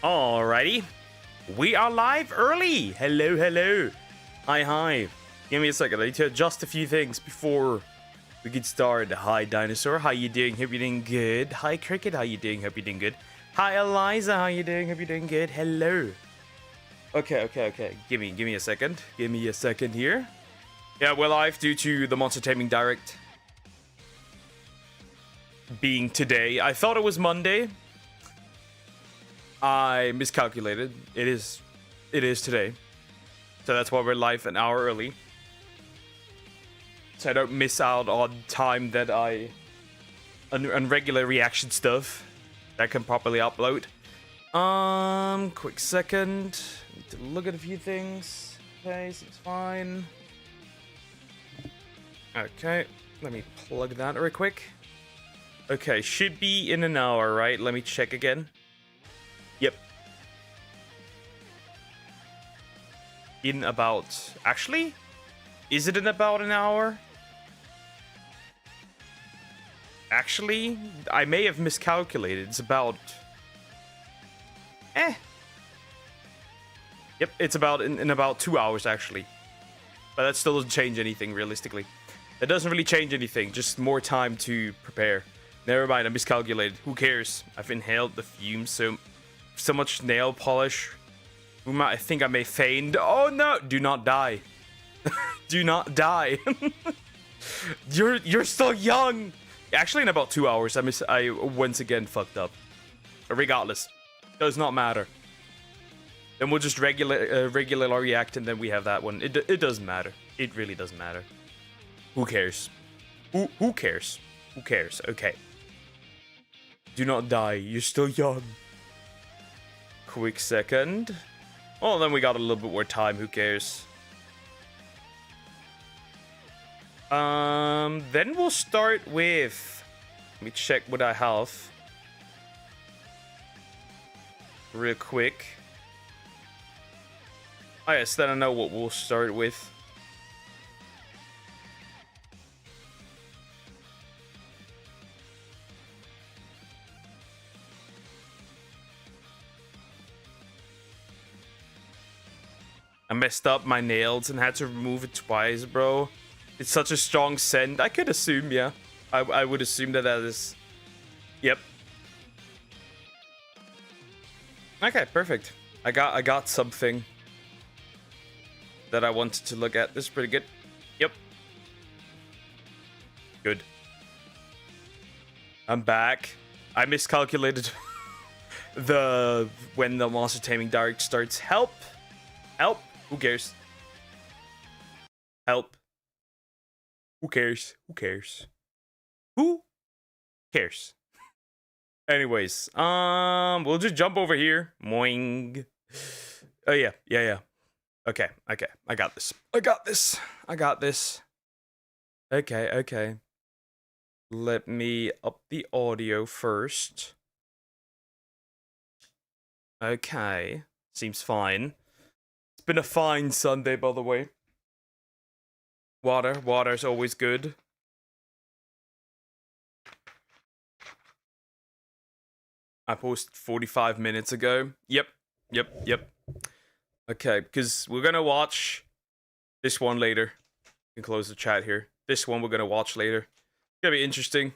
Alrighty, we are live early. Hello. Hi. Give me a second. I need to adjust a few things before we get started. Hi, Dinosaur. How you doing? Hope you're doing good. Hi, Cricket. How you doing? Hope you're doing good. Hi, Eliza. How you doing? Hope you're doing good. Hello. Okay. Give me a second. Give me a second here. Yeah, we're live due to the Monster Taming Direct being today. I thought it was Monday. I miscalculated. It is today. So that's why we're live an hour early. So I don't miss out on time that on regular reaction stuff that I can properly upload. Quick second. Need to look at a few things. Okay, seems fine. Okay, let me plug that real quick. Okay, should be in an hour, right? Let me check again. Yep. In about... Actually? Is it in about an hour? Actually, I may have miscalculated. It's about... Yep, it's about in about 2 hours, actually. But that still doesn't change anything, realistically. That doesn't really change anything. Just more time to prepare. Never mind, I miscalculated. Who cares? I've inhaled the fumes, so much nail polish. I think I may faint. Oh no! Do not die. Do not die. You're still young. Actually, in about 2 hours, I once again fucked up. Regardless, does not matter. Then we'll just regular react, and then we have that one. It doesn't matter. It really doesn't matter. Who cares? Who cares? Who cares? Okay. Do not die. You're still young. Quick second. Oh, then we got a little bit more time. Who cares? Then we'll start with... Let me check what I have. Real quick. Oh, yes, then I know what we'll start with. I messed up my nails and had to remove it twice, bro. It's such a strong scent. I could assume, yeah. I would assume that is... Yep. Okay, perfect. I got something that I wanted to look at. This is pretty good. Yep. Good. I'm back. I miscalculated when the Monster Taming Direct starts. Help! Who cares? Help. Who cares? Who cares? Anyways, we'll just jump over here. Moing. Oh yeah. Okay. I got this. Okay. Let me up the audio first. Okay. Seems fine. Been a fine Sunday, by the way. Water's always good. I posted 45 minutes ago. Yep. Okay, because we're gonna watch this one later. You can close the chat here. This one we're gonna watch later. It's gonna be interesting.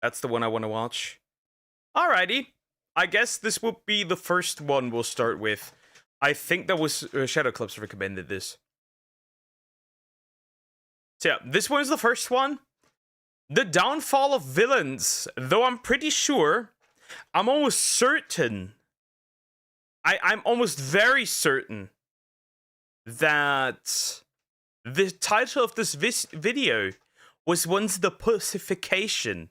That's the one I want to watch. Alrighty. I guess this will be the first one we'll start with. I think that was Shadow Clips recommended this. So yeah, this one's the first one. The Downfall of Villains. Though I'm pretty sure, I'm almost certain, I'm almost very certain that the title of this video was once the pussification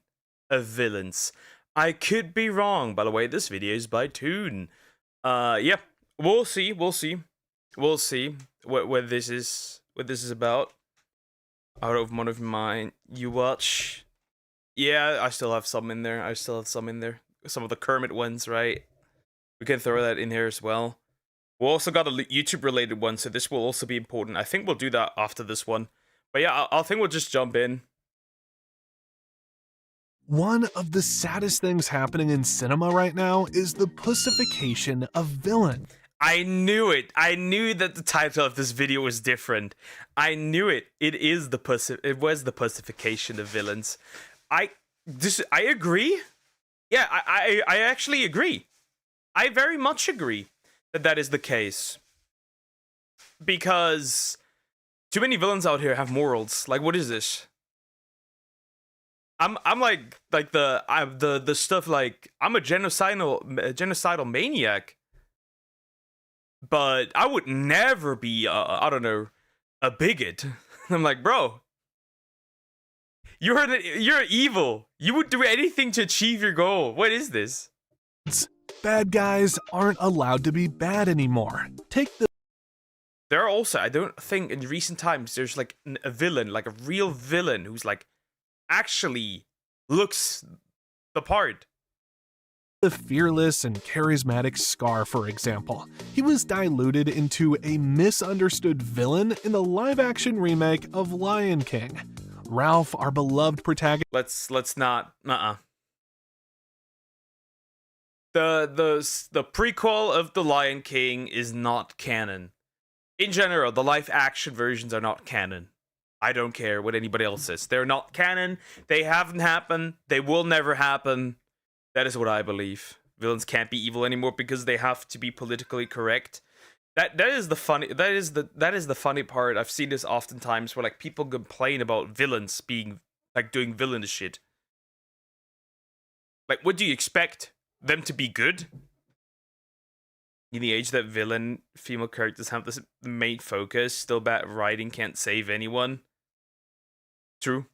of villains. I could be wrong. By the way, this video is by Toon. Yeah. We'll see what this is about. Out of one of mine, you watch. Yeah, I still have some in there. Some of the Kermit ones, right? We can throw that in here as well. We also got a YouTube related one, so this will also be important. I think we'll do that after this one. But yeah, I think we'll just jump in. One of the saddest things happening in cinema right now is the pussification of villain. I knew it. I knew that the title of this video was different. I knew it. It was the pussification of villains. I agree. Yeah, I actually agree. I very much agree that that is the case. Because too many villains out here have morals. Like, what is this? I'm like the stuff like I'm a genocidal maniac. But I would never be, I don't know, a bigot. I'm like, bro, you're evil. You would do anything to achieve your goal. What is this? Bad guys aren't allowed to be bad anymore. There are also, I don't think in recent times, there's like a villain, like a real villain who's like actually looks the part. The fearless and charismatic Scar, for example. He was diluted into a misunderstood villain in the live-action remake of Lion King. Ralph, our beloved protagonist. Let's not. The prequel of The Lion King is not canon. In general, the live-action versions are not canon. I don't care what anybody else says. They're not canon. They haven't happened. They will never happen. That is what I believe. Villains can't be evil anymore because they have to be politically correct. That is the funny part. I've seen this oftentimes where like people complain about villains being like doing villainous shit. Like, what do you expect them to be good? In the age that villain female characters have this main focus, still bad writing can't save anyone. True.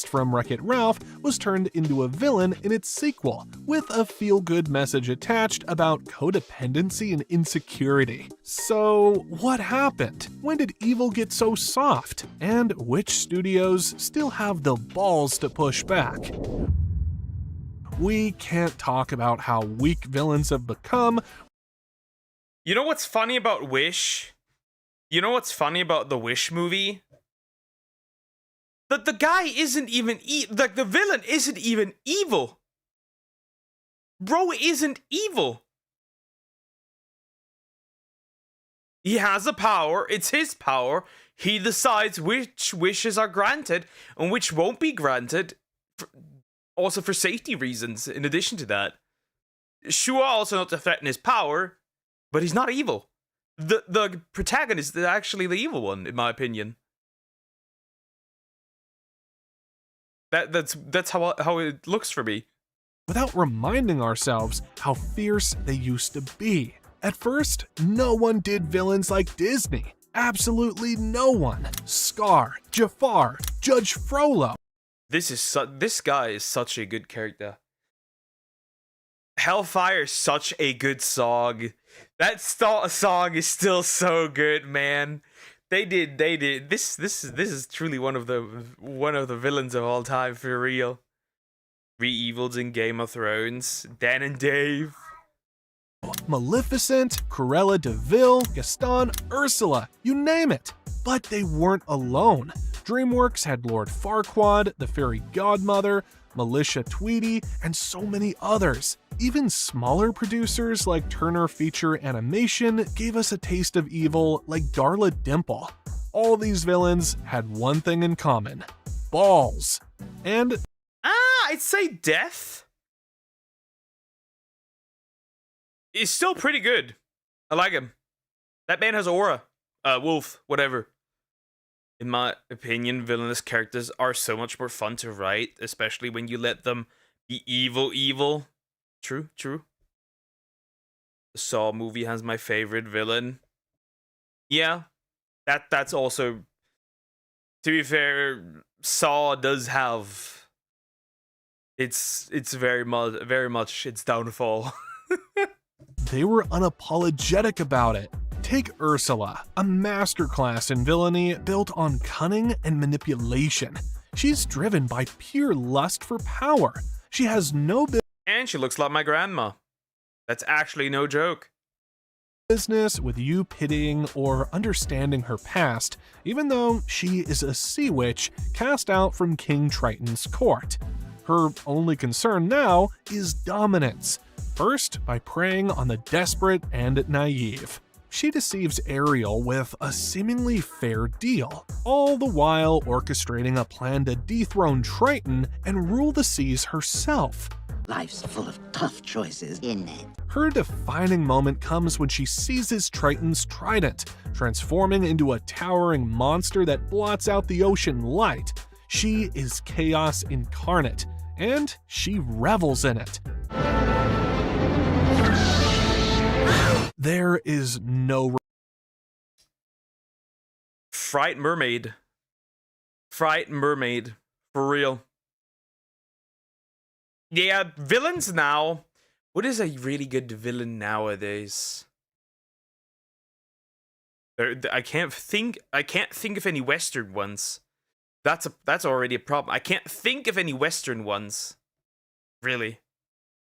From Wreck-It Ralph was turned into a villain in its sequel, with a feel-good message attached about codependency and insecurity. So, what happened? When did evil get so soft? And which studios still have the balls to push back? We can't talk about how weak villains have become. You know what's funny about Wish? You know what's funny about the Wish movie? That the guy isn't even like the villain isn't even evil. Bro isn't evil. He has a power. It's his power. He decides which wishes are granted and which won't be granted. Also for safety reasons. In addition to that, Shua also not to threaten his power, but he's not evil. The protagonist is actually the evil one, in my opinion. That's how it looks for me. Without reminding ourselves how fierce they used to be. At first, no one did villains like Disney. Absolutely no one. Scar, Jafar, Judge Frollo. This guy is such a good character. Hellfire is such a good song. That song is still so good, man. They did. This is truly one of the villains of all time for real. Re-evils in Game of Thrones. Dan and Dave. Maleficent, Cruella de Vil, Gaston, Ursula, you name it. But they weren't alone. DreamWorks had Lord Farquaad, the Fairy Godmother, Militia Tweety, and so many others. Even smaller producers like Turner Feature Animation gave us a taste of evil like Darla Dimple. All these villains had one thing in common: balls. And I'd say Death is still pretty good. I like him. That man has aura. Wolf, whatever. In my opinion, villainous characters are so much more fun to write, especially when you let them be evil. True. The Saw movie has my favorite villain. Yeah, that's also, to be fair, Saw does have it's very much its downfall. They were unapologetic about it. Take Ursula, a masterclass in villainy built on cunning and manipulation. She's driven by pure lust for power. She has no And she looks like my grandma. That's actually no joke. Business with you pitying or understanding her past, even though she is a sea witch cast out from King Triton's court. Her only concern now is dominance. First, by preying on the desperate and naive. She deceives Ariel with a seemingly fair deal, all the while orchestrating a plan to dethrone Triton and rule the seas herself. Life's full of tough choices, isn't it? Her defining moment comes when she seizes Triton's trident, transforming into a towering monster that blots out the ocean light. She is chaos incarnate, and she revels in it. There is no Fright Mermaid. Fright Mermaid. For real. Yeah, villains now. What is a really good villain nowadays? I can't think of any Western ones. That's already a problem. I can't think of any Western ones. Really.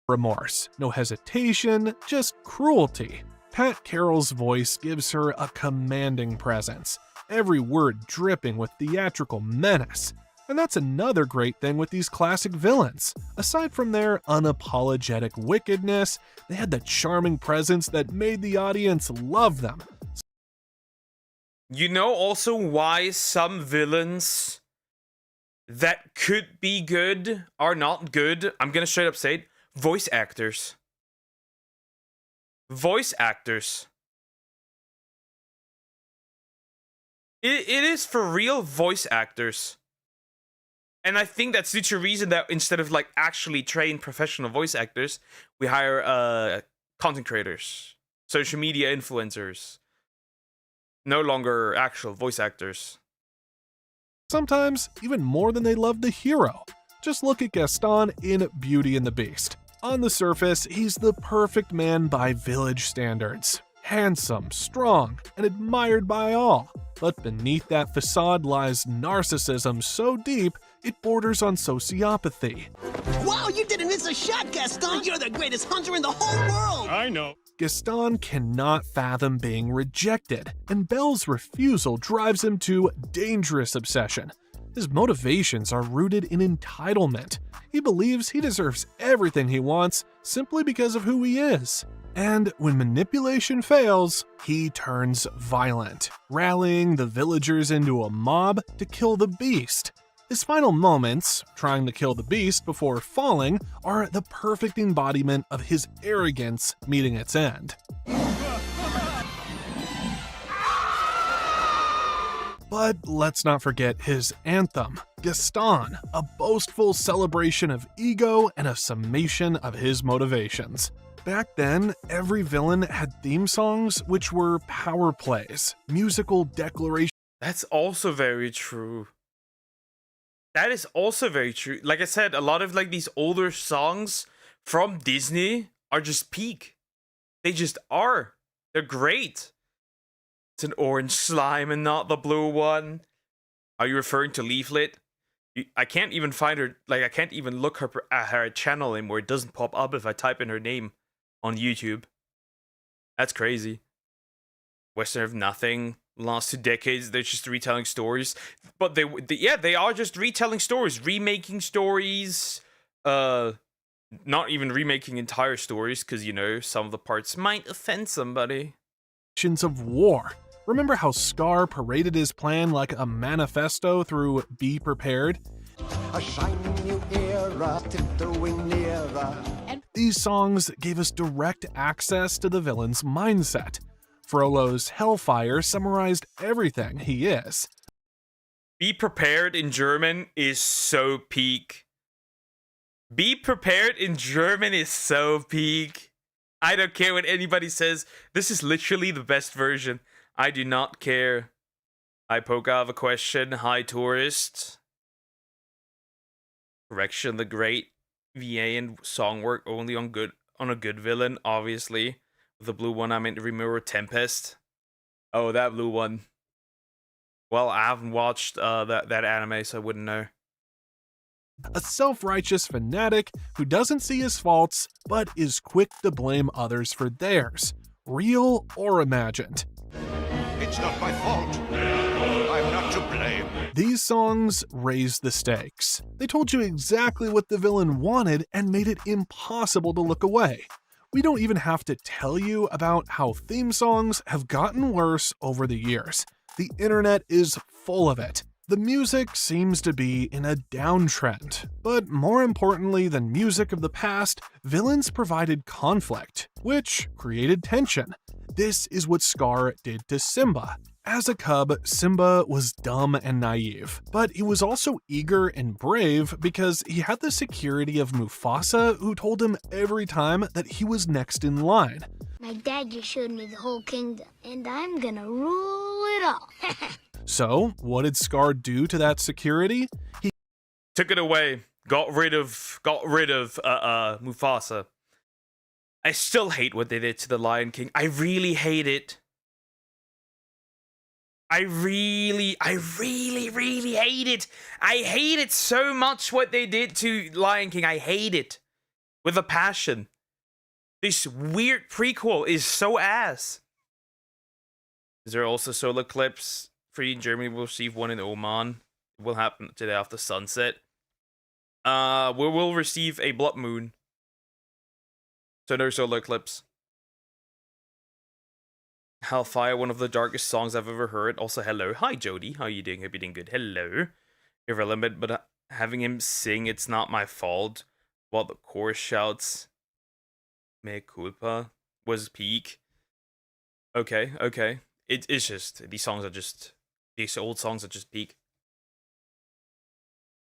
remorse, no hesitation, just cruelty. Pat Carroll's voice gives her a commanding presence, every word dripping with theatrical menace. And that's another great thing with these classic villains. Aside from their unapologetic wickedness, they had the charming presence that made the audience love them. You know also why some villains that could be good are not good? I'm gonna straight up say it. Voice actors. Voice actors. It is for real voice actors. And I think that's due to a reason that instead of like actually trained professional voice actors, we hire content creators, social media influencers. No longer actual voice actors. Sometimes even more than they love the hero. Just look at Gaston in Beauty and the Beast. On the surface, he's the perfect man by village standards. Handsome, strong, and admired by all. But beneath that facade lies narcissism so deep, it borders on sociopathy. Wow, you didn't miss a shot, Gaston! You're the greatest hunter in the whole world! I know. Gaston cannot fathom being rejected, and Belle's refusal drives him to dangerous obsession. His motivations are rooted in entitlement. He believes he deserves everything he wants simply because of who he is. And when manipulation fails, he turns violent, rallying the villagers into a mob to kill the beast. His final moments, trying to kill the beast before falling, are the perfect embodiment of his arrogance meeting its end. But let's not forget his anthem, Gaston, a boastful celebration of ego and a summation of his motivations. Back then, every villain had theme songs which were power plays, musical declarations. That's also very true. That is also very true. Like I said, a lot of like these older songs from Disney are just peak. They just are. They're great. It's an orange slime and not the blue one. Are you referring to Leaflet? I can't even find her. Like I can't even look at her channel anymore. It doesn't pop up if I type in her name on YouTube. That's crazy. Western of Nothing. Last 2 decades, they're just retelling stories, but they are just retelling stories, remaking stories, not even remaking entire stories, because you know some of the parts might offend somebody. Of war. Remember how Scar paraded his plan like a manifesto through Be Prepared? A shining new era, tiptoeing nearer. These songs gave us direct access to the villain's mindset. Frollo's Hellfire summarized everything he is. Be Prepared in German is so peak. Be Prepared in German is so peak. I don't care what anybody says. This is literally the best version. I do not care. Hi, Poke, I have a question. Hi, Tourist. Correction, the great VA and song work only on a good villain, obviously. The blue one, I meant to remember Tempest. Oh, that blue one. Well, I haven't watched that anime, so I wouldn't know. A self-righteous fanatic who doesn't see his faults, but is quick to blame others for theirs, real or imagined. It's not my fault. I'm not to blame. These songs raised the stakes. They told you exactly what the villain wanted and made it impossible to look away. We don't even have to tell you about how theme songs have gotten worse over the years. The internet is full of it. The music seems to be in a downtrend, but more importantly than music of the past, villains provided conflict, which created tension. This is what Scar did to Simba. As a cub, Simba was dumb and naive, but he was also eager and brave because he had the security of Mufasa, who told him every time that he was next in line. My dad just showed me the whole kingdom, and I'm gonna rule it all. So, what did Scar do to that security? He Took it away. Got rid of Mufasa. I still hate what they did to the Lion King. I really hate it. I really hate it. I hate it so much what they did to Lion King. I hate it. With a passion. This weird prequel is so ass. Is there also solar eclipse? 3 in Germany will receive 1 in Oman. It will happen today after sunset. We will receive a blood moon. So no solar eclipse. Hellfire, one of the darkest songs I've ever heard. Also, hello. Hi, Jody. How are you doing? Hope you're doing good. Hello. Irrelevant, but having him sing It's Not My Fault while the chorus shouts Mea culpa was peak. Okay. It's just, these old songs are just peak.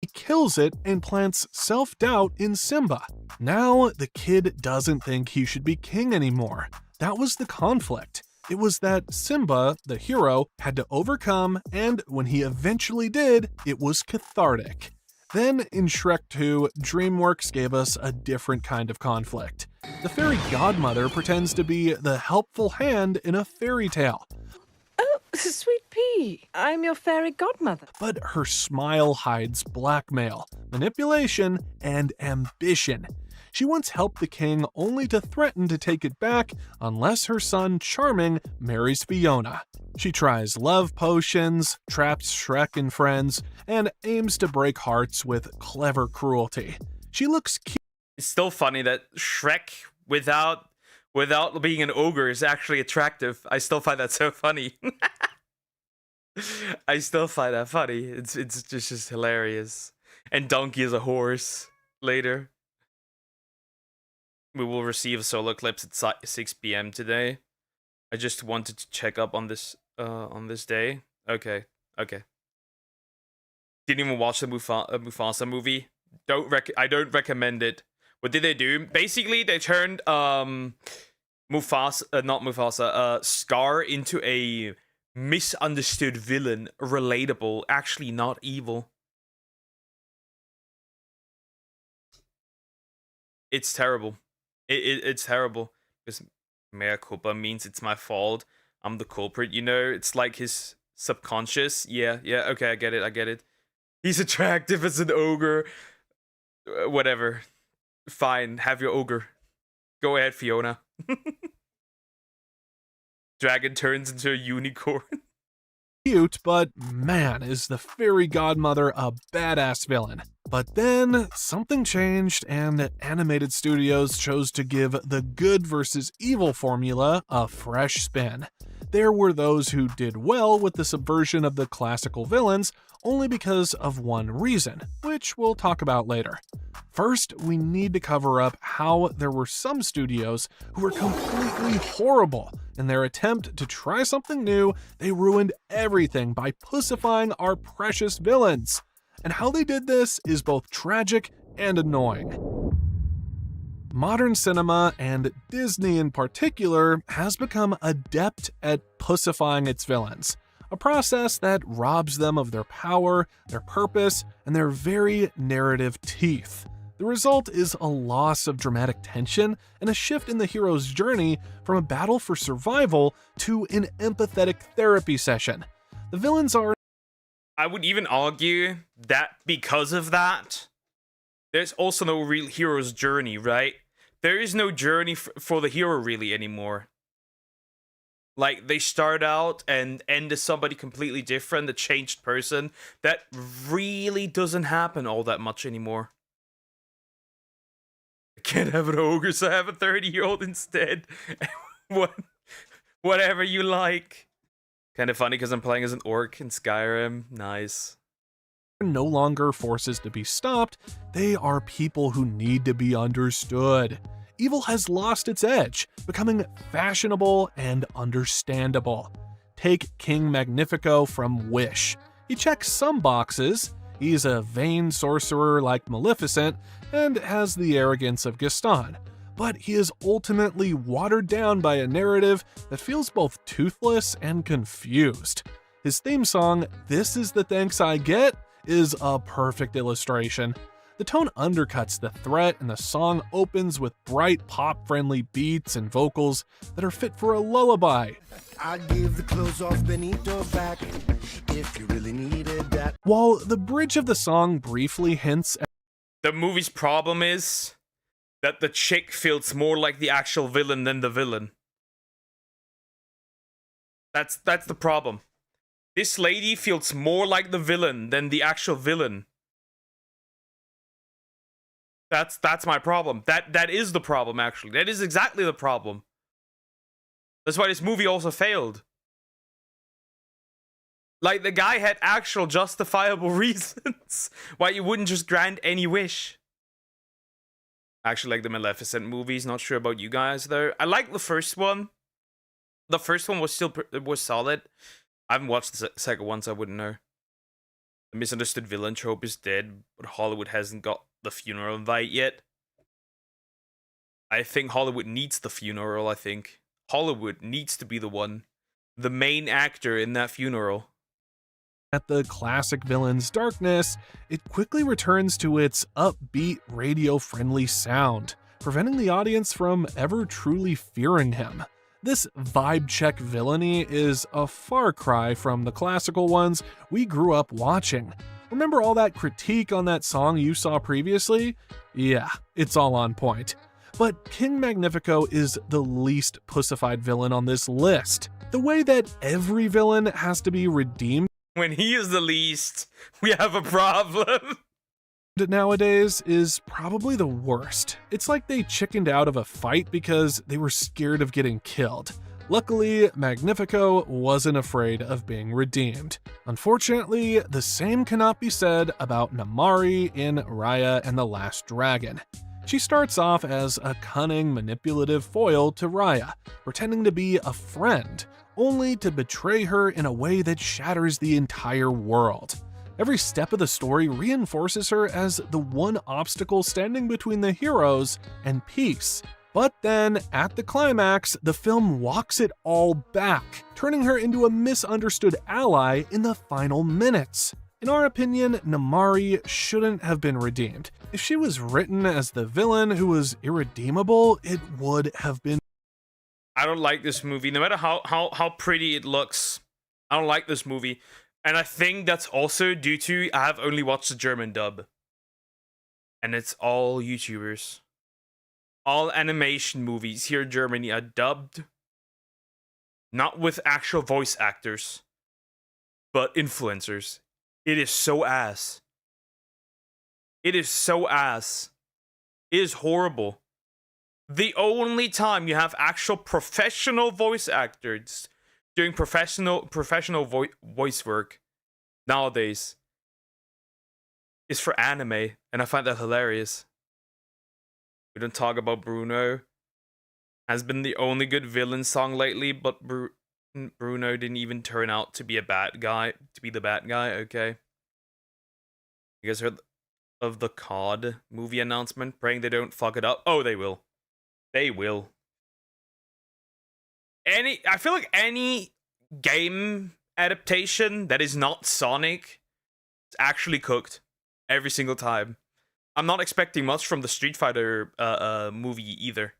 He kills it and plants self-doubt in Simba. Now, the kid doesn't think he should be king anymore. That was the conflict. It was that Simba, the hero, had to overcome, and when he eventually did, it was cathartic. Then, in Shrek 2, DreamWorks gave us a different kind of conflict. The fairy godmother pretends to be the helpful hand in a fairy tale. Oh, sweet pea, I'm your fairy godmother. But her smile hides blackmail, manipulation, and ambition. She once helped the king only to threaten to take it back unless her son Charming marries Fiona. She tries love potions, traps Shrek and friends, and aims to break hearts with clever cruelty. She looks cute. It's still funny that Shrek, without being an ogre, is actually attractive. I still find that so funny. I still find that funny. It's just hilarious. And Donkey is a horse later. We will receive a solar eclipse at 6 p.m. today. I just wanted to check up on this day. Okay. Didn't even watch the Mufasa movie. I don't recommend it. What did they do? Basically, they turned Scar into a misunderstood villain, relatable, actually not evil. It's terrible. It's terrible. Because mea culpa means it's my fault. I'm the culprit, you know? It's like his subconscious. Yeah, okay, I get it. He's attractive as an ogre. Whatever. Fine, have your ogre. Go ahead, Fiona. Dragon turns into a unicorn. Cute, but man, is the fairy godmother a badass villain. But then, something changed, and animated studios chose to give the good versus evil formula a fresh spin. There were those who did well with the subversion of the classical villains only because of one reason, which we'll talk about later. First, we need to cover up how there were some studios who were completely horrible. In their attempt to try something new, they ruined everything by pussifying our precious villains. And how they did this is both tragic and annoying. Modern cinema, and Disney in particular, has become adept at pussifying its villains, a process that robs them of their power, their purpose, and their very narrative teeth. The result is a loss of dramatic tension and a shift in the hero's journey from a battle for survival to an empathetic therapy session. The villains are... I would even argue that because of that, there's also no real hero's journey, right? There is no journey for the hero really anymore. Like, they start out and end as somebody completely different, a changed person. That really doesn't happen all that much anymore. I can't have an ogre, so I have a 30-year-old instead. Whatever you like. Kind of funny because I'm playing as an orc in Skyrim. Nice. No longer forces to be stopped, they are people who need to be understood. Evil has lost its edge, becoming fashionable and understandable. Take King Magnifico from Wish. He checks some boxes. He's a vain sorcerer like Maleficent and has the arrogance of Gaston, but he is ultimately watered down by a narrative that feels both toothless and confused. His theme song, "This Is the Thanks I Get," is a perfect illustration. The tone undercuts the threat, and the song opens with bright pop-friendly beats and vocals that are fit for a lullaby. I give the clothes off Benito back if you really needed that. While the bridge of the song briefly hints at The movie's problem is that the chick feels more like the actual villain than the villain. That's the problem. This lady feels more like the villain than the actual villain. That's my problem. That is the problem, actually. That is exactly the problem. That's why this movie also failed. Like, the guy had actual justifiable reasons why you wouldn't just grant any wish. I actually like the Maleficent movies. Not sure about you guys, though. I like the first one. The first one was solid. I haven't watched the second one, so I wouldn't know. The misunderstood villain trope is dead, but Hollywood hasn't got the funeral invite yet. I think Hollywood needs the funeral, I think. Hollywood needs to be the one. The main actor in that funeral. the classic villain's darkness, it quickly returns to its upbeat, radio-friendly sound, preventing the audience from ever truly fearing him. This vibe-check villainy is a far cry from the classical ones we grew up watching. Remember all that critique on that song you saw previously? Yeah, it's all on point. But King Magnifico is the least pussified villain on this list. The way that every villain has to be redeemed When he is the least, we have a problem. nowadays is probably the worst. It's like they chickened out of a fight because they were scared of getting killed. Luckily, Magnifico wasn't afraid of being redeemed. Unfortunately, the same cannot be said about Namari in Raya and the Last Dragon. She starts off as a cunning, manipulative foil to Raya, pretending to be a friend, only to betray her in a way that shatters the entire world. Every step of the story reinforces her as the one obstacle standing between the heroes and peace. But then, at the climax, the film walks it all back, turning her into a misunderstood ally in the final minutes. In our opinion, Namari shouldn't have been redeemed. If she was written as the villain who was irredeemable, it would have been. I don't like this movie, no matter how pretty it looks. I don't like this movie. And I think that's also due to I have only watched the German dub. And it's all YouTubers. All animation movies here in Germany are dubbed. Not with actual voice actors, but influencers. It is so ass. It is so ass. It is horrible. The only time you have actual professional voice actors doing professional voice work nowadays is for anime, and I find that hilarious. We don't talk about Bruno. Has been the only good villain song lately, but Bruno didn't even turn out to be a bad guy. To be the bad guy, okay. You guys heard of the COD movie announcement? Praying they don't fuck it up. Oh, they will. They will. I feel like any game adaptation that is not Sonic is actually cooked every single time. I'm not expecting much from the Street Fighter movie either.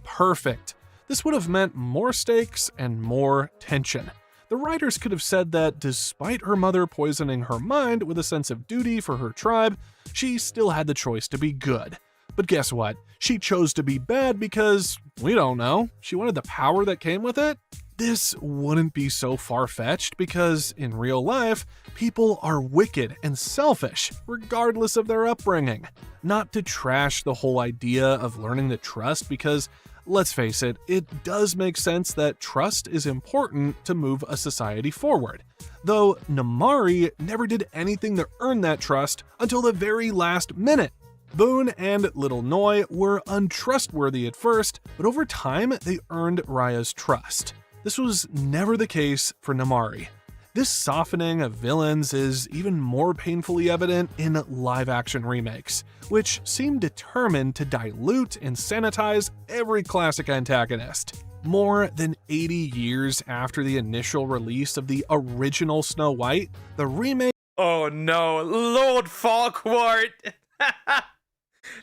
Perfect. This would have meant more stakes and more tension. The writers could have said that despite her mother poisoning her mind with a sense of duty for her tribe, she still had the choice to be good. But guess what? She chose to be bad because, we don't know, she wanted the power that came with it? this wouldn't be so far-fetched because in real life, people are wicked and selfish, regardless of their upbringing. Not to trash the whole idea of learning to trust because, let's face it, it does make sense that trust is important to move a society forward. Though Namari never did anything to earn that trust until the very last minute. Boone and Little Noi were untrustworthy at first, but over time they earned Raya's trust. This was never the case for Namari. This softening of villains is even more painfully evident in live-action remakes, which seem determined to dilute and sanitize every classic antagonist. More than 80 years after the initial release of the original Snow White, the remake— Oh no, Lord Farquaad!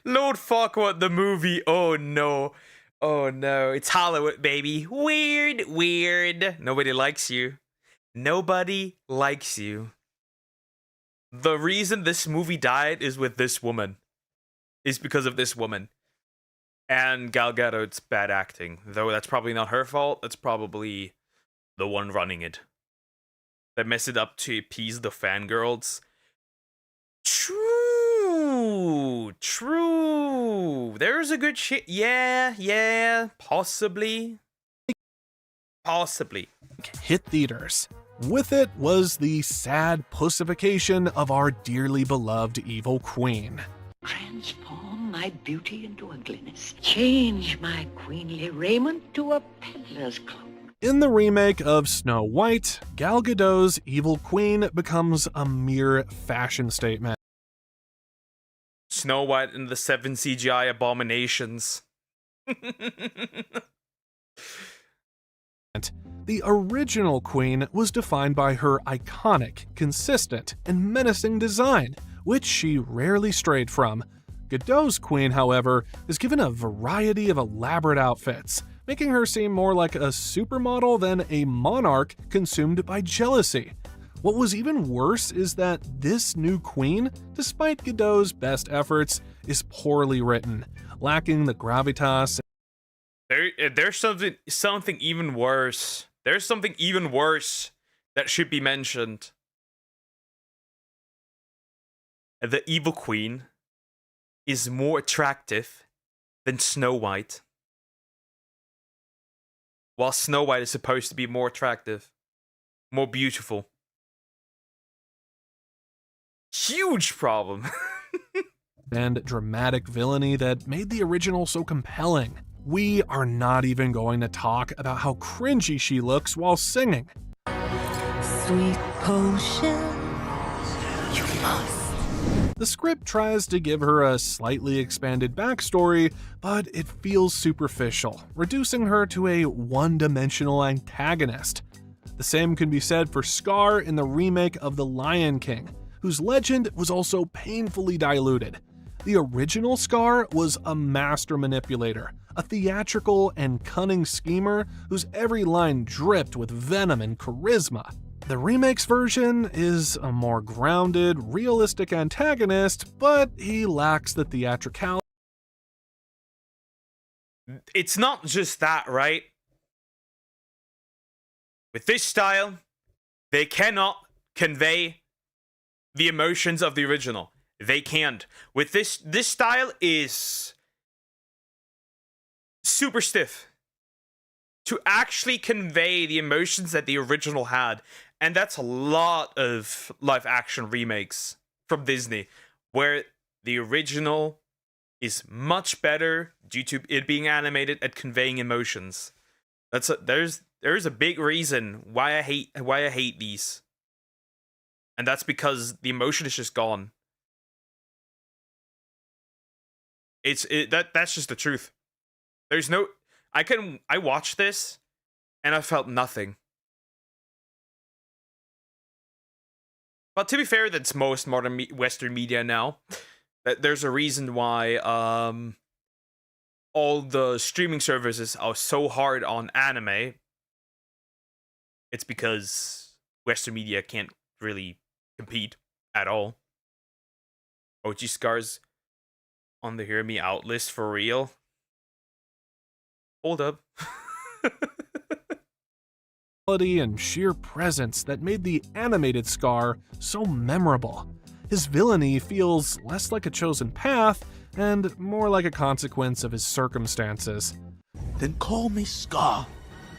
Lord Farquaad the movie, oh no. Oh no, it's Hollywood, baby. Weird, weird. Nobody likes you. Nobody likes you. The reason this movie died is with this woman. Is because of this woman. And Gal Gadot's bad acting. Though that's probably not her fault. That's probably the one running it. They mess it up to appease the fangirls. True. There's a good shit. Yeah, possibly. hit theaters. With it was the sad pussification of our dearly beloved evil queen. Transform my beauty into ugliness. Change my queenly raiment to a peddler's cloak. In the remake of Snow White, Gal Gadot's evil queen becomes a mere fashion statement. Snow White and the 7 CGI abominations. The original queen was defined by her iconic, consistent, and menacing design, which she rarely strayed from. Gadot's queen, however, is given a variety of elaborate outfits, making her seem more like a supermodel than a monarch consumed by jealousy. What was even worse is that this new queen, despite Gadot's best efforts, is poorly written, lacking the gravitas. There's something even worse. There's something even worse that should be mentioned. The evil queen is more attractive than Snow White. While Snow White is supposed to be more attractive, more beautiful. Huge problem. And dramatic villainy that made the original so compelling. We are not even going to talk about how cringy she looks while singing. Sweet potion, you must. The script tries to give her a slightly expanded backstory, but it feels superficial, reducing her to a one-dimensional antagonist. The same can be said for Scar in the remake of The Lion King, whose legend was also painfully diluted. The original Scar was a master manipulator, a theatrical and cunning schemer whose every line dripped with venom and charisma. The remake's version is a more grounded, realistic antagonist, but he lacks the theatricality. It's not just that, right? With this style, they cannot convey the emotions of the original. They can't. With this style is super stiff to actually convey the emotions that the original had. And that's a lot of live action remakes from Disney, where the original is much better due to it being animated at conveying emotions. There's a big reason why I hate these. And that's because the emotion is just gone. That's just the truth. There's no I watched this and I felt nothing. But to be fair, that's most modern Western media now. There's a reason why all the streaming services are so hard on anime. It's because Western media can't really compete at all. OG Scars on the Hear Me Out list for real? Hold up. and sheer presence that made the animated Scar so memorable. His villainy feels less like a chosen path and more like a consequence of his circumstances. Then call me Scar,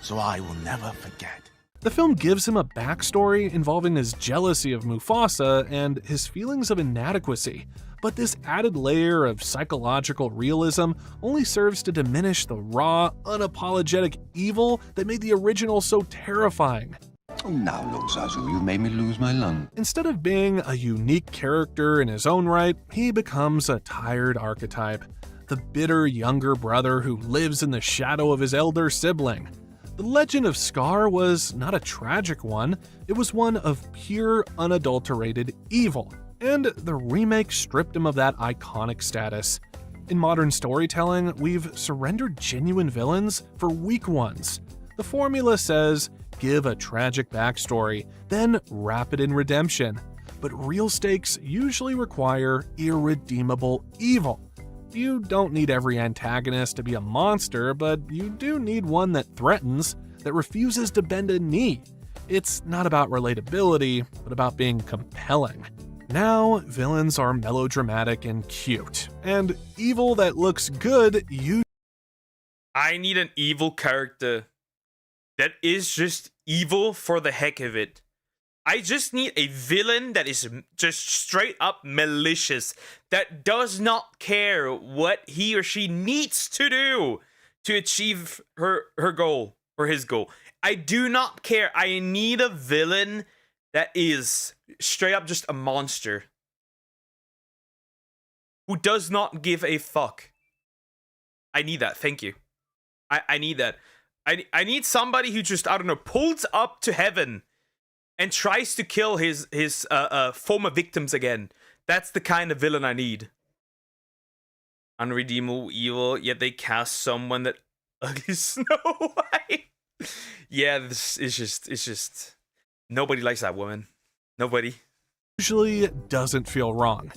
so I will never forget. The film gives him a backstory involving his jealousy of Mufasa and his feelings of inadequacy, but this added layer of psychological realism only serves to diminish the raw, unapologetic evil that made the original so terrifying. Oh, now look, Zazu, you've made me lose my lung. Instead of being a unique character in his own right, he becomes a tired archetype, the bitter younger brother who lives in the shadow of his elder sibling. The legend of Scar was not a tragic one, it was one of pure, unadulterated evil, and the remake stripped him of that iconic status. In modern storytelling, we've surrendered genuine villains for weak ones. The formula says, give a tragic backstory, then wrap it in redemption. But real stakes usually require irredeemable evil. You don't need every antagonist to be a monster, but you do need one that threatens, that refuses to bend a knee. It's not about relatability, but about being compelling. Now, villains are melodramatic and cute, and evil that looks good, I need an evil character that is just evil for the heck of it. I just need a villain that is just straight up malicious, that does not care what he or she needs to do to achieve her goal or his goal. I do not care. I need a villain that is straight up just a monster who does not give a fuck. I need that. Thank you. I need that. I need somebody who just, I don't know, pulls up to heaven and tries to kill his former victims again. That's the kind of villain I need. Unredeemable evil, yet they cast someone that ugly Snow White. Yeah, this is just nobody likes that woman. Nobody. usually doesn't feel wrong.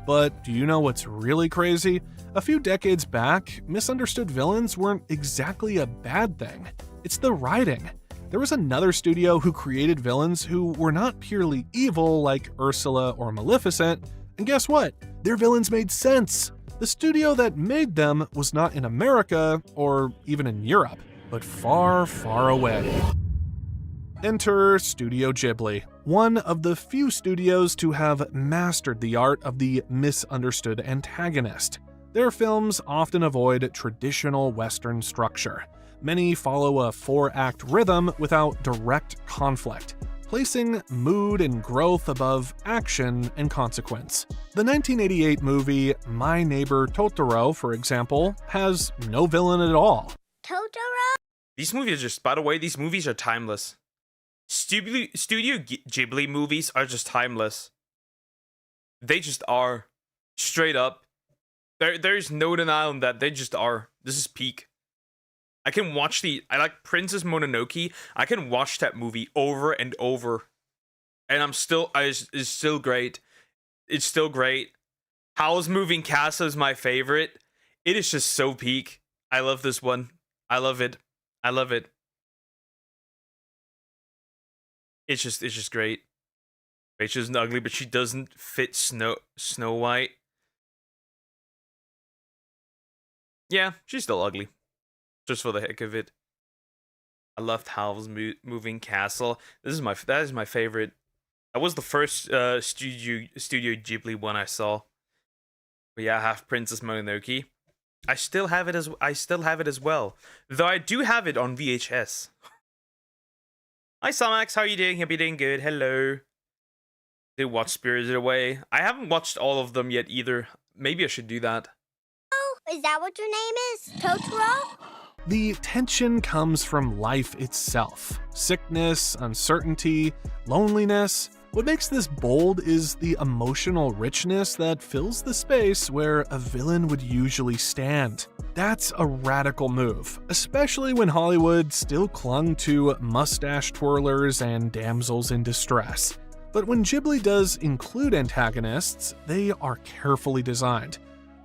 But do you know what's really crazy? A few decades back, misunderstood villains weren't exactly a bad thing. It's the writing. There was another studio who created villains who were not purely evil like Ursula or Maleficent, and guess what? Their villains made sense. The studio that made them was not in America or even in Europe, but far, far away. Enter Studio Ghibli, one of the few studios to have mastered the art of the misunderstood antagonist. Their films often avoid traditional Western structure. Many follow a 4-act rhythm without direct conflict, placing mood and growth above action and consequence. The 1988 movie My Neighbor Totoro, for example, has no villain at all. Totoro? These movies are just, by the way, these movies are timeless. Studio Ghibli movies are just timeless. They just are. Straight up. There's no denying that. They just are. This is peak. I like Princess Mononoke. I can watch that movie over and over. And it's still great. It's still great. Howl's Moving Castle is my favorite. It is just so peak. I love this one. I love it. I love it. It's just great. Rachel's ugly, but she doesn't fit Snow White. Yeah, she's still ugly. Just for the heck of it. I loved Howl's Moving Castle. That is my favorite. That was the first Studio Ghibli one I saw. But yeah, I have Princess Mononoke. I still have it as well. Though I do have it on VHS. Hi Samax, how are you doing? Hope you're doing good. Hello. Did watch Spirited Away. I haven't watched all of them yet either. Maybe I should do that. Oh, is that what your name is? Totoro? The tension comes from life itself. Sickness, uncertainty, loneliness. What makes this bold is the emotional richness that fills the space where a villain would usually stand. That's a radical move, especially when Hollywood still clung to mustache twirlers and damsels in distress. But when Ghibli does include antagonists, they are carefully designed.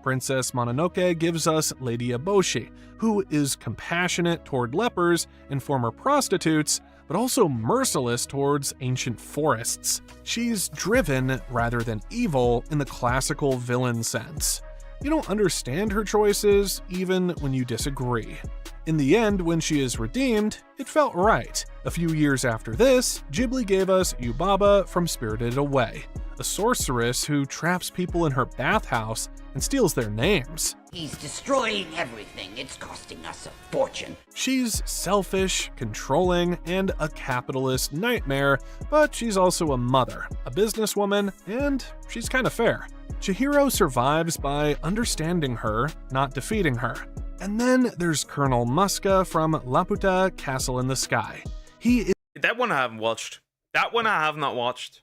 Princess Mononoke gives us Lady Eboshi, who is compassionate toward lepers and former prostitutes, but also merciless towards ancient forests. She's driven rather than evil in the classical villain sense. You don't understand her choices, even when you disagree. In the end, when she is redeemed, it felt right. A few years after this, Ghibli gave us Yubaba from Spirited Away, a sorceress who traps people in her bathhouse and steals their names. He's destroying everything. It's costing us a fortune. She's selfish, controlling, and a capitalist nightmare, but she's also a mother, a businesswoman, and she's kinda fair. Chihiro survives by understanding her, not defeating her. And then there's Colonel Muska from Laputa Castle in the Sky. He is That one I haven't watched. That one I have not watched.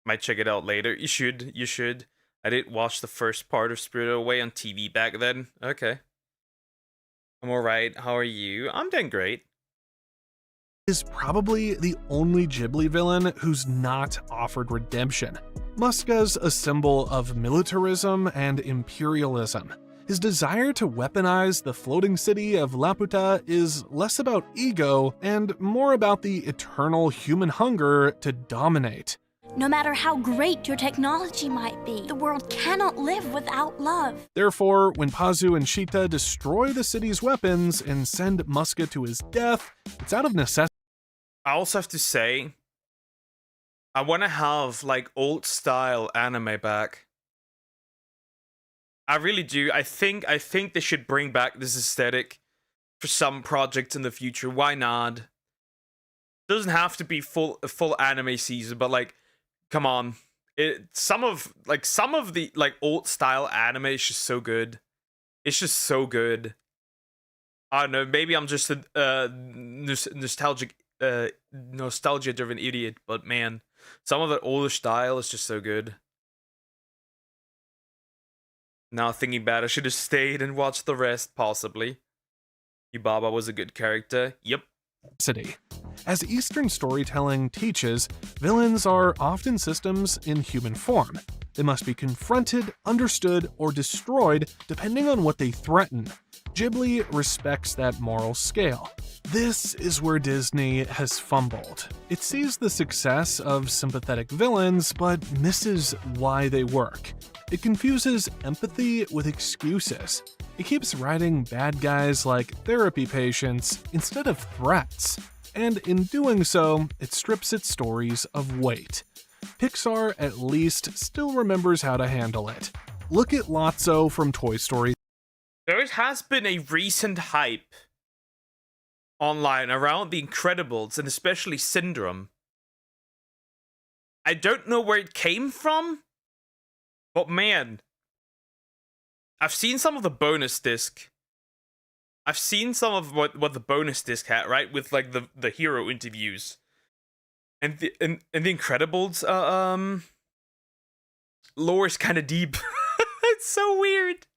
Might check it out later. You should. I did watch the first part of Spirited Away on TV back then. Okay. I'm alright. How are you? I'm doing great. is probably the only Ghibli villain who's not offered redemption. Muska's a symbol of militarism and imperialism. His desire to weaponize the floating city of Laputa is less about ego and more about the eternal human hunger to dominate. No matter how great your technology might be, the world cannot live without love. Therefore, when Pazu and Shita destroy the city's weapons and send Muska to his death, it's out of necessity. I also have to say, I want to have like old style anime back. I really do. I think they should bring back this aesthetic for some projects in the future. Why not? Doesn't have to be a full anime season, but like, come on. Some of the like old style anime is just so good. It's just so good. I don't know. Maybe I'm just a nostalgia driven idiot, but man, some of the older style is just so good. Now thinking back, I should have stayed and watched the rest, possibly. Yubaba was a good character. Yep. As Eastern storytelling teaches, villains are often systems in human form. They must be confronted, understood, or destroyed depending on what they threaten. Ghibli respects that moral scale. This is where Disney has fumbled. It sees the success of sympathetic villains, but misses why they work. It confuses empathy with excuses. It keeps writing bad guys like therapy patients instead of threats. And in doing so, it strips its stories of weight. Pixar at least still remembers how to handle it. Look at Lotso from Toy Story. There has been a recent hype online around The Incredibles and especially Syndrome. I don't know where it came from, but man, I've seen some of the bonus disc. I've seen some of what the bonus disc had, right? With like the hero interviews. And the Incredibles lore is kind of deep. It's so weird.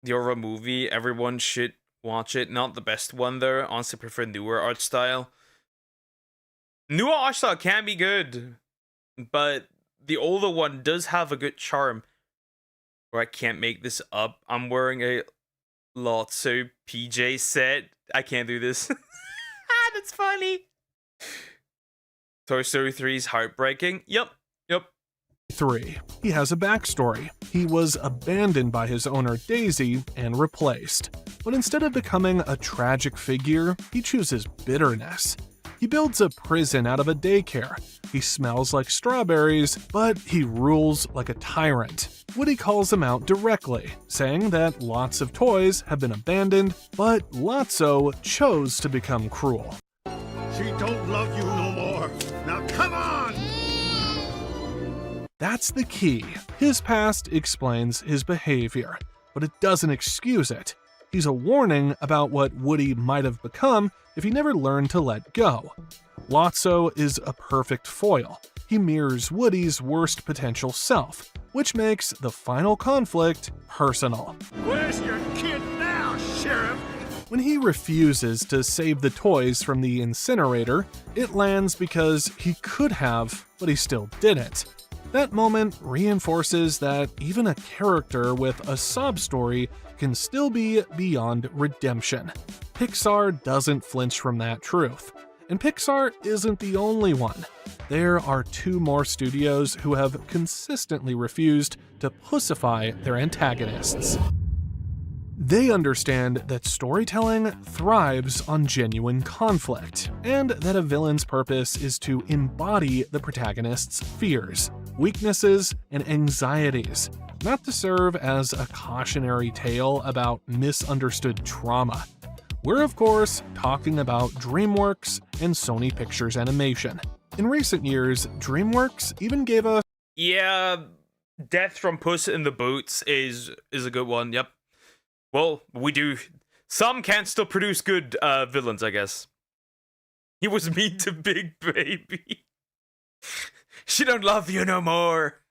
The horror movie, everyone should watch it. Not the best one though. Honestly prefer newer art style. Newer art style can be good, but the older one does have a good charm. Or I can't make this up. I'm wearing a Lotso PJ set. I can't do this. That's funny. Toy Story 3 is heartbreaking. Yep. 3. He has a backstory. He was abandoned by his owner Daisy and replaced. But instead of becoming a tragic figure, he chooses bitterness. He builds a prison out of a daycare. He smells like strawberries, but he rules like a tyrant. Woody calls him out directly, saying that lots of toys have been abandoned, but Lotso chose to become cruel. She don't love you no more. Now come on! That's the key. His past explains his behavior, but it doesn't excuse it. He's a warning about what Woody might have become if he never learned to let go. Lotso is a perfect foil. He mirrors Woody's worst potential self, which makes the final conflict personal. Where's your kid now, Sheriff? When he refuses to save the toys from the incinerator, it lands because he could have, but he still didn't. That moment reinforces that even a character with a sob story can still be beyond redemption. Pixar doesn't flinch from that truth. And Pixar isn't the only one. There are 2 more studios who have consistently refused to pussify their antagonists. They understand that storytelling thrives on genuine conflict, and that a villain's purpose is to embody the protagonist's fears, weaknesses, and anxieties, not to serve as a cautionary tale about misunderstood trauma. We're of course talking about DreamWorks and Sony Pictures Animation. In recent years, DreamWorks even gave us— Yeah, Death from Puss in the Boots is a good one, yep. Well, we do. Some can still produce good villains, I guess. He was mean to Big Baby. She don't love you no more.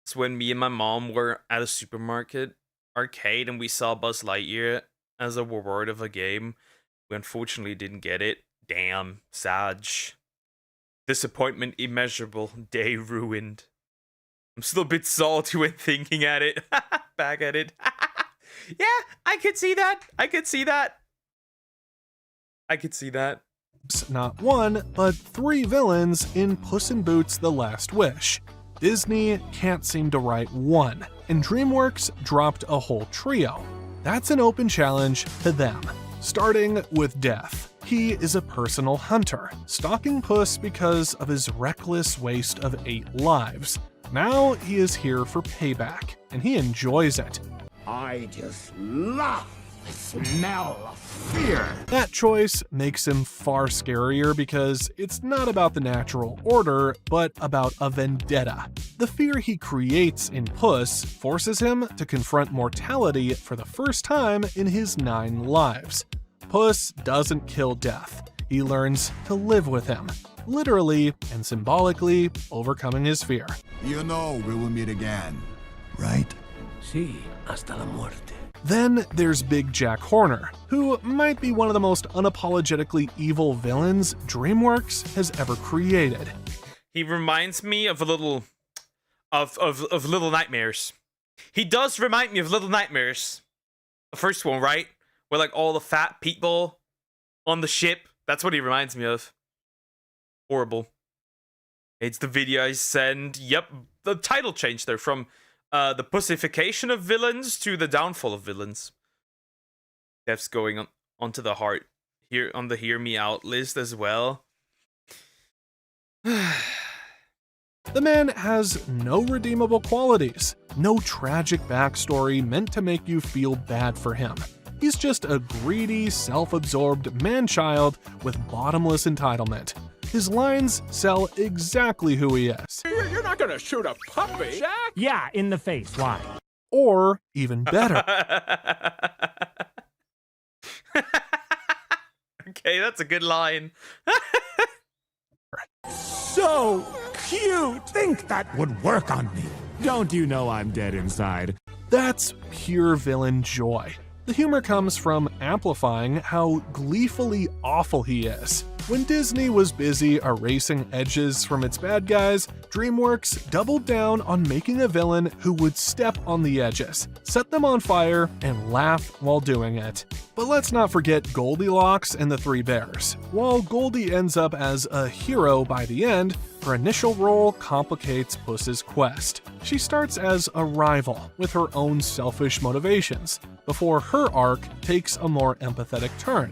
It's when me and my mom were at a supermarket arcade and we saw Buzz Lightyear as a reward of a game. We unfortunately didn't get it. Damn, Sag. Disappointment immeasurable. Day ruined. I'm still a bit salty when thinking at it. Back at it. Yeah, I could see that. I could see that. I could see that. Not 1, but 3 villains in Puss in Boots: The Last Wish. Disney can't seem to write 1, and DreamWorks dropped a whole trio. That's an open challenge to them. Starting with Death. He is a personal hunter, stalking Puss because of his reckless waste of 8 lives. Now he is here for payback, and he enjoys it. I just love the smell of fear. That choice makes him far scarier because it's not about the natural order, but about a vendetta. The fear he creates in Puss forces him to confront mortality for the first time in his 9 lives. Puss doesn't kill Death. He learns to live with him, literally and symbolically overcoming his fear. You know we will meet again, right? Sí, hasta la muerte. Then there's Big Jack Horner, who might be one of the most unapologetically evil villains DreamWorks has ever created. He reminds me of a little of Little Nightmares. He does remind me of Little Nightmares. The first one, right? Where like all the fat people on the ship. That's what he reminds me of. Horrible. It's the video I send. Yep, the title change there from the pussification of villains to the downfall of villains. That's going on onto the heart here on the Hear Me Out list as well. The man has no redeemable qualities, no tragic backstory meant to make you feel bad for him. He's just a greedy, self-absorbed man-child with bottomless entitlement. His lines sell exactly who he is. You're not gonna shoot a puppy, Jack? Yeah, in the face. Why? Or, even better. Okay, that's a good line. So cute! Think that would work on me. Don't you know I'm dead inside? That's pure villain joy. The humor comes from amplifying how gleefully awful he is. When Disney was busy erasing edges from its bad guys, DreamWorks doubled down on making a villain who would step on the edges, set them on fire, and laugh while doing it. But let's not forget Goldilocks and the Three Bears. While Goldie ends up as a hero by the end, her initial role complicates Puss's quest. She starts as a rival with her own selfish motivations, before her arc takes a more empathetic turn.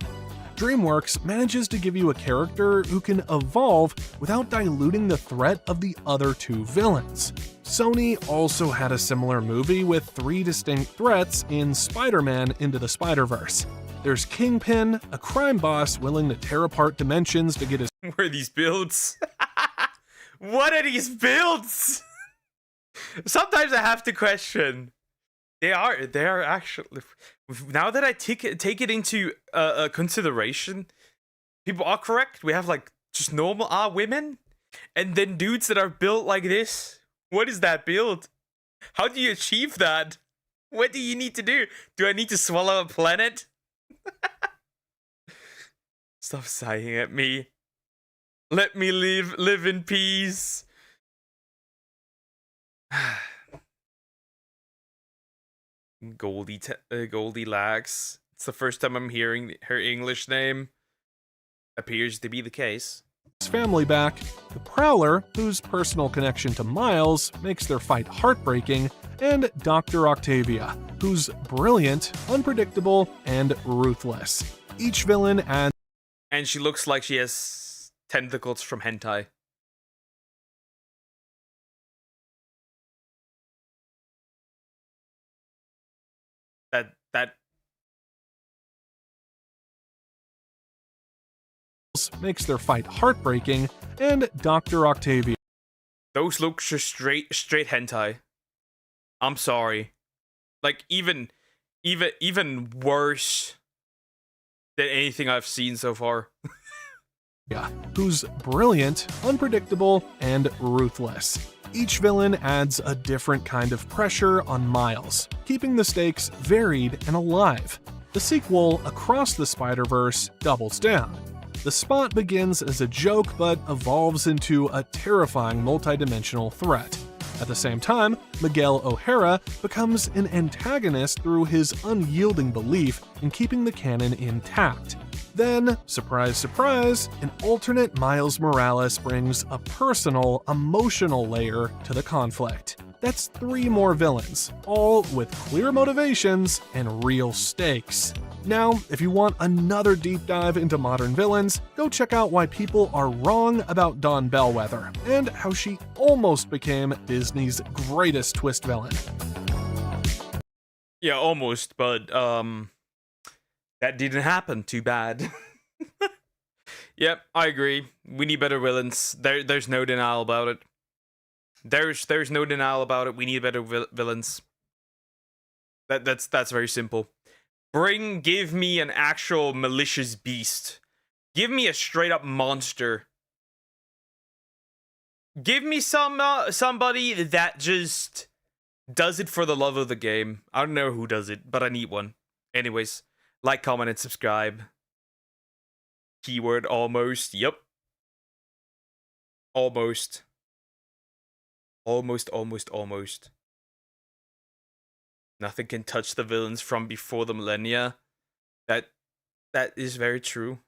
DreamWorks manages to give you a character who can evolve without diluting the threat of the other 2 villains. Sony also had a similar movie with 3 distinct threats in Spider-Man Into the Spider-Verse. There's Kingpin, a crime boss willing to tear apart dimensions to get his— What are these builds? What are these builds? Sometimes I have to question. They are actually, now that I take it into consideration, people are correct. We have like just normal women, and then dudes that are built like this. What is that build? How do you achieve that? What do you need to do? Do I need to swallow a planet? Stop sighing at me. Let me live in peace. Goldilocks. It's the first time I'm hearing her English name. Appears to be the case. His family back, the Prowler, whose personal connection to Miles makes their fight heartbreaking, and Dr. Octavia, who's brilliant, unpredictable, and ruthless. Each villain adds. And she looks like she has tentacles from hentai. That makes their fight heartbreaking, and Dr. Octavia. Those looks are straight hentai. I'm sorry. Like even worse than anything I've seen so far. Who's brilliant, unpredictable, and ruthless. Each villain adds a different kind of pressure on Miles, keeping the stakes varied and alive. The sequel, Across the Spider-Verse, doubles down. The Spot begins as a joke but evolves into a terrifying multidimensional threat. At the same time, Miguel O'Hara becomes an antagonist through his unyielding belief in keeping the canon intact. Then, surprise, surprise, an alternate Miles Morales brings a personal, emotional layer to the conflict. That's 3 more villains, all with clear motivations and real stakes. Now, if you want another deep dive into modern villains, go check out why people are wrong about Dawn Bellwether, and how she almost became Disney's greatest twist villain. Yeah, almost, but that didn't happen. Too bad. Yep, I agree. We need better villains. There's no denial about it. There's no denial about it. We need better villains. That's very simple. Give me an actual malicious beast. Give me a straight up monster. Give me somebody that just does it for the love of the game. I don't know who does it, but I need one. Anyways, like, comment, and subscribe. Keyword almost. Yep. Almost. Almost. Nothing can touch the villains from before the millennia. That is very true.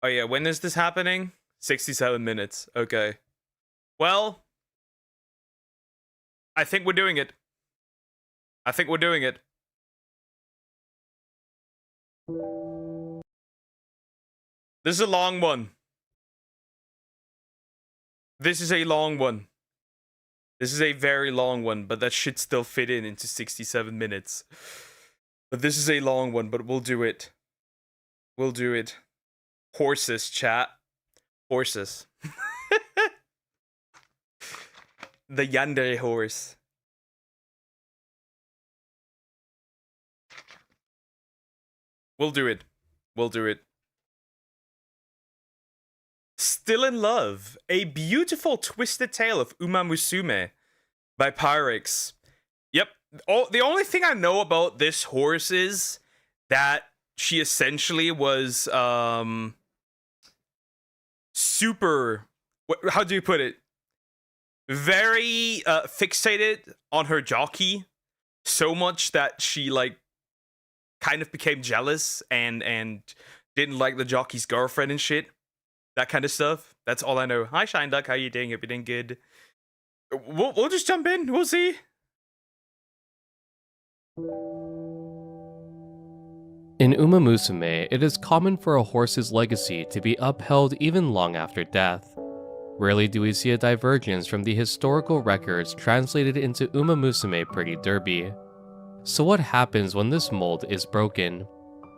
Oh yeah, when is this happening? 67 minutes. Okay. Well, I think we're doing it. This is a long one. This is a very long one, but that should still fit into 67 minutes. But this is a long one, but we'll do it. Horses, chat. Horses. The yandere horse. We'll do it. Still in Love, a beautiful twisted tale of Uma Musume by Pyrex. Yep. The only thing I know about this horse is that she essentially was super, how do you put it? Very fixated on her jockey, so much that she like kind of became jealous and didn't like the jockey's girlfriend and shit. That kind of stuff. That's all I know. Hi, Shine Duck. How you doing? Hope you're doing good. We'll just jump in. We'll see. In Uma Musume, it is common for a horse's legacy to be upheld even long after death. Rarely do we see a divergence from the historical records translated into Uma Musume Pretty Derby. So what happens when this mold is broken?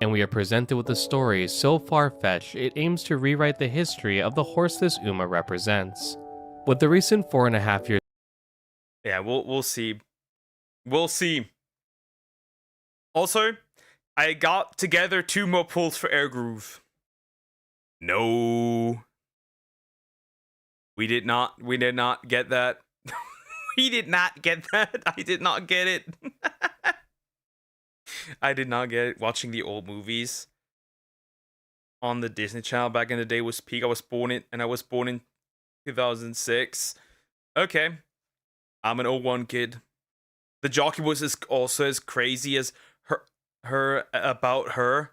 And we are presented with a story so far-fetched it aims to rewrite the history of the horse this Uma represents. With the recent 4.5 years... Yeah, we'll see. Also, I got together 2 more pulls for Air Groove. No. We did not get that. We did not get that. I did not get it. I did not get it. Watching the old movies on the Disney Channel back in the day was peak. I was born in 2006. Okay. I'm an 01 kid. The jockey was also as crazy as her about her.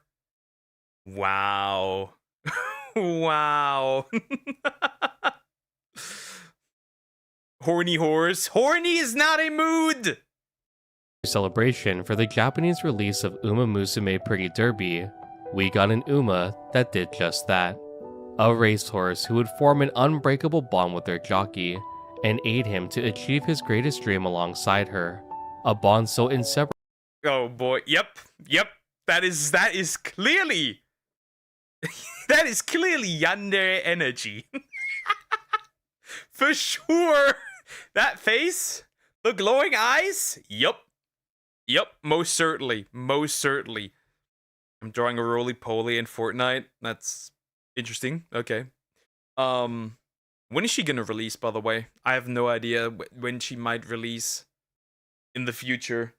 Wow. Wow. Horny horse. Horny is not a mood. Celebration for the Japanese release of Uma Musume Pretty Derby, we got an Uma that did just that. A racehorse who would form an unbreakable bond with their jockey and aid him to achieve his greatest dream alongside her. A bond so inseparable. Oh boy. Yep. That is clearly that is clearly yandere energy. For sure. That face, the glowing eyes. Yep, most certainly. I'm drawing a roly-poly in Fortnite. That's interesting. Okay. When is she gonna release, by the way? I have no idea when she might release in the future.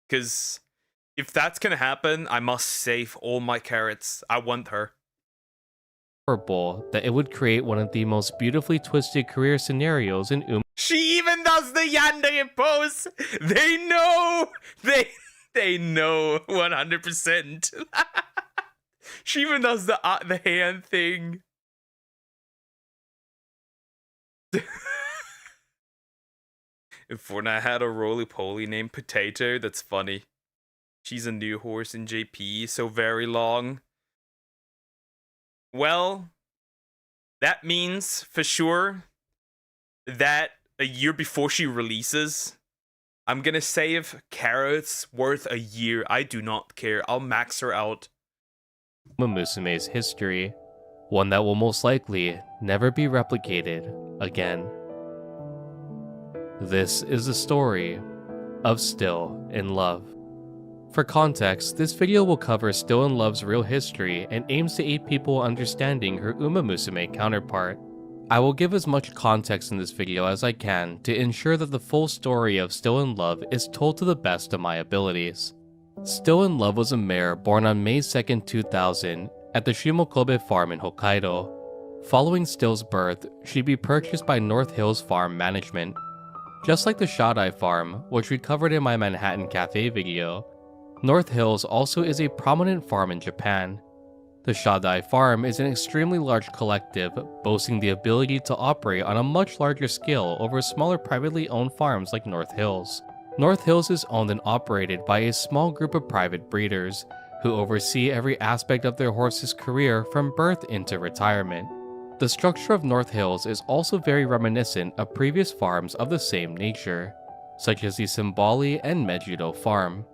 Because if that's gonna happen, I must save all my carrots. I want her. That it would create one of the most beautifully twisted career scenarios in Uma. She even does the yandere pose. They know. They know 100%. She even does the hand thing. If Fortnite had a roly-poly named Potato, that's funny. She's a new horse in JP, so very long. Well, that means for sure that a year before she releases, I'm gonna save carrots worth a year. I do not care. I'll max her out. Uma Musume's history, one that will most likely never be replicated again. This is the story of Still in Love. For context, this video will cover Still in Love's real history and aims to aid people understanding her Uma Musume counterpart. I will give as much context in this video as I can to ensure that the full story of Still in Love is told to the best of my abilities. Still in Love was a mare born on May 2nd, 2000 at the Shimokobe farm in Hokkaido. Following Still's birth, she'd be purchased by North Hills Farm Management. Just like the Shadai farm, which we covered in my Manhattan Cafe video, North Hills also is a prominent farm in Japan. The Shadai farm is an extremely large collective, boasting the ability to operate on a much larger scale over smaller privately owned farms like North Hills. North Hills is owned and operated by a small group of private breeders, who oversee every aspect of their horse's career from birth into retirement. The structure of North Hills is also very reminiscent of previous farms of the same nature, such as the Simbali and Mejido farm.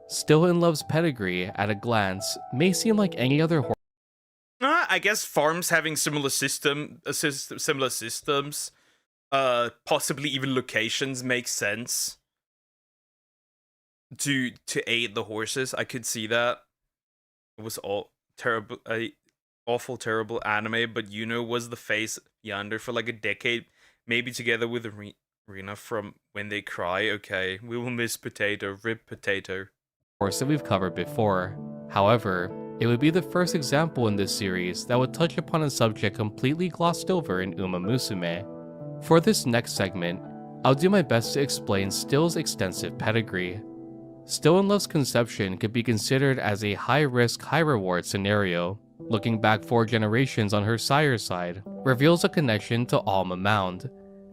Still in Love's pedigree, at a glance, may seem like any other horse. I guess farms having similar systems, possibly even locations, makes sense. To aid the horses, I could see that. It was all terrible, awful, terrible anime, but was the face yonder for like a decade, maybe together with Rina from When They Cry. Okay, we will miss Potato, rip Potato. Horse that we've covered before. However, it would be the first example in this series that would touch upon a subject completely glossed over in Uma Musume. For this next segment, I'll do my best to explain Still's extensive pedigree. Still in Love's conception could be considered as a high-risk, high-reward scenario. Looking back 4 generations on her sire's side reveals a connection to Alma Mound.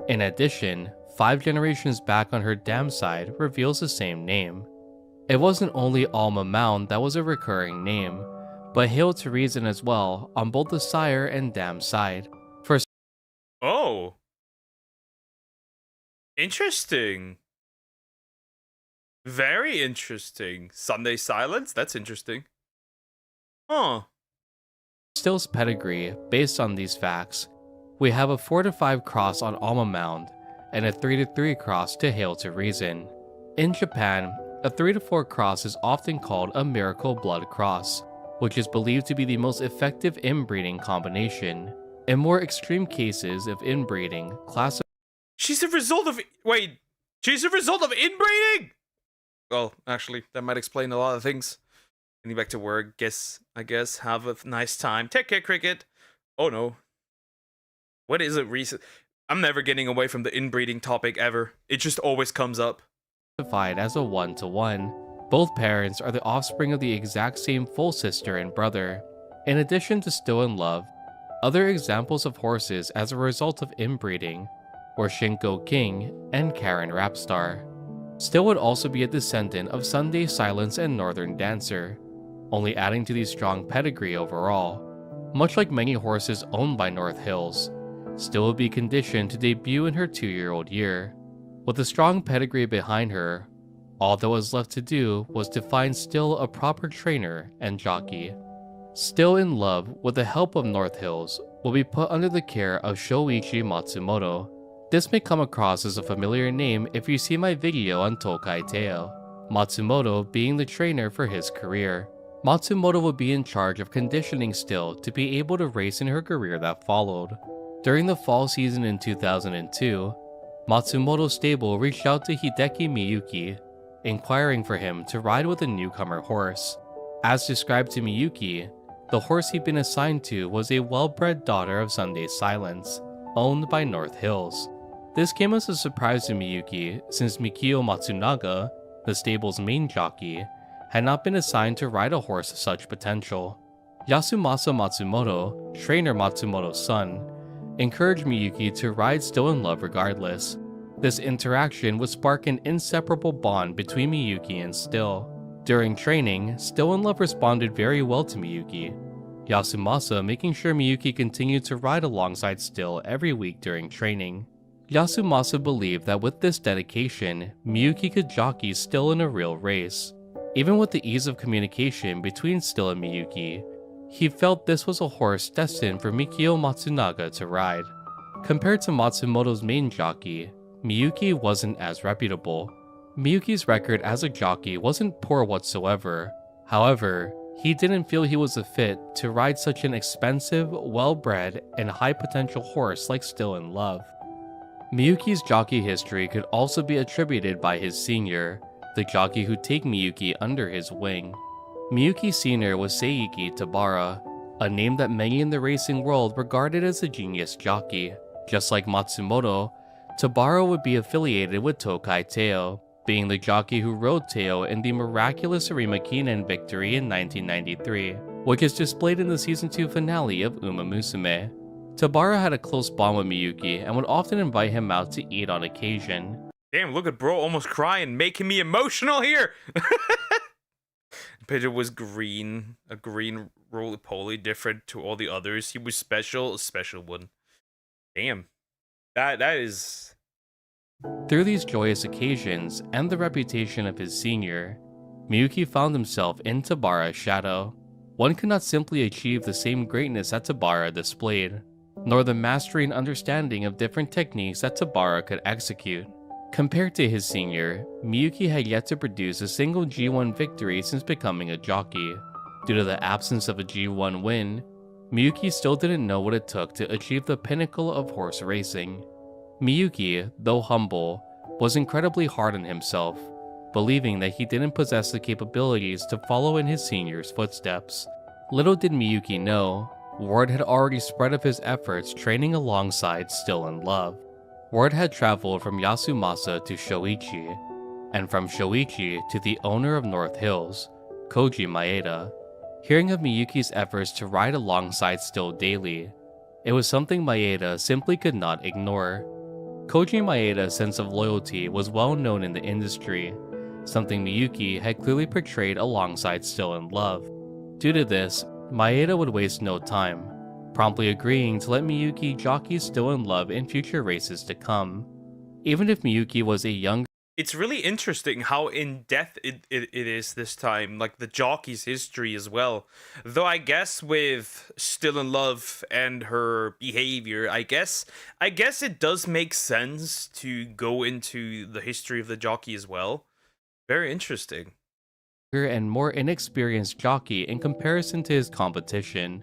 In addition, 5 generations back on her dam side reveals the same name. It wasn't only Alma Mound that was a recurring name, but Hail to Reason as well on both the sire and dam side. Oh. Interesting. Very interesting. Sunday Silence? That's interesting. Huh. Still's pedigree, based on these facts, we have a 4-5 cross on Alma Mound and a 3-3 cross to Hail to Reason. In Japan, a 3-4 cross is often called a miracle blood cross, which is believed to be the most effective inbreeding combination. In more extreme cases of inbreeding, She's a result of inbreeding? Well, actually, that might explain a lot of things. Getting back to work, I guess. Have a nice time. Take care, Cricket. Oh no. What is it recent? I'm never getting away from the inbreeding topic ever. It just always comes up. classified as a 1-to-1. Both parents are the offspring of the exact same full sister and brother. In addition to Still in Love, other examples of horses as a result of inbreeding were Shinko King and Karen Rapstar. Still would also be a descendant of Sunday Silence and Northern Dancer, only adding to the strong pedigree overall. Much like many horses owned by North Hills, Still would be conditioned to debut in her 2-year-old year. With a strong pedigree behind her, all that was left to do was to find Still a proper trainer and jockey. Still in Love, with the help of North Hills, will be put under the care of Shoichi Matsumoto. This may come across as a familiar name if you see my video on Tokai Teo, Matsumoto being the trainer for his career. Matsumoto would be in charge of conditioning Still to be able to race in her career that followed. During the fall season in 2002, Matsumoto's stable reached out to Hideki Miyuki, inquiring for him to ride with a newcomer horse. As described to Miyuki, the horse he'd been assigned to was a well-bred daughter of Sunday Silence, owned by North Hills. This came as a surprise to Miyuki since Mikio Matsunaga, the stable's main jockey, had not been assigned to ride a horse of such potential. Yasumasa Matsumoto, trainer Matsumoto's son, encouraged Miyuki to ride Still in Love regardless. This interaction would spark an inseparable bond between Miyuki and Still. During training, Still in Love responded very well to Miyuki, Yasumasa making sure Miyuki continued to ride alongside Still every week during training. Yasumasa believed that with this dedication, Miyuki could jockey Still in a real race. Even with the ease of communication between Still and Miyuki, he felt this was a horse destined for Mikio Matsunaga to ride. Compared to Matsumoto's main jockey, Miyuki wasn't as reputable. Miyuki's record as a jockey wasn't poor whatsoever. However, he didn't feel he was a fit to ride such an expensive, well-bred, and high-potential horse like Still in Love. Miyuki's jockey history could also be attributed by his senior, the jockey who'd take Miyuki under his wing. Miyuki's senior was Seiki Tabara, a name that many in the racing world regarded as a genius jockey. Just like Matsumoto, Tabara would be affiliated with Tokai Teo, being the jockey who rode Teo in the miraculous Arimakinen victory in 1993, which is displayed in the Season 2 finale of Uma Musume. Tabara had a close bond with Miyuki and would often invite him out to eat on occasion. Damn, look at bro almost crying, making me emotional here! Pidgeot was green, a green roly-poly, different to all the others. He was special, a special one. Damn. That is... Through these joyous occasions and the reputation of his senior, Miyuki found himself in Tabara's shadow. One could not simply achieve the same greatness that Tabara displayed, nor the mastery and understanding of different techniques that Tabara could execute. Compared to his senior, Miyuki had yet to produce a single G1 victory since becoming a jockey. Due to the absence of a G1 win, Miyuki still didn't know what it took to achieve the pinnacle of horse racing. Miyuki, though humble, was incredibly hard on himself, believing that he didn't possess the capabilities to follow in his senior's footsteps. Little did Miyuki know, word had already spread of his efforts training alongside Still in Love. Word had traveled from Yasumasa to Shoichi, and from Shoichi to the owner of North Hills, Koji Maeda. Hearing of Miyuki's efforts to ride alongside Still daily, it was something Maeda simply could not ignore. Koji Maeda's sense of loyalty was well known in the industry, something Miyuki had clearly portrayed alongside Still in Love. Due to this, Maeda would waste no time, promptly agreeing to let Miyuki jockey Still in Love in future races to come. Even if Miyuki was a younger... It's really interesting how in-depth it is this time, like the jockey's history as well. Though I guess with Still in Love and her behavior, I guess it does make sense to go into the history of the jockey as well. Very interesting. And more inexperienced jockey in comparison to his competition.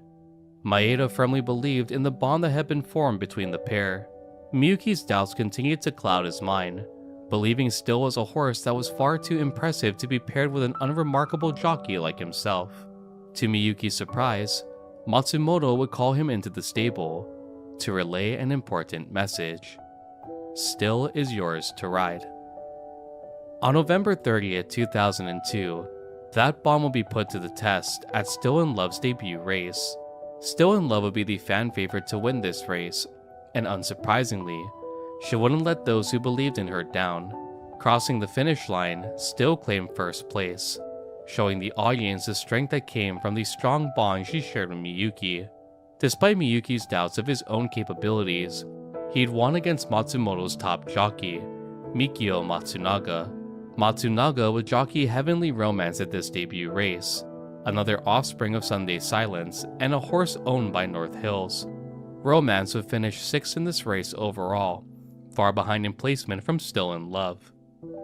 Maeda firmly believed in the bond that had been formed between the pair. Miyuki's doubts continued to cloud his mind, believing Still was a horse that was far too impressive to be paired with an unremarkable jockey like himself. To Miyuki's surprise, Matsumoto would call him into the stable to relay an important message. Still is yours to ride. On November 30th, 2002, that bomb would be put to the test at Still in Love's debut race. Still in Love would be the fan favorite to win this race, and unsurprisingly, she wouldn't let those who believed in her down. Crossing the finish line, Still claimed first place, showing the audience the strength that came from the strong bond she shared with Miyuki. Despite Miyuki's doubts of his own capabilities, he'd won against Matsumoto's top jockey, Mikio Matsunaga. Matsunaga would jockey Heavenly Romance at this debut race, another offspring of Sunday Silence, and a horse owned by North Hills. Romance would finish 6th in this race overall, far behind in placement from Still in Love.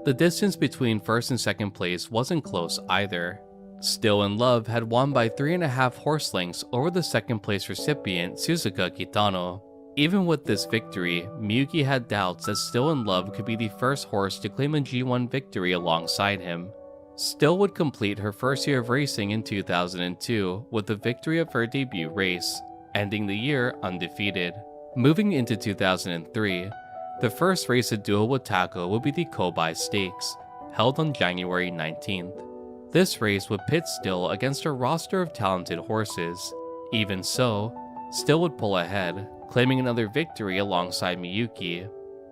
The distance between 1st and 2nd place wasn't close either. Still in Love had won by 3.5 horse lengths over the 2nd place recipient Suzuka Kitano. Even with this victory, Miyuki had doubts that Still in Love could be the first horse to claim a G1 victory alongside him. Still would complete her first year of racing in 2002 with the victory of her debut race, ending the year undefeated. Moving into 2003, the first race a duo would tackle would be the Kobai Stakes, held on January 19th. This race would pit Still against a roster of talented horses. Even so, Still would pull ahead, claiming another victory alongside Miyuki.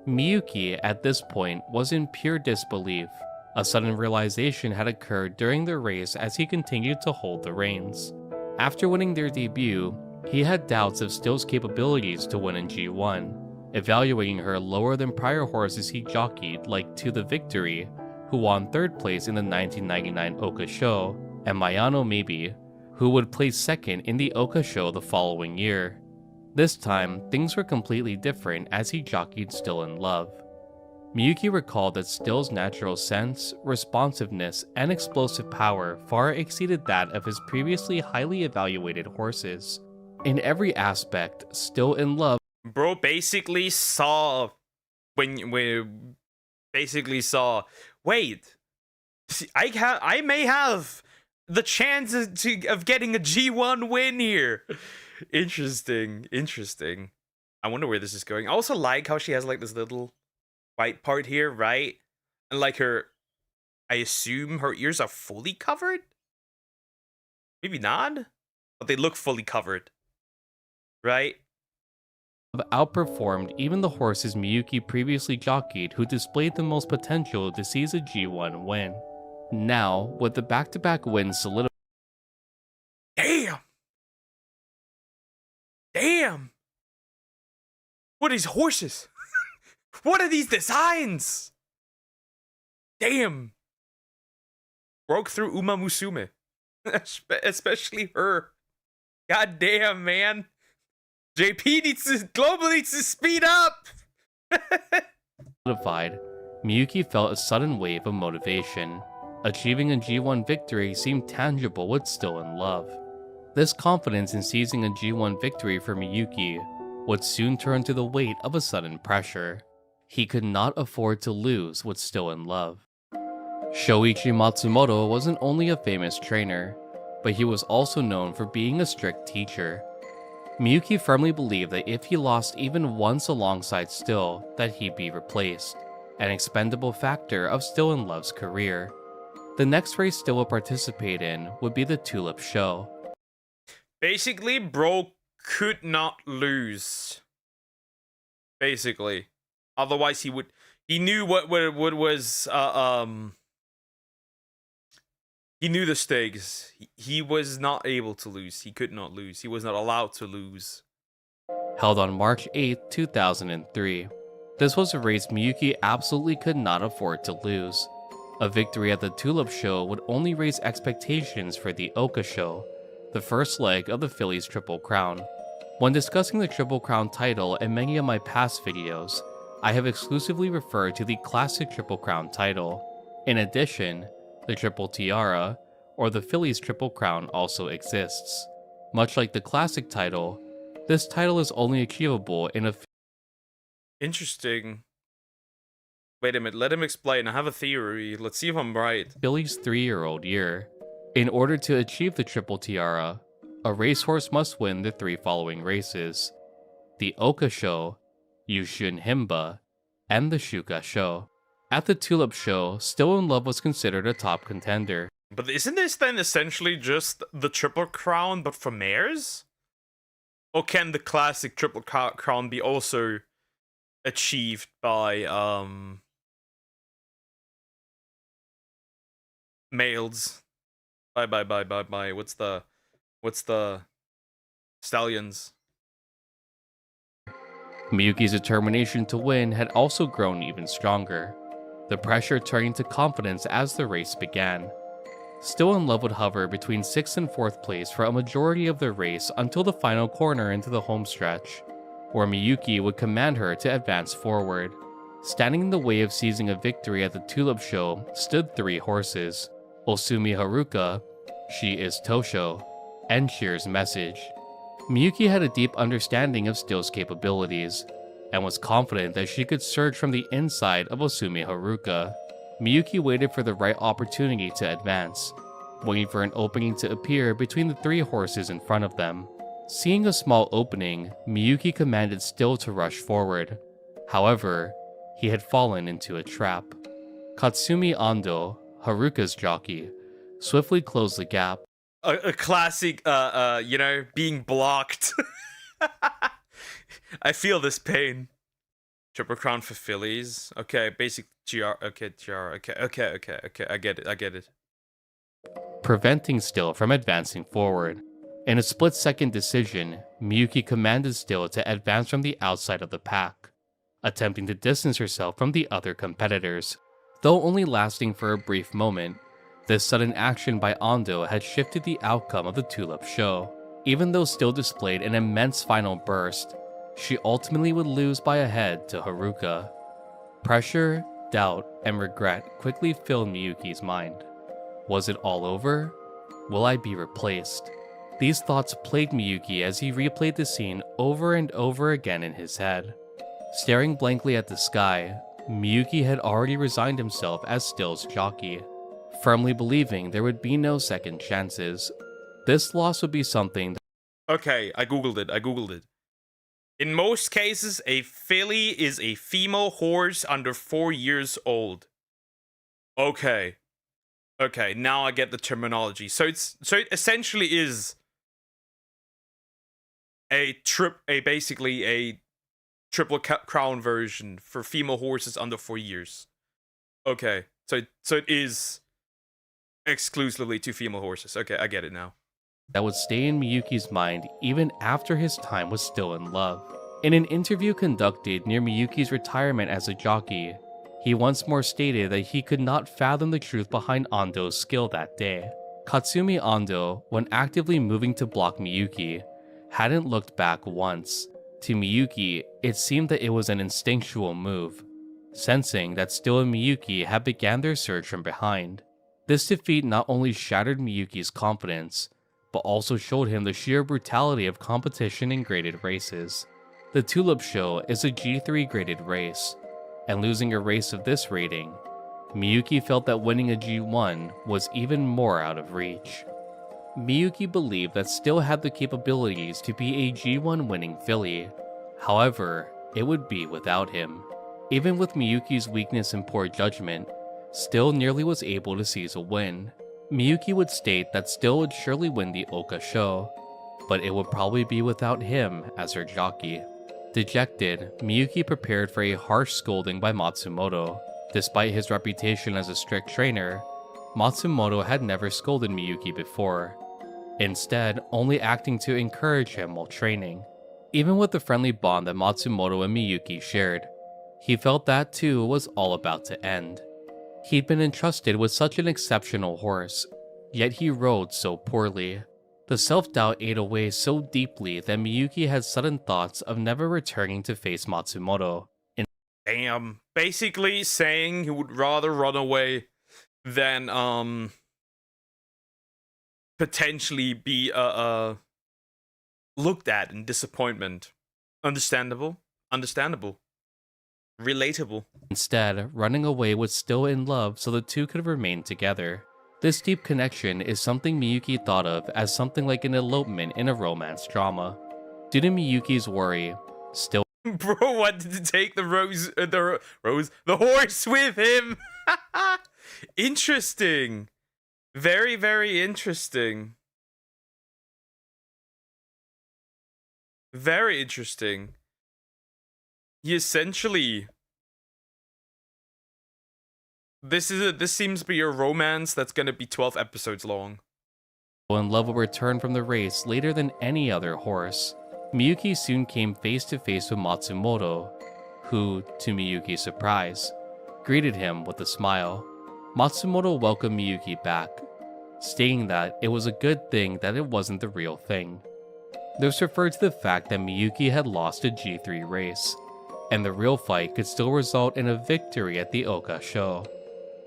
Miyuki, at this point, was in pure disbelief. A sudden realization had occurred during the race as he continued to hold the reins. After winning their debut, he had doubts of Still's capabilities to win in G1, evaluating her lower than prior horses he jockeyed like To The Victory, who won 3rd place in the 1999 Oka Show, and Mayano Maybe, who would place 2nd in the Oka Show the following year. This time, things were completely different as he jockeyed Still in Love. Miyuki recalled that Still's natural sense, responsiveness, and explosive power far exceeded that of his previously highly evaluated horses. In every aspect, Still in Love Bro basically saw wait, I may have the chances of getting a G1 win here. Interesting. I wonder where this is going. I also like how she has like this little white part here, right? And like I assume her ears are fully covered? Maybe not? But they look fully covered. Right? outperformed even the horses Miyuki previously jockeyed who displayed the most potential to seize a G1 win. Now, with the back-to-back wins solidified. Damn! What are these horses? What are these designs? Damn! Broke through Uma Musume. Especially her. God damn, man. JP Global needs to speed up! Miyuki felt a sudden wave of motivation. Achieving a G1 victory seemed tangible with Still in Love. This confidence in seizing a G1 victory for Miyuki would soon turn to the weight of a sudden pressure. He could not afford to lose with Still in Love. Shoichi Matsumoto wasn't only a famous trainer, but he was also known for being a strict teacher. Miyuki firmly believed that if he lost even once alongside Still, that he'd be replaced, an expendable factor of Still in Love's career. The next race Still would participate in would be the Tulip Show. Basically, bro could not lose. Basically. Otherwise, he knew what was, he knew the stakes. He was not able to lose. He could not lose. He was not allowed to lose. Held on March 8, 2003. This was a race Miyuki absolutely could not afford to lose. A victory at the Tulip Show would only raise expectations for the Oka Show, the first leg of the Phillies Triple Crown. When discussing the Triple Crown title in many of my past videos, I have exclusively referred to the classic Triple Crown title. In addition, the Triple Tiara, or the Phillies Triple Crown, also exists. Much like the classic title, this title is only achievable in a Interesting. Wait a minute, let him explain. I have a theory. Let's see if I'm right. Philly's 3-year-old year. In order to achieve the Triple Tiara, a racehorse must win the 3 following races: the Oka Show, Yushun Himba, and the Shuka Show. At the Tulip Show, Still in Love was considered a top contender. But isn't this then essentially just the Triple Crown, but for mares? Or can the classic Triple Crown be also achieved by males? By what's the stallions? Miyuki's determination to win had also grown even stronger, the pressure turning to confidence as the race began. Still in Love would hover between 6th and 4th place for a majority of the race until the final corner into the home stretch, where Miyuki would command her to advance forward. Standing in the way of seizing a victory at the Tulip Show stood 3 horses: Osumi Haruka, She is Tosho, and Cheer's Message. Miyuki had a deep understanding of Still's capabilities, and was confident that she could surge from the inside of Osumi Haruka. Miyuki waited for the right opportunity to advance, waiting for an opening to appear between the 3 horses in front of them. Seeing a small opening, Miyuki commanded Still to rush forward. However, he had fallen into a trap. Katsumi Ando, Haruka's jockey, swiftly closed the gap. A classic, being blocked. I feel this pain. Triple Crown for fillies. Okay, basic GR. Okay, GR. Okay. I get it. Preventing Still from advancing forward. In a split-second decision, Miyuki commanded Still to advance from the outside of the pack, attempting to distance herself from the other competitors. Though only lasting for a brief moment, this sudden action by Ando had shifted the outcome of the Tulip Show. Even though Still displayed an immense final burst, she ultimately would lose by a head to Haruka. Pressure, doubt, and regret quickly filled Miyuki's mind. Was it all over? Will I be replaced? These thoughts plagued Miyuki as he replayed the scene over and over again in his head. Staring blankly at the sky, Miyuki had already resigned himself as Still's jockey, firmly believing there would be no second chances. This loss would be something that... Okay, I googled it. In most cases, a filly is a female horse under 4 years old. Okay, now I get the terminology. So it essentially is basically a Triple Crown version for female horses under 4 years. Okay, so it is exclusively to female horses. Okay, I get it now. That would stay in Miyuki's mind even after his time was Still in Love. In an interview conducted near Miyuki's retirement as a jockey, he once more stated that he could not fathom the truth behind Ando's skill that day. Katsumi Ando, when actively moving to block Miyuki, hadn't looked back once. To Miyuki, it seemed that it was an instinctual move, sensing that Still and Miyuki had began their surge from behind. This defeat not only shattered Miyuki's confidence, but also showed him the sheer brutality of competition in graded races. The Tulip Show is a G3 graded race, and losing a race of this rating, Miyuki felt that winning a G1 was even more out of reach. Miyuki believed that Still had the capabilities to be a G1 winning filly, however, it would be without him. Even with Miyuki's weakness and poor judgment, Still nearly was able to seize a win. Miyuki would state that Still would surely win the Oka Show, but it would probably be without him as her jockey. Dejected, Miyuki prepared for a harsh scolding by Matsumoto. Despite his reputation as a strict trainer, Matsumoto had never scolded Miyuki before, instead only acting to encourage him while training. Even with the friendly bond that Matsumoto and Miyuki shared, he felt that too was all about to end. He'd been entrusted with such an exceptional horse, yet he rode so poorly. The self-doubt ate away so deeply that Miyuki had sudden thoughts of never returning to face Matsumoto. Damn. Basically saying he would rather run away than potentially be looked at in disappointment. Understandable. Relatable. Instead, running away was Still in Love so the two could remain together. This deep connection is something Miyuki thought of as something like an elopement in a romance drama. Due to Miyuki's worry, Still Bro wanted to take the the horse with him. Interesting. Very, very interesting. Very interesting. He essentially... This seems to be a romance that's gonna be 12 episodes long. In love will return from the race later than any other horse. Miyuki soon came face to face with Matsumoto, who, to Miyuki's surprise, greeted him with a smile. Matsumoto welcomed Miyuki back, stating that it was a good thing that it wasn't the real thing. This referred to the fact that Miyuki had lost a G3 race, and the real fight could still result in a victory at the Oka show.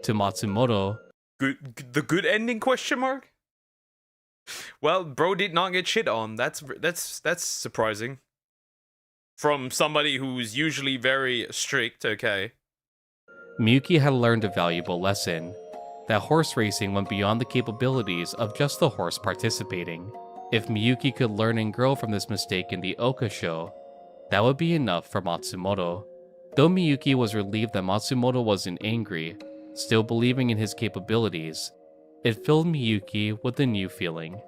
To Matsumoto, the good ending question mark? Well, bro did not get shit on. That's surprising. From somebody who's usually very strict, okay. Miyuki had learned a valuable lesson, that horse racing went beyond the capabilities of just the horse participating. If Miyuki could learn and grow from this mistake in the Oka show, that would be enough for Matsumoto. Though Miyuki was relieved that Matsumoto wasn't angry, still believing in his capabilities, it filled Miyuki with a new feeling.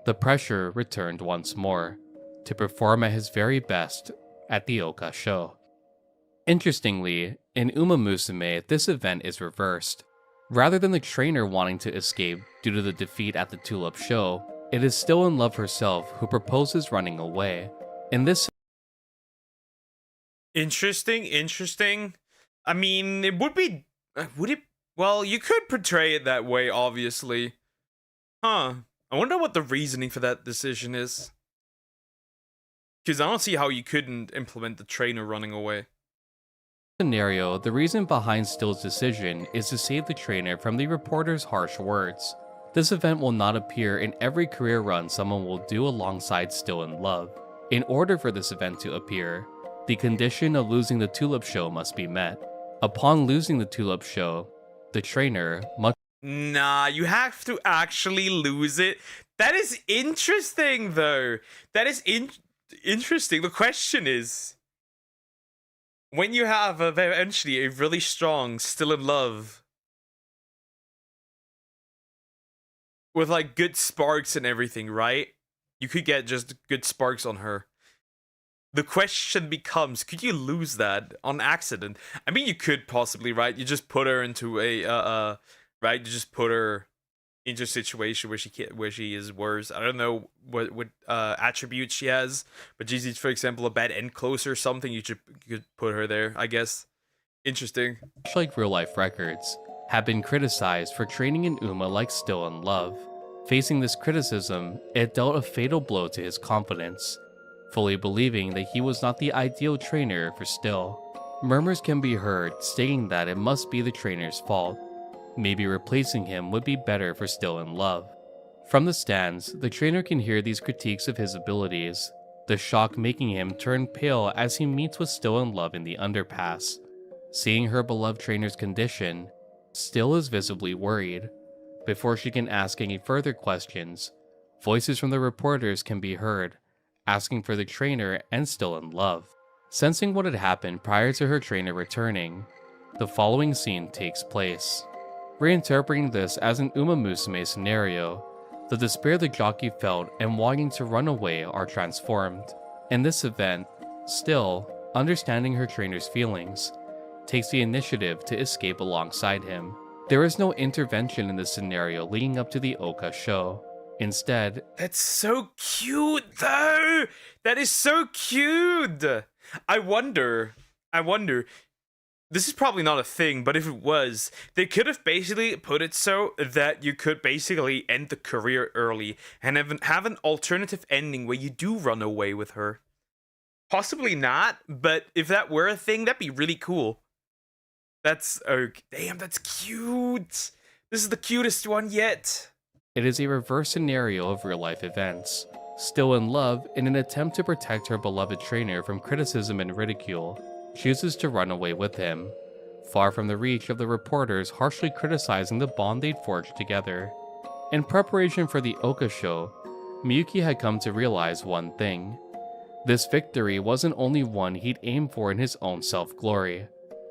The pressure returned once more, to perform at his very best at the Oka show. Interestingly, in Uma Musume, this event is reversed. Rather than the trainer wanting to escape due to the defeat at the Tulip show, it is Still in Love herself who proposes running away. In this... Interesting. I mean, it would be... Would it... Well, you could portray it that way, obviously. Huh. I wonder what the reasoning for that decision is. Because I don't see how you couldn't implement the trainer running away. Scenario, the reason behind Still's decision is to save the trainer from the reporter's harsh words. This event will not appear in every career run someone will do alongside Still in Love. In order for this event to appear, the condition of losing the Tulip show must be met. Upon losing the Tulip show, the trainer must... Nah, you have to actually lose it. That is interesting, though. That is interesting. The question is, when you have eventually a really strong Still in Love with like good sparks and everything, right? You could get just good sparks on her. The question becomes, could you lose that on accident? I mean, you could possibly, right? You just put her into a right? You just put her into a situation where she is worse. I don't know what attributes she has, but she's, for example, a bad end closer or something. You could put her there, I guess. Interesting. Much like real life records, have been criticized for training in Uma like Still in Love. Facing this criticism, it dealt a fatal blow to his confidence, fully believing that he was not the ideal trainer for Still. Murmurs can be heard stating that it must be the trainer's fault. Maybe replacing him would be better for Still in Love. From the stands, the trainer can hear these critiques of his abilities, the shock making him turn pale as he meets with Still in Love in the underpass. Seeing her beloved trainer's condition, Still is visibly worried. Before she can ask any further questions, voices from the reporters can be heard, asking for the trainer and Still in Love. Sensing what had happened prior to her trainer returning, the following scene takes place. Reinterpreting this as an Uma Musume scenario, the despair the jockey felt and wanting to run away are transformed. In this event, Still, understanding her trainer's feelings, takes the initiative to escape alongside him. There is no intervention in this scenario leading up to the Oka show. Instead, that's so cute though! That is so cute! I wonder, this is probably not a thing, but if it was, they could have basically put it so that you could basically end the career early and have an alternative ending where you do run away with her. Possibly not, but if that were a thing, that'd be really cool. That's, oh, damn, that's cute! This is the cutest one yet! It is a reverse scenario of real-life events. Still in Love, in an attempt to protect her beloved trainer from criticism and ridicule, chooses to run away with him, far from the reach of the reporters harshly criticizing the bond they'd forged together. In preparation for the Oka show, Miyuki had come to realize one thing. This victory wasn't only one he'd aim for in his own self-glory,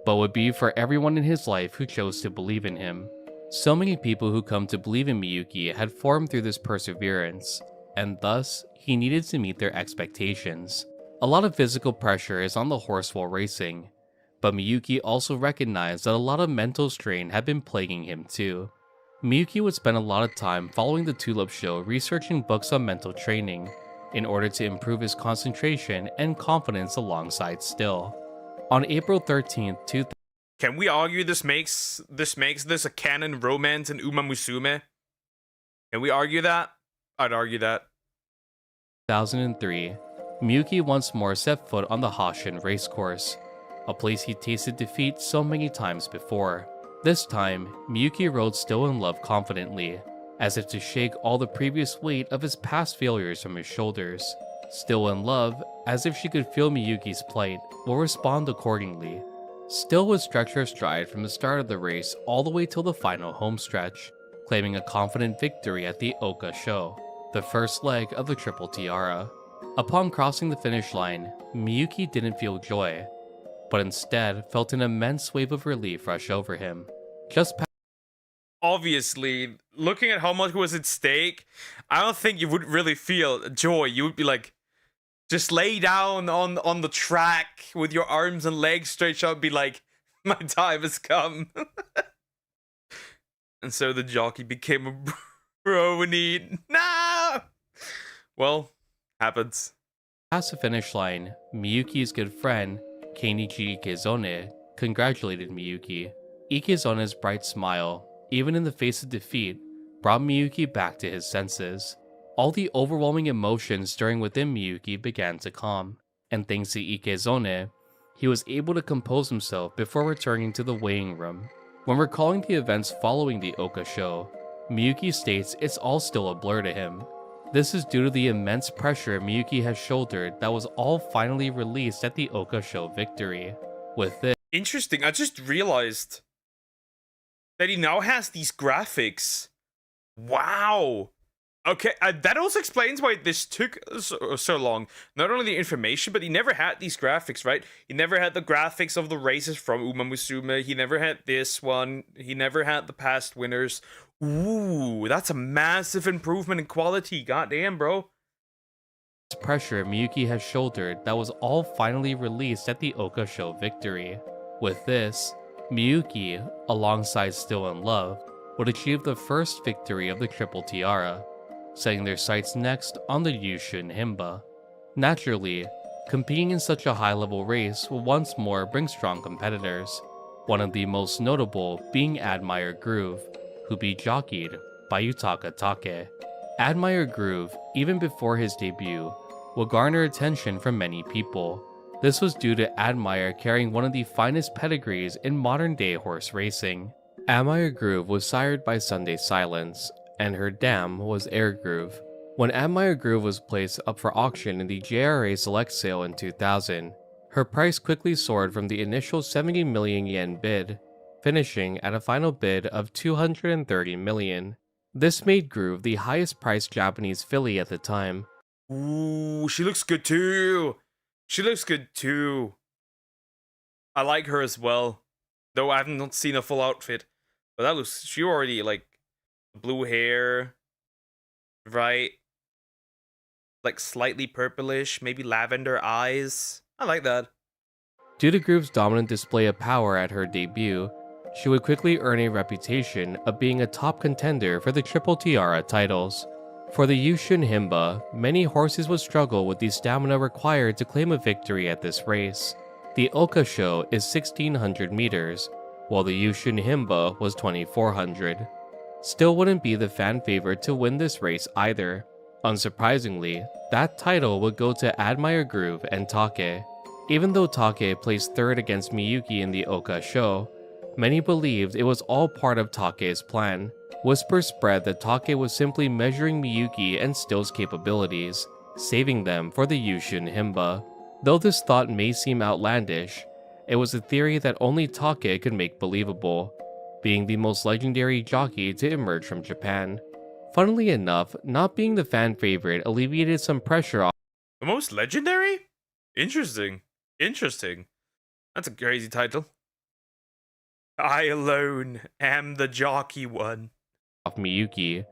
but would be for everyone in his life who chose to believe in him. So many people who come to believe in Miyuki had formed through this perseverance, and thus, he needed to meet their expectations. A lot of physical pressure is on the horse while racing, but Miyuki also recognized that a lot of mental strain had been plaguing him too. Miyuki would spend a lot of time following the Tulip Show researching books on mental training, in order to improve his concentration and confidence alongside Still. On April 13th, 2000, Can we argue this makes this a canon romance in Uma Musume? Can we argue that? I'd argue that. 2003, Miyuki once more set foot on the Hashin racecourse, a place he tasted defeat so many times before. This time, Miyuki rode Still in Love confidently, as if to shake all the previous weight of his past failures from his shoulders. Still in Love, as if she could feel Miyuki's plight, will respond accordingly. Still would stretch her stride from the start of the race all the way till the final homestretch, claiming a confident victory at the Oka show, the first leg of the Triple Tiara. Upon crossing the finish line, Miyuki didn't feel joy, but instead felt an immense wave of relief rush over him. Obviously, looking at how much was at stake, I don't think you would really feel joy. You would be like, just lay down on the track with your arms and legs stretched out and be like, my time has come. And so the jockey became a brony. No! Well, happens. Past the finish line, Miyuki's good friend, Kenichi Ikezone, congratulated Miyuki. Ikezone's bright smile, even in the face of defeat, brought Miyuki back to his senses. All the overwhelming emotions stirring within Miyuki began to calm, and thanks to Ikezone, he was able to compose himself before returning to the weighing room. When recalling the events following the Oka show, Miyuki states it's all still a blur to him. This is due to the immense pressure Miyuki has shouldered that was all finally released at the Oka show victory. With this, interesting, I just realized that he now has these graphics. Wow. Okay, that also explains why this took so long. Not only the information, but he never had these graphics, right? He never had the graphics of the races from Uma Musume. He never had this one. He never had the past winners. Ooh, that's a massive improvement in quality. Goddamn, bro. Pressure Miyuki has shouldered that was all finally released at the Oka show victory. With this, Miyuki, alongside Still in Love, would achieve the first victory of the Triple Tiara, setting their sights next on the Yushun Himba. Naturally, competing in such a high-level race will once more bring strong competitors, one of the most notable being Admire Groove, who be jockeyed by Yutaka Take. Admire Groove, even before his debut, will garner attention from many people. This was due to Admire carrying one of the finest pedigrees in modern-day horse racing. Admire Groove was sired by Sunday Silence, and her dam was Air Groove. When Admire Groove was placed up for auction in the JRA Select Sale in 2000, her price quickly soared from the initial 70 million yen bid, finishing at a final bid of 230 million. This made Groove the highest priced Japanese filly at the time. Ooh, she looks good too. She looks good too. I like her as well, though I haven't seen a full outfit. But that looks, she already like blue hair, right? Like slightly purplish, maybe lavender eyes. I like that. Due to Groove's dominant display of power at her debut, she would quickly earn a reputation of being a top contender for the Triple Tiara titles. For the Yushun Himba, many horses would struggle with the stamina required to claim a victory at this race. The Oka show is 1600 meters, while the Yushun Himba was 2400. Still wouldn't be the fan favorite to win this race either. Unsurprisingly, that title would go to Admire Groove and Take. Even though Take placed third against Miyuki in the Oka show, many believed it was all part of Take's plan. Whispers spread that Take was simply measuring Miyuki and Still's capabilities, saving them for the Yushun Himba. Though this thought may seem outlandish, it was a theory that only Take could make believable, being the most legendary jockey to emerge from Japan. Funnily enough, not being the fan favorite alleviated some pressure off The most legendary? Interesting. Interesting. That's a crazy title. I alone am the jockey one. Of Miyuki,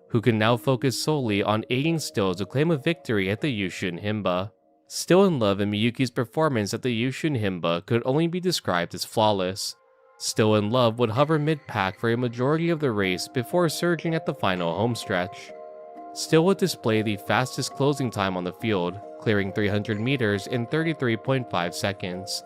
who can now focus solely on aiding Still to claim a victory at the Yushun Himba. Still in Love and Miyuki's performance at the Yushun Himba could only be described as flawless. Still in Love would hover mid-pack for a majority of the race before surging at the final homestretch. Still would display the fastest closing time on the field, clearing 300 meters in 33.5 seconds.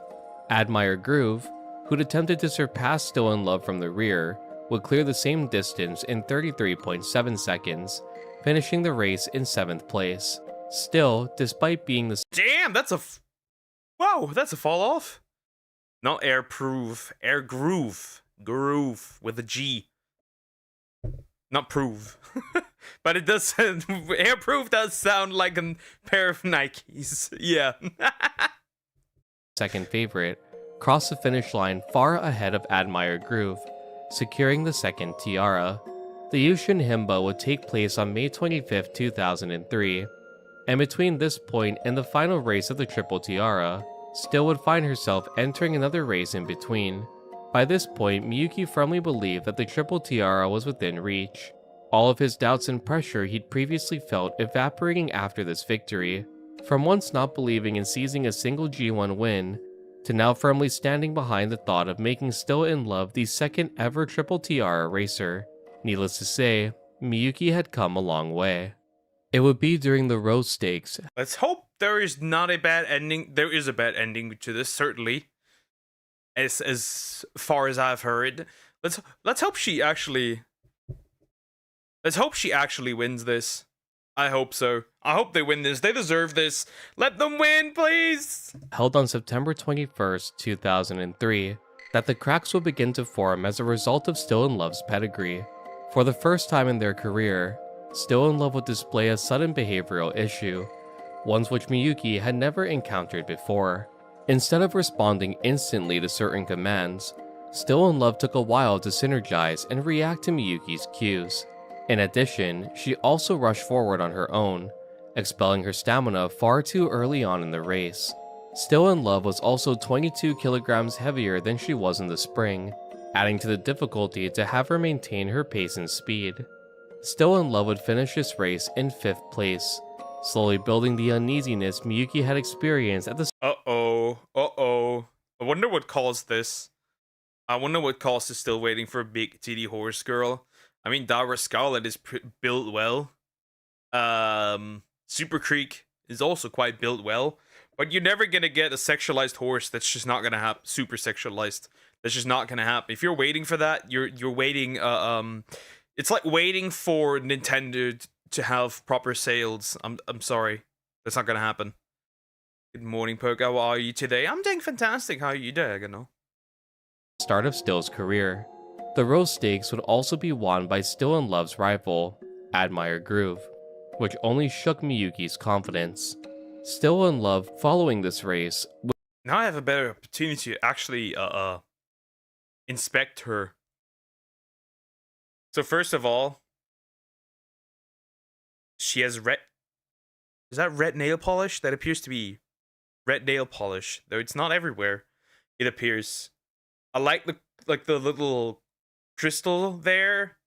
Admire Groove, who'd attempted to surpass Still in Love from the rear, would clear the same distance in 33.7 seconds, finishing the race in 7th place. Still, despite being the Damn, that's a whoa, that's a fall off. Not air prove, air groove. Groove with a G. Not prove. But it does air proof does sound like a pair of Nikes. Yeah. second favorite, crossed the finish line far ahead of Admire Groove, securing the second tiara. The Yushun Himba would take place on May 25, 2003, and between this point and the final race of the Triple Tiara, Still would find herself entering another race in between. By this point, Miyuki firmly believed that the Triple Tiara was within reach, all of his doubts and pressure he'd previously felt evaporating after this victory. From once not believing in seizing a single G1 win, to now firmly standing behind the thought of making Still in Love the second ever Triple Tiara racer. Needless to say, Miyuki had come a long way. It would be during the Rose Stakes. Let's hope there is not a bad ending. There is a bad ending to this, certainly. As far as I've heard. Let's hope she actually wins this. I hope so. I hope they win this. They deserve this. Let them win, please! Held on September 21st, 2003, that the cracks would begin to form as a result of Still in Love's pedigree. For the first time in their career, Still in Love would display a sudden behavioral issue, ones which Miyuki had never encountered before. Instead of responding instantly to certain commands, Still in Love took a while to synergize and react to Miyuki's cues. In addition, she also rushed forward on her own, expelling her stamina far too early on in the race. Still in Love was also 22 kilograms heavier than she was in the spring, adding to the difficulty to have her maintain her pace and speed. Still in Love would finish this race in 5th place, slowly building the uneasiness Miyuki had experienced at the I wonder what caused this. I wonder what caused us still waiting for a big titty horse girl. I mean, Dara Scarlet is built well. Super Creek is also quite built well. But you're never gonna get a sexualized horse that's just not gonna happen. Super sexualized. That's just not gonna happen. If you're waiting for that, you're waiting. It's like waiting for Nintendo to have proper sales. I'm sorry, that's not gonna happen. Good morning, Poke. How are you today? I'm doing fantastic. How are you doing? You know. Start of Still's career. The Rose Stakes would also be won by Still in Love's rival, Admire Groove, which only shook Miyuki's confidence. Still in Love, following this race, now I have a better opportunity to actually inspect her. So first of all, she has red. Is that red nail polish? That appears to be red nail polish, though it's not everywhere. It appears. I like the little crystal there.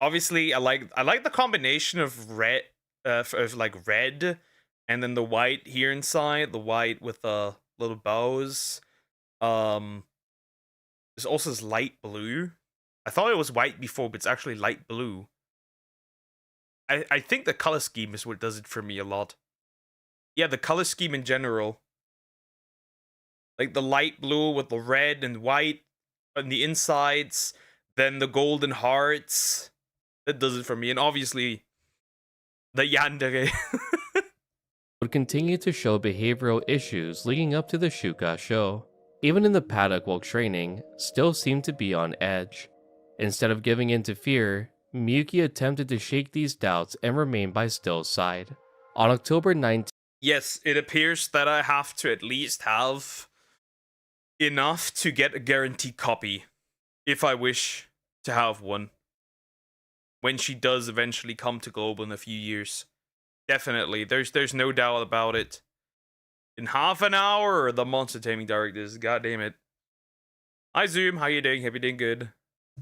Obviously, I like the combination of red, of like red, and then the white here inside, the white with the little bows. There's also this light blue. I thought it was white before, but it's actually light blue. I think the color scheme is what does it for me a lot. Yeah, the color scheme in general. Like the light blue with the red and white on the insides, then the golden hearts. That does it for me. And obviously, the yandere. would continue to show behavioral issues leading up to the Shuka show. Even in the paddock while training, Still seemed to be on edge. Instead of giving in to fear, Miyuki attempted to shake these doubts and remain by Still's side. On October 19th, yes, it appears that I have to at least have enough to get a guaranteed copy, if I wish to have one, when she does eventually come to Global in a few years. Definitely. There's no doubt about it. In half an hour, the Monster Taming Direct is. God damn it. Hi Zoom, how you doing? Hope you're doing good.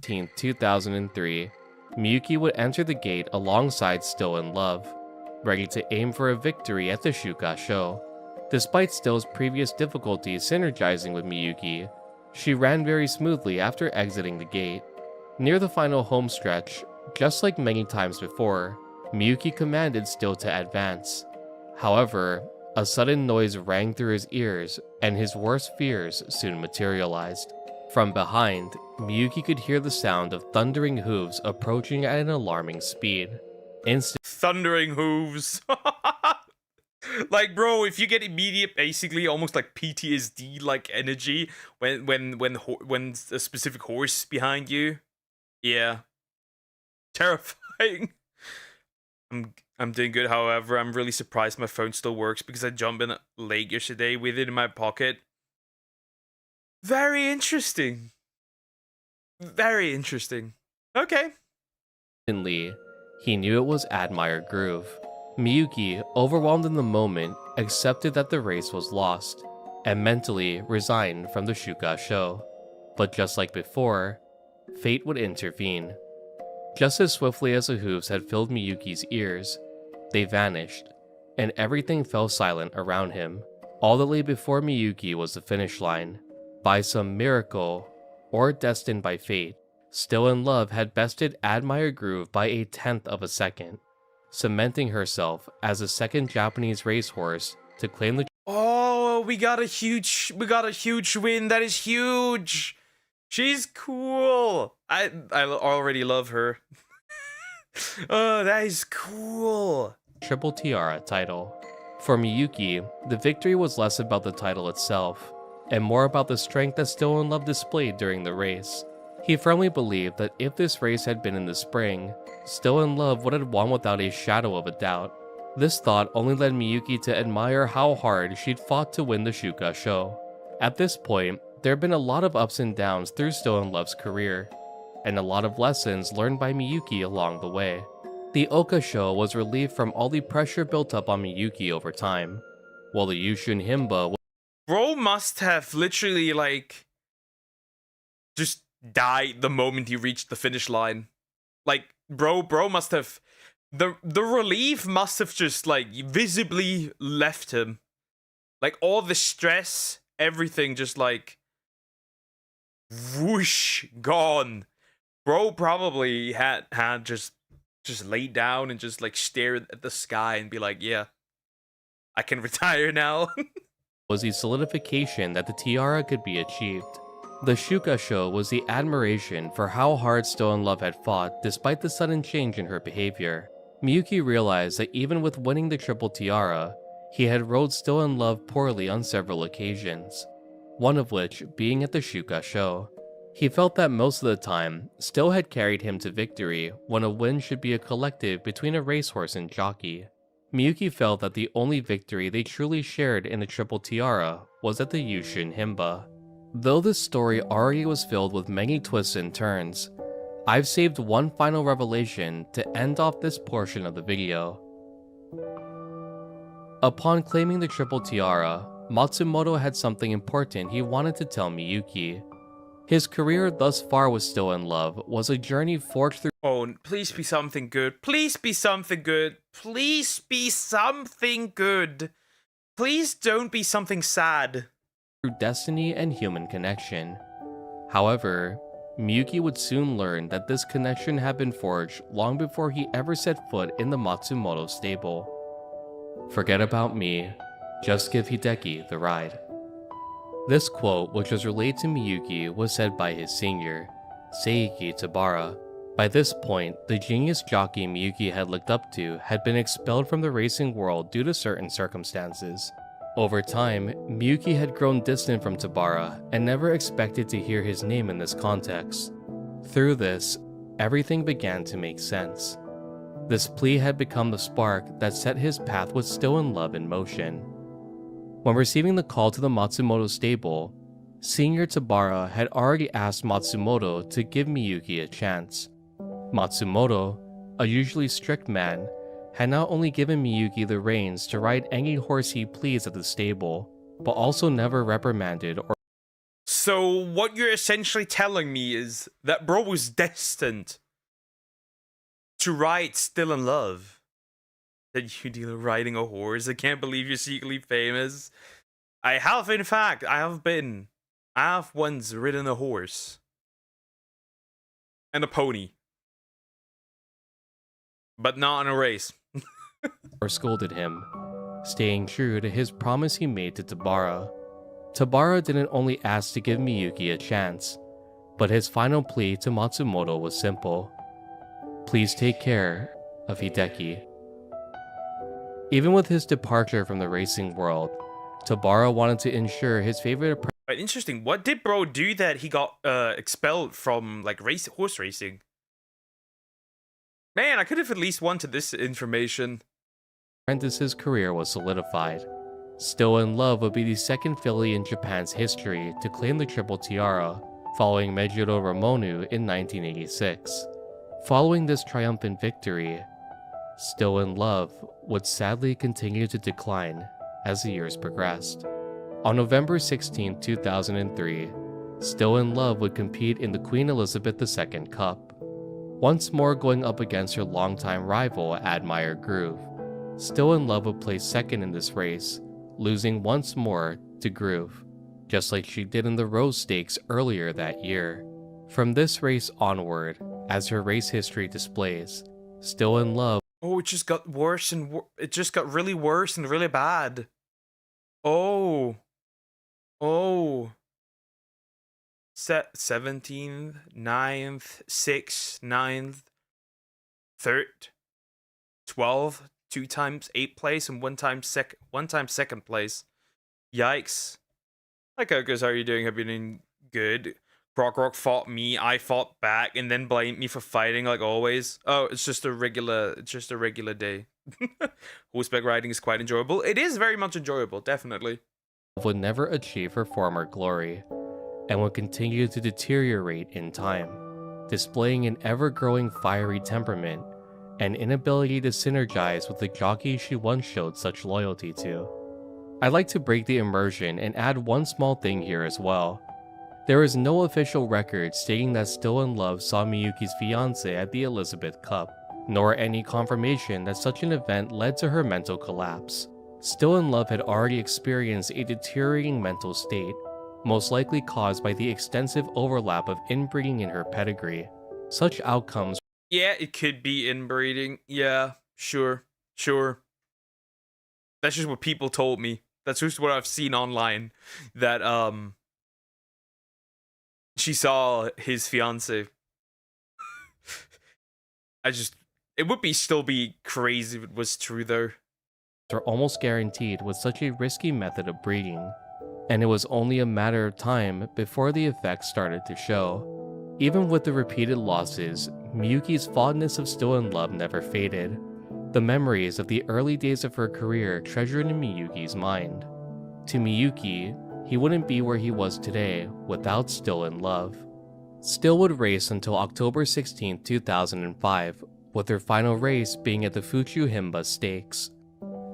2003, Miyuki would enter the gate alongside Still in Love, ready to aim for a victory at the Shuka show. Despite Still's previous difficulties synergizing with Miyuki, she ran very smoothly after exiting the gate. Near the final home stretch, just like many times before, Miyuki commanded Still to advance. However, a sudden noise rang through his ears, and his worst fears soon materialized. From behind, Miyuki could hear the sound of thundering hooves approaching at an alarming speed. Thundering hooves. Like, bro, if you get immediate, basically almost like PTSD like energy when a specific horse is behind you, yeah, terrifying. I'm doing good. However, I'm really surprised my phone still works because I jumped in late yesterday with it in my pocket. Very interesting. Very interesting. Okay. Instantly, he knew it was Admire Groove. Miyuki, overwhelmed in the moment, accepted that the race was lost, and mentally resigned from the Shuka show. But just like before, fate would intervene. Just as swiftly as the hooves had filled Miyuki's ears, they vanished, and everything fell silent around him. All that lay before Miyuki was the finish line. By some miracle, or destined by fate, Still in Love had bested Admire Groove by 1/10 of a second, cementing herself as the second Japanese racehorse to claim the— Oh, we got a huge win. That is huge. She's cool. I already love her. Oh, that is cool. Triple Tiara title. For Miyuki, the victory was less about the title itself, and more about the strength that Still in Love displayed during the race. He firmly believed that if this race had been in the spring, Still in Love would have won without a shadow of a doubt. This thought only led Miyuki to admire how hard she'd fought to win the Shuka show. At this point, there had been a lot of ups and downs through Still in Love's career, and a lot of lessons learned by Miyuki along the way. The Oka show was relieved from all the pressure built up on Miyuki over time, while the Yushun Himba— Bro must have literally, like, just died the moment he reached the finish line. Like, bro must have... The relief must have just, like, visibly left him. Like, all the stress, everything just, like... whoosh, gone. Bro probably had just laid down and just, like, stared at the sky and be like, yeah, I can retire now. was the solidification that the tiara could be achieved. The Shuka show was the admiration for how hard Still in Love had fought despite the sudden change in her behavior. Miyuki realized that even with winning the triple tiara, he had rode Still in Love poorly on several occasions, one of which being at the Shuka show. He felt that most of the time, Still had carried him to victory when a win should be a collective between a racehorse and jockey. Miyuki felt that the only victory they truly shared in the triple tiara was at the Yushun Himba. Though this story already was filled with many twists and turns, I've saved one final revelation to end off this portion of the video. Upon claiming the triple tiara, Matsumoto had something important he wanted to tell Miyuki. His career thus far with Still in Love was a journey forged through— Oh, please be something good. Please be something good. Please be something good. Please don't be something sad. through destiny and human connection. However, Miyuki would soon learn that this connection had been forged long before he ever set foot in the Matsumoto stable. Forget about me, just give Hideki the ride. This quote, which was relayed to Miyuki, was said by his senior, Seiki Tabara. By this point, the genius jockey Miyuki had looked up to had been expelled from the racing world due to certain circumstances. Over time, Miyuki had grown distant from Tabara and never expected to hear his name in this context. Through this, everything began to make sense. This plea had become the spark that set his path with Still in Love in motion. When receiving the call to the Matsumoto stable, Senior Tabara had already asked Matsumoto to give Miyuki a chance. Matsumoto, a usually strict man, had not only given Miyuki the reins to ride any horse he pleased at the stable, but also never reprimanded or. So what you're essentially telling me is that bro was destined to ride Still in Love. That you deal riding a horse. I can't believe you're secretly famous. I have, in fact, I have once ridden a horse. And a pony. But not in a race. or scolded him, staying true to his promise he made to Tabara. Tabara didn't only ask to give Miyuki a chance, but his final plea to Matsumoto was simple. Please take care of Hideki. Even with his departure from the racing world, Tabara wanted to ensure his favorite. Right, interesting. What did bro do that he got expelled from like horse racing? Man, I could have at least wanted this information. Apprentice's career was solidified. Still in Love would be the second filly in Japan's history to claim the triple tiara, following Mejiro Ramonu in 1986. Following this triumphant victory, Still in Love would sadly continue to decline as the years progressed. On November 16, 2003, Still in Love would compete in the Queen Elizabeth II Cup, once more going up against her longtime rival Admire Groove. Still in Love would place second in this race, losing once more to Groove, just like she did in the Rose Stakes earlier that year. From this race onward, as her race history displays, Still in Love. Oh, it just got worse and it just got really worse and really bad. Oh. 17th, 9th, 6th, 9th, 3rd, 12th, 2 times 8th place and 1 time second place. Yikes. Hi Cocos, how are you doing? Hope you're doing good. Rock fought me, I fought back, and then blamed me for fighting like always. Oh, it's just a regular day. Horseback riding is quite enjoyable. It is very much enjoyable, definitely. Would never achieve her former glory, and would continue to deteriorate in time, displaying an ever-growing fiery temperament and inability to synergize with the jockey she once showed such loyalty to. I'd like to break the immersion and add one small thing here as well. There is no official record stating that Still in Love saw Miyuki's fiancé at the Elizabeth Cup, nor any confirmation that such an event led to her mental collapse. Still in Love had already experienced a deteriorating mental state, most likely caused by the extensive overlap of inbreeding in her pedigree. Such outcomes. Yeah, it could be inbreeding. Yeah, sure. That's just what people told me. That's just what I've seen online. That, she saw his fiance. It would still be crazy if it was true though. Are almost guaranteed with such a risky method of breeding, and it was only a matter of time before the effects started to show. Even with the repeated losses, Miyuki's fondness of Still in Love never faded. The memories of the early days of her career treasured in Miyuki's mind. To Miyuki, he wouldn't be where he was today without Still in Love. Still would race until October 16, 2005, with her final race being at the Fukuhimba Stakes.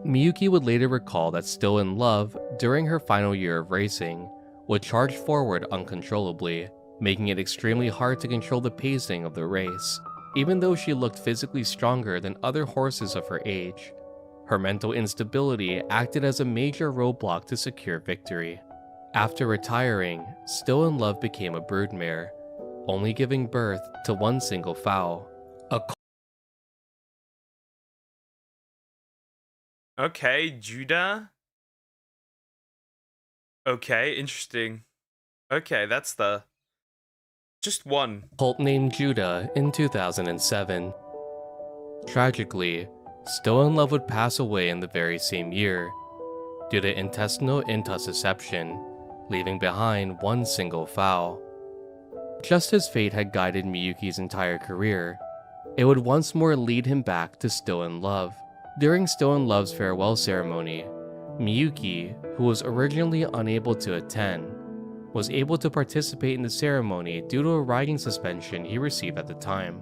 Miyuki would later recall that Still in Love, during her final year of racing, would charge forward uncontrollably, making it extremely hard to control the pacing of the race. Even though she looked physically stronger than other horses of her age, her mental instability acted as a major roadblock to secure victory. After retiring, Still in Love became a broodmare, only giving birth to one single foal. Okay, Judah. Okay, interesting. Okay, that's just one. Colt named Judah in 2007. Tragically, Still in Love would pass away in the very same year, due to intestinal intussusception, leaving behind one single foal. Just as fate had guided Miyuki's entire career, it would once more lead him back to Still in Love. During Still in Love's farewell ceremony, Miyuki, who was originally unable to attend, was able to participate in the ceremony due to a riding suspension he received at the time.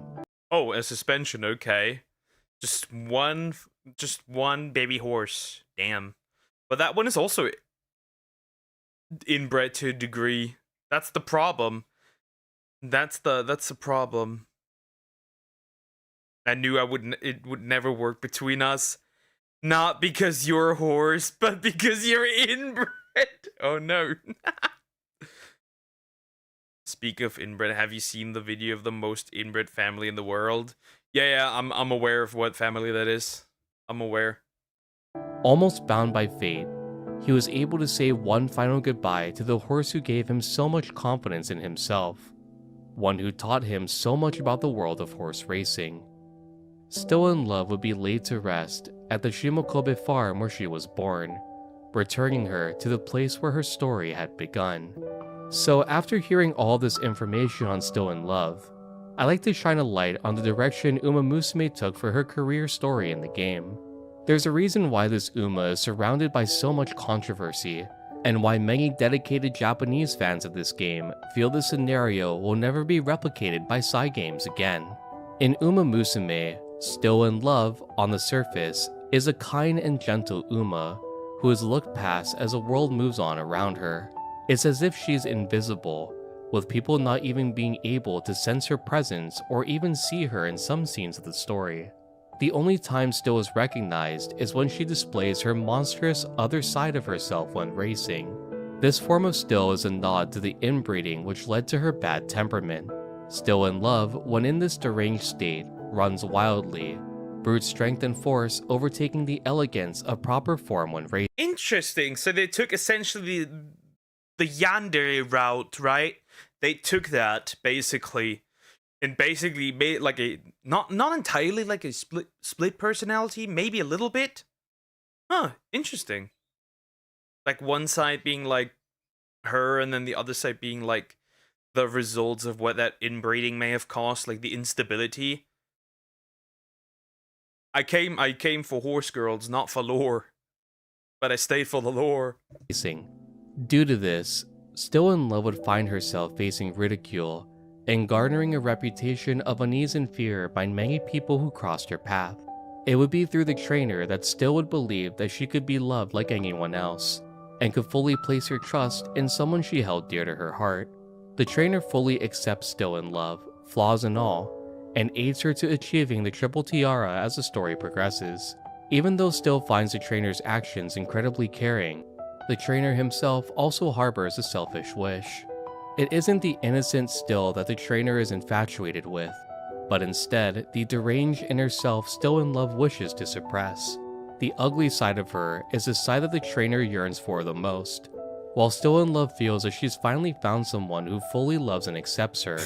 Oh, a suspension, okay. Just one baby horse. Damn. But that one is also inbred to a degree. That's the problem. That's the problem. I knew it would never work between us. Not because you're a horse, but because you're inbred. Oh no. Speak of inbred, have you seen the video of the most inbred family in the world? Yeah, I'm aware of what family that is. I'm aware. Almost bound by fate, he was able to say one final goodbye to the horse who gave him so much confidence in himself. One who taught him so much about the world of horse racing. Still in Love would be laid to rest at the Shimokobe farm where she was born, returning her to the place where her story had begun. So after hearing all this information on Still in Love, I like to shine a light on the direction Uma Musume took for her career story in the game. There's a reason why this Uma is surrounded by so much controversy, and why many dedicated Japanese fans of this game feel this scenario will never be replicated by side games again. In Uma Musume, Still in Love, on the surface, is a kind and gentle Uma who is looked past as the world moves on around her. It's as if she's invisible, with people not even being able to sense her presence or even see her in some scenes of the story. The only time Still is recognized is when she displays her monstrous other side of herself when racing. This form of Still is a nod to the inbreeding which led to her bad temperament. Still in Love, when in this deranged state, runs wildly, brute strength and force overtaking the elegance of proper form when racing. Interesting. So they took essentially the yandere route, right? They took that basically and basically made like a not entirely like a split personality, maybe a little bit. Huh, interesting. Like one side being like her and then the other side being like the results of what that inbreeding may have caused, like the instability. I came for horse girls, not for lore. But I stayed for the lore. Due to this, Still in Love would find herself facing ridicule and garnering a reputation of unease and fear by many people who crossed her path. It would be through the trainer that Still would believe that she could be loved like anyone else, and could fully place her trust in someone she held dear to her heart. The trainer fully accepts Still in Love, flaws and all, and aids her to achieving the triple tiara as the story progresses. Even though Still finds the trainer's actions incredibly caring, the trainer himself also harbors a selfish wish. It isn't the innocent Still that the trainer is infatuated with, but instead the deranged inner self Still in Love wishes to suppress. The ugly side of her is the side that the trainer yearns for the most, while Still in Love feels that she's finally found someone who fully loves and accepts her.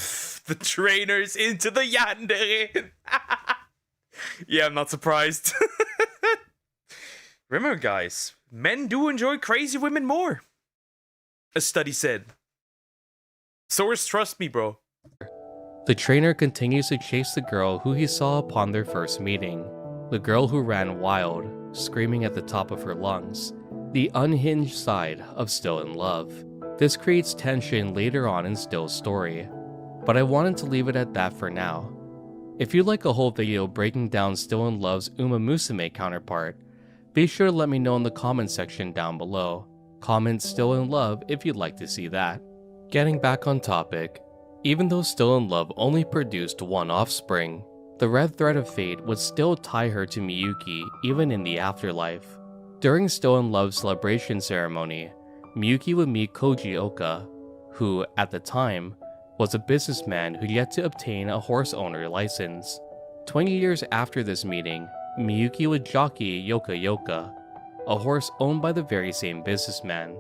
The trainer's into the yandere. Yeah, I'm not surprised. Remember, guys, men do enjoy crazy women more. A study said. Source, trust me, bro. The trainer continues to chase the girl who he saw upon their first meeting. The girl who ran wild, screaming at the top of her lungs. The unhinged side of Still in Love. This creates tension later on in Still's story, but I wanted to leave it at that for now. If you'd like a whole video breaking down Still in Love's Uma Musume counterpart, be sure to let me know in the comment section down below. Comment Still in Love if you'd like to see that. Getting back on topic, even though Still in Love only produced one offspring, the red thread of fate would still tie her to Miyuki even in the afterlife. During Still in Love's celebration ceremony, Miyuki would meet Koji Oka, who, at the time, was a businessman who yet to obtain a horse owner license. 20 years after this meeting, Miyuki would jockey Yoka Yoka, a horse owned by the very same businessman.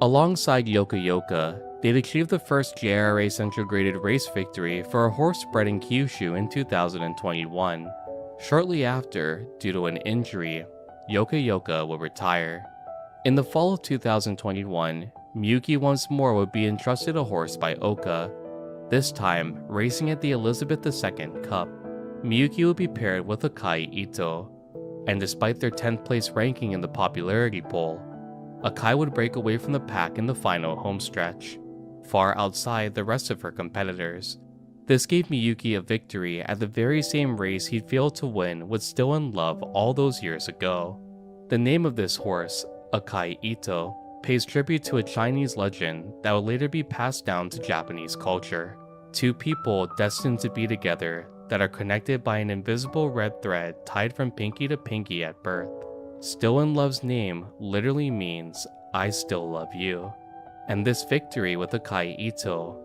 Alongside Yoka Yoka, they'd achieved the first JRA Central Graded race victory for a horse bred in Kyushu in 2021. Shortly after, due to an injury, Yoka Yoka would retire. In the fall of 2021, Miyuki once more would be entrusted a horse by Oka, this time racing at the Elizabeth II Cup. Miyuki would be paired with Akai Ito, and despite their 10th place ranking in the popularity poll, Akai would break away from the pack in the final homestretch, far outside the rest of her competitors. This gave Miyuki a victory at the very same race he'd failed to win with Still in Love all those years ago. The name of this horse, Akai Ito, pays tribute to a Chinese legend that would later be passed down to Japanese culture. Two people destined to be together that are connected by an invisible red thread tied from pinky to pinky at birth. Still in Love's name literally means, I still love you. And this victory with Akai Ito,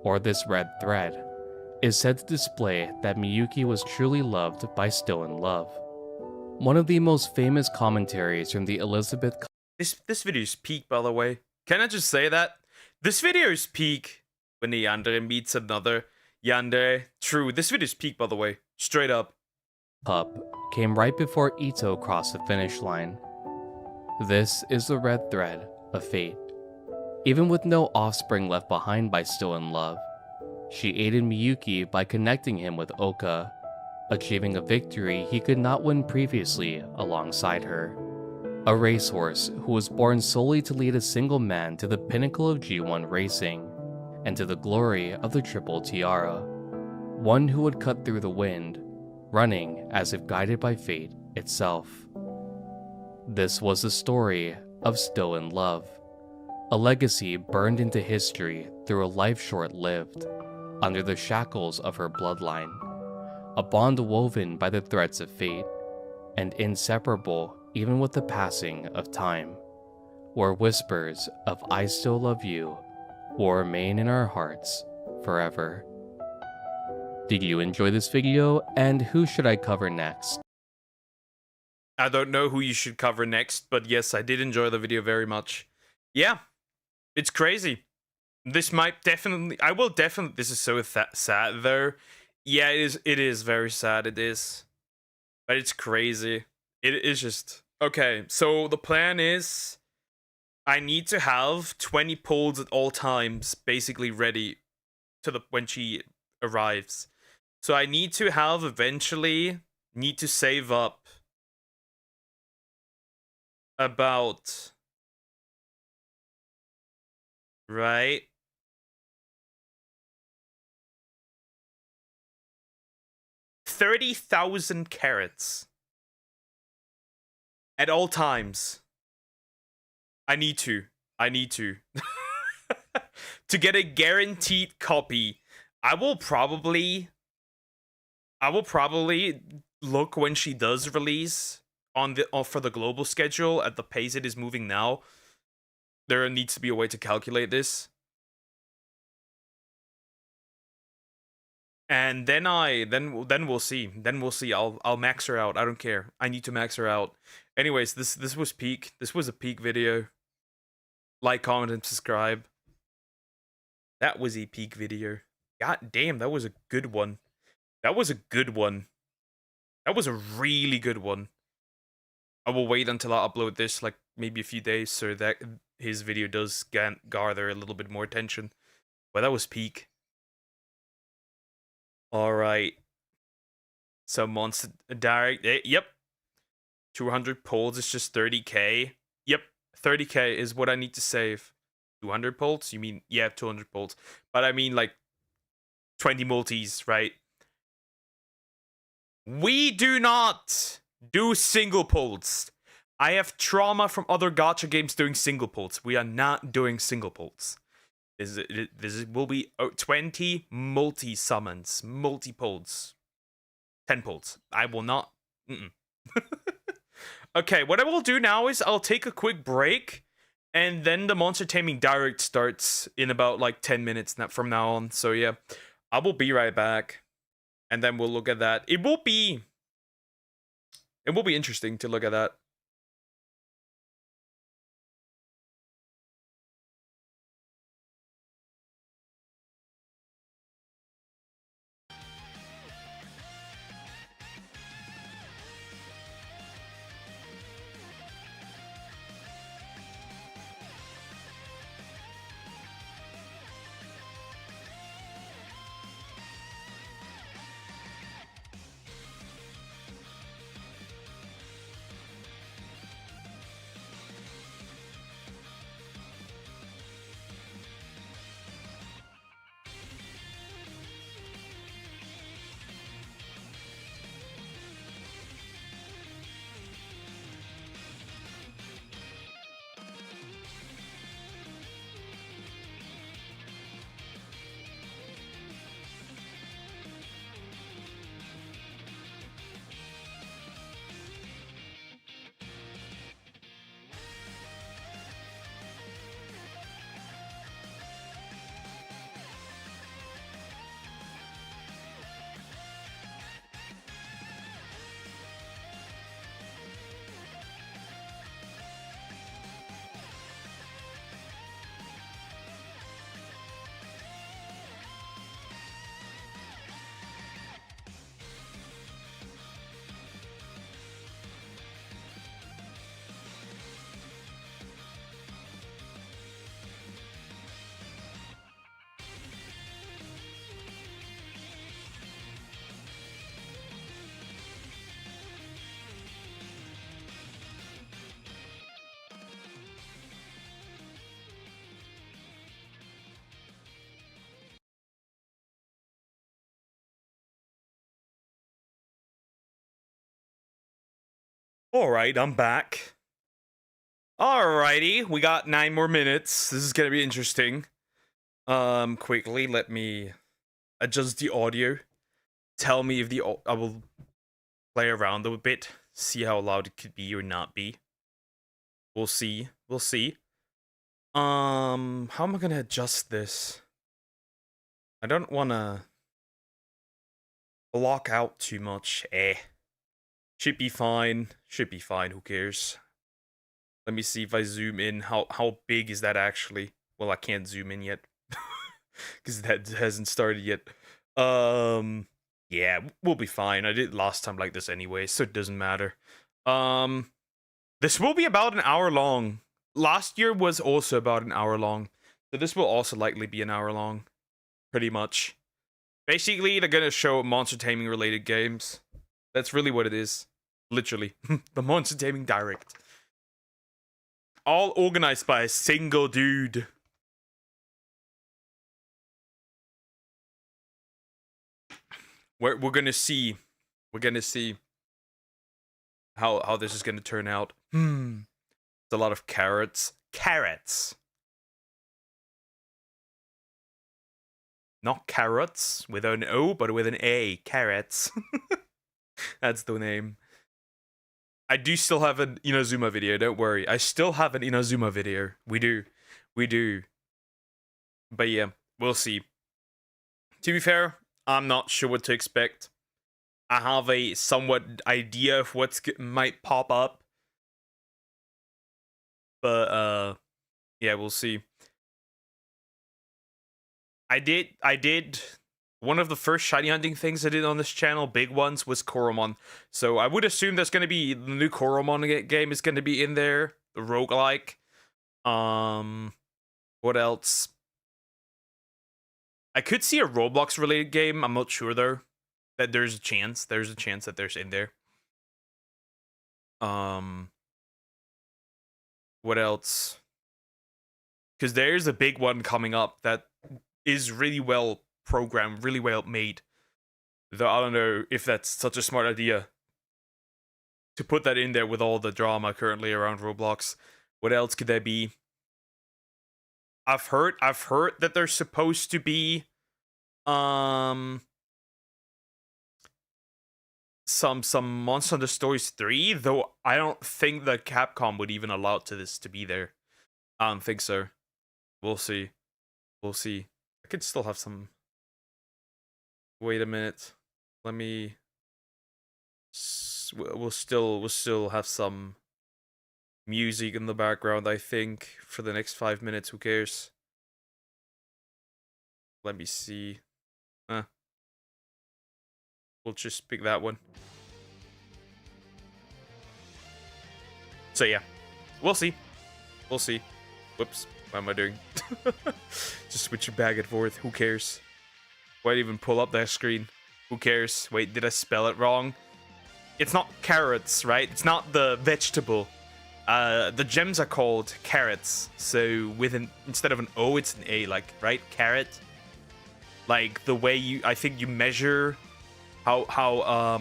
or this red thread, is said to display that Miyuki was truly loved by Still in Love. One of the most famous commentaries from the Elizabeth... This video is peak, by the way. Can I just say that? This video is peak when the yandere meets another yandere. True, this video is peak, by the way. Straight up. Pup came right before Ito crossed the finish line. This is the red thread of fate. Even with no offspring left behind by Still in Love, she aided Miyuki by connecting him with Oka, achieving a victory he could not win previously alongside her. A racehorse who was born solely to lead a single man to the pinnacle of G1 racing, and to the glory of the Triple Tiara. One who would cut through the wind, running as if guided by fate itself. This was the story of Still in Love, a legacy burned into history through a life short-lived, under the shackles of her bloodline, a bond woven by the threads of fate, and inseparable even with the passing of time, where whispers of I still love you will remain in our hearts forever. Did you enjoy this video, and who should I cover next? I don't know who you should cover next, but yes, I did enjoy the video very much. Yeah, it's crazy. This might definitely, I will definitely, this is so sad though. Yeah, it is very sad, it is. But it's crazy. It is just, okay, so the plan is, I need to have 20 pulls at all times, basically ready to when she arrives. So I need to have eventually, need to save up about, right? $30,000 carats at all times. I need to to get a guaranteed copy. I will probably look when she does release on the for the global schedule at the pace it is moving now. There needs to be a way to calculate this. And then we'll see. Then we'll see. I'll max her out. I don't care. I need to max her out. Anyways, this was peak. This was a peak video. Like, comment, and subscribe. That was a peak video. God damn, that was a good one. That was a good one. That was a really good one. I will wait until I upload this, like maybe a few days, so that his video does garner a little bit more attention. But that was peak. Alright. So Monster Direct. Yep. 200 pulls is just 30k. Yep. 30k is what I need to save. 200 pulls? You mean, yeah, 200 pulls. But I mean, like, 20 multis, right? We do not do single pulls. I have trauma from other gacha games doing single pulls. We are not doing single pulls. This will be 20 multi-summons, multi-pulls. 10 pulls. I will not. Okay, what I will do now is I'll take a quick break, and then the Monster Taming Direct starts in about like 10 minutes from now on. So yeah, I will be right back, and then we'll look at that. It will be interesting to look at that. Alright, I'm back. Alrighty, we got 9 more minutes. This is gonna be interesting. Quickly, let me adjust the audio. Tell me if I will play around a bit, see how loud it could be or not be. We'll see. We'll see. How am I gonna adjust this? I don't wanna block out too much. Should be fine. Should be fine. Who cares? Let me see if I zoom in. How big is that actually? Well, I can't zoom in yet because that hasn't started yet. Yeah, we'll be fine. I did last time like this anyway, so it doesn't matter. This will be about an hour long. Last year was also about an hour long, so this will also likely be an hour long, pretty much. Basically, they're gonna show monster taming related games. That's really what it is. Literally. The Monster Taming Direct. All organized by a single dude. We're gonna see. We're gonna see how this is gonna turn out. It's a lot of carrots. Carrots. Not carrots with an O, but with an A. Carrots. That's the name. I do still have an Inazuma video, don't worry. I still have an Inazuma video. We do. We do. But yeah, we'll see. To be fair, I'm not sure what to expect. I have a somewhat idea of what might pop up. But, yeah, we'll see. I did... One of the first shiny hunting things I did on this channel, big ones, was Koromon. So I would assume there's going to be... The new Koromon game is going to be in there. The roguelike. What else? I could see a Roblox-related game. I'm not sure, though. That there's a chance. There's a chance that there's in there. What else? Because there's a big one coming up that is really well programmed, really well made. Though I don't know if that's such a smart idea to put that in there with all the drama currently around Roblox. What else could there be? I've heard that there's supposed to be some Monster Hunter Stories 3, though I don't think that Capcom would even allow this to be there. I don't think so. We'll see. We'll see. I could still have some... Wait a minute. Let me... We'll still have some music in the background, I think, for the next 5 minutes. Who cares? Let me see. We'll just pick that one. So yeah, we'll see. We'll see. Whoops, what am I doing? Just switch it back and forth. Who cares? Why'd even pull up that screen? Who cares? Wait, did I spell it wrong? It's not carrots, right? It's not the vegetable. The gems are called carrots. So with instead of an O, it's an A, like, right? Carrot. Like the way I think you measure how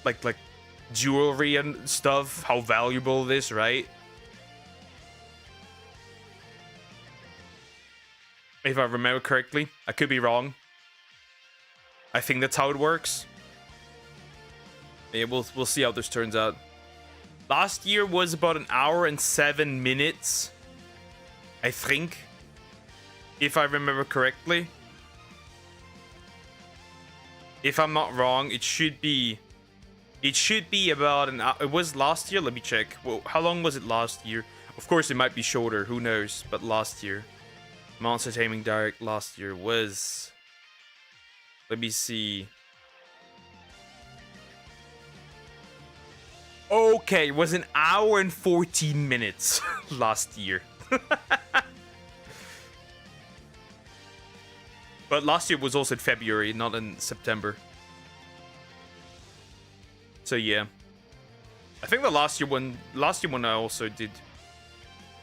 like jewelry and stuff, how valuable it is, right? If I remember correctly. I could be wrong. I think that's how it works. Yeah, we'll see how this turns out. Last year was about an hour and 7 minutes, I think, if I remember correctly. If I'm not wrong, it should be about an hour. It was last year. Let me check. Well, how long was it last year? Of course, it might be shorter. Who knows? But last year, Monster Taming Direct last year was... Let me see. Okay, it was an hour and 14 minutes last year. But last year was also in February, not in September. So yeah. I think the last year one I also did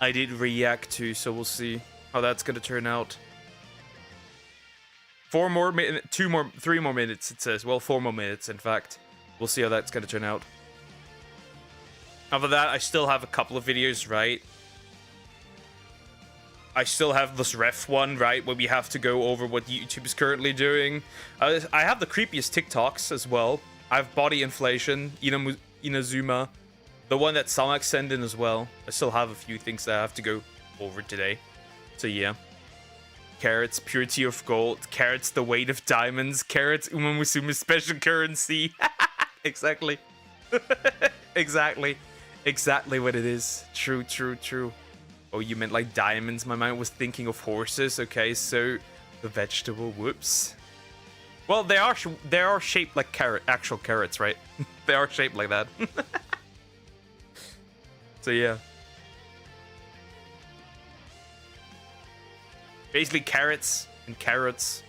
react to, so we'll see how that's gonna turn out. 3 more minutes, it says. Well, 4 more minutes, in fact. We'll see how that's going to turn out. Other than that, I still have a couple of videos, right? I still have this ref one, right? Where we have to go over what YouTube is currently doing. I have the creepiest TikToks as well. I have body inflation, Inazuma. The one that Samak sent in as well. I still have a few things that I have to go over today. So yeah. Carrots, purity of gold. Carrots, the weight of diamonds. Carrots, Uma Musume's special currency. Exactly. Exactly what it is. True. Oh, you meant like diamonds? My mind was thinking of horses. Okay, so the vegetable. Whoops. Well, they are shaped like actual carrots, right? They are shaped like that. So yeah. Basically carrots and carrots.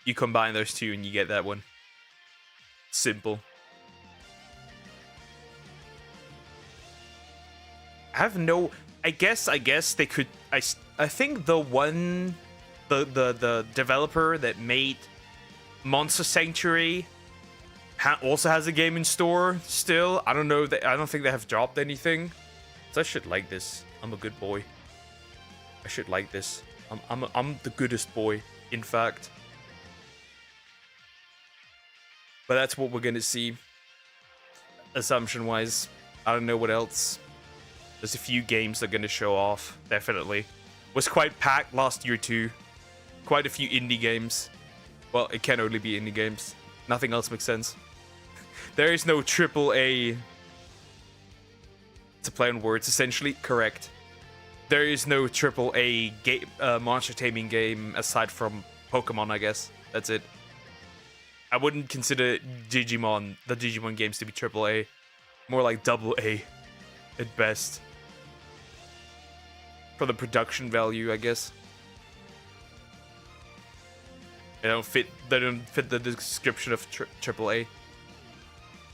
You combine those two and you get that one. Simple. I guess they could. I think the developer that made Monster Sanctuary also has a game in store still. I don't know. I don't think they have dropped anything. So I should like this. I'm a good boy. I should like this. I'm the goodest boy, in fact. But that's what we're gonna see. Assumption-wise, I don't know what else. There's a few games they're gonna show off. Definitely. Was quite packed last year too. Quite a few indie games. Well, it can only be indie games. Nothing else makes sense. There is no AAA. To play on words, essentially correct. There is no AAA game, monster taming game aside from Pokemon, I guess. That's it. I wouldn't consider the Digimon games to be AAA. More like AA at best. For the production value, I guess. They don't fit the description of AAA.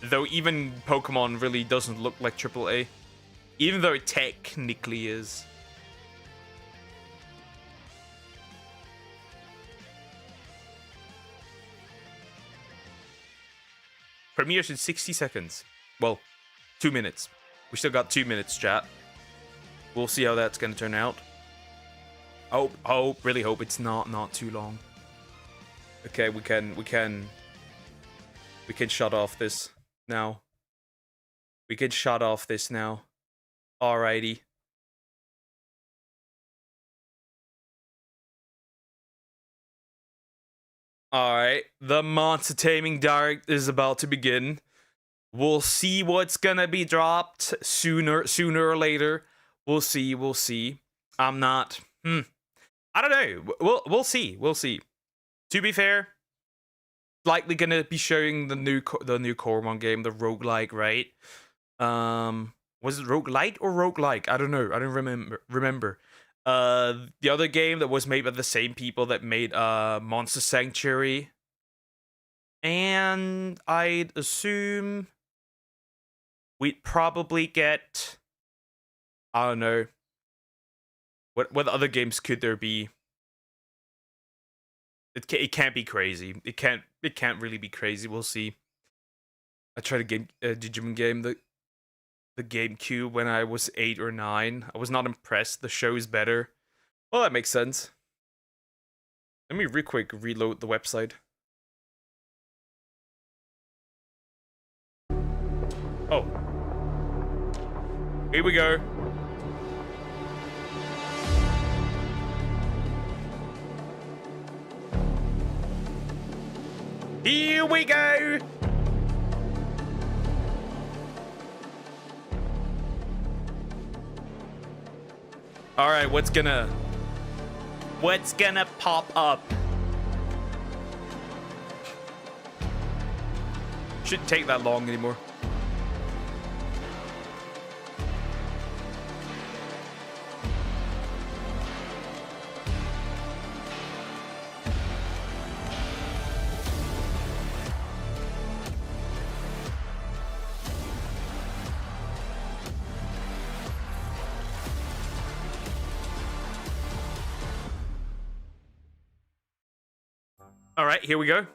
Though even Pokemon really doesn't look like AAA. Even though it technically is. Premieres in 60 seconds. Well, 2 minutes. We still got 2 minutes, chat. We'll see how that's gonna turn out. Really hope it's not too long. Okay, we can shut off this now. We can shut off this now. Alrighty. Alright, the Monster Taming Direct is about to begin. We'll see what's gonna be dropped sooner or later. We'll see. I'm not. I don't know. We'll see. To be fair, likely gonna be showing the new Coromon game, the roguelike, right? Was it roguelite or roguelike? I don't know. I don't remember. The other game that was made by the same people that made Monster Sanctuary. And I'd assume we'd probably get, I don't know. What other games could there be? It can't be crazy. It can't really be crazy. We'll see. I tried a Digimon game, the GameCube, when I was 8 or 9. I was not impressed. The show is better. Well, that makes sense. Let me real quick reload the website. Oh. Here we go. Here we go! Alright, what's gonna pop up? Shouldn't take that long anymore. All right, here we go.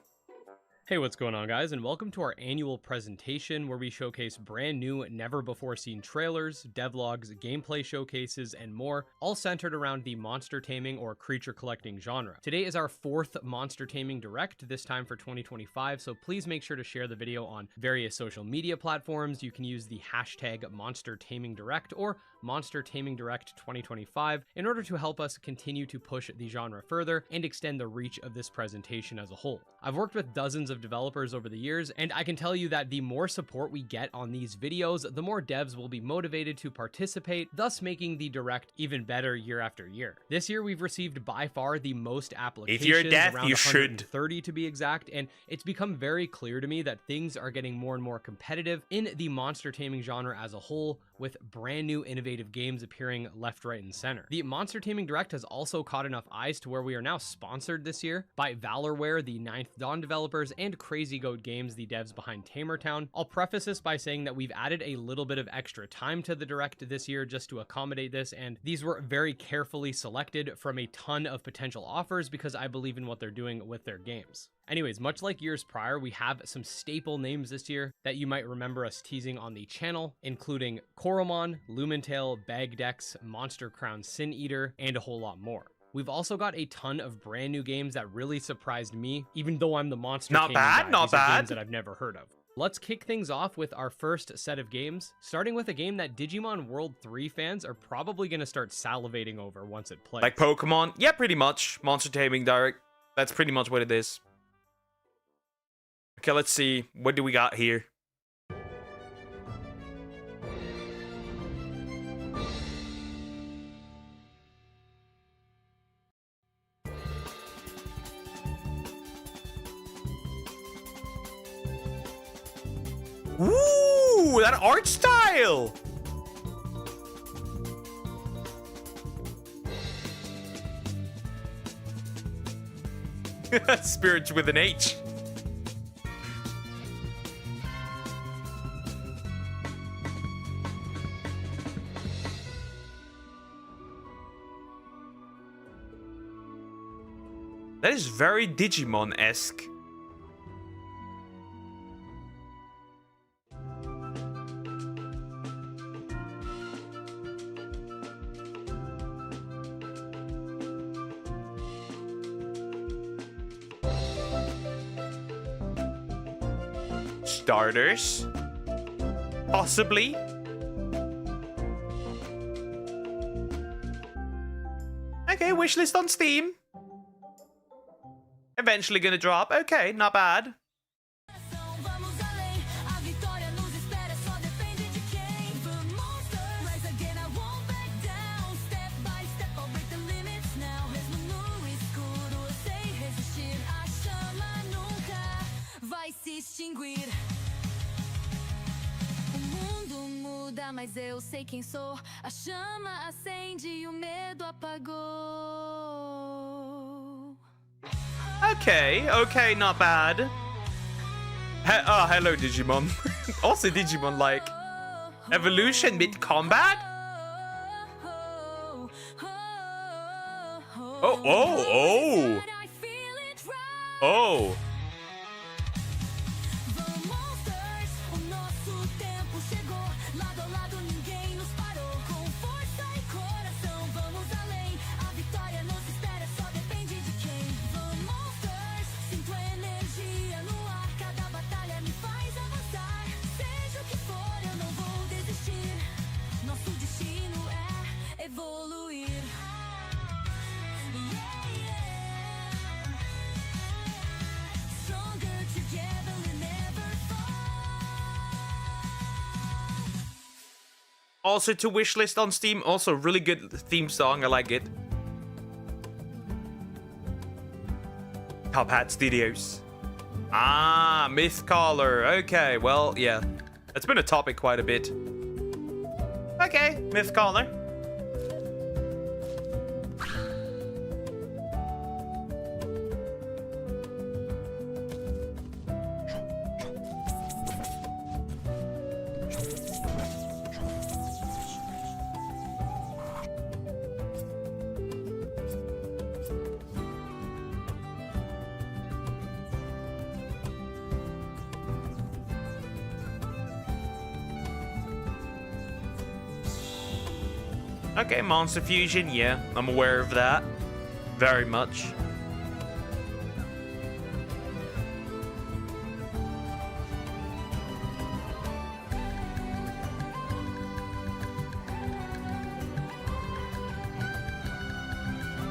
Hey, what's going on, guys, and welcome to our annual presentation where we showcase brand new, never-before-seen trailers, devlogs, gameplay showcases, and more, all centered around the monster taming or creature collecting genre. Today is our 4th Monster Taming Direct, this time for 2025, so please make sure to share the video on various social media platforms. You can use the hashtag Monster Taming Direct or Monster Taming Direct 2025 in order to help us continue to push the genre further and extend the reach of this presentation as a whole. I've worked with dozens of developers over the years, and I can tell you that the more support we get on these videos, the more devs will be motivated to participate, thus making the Direct even better year after year. This year we've received by far the most applications, if you're deaf, around you should. 130 to be exact, and it's become very clear to me that things are getting more and more competitive in the monster taming genre as a whole, with brand new innovative games appearing left, right, and center. The Monster Taming Direct has also caught enough eyes to where we are now sponsored this year by Valorware, the Ninth Dawn developers, and Crazy Goat Games, the devs behind Tamertown. I'll preface this by saying that we've added a little bit of extra time to the Direct this year just to accommodate this, and these were very carefully selected from a ton of potential offers because I believe in what they're doing with their games. Anyways, much like years prior, we have some staple names this year that you might remember us teasing on the channel, including Koromon, Lumentail, Bagdex, Monster Crown Sin Eater, and a whole lot more. We've also got a ton of brand new games that really surprised me, even though I'm the monster taming guy. Not These are bad. games that I've never heard of. Let's kick things off with our first set of games, starting with a game that Digimon World 3 fans are probably going to start salivating over once it plays. Like Pokemon? Yeah, pretty much. Monster Taming Direct. That's pretty much what it is. Okay, let's see. What do we got here? Ooh, that art style! Spirits with an H. That is very Digimon-esque. Starters? Possibly? Okay, wishlist on Steam. Eventually gonna drop. Okay, not bad. Mas eu sei quem sou. A chama acende e o medo apagou. Okay, okay, not bad. Oh, hello, Digimon. Also, Digimon like evolution mid combat. Oh, oh, oh. Oh. Also to wishlist on Steam. Also really good theme song. I like it. Top Hat Studios. Ah, Mythcaller. Okay, well, yeah. It's been a topic quite a bit. Okay, Mythcaller. Okay, Monster Fusion, yeah, I'm aware of that. Very much.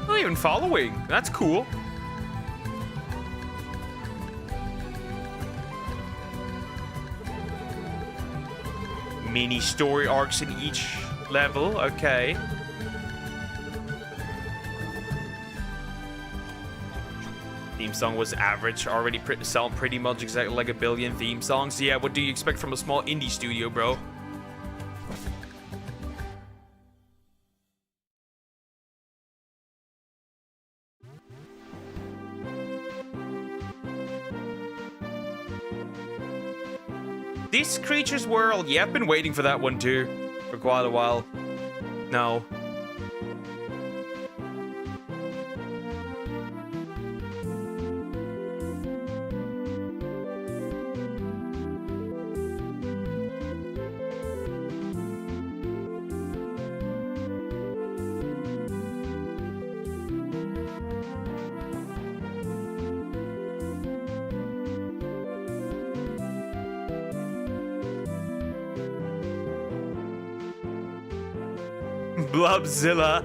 Oh, even following. That's cool. Mini story arcs in each level. Okay. Theme song was average. Already sell pretty much exactly like 1 billion theme songs. Yeah, what do you expect from a small indie studio, bro? This Creature's World. Yeah, I've been waiting for that one too. For quite a while. No. Blobzilla.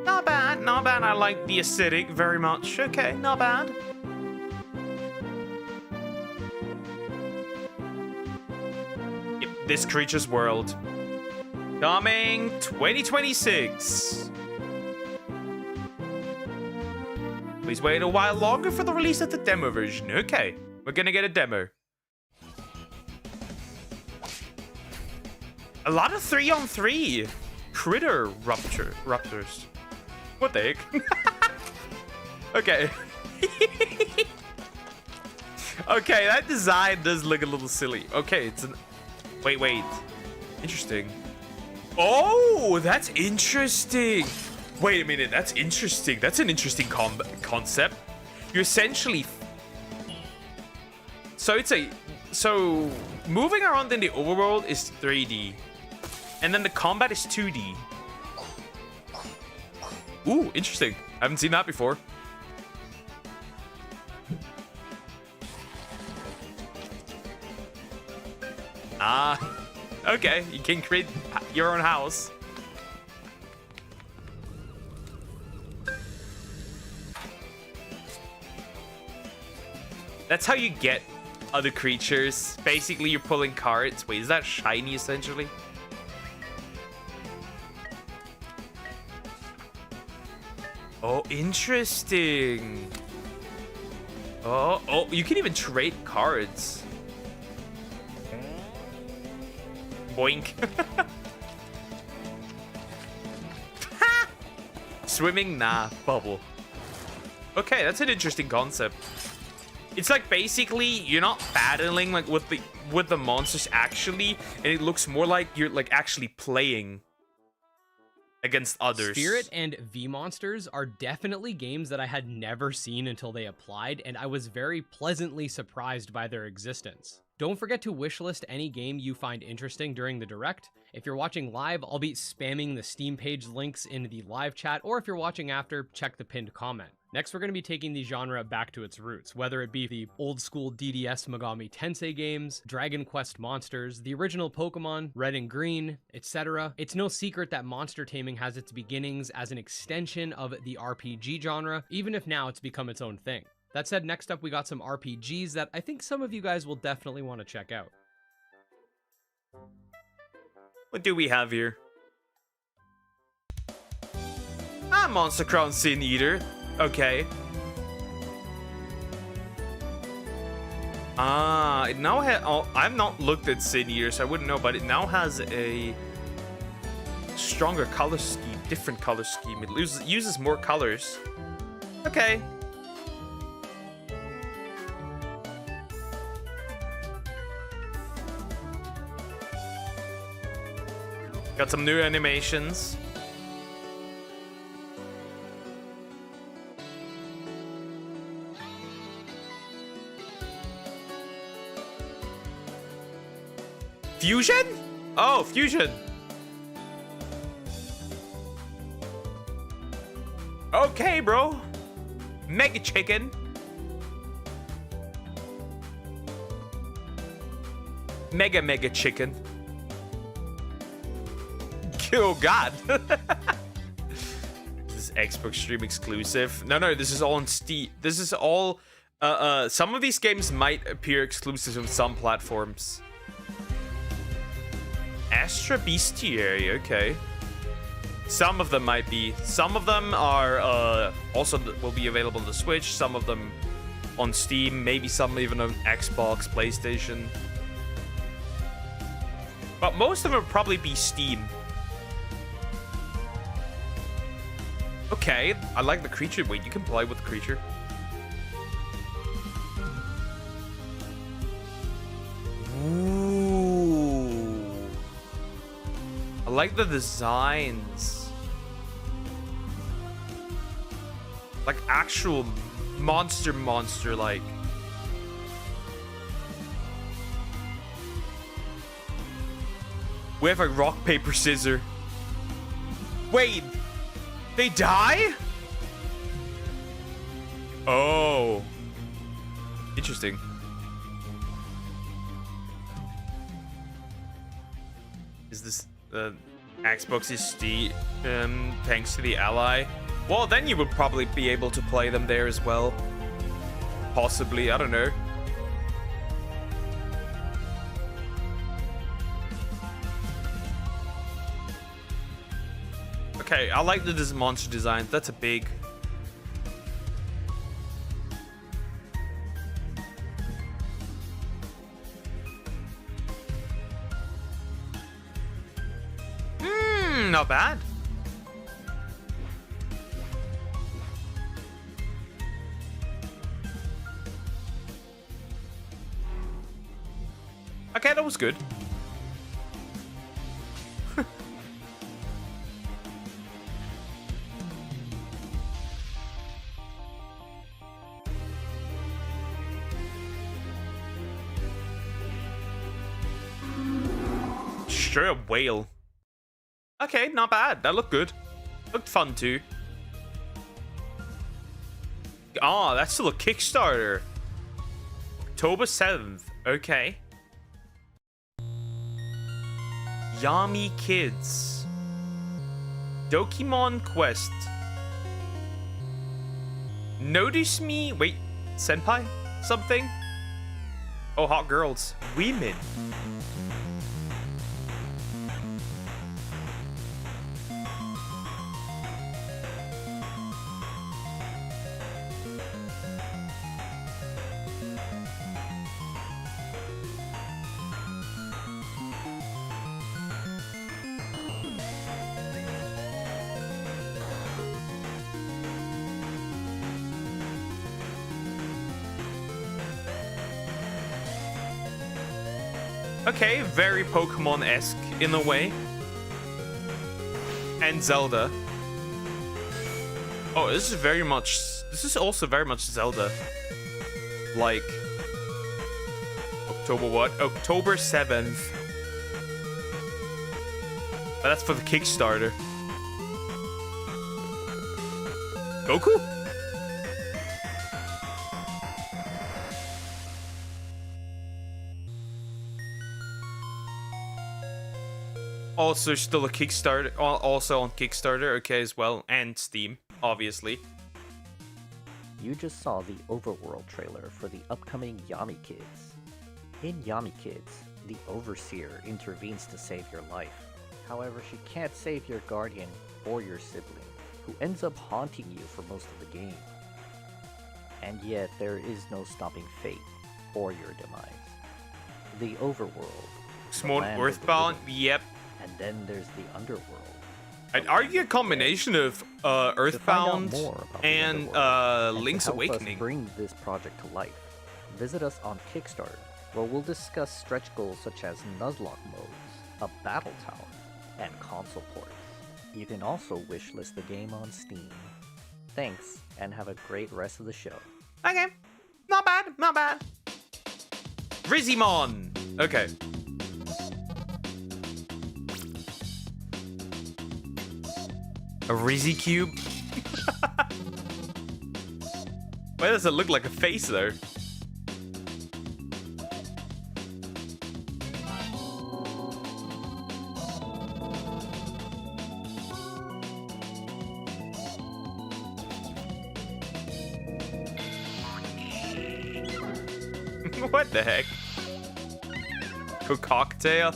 Not bad, not bad. I like the aesthetic very much. Okay, not bad. Yep, This Creature's World. Coming 2026. Please wait a while longer for the release of the demo version. Okay, we're gonna get a demo. A lot of 3-on-3 critter raptors. What the heck? Okay. Okay, that design does look a little silly. Okay, it's an... Wait. Interesting. Oh, that's interesting. Wait a minute, that's interesting. That's an interesting concept. You essentially... So moving around in the overworld is 3D. And then the combat is 2D. Ooh, interesting. I haven't seen that before. Ah, okay. You can create your own house. That's how you get other creatures. Basically, you're pulling cards. Wait, is that shiny essentially? Oh, interesting. Oh, you can even trade cards. Boink. Swimming? Nah, bubble. Okay, that's an interesting concept. It's like basically you're not battling like with the monsters actually, and it looks more like you're like actually playing against others. Spirit and V Monsters are definitely games that I had never seen until they applied, and I was very pleasantly surprised by their existence. Don't forget to wishlist any game you find interesting during the Direct. If you're watching live, I'll be spamming the Steam page links in the live chat, or if you're watching after, check the pinned comment. Next, we're going to be taking the genre back to its roots, whether it be the old school DDS Megami Tensei games, Dragon Quest Monsters, the original Pokemon, Red and Green, etc. It's no secret that monster taming has its beginnings as an extension of the RPG genre, even if now it's become its own thing. That said, next up we got some RPGs that I think some of you guys will definitely want to check out. What do we have here? Ah, Monster Crown Sin Eater. Okay. Ah, it now has... Oh, I've not looked at Sin Eater, so I wouldn't know, but it now has a stronger color scheme, different color scheme. It uses more colors. Okay. Got some new animations. Fusion? Oh, Fusion. Okay, bro. Mega Chicken. Mega Chicken. Oh god. This is Xbox Stream exclusive. No, this is all on Steam. This is all some of these games might appear exclusive on some platforms. Astra Bestiary, okay. Some of them might be. Some of them are also will be available on the Switch, some of them on Steam, maybe some even on Xbox, PlayStation. But most of them will probably be Steam. Okay, I like the creature. Wait, you can play with the creature. Ooh. I like the designs. Like actual monster like. We have a rock, paper, scissors. Wait. They die? Oh. Interesting. Is this Xbox is Steam thanks to the Ally? Well, then you would probably be able to play them there as well. Possibly, I don't know. Okay, I like the monster design. That's a big... not bad. Okay, that was good. Sure, a whale. Okay, not bad. That looked good. Looked fun too. Oh, that's still a Kickstarter. October 7th. Okay. Yami Kids. Dokimon Quest. Notice me. Wait, senpai? Something? Oh, hot girls. Women. Okay, very Pokemon-esque in a way. And Zelda. Oh, this is also very much Zelda. Like October what? October 7th. But that's for the Kickstarter. Goku? Also still a Kickstarter, also on Kickstarter, okay, as well, and Steam, obviously. You just saw the Overworld trailer for the upcoming Yami Kids. In Yami Kids, the Overseer intervenes to save your life. However, she can't save your guardian or your sibling. who ends up haunting you for most of the game. And yet, there is no stopping fate or your demise. The overworld. Small Earthbound, yep. And then there's the underworld. I'd argue a combination of Earthbound and Link's Awakening. To bring this project to life, visit us on Kickstarter, where we'll discuss stretch goals such as Nuzlocke modes, a battle tower, and console ports. You can also wishlist the game on Steam. Thanks, and have a great rest of the show. Okay, not bad, not bad. Rizzymon! Okay. A Rizzy Cube? Why does it look like a face though? What the heck? Cocktail?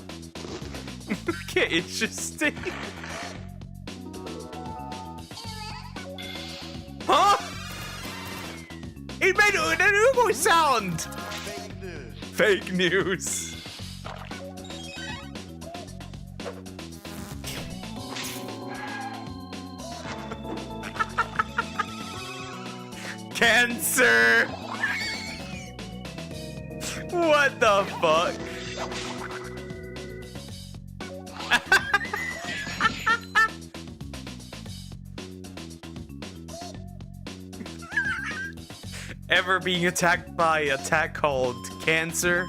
Okay, interesting. Huh? It made an Ugo sound! Fake news. Cancer! What the fuck? Ever being attacked by a attack called cancer?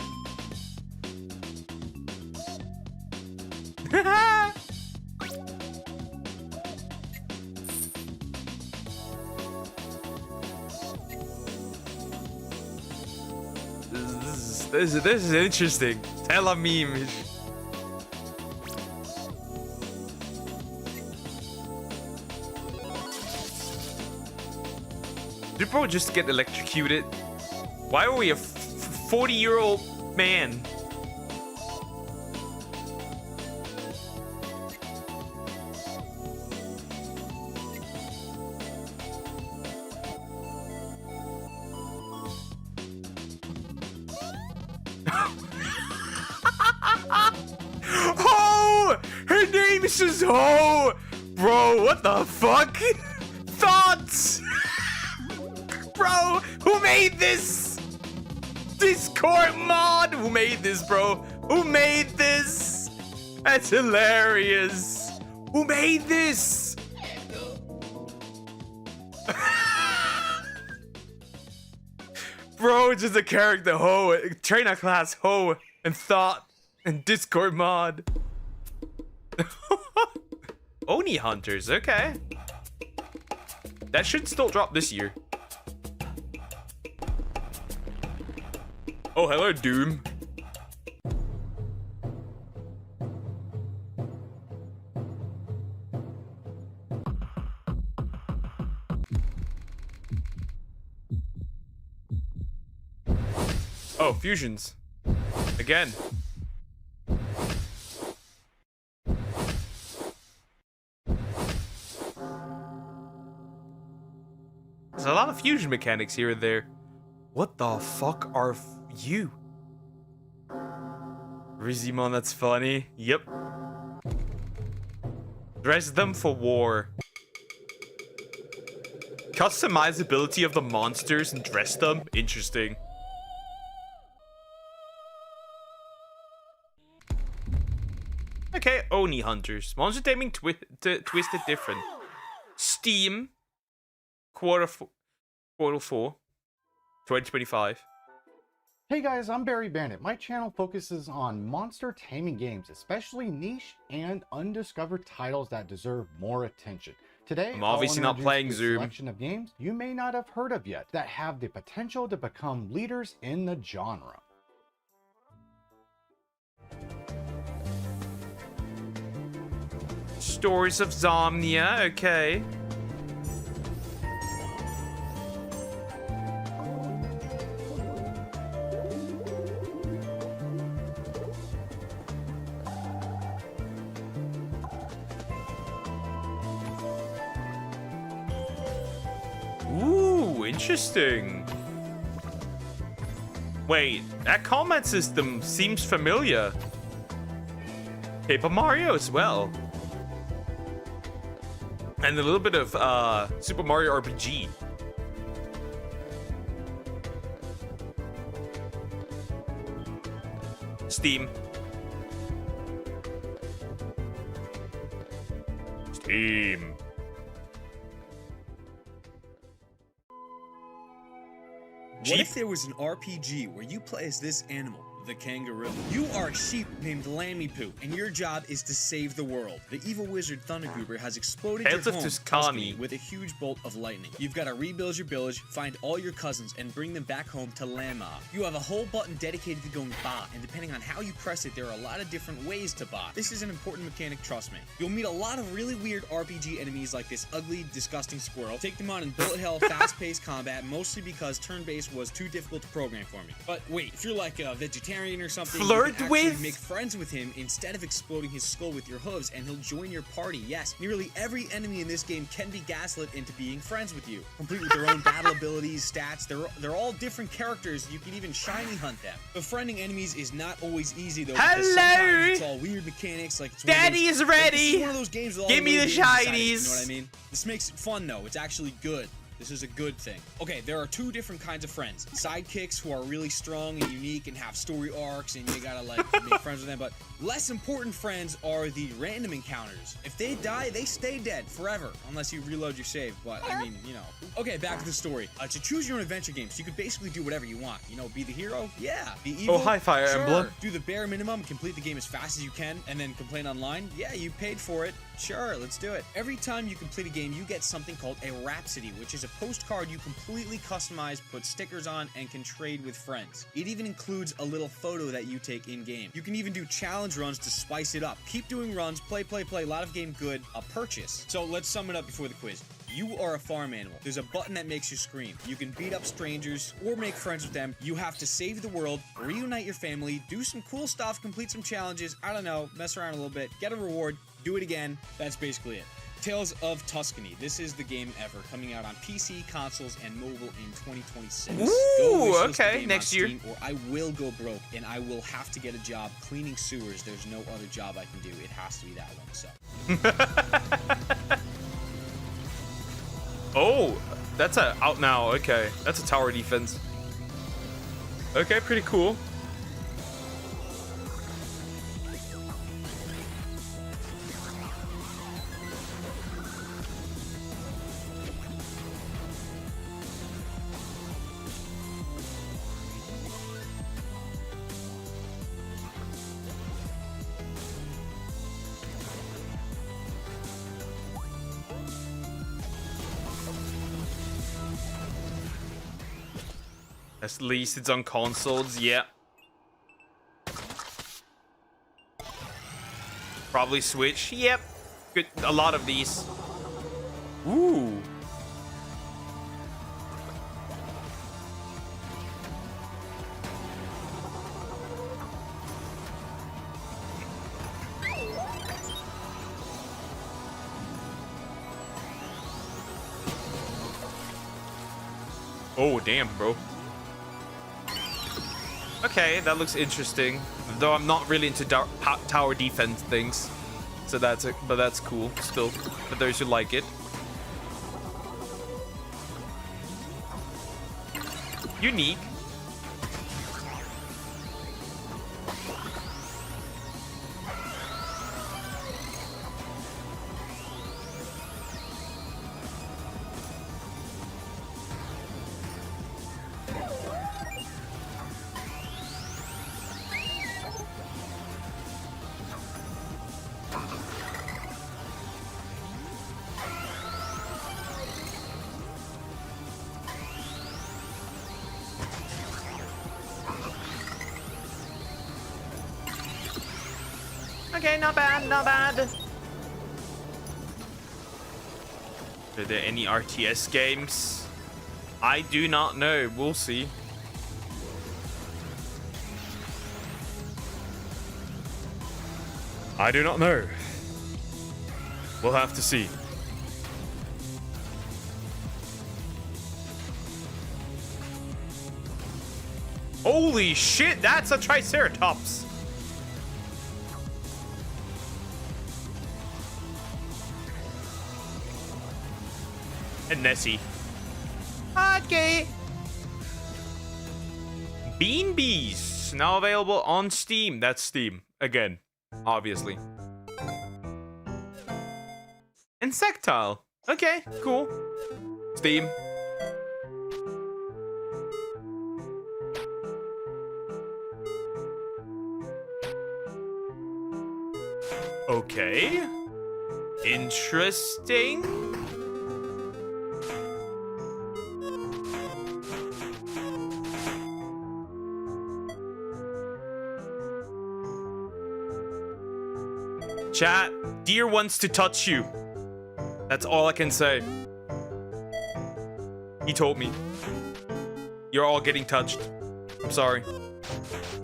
This is interesting. Tell a meme. Did bro just get electrocuted? Why are we a 40-year-old man? Ho! Her name is just Ho! Bro, what the fuck? Thoughts? Bro, who made this? Discord mod? Who made this, bro? Who made this? That's hilarious. Who made this? Bro, just a character Ho, trainer class Ho, and Thought, and Discord mod. Oni Hunters, okay. That should still drop this year. Oh, hello, Doom. Oh, fusions. Again. There's a lot of fusion mechanics here and there. What the fuck are you? Rizzymon, that's funny. Yep. Dress them for war. Customizability of the monsters and dress them? Interesting. Okay, Oni Hunters. Monster Taming Twisted Different. Steam. Quarter 4, 2025. Hey guys, I'm Barry Bandit. My channel focuses on monster taming games, especially niche and undiscovered titles that deserve more attention. Today, I'm obviously not playing Zoom. Selection of games you may not have heard of yet that have the potential to become leaders in the genre. Stories of Zomnia, okay. Interesting. Wait, that combat system seems familiar. Paper Mario as well. And a little bit of Super Mario RPG. Steam. Steam. What if there was an RPG where you play as this animal, the kangaroo? You are a sheep named Lammypoo, and your job is to save the world. The evil wizard Thundergoober has exploded your home, Tuscany, with a huge bolt of lightning. You've got to rebuild your village, find all your cousins, and bring them back home to Lamma. You have a whole button dedicated to going ba, and depending on how you press it, there are a lot of different ways to ba. This is an important mechanic, trust me. You'll meet a lot of really weird RPG enemies like this ugly, disgusting squirrel. Take them on in bullet hell, fast-paced combat, mostly because turn-based was too difficult to program for me. But wait, if you're like a vegetarian or something, you can actually make friends with him instead of exploding his skull with your hooves, and he'll join your party. Yes, nearly every enemy in this game can be gaslit into being friends with you, complete with their own battle abilities, stats. They're all different characters. You can even shiny hunt them. Befriending enemies is not always easy though. Because sometimes it's all weird mechanics, like it's Daddy is ready. Like, this is one of those games with all Give me the shinies. You know what I mean? This makes it fun though. It's actually good. This is a good thing. Okay, there are two different kinds of friends. Sidekicks who are really strong and unique and have story arcs and you gotta like make friends with them, but less important friends are the random encounters. If they die, they stay dead forever, unless you reload your save, but I mean, you know. Okay, back to the story. To choose your own adventure games, you could basically do whatever you want. You know, be the hero? Yeah. Be evil? Oh, hi, Fire Emblem. Do the bare minimum, complete the game as fast as you can, and then complain online? Yeah, you paid for it. Sure, let's do it. Every time you complete a game, you get something called a Rhapsody, which is a postcard you completely customize, put stickers on, and can trade with friends. It even includes a little photo that you take in-game. You can even do challenge runs to spice it up. Keep doing runs, play, a lot of game good, a purchase. So let's sum it up before the quiz. You are a farm animal. There's a button that makes you scream. You can beat up strangers or make friends with them. You have to save the world, reunite your family, do some cool stuff, complete some challenges, I don't know, mess around a little bit, get a reward, do it again. That's basically it. Tales of Tuscany. This is the game ever, coming out on PC, consoles, and mobile in 2026. Ooh, okay, next year. Or I will go broke, and I will have to get a job cleaning sewers. There's no other job I can do. It has to be that one, so. Oh, that's out now. Okay, that's a tower defense. Okay, pretty cool. At least it's on consoles, yeah. Probably Switch, yep. Good, a lot of these. Ooh. Oh, damn, bro. Okay, that looks interesting. Though I'm not really into tower defense things, so but that's cool still for those who like it. Unique. Okay, not bad, not bad. Are there any RTS games? I do not know. We'll see. I do not know. We'll have to see. Holy shit, that's a Triceratops. And Nessie. Okay. Bean Bees, now available on Steam. That's Steam, again, obviously. Insectile. Okay, cool. Steam. Okay. Interesting. Chat, deer wants to touch you. That's all I can say. He told me. You're all getting touched. I'm sorry.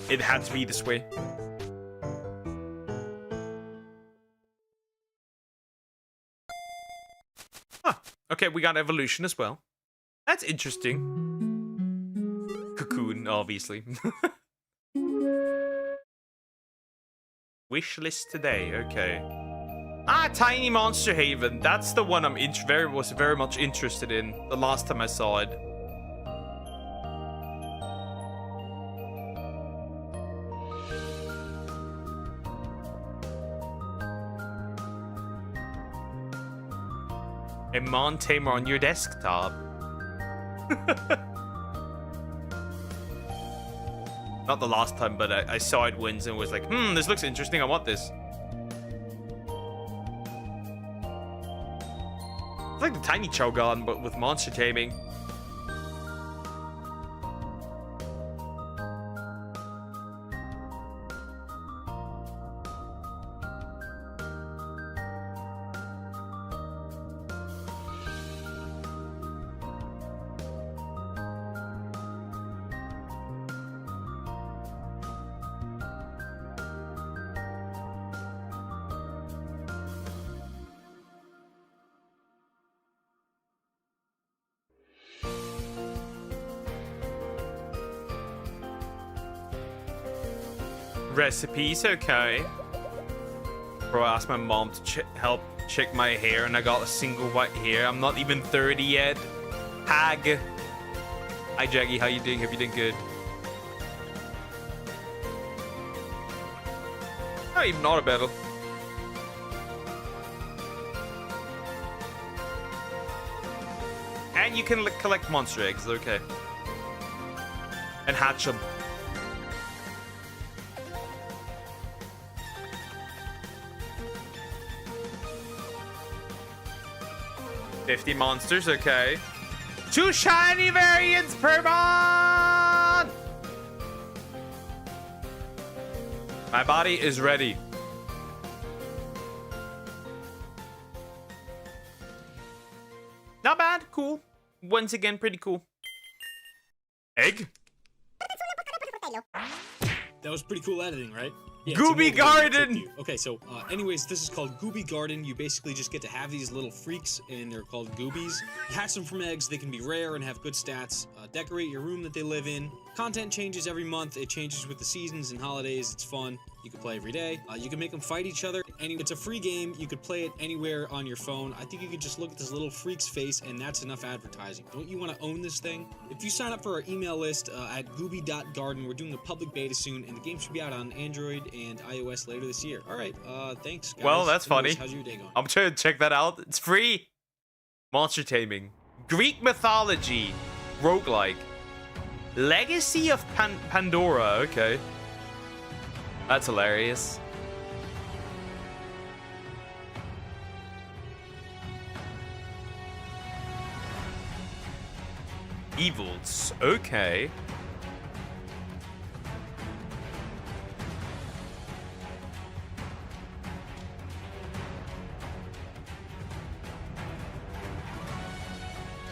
It had to be this way. Huh. Okay, we got evolution as well. That's interesting. Cocoon, obviously. Wishlist today, okay. Ah, Tiny Monster Haven. That's the one I'm was very much interested in the last time I saw it. A Mon Tamer on your desktop. Not the last time, but I saw it once and was like, this looks interesting, I want this. It's like the Tiny Cho'Gath, but with monster taming. Recipes, okay. Bro, I asked my mom to help check my hair and I got a single white hair. I'm not even 30 yet. Hag. Hi Jaggy, how you doing? Hope you doing good. Not even not a battle. And you can collect monster eggs, okay. And hatch them. $50 monsters, okay. 2 shiny variants per month! My body is ready. Not bad, cool. Once again, pretty cool. Egg? That was pretty cool editing, right? Yeah, Gooby Garden! Okay, so anyways, this is called Gooby Garden. You basically just get to have these little freaks, and they're called goobies. You hatch them from eggs. They can be rare and have good stats. Decorate your room that they live in. Content changes every month. It changes with the seasons and holidays. It's fun. You can play every day. You can make them fight each other. It's a free game. You could play it anywhere on your phone. I think you could just look at this little freak's face, and that's enough advertising. Don't you want to own this thing? If you sign up for our email list at gooby.garden, we're doing a public beta soon, and the game should be out on Android and iOS later this year. All right, thanks, guys. Well, that's funny. How's your day going? I'm trying to check that out. It's free. Monster Taming. Greek mythology. Roguelike. Legacy of Pandora. Okay. That's hilarious. Evils. Okay.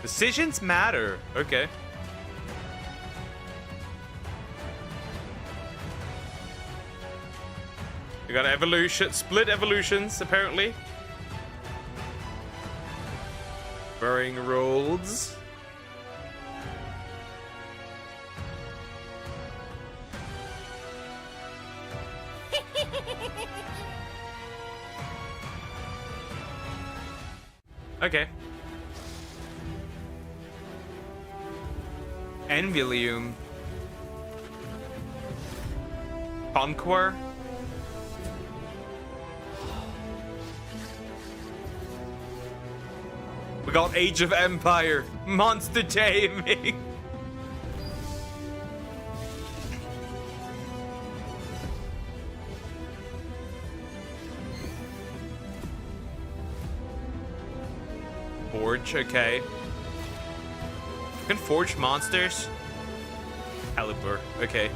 Decisions matter. Okay. We got split evolutions, apparently. Burying rolls. Okay. Envilium. Conquer. We got Age of Empire. Monster Taming. Forge, okay. You can forge monsters. Caliber, okay.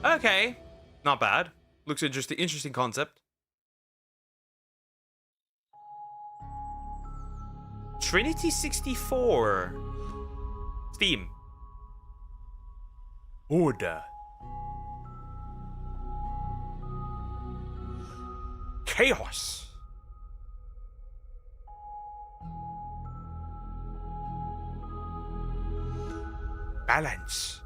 Okay, not bad. Looks interesting. Interesting concept. Trinity 64. Steam. Order. Chaos. Balance.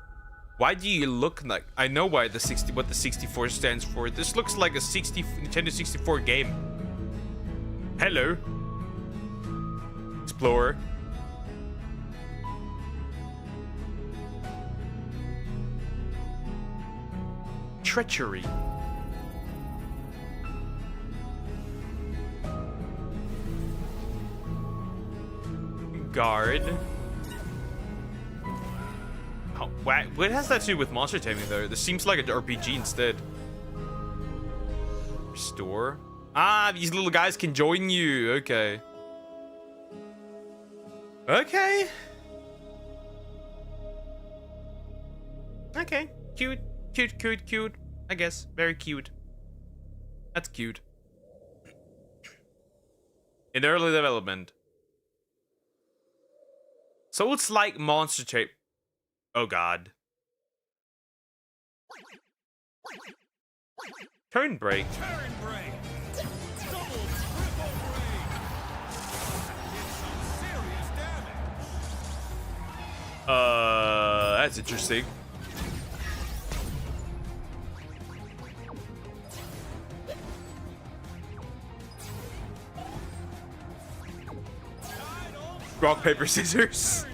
Why do you look like... I know why what the 64 stands for. This looks like a Nintendo 64 game. Hello. Explorer. Treachery. Guard. Oh, what has that to do with monster taming though? This seems like an RPG instead. Restore. Ah, these little guys can join you. Okay. Okay. Okay. Cute. Cute, cute, cute. I guess. Very cute. That's cute. In early development. So it's like Monster Tape. Oh god. Turn break. Turn break. Double, triple break. Get some serious damage. That's interesting. Rock, paper, scissors.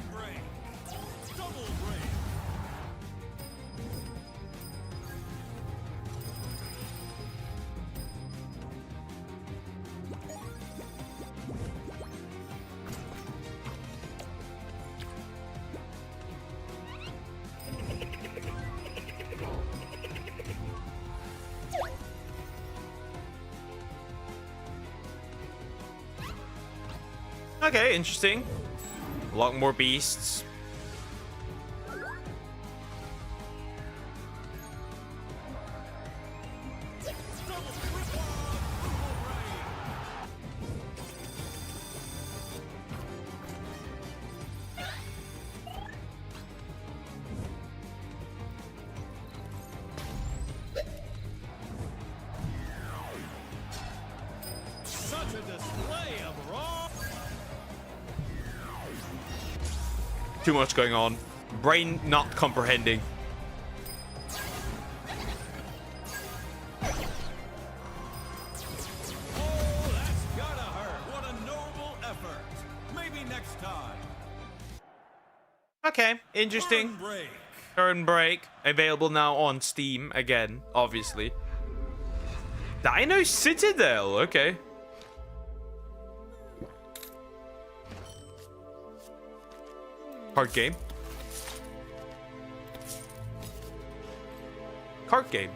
Okay, interesting. A lot more beasts. Such a display of raw. Too much going on. Brain not comprehending. Oh, that's gotta hurt. What a noble effort. Maybe next time. Okay, interesting. Turn break. Turn break. Available now on Steam again, obviously. Dino Citadel, okay. Card game. Card game.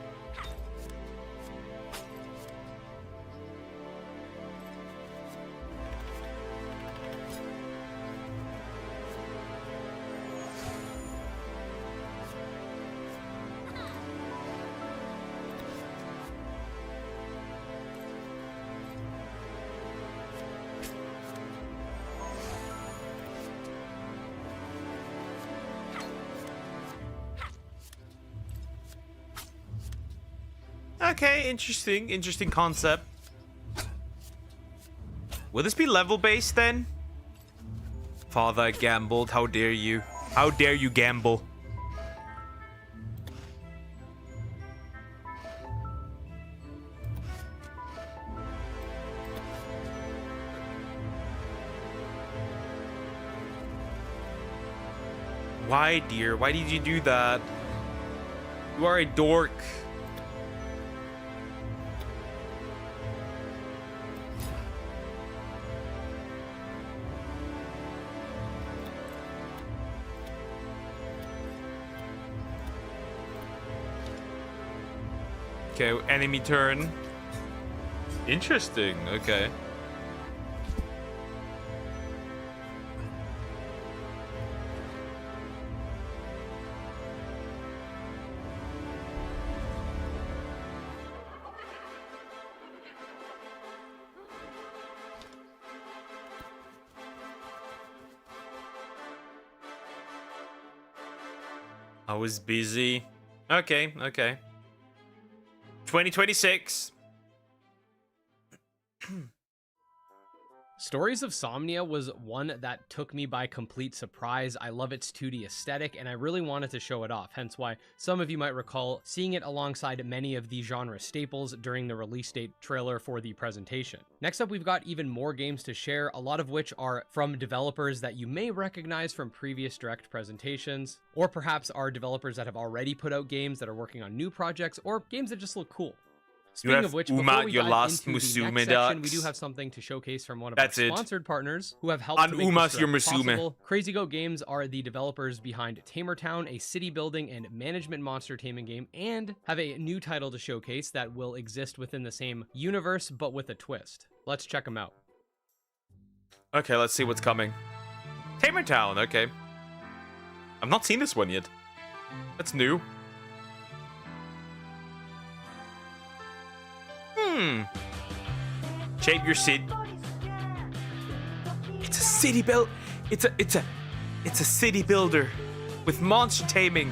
Okay, interesting concept. Will this be level based then? Father, I gambled. How dare you? How dare you gamble? Why, dear? Why did you do that? You are a dork. Okay, enemy turn. Interesting, okay. I was busy. Okay, okay. 2026. Stories of Somnia was one that took me by complete surprise. I love its 2D aesthetic, and I really wanted to show it off, hence why some of you might recall seeing it alongside many of the genre staples during the release date trailer for the presentation. Next up, we've got even more games to share, a lot of which are from developers that you may recognize from previous Direct presentations, or perhaps are developers that have already put out games that are working on new projects, or games that just look cool. Speaking of which, before we dive into the next section, we do have something to showcase from one of our sponsored partners who have helped to make this direct possible. Crazy Goat Games are the developers behind Tamer Town, a city building and management monster taming game, and have a new title to showcase that will exist within the same universe, but with a twist. Let's check them out. Okay, let's see what's coming. Tamer Town, okay. I've not seen this one yet. That's new. Shape your city. It's a city build. It's a city builder with monster taming.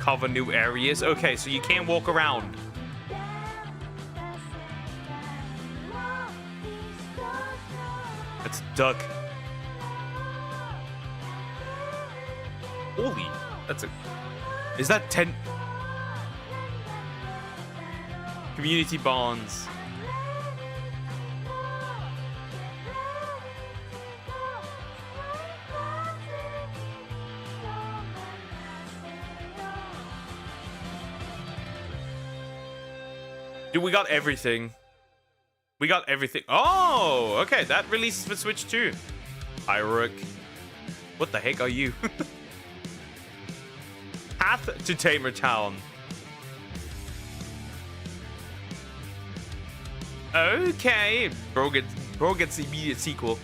Cover new areas. Okay, so you can't walk around. That's a duck. Holy, that's a... Is that 10... Community bonds. Dude, we got everything. We got everything. Oh, okay. That releases for Switch too. Irook. What the heck are you? Path to Tamer Town. Okay. Bro gets the immediate sequel.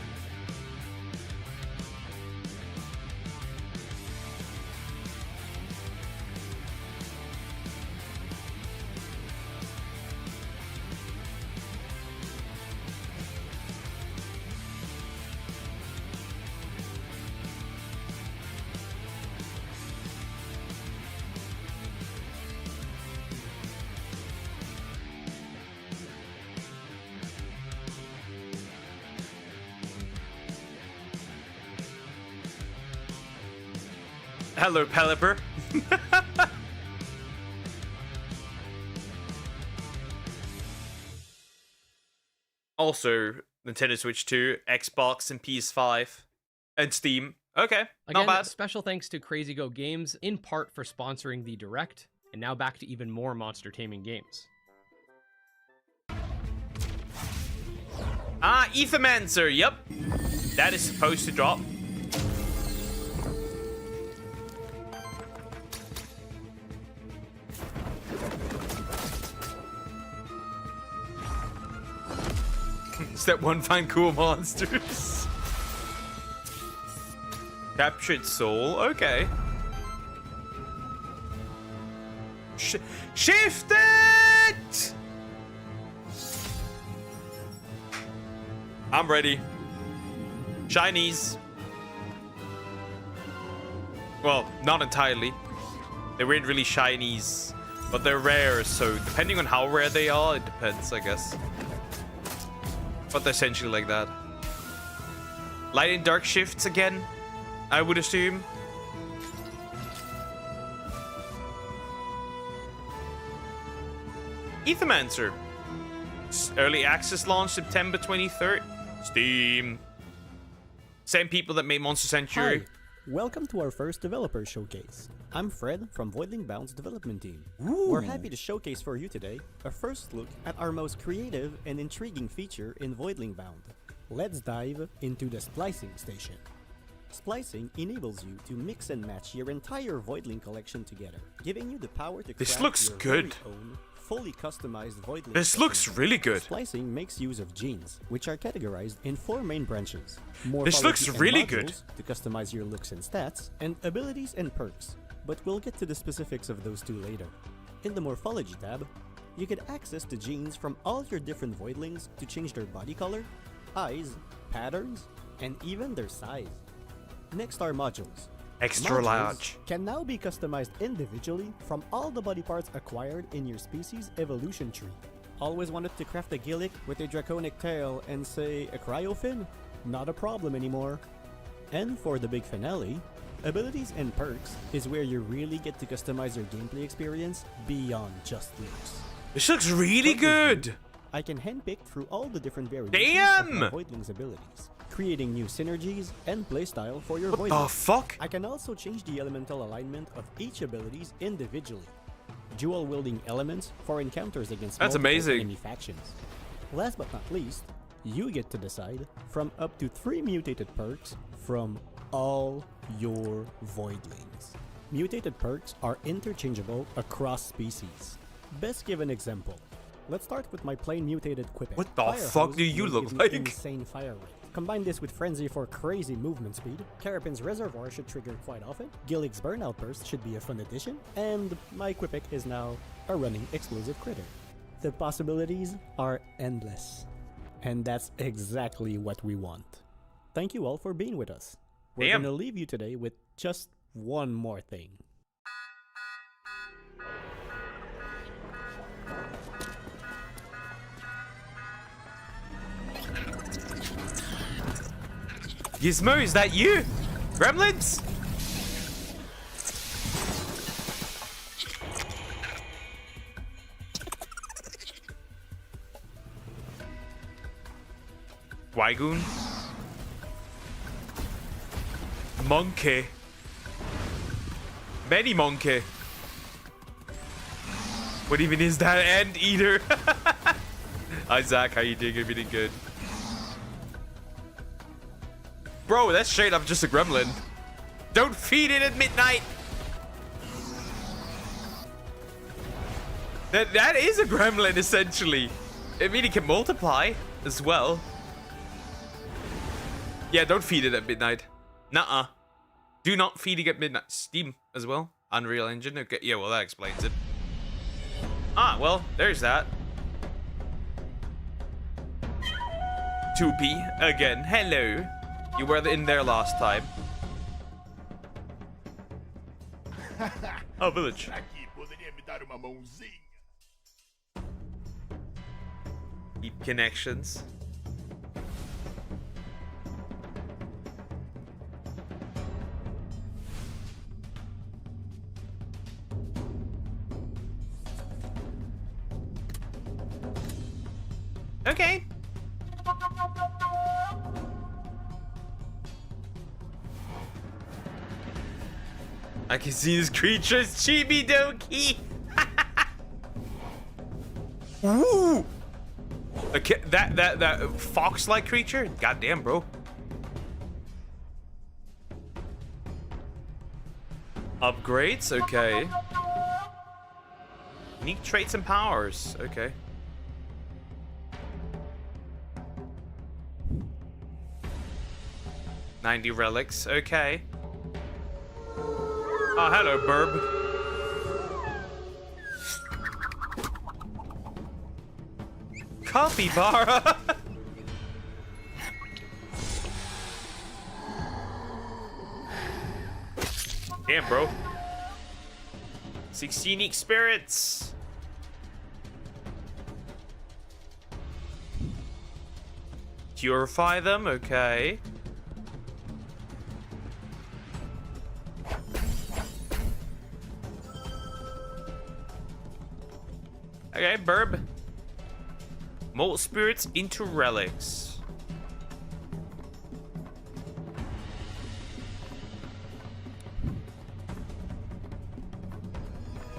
Hello, Pelipper. Also, Nintendo Switch 2, Xbox, and PS5, and Steam. Okay, Again, not bad. Special thanks to Crazy Goat Games, in part for sponsoring the Direct, and now back to even more monster taming games. Ah, Ethermancer, yep. That is supposed to drop. Step 1, find cool monsters. Captured soul, okay. Shift it! I'm ready. Shinies. Well, not entirely. They weren't really shinies, but they're rare, so depending on how rare they are, it depends, I guess. But they're essentially like that. Light and dark shifts again, I would assume. Ethermancer. Early access launch September 23rd. Steam. Same people that made Monster Sanctuary. Hi. Welcome to our first developer showcase. I'm Fred from Voidling Bound's development team. We're happy to showcase for you today a first look at our most creative and intriguing feature in Voidling Bound. Let's dive into the splicing station. Splicing enables you to mix and match your entire Voidling collection together, giving you the power to This craft looks your good. very own, fully customized Voidling. This looks really good. Splicing makes use of genes, which are categorized in 4 main branches. This looks Morphology and really modules good. to customize your looks and stats, and abilities and perks, but we'll get to the specifics of those 2 later. In the Morphology tab, you can access the genes from all your different Voidlings to change their body color, eyes, patterns, and even their size. Next are modules. Extra Modules large. can now be customized individually from all the body parts acquired in your species evolution tree. Always wanted to craft a Gillick with a draconic tail and say a cryofin? Not a problem anymore. And for the big finale, abilities and perks is where you really get to customize your gameplay experience beyond just looks. This looks really good. I can handpick through all the different variations Damn! of my Voidling's abilities, creating new synergies and playstyle for your What Voidling. the fuck? I can also change the elemental alignment of each abilities individually. Dual wielding elements for encounters against That's multiple amazing. enemy factions. Last but not least, you get to decide from up to 3 mutated perks from all your Voidlings. Mutated perks are interchangeable across species. Best give an example. Let's start with my plain mutated Quipet. What the Fire fuck Hose do you will look give me like? Insane fire rate. Combine this with Frenzy for crazy movement speed. Terrapin's Reservoir should trigger quite often. Gillick's Burnout Burst should be a fun addition. And my Quipet is now a running explosive critter. The possibilities are endless. And that's exactly what we want. Thank you all for being with us. We're Damn. gonna leave you today with just one more thing. Gizmo, is that you? Gremlins? Wygoon? Monkey. Many monkey. What even is that? Anteater? Hi Zach, how you doing? Everything good? Bro, that's straight up just a gremlin. Don't feed it at midnight. That is a gremlin, essentially. I mean, it can multiply as well. Yeah, don't feed it at midnight. Nuh-uh. Do not feed it at midnight. Steam as well. Unreal Engine. Okay, yeah, well, that explains it. Ah, well, there's that. 2P again. Hello. You were in there last time. Oh, village. Deep connections. Okay. I can see this creature's chibi doki. Ooh. Okay, that fox-like creature? Goddamn, bro. Upgrades? Okay. Unique traits and powers. Okay. $90 relics. Okay. Oh, hello, Burb. Capybara. Damn, bro. 6 unique spirits. Purify them, okay. Okay, burb. Mold spirits into relics.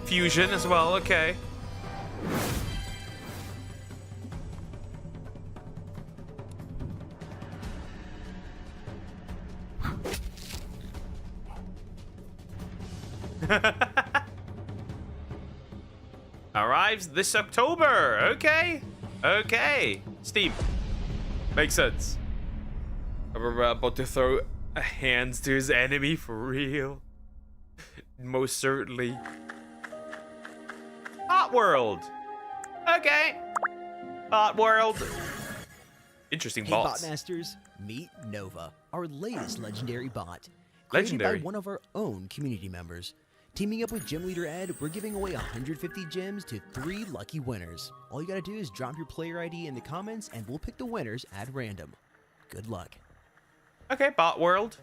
Fusion as well, okay. Arrives this October. Okay. Okay. Steam. Makes sense. We're about to throw hands to his enemy for real. Most certainly. Hot World. Okay. Hot World. Interesting bots. Hey, Botmasters, meet Nova, our latest legendary bot. Legendary. Created by one of our own community members. Teaming up with Gym Leader Ed, we're giving away 150 gems to 3 lucky winners. All you gotta do is drop your player ID in the comments and we'll pick the winners at random. Good luck. Okay, Bot World.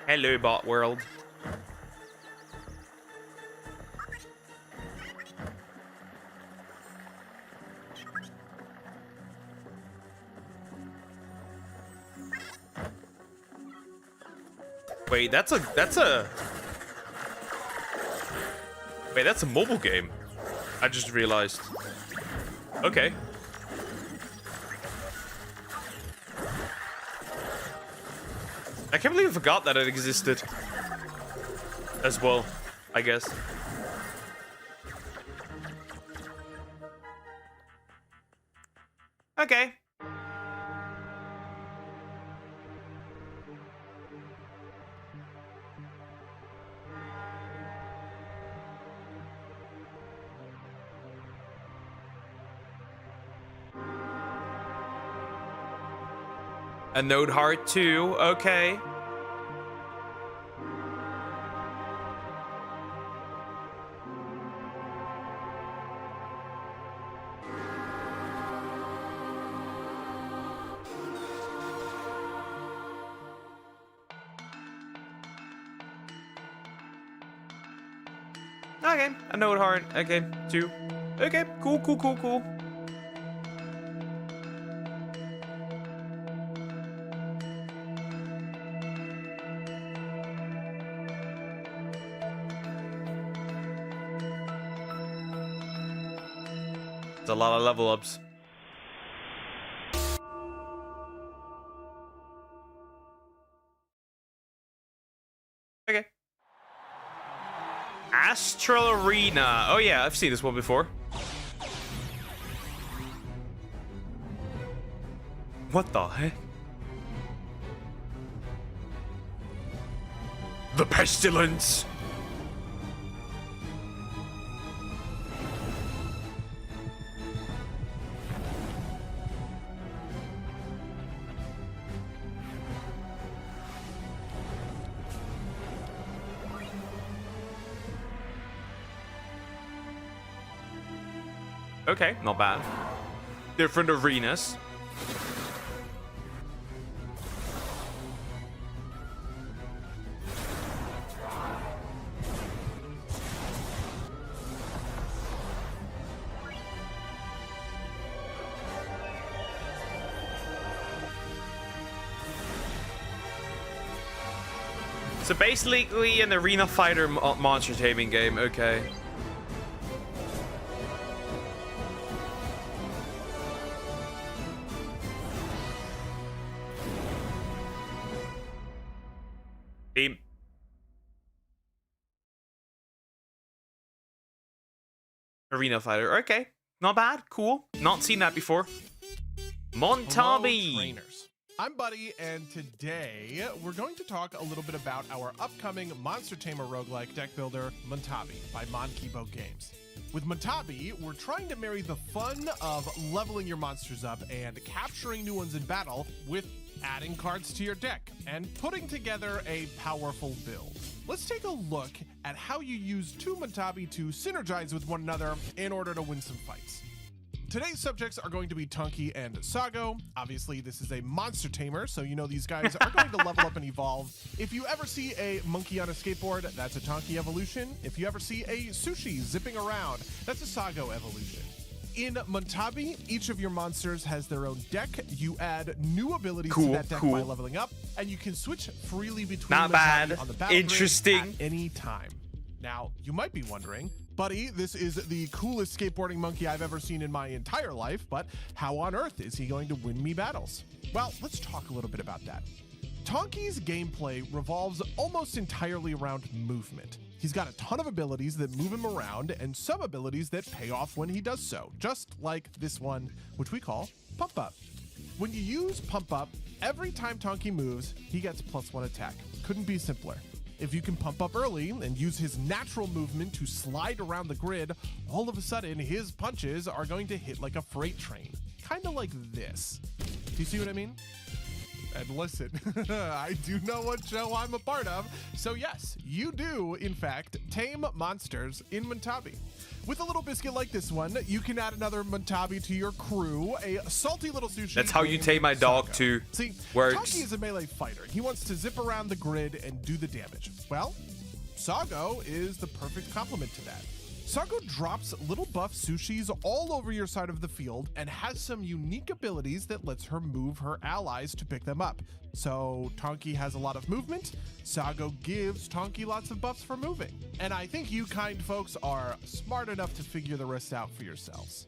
Hello, Bot World. Wait, that's a mobile game. I just realized. Okay. I can't believe I forgot that it existed. As well, I guess. Okay. A Node Heart 2, okay. Okay, a Node Heart, okay, 2. Okay, cool, cool, cool, cool. A lot of level ups. Okay. Astral Arena. Oh yeah, I've seen this one before. What the heck? The Pestilence. Okay, not bad. Different arenas. So basically an arena fighter monster taming game, okay. Arena fighter, okay. Not bad, cool. Not seen that before. Montabi. Hello, trainers. I'm Buddy, and today we're going to talk a little bit about our upcoming Monster Tamer roguelike deck builder, Montabi, by Monkibo Games. With Montabi, we're trying to marry the fun of leveling your monsters up and capturing new ones in battle with adding cards to your deck and putting together a powerful build. Let's take a look at how you use two Montabi to synergize with one another in order to win some fights. today's subjects are going to be Tunky and Sago. Obviously, this is a monster tamer, so you know these guys are going to level up and evolve. If you ever see a monkey on a skateboard, that's a Tunky evolution. If you ever see a sushi zipping around, that's a Sago evolution. In Montabi, each of your monsters has their own deck. You add new abilities to that deck by leveling up, and you can switch freely between Not Montabi bad. on the battle Interesting. grid at any time. Now, you might be wondering, buddy, this is the coolest skateboarding monkey I've ever seen in my entire life, but how on earth is he going to win me battles? Well, let's talk a little bit about that. Tonky's gameplay revolves almost entirely around movement. He's got a ton of abilities that move him around and some abilities that pay off when he does so, just like this one, which we call Pump Up. When you use Pump Up, every time Tonky moves, he gets +1 attack. Couldn't be simpler. If you can pump up early and use his natural movement to slide around the grid, all of a sudden his punches are going to hit like a freight train. Kind of like this. Do you see what I mean? And listen, I do know what show I'm a part of, so yes, you do, in fact, tame monsters in Montabi. With a little biscuit like this one, you can add another Montabi to your crew, a salty little sushi. That's how you named tame my dog Sago. too. See, Works. Tonky is a melee fighter. He wants to zip around the grid and do the damage. Well, Sago is the perfect complement to that. Sago drops little buff sushis all over your side of the field and has some unique abilities that lets her move her allies to pick them up. So Tonky has a lot of movement. Sago gives Tonky lots of buffs for moving. And I think you kind folks are smart enough to figure the rest out for yourselves.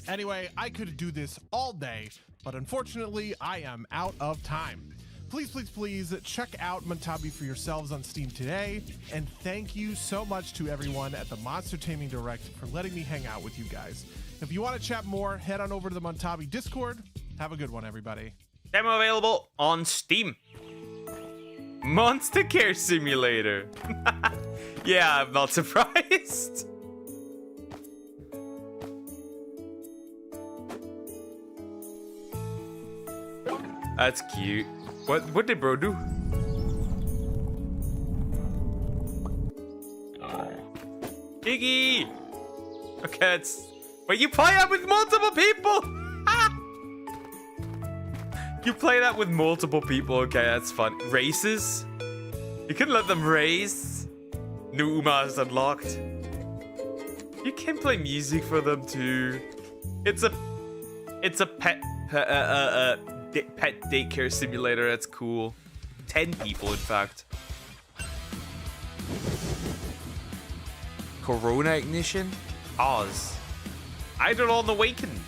Anyway, I could do this all day, but unfortunately I am out of time. Please check out Montabi for yourselves on Steam today, and thank you so much to everyone at the Monster Taming Direct for letting me hang out with you guys. If you want to chat more, head on over to the Montabi Discord. Have a good one, everybody. Demo available on Steam. Monster Care Simulator. Yeah, I'm not surprised. That's cute. What did bro do? Iggy! Okay, it's... Wait, you play that with multiple people? You play that with multiple people. Okay, that's fun. Races? You can let them race. New Uma is unlocked. You can play music for them too. It's a pet daycare simulator. That's cool. 10 people, in fact. Corona Ignition? Oz. Eidolon Awakened.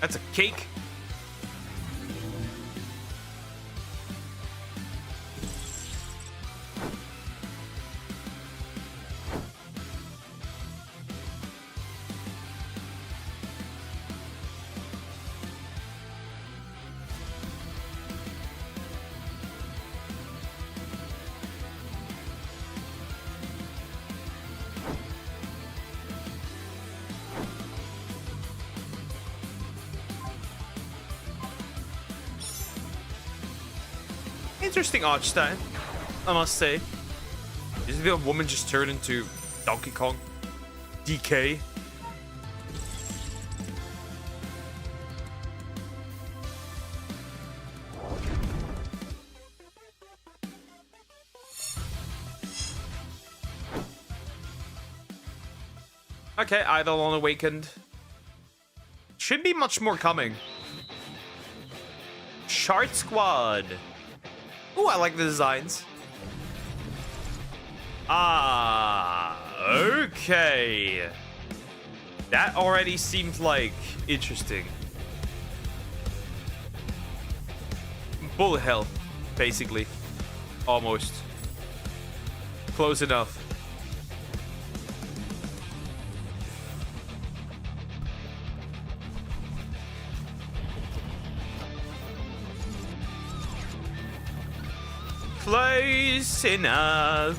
That's a cake. Interesting art style, I must say. Is the woman just turned into Donkey Kong? DK? Okay, Eidolon Awakened. Should be much more coming. Shard Squad. Ooh, I like the designs. Ah, okay. That already seems like interesting. Bullet hell, basically. Almost. Close enough. close enough.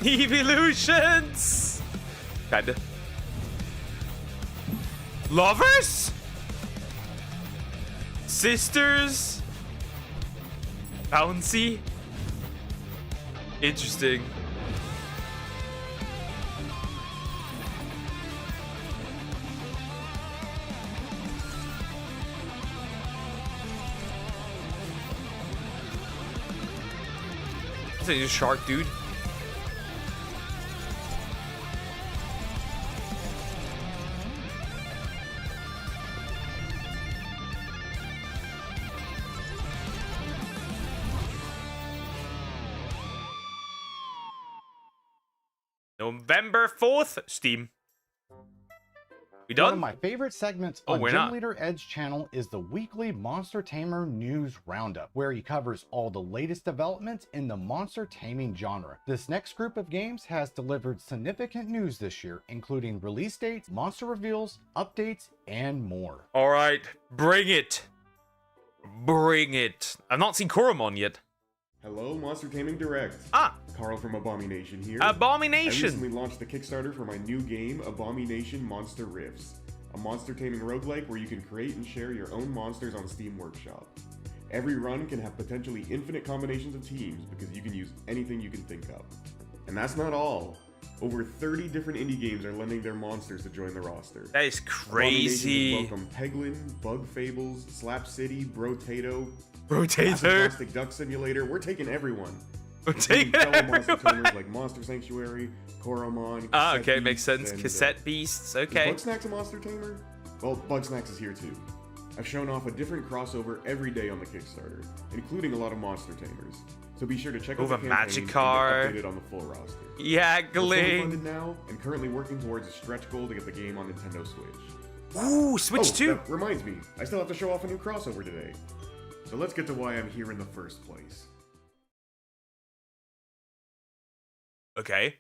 Evolutions! Kinda. Lovers? Sisters? Bouncy? Interesting. This is a shark, dude. November 4th, Steam. We done? One of my favorite segments on we're Gym not. Leader Ed's channel is the weekly Monster Tamer News Roundup, where he covers all the latest developments in the monster taming genre. This next group of games has delivered significant news this year, including release dates, monster reveals, updates, and more. All right, bring it. Bring it. I've not seen Koromon yet. Hello, Monster Taming Direct. Ah! Carl from Abomination here. Abomination! I recently launched the Kickstarter for my new game, Abomination Monster Rifts, a monster taming roguelike where you can create and share your own monsters on Steam Workshop. Every run can have potentially infinite combinations of teams because you can use anything you can think of. And that's not all. Over 30 different indie games are lending their monsters to join the roster. That is crazy. Welcome Peglin, Bug Fables, Slap City, Brotato, Brotato, Plastic Duck Simulator. We're taking everyone. We're taking Monster Tamers like Monster Sanctuary, Koromon. Ah, okay, Cassette makes sense. and, Cassette Beasts, okay. Is Bugsnax a Monster Tamer? Well, Bugsnax is here too. I've shown off a different crossover every day on the Kickstarter, including a lot of Monster Tamers. So be sure to check out the campaigns Magikarp. and get updated on the full roster. Yeah, We're fully funded Gling. now and currently working towards a stretch goal to get the game on Nintendo Switch. Ooh, Switch 2. That reminds me, I still have to show off a new crossover today. So let's get to why I'm here in the first place. Okay.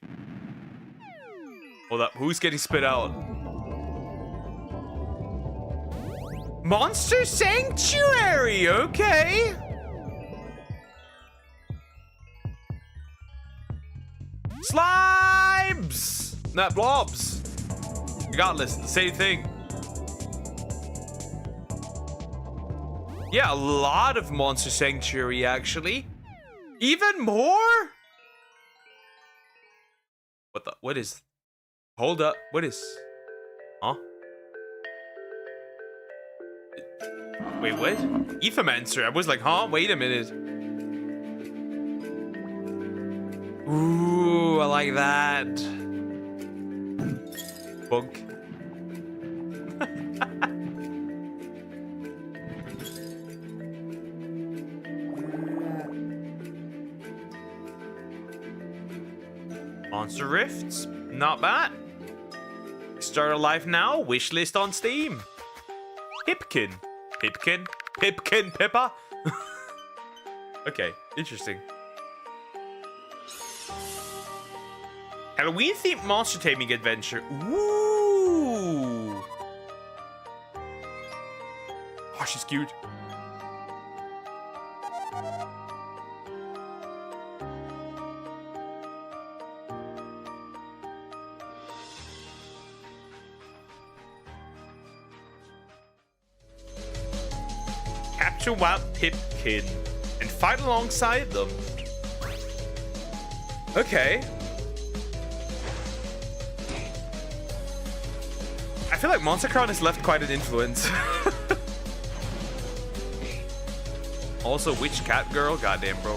Hold up, who's getting spit out? Monster Sanctuary, okay. Slimes! Not blobs. Regardless, the same thing. Yeah, a lot of Monster Sanctuary, actually. Even more? What is? Hold up, what is? Huh? Wait, what? Ethermancer, I was like, huh? Wait a minute. Ooh, I like that. Bunk. Monster Rifts, not bad. Start a life now, wishlist on Steam. Pipkin, Pippa. Okay, interesting. Halloween themed monster taming adventure. Ooh. Oh, she's cute. Capture Wild Pipkin and fight alongside them. Okay. I feel like Monster Crown has left quite an influence. Also, Witch Cat Girl? Goddamn, bro.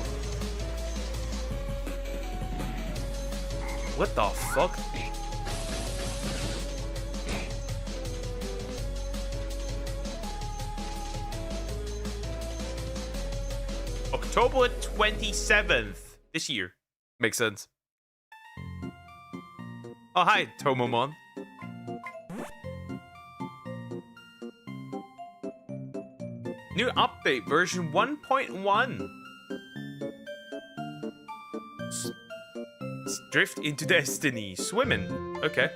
What the fuck? October 27th. This year. Makes sense. Oh, hi, Tomomon. New update, version 1.1. Drift into destiny. Swimming. Okay.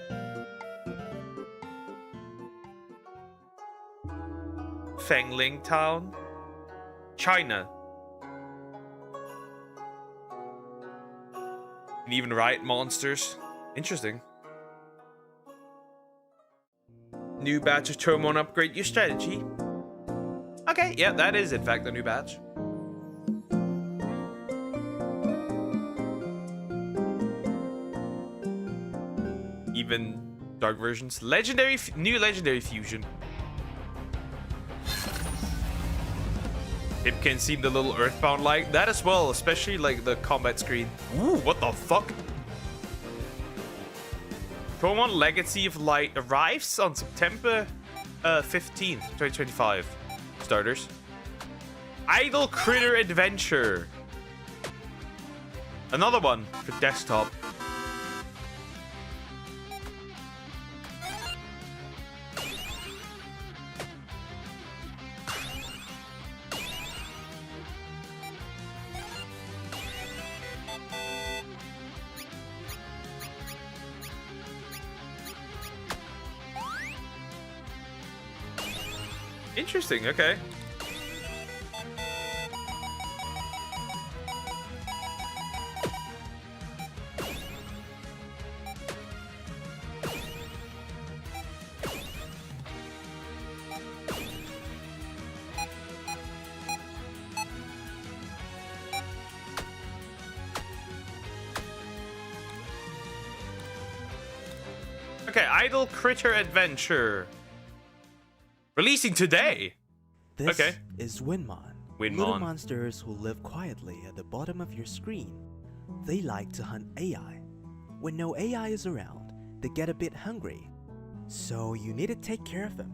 Fengling Town. China. And even riot monsters. Interesting. New batch of turn 1 upgrade your strategy. Okay, yeah, that is in fact a new batch. Even dark versions. Legendary, new legendary fusion. It can seem the little Earthbound like that as well, especially like the combat screen. Ooh, what the fuck? Turn 1 Legacy of Light arrives on September 15th, 2025. Starters. Idle Critter Adventure. Another one for desktop. Interesting, okay. Okay, Idle Critter Adventure. Releasing today. This okay. is Winmon. Little monsters who live quietly at the bottom of your screen. They like to hunt AI. When no AI is around, they get a bit hungry. So you need to take care of them.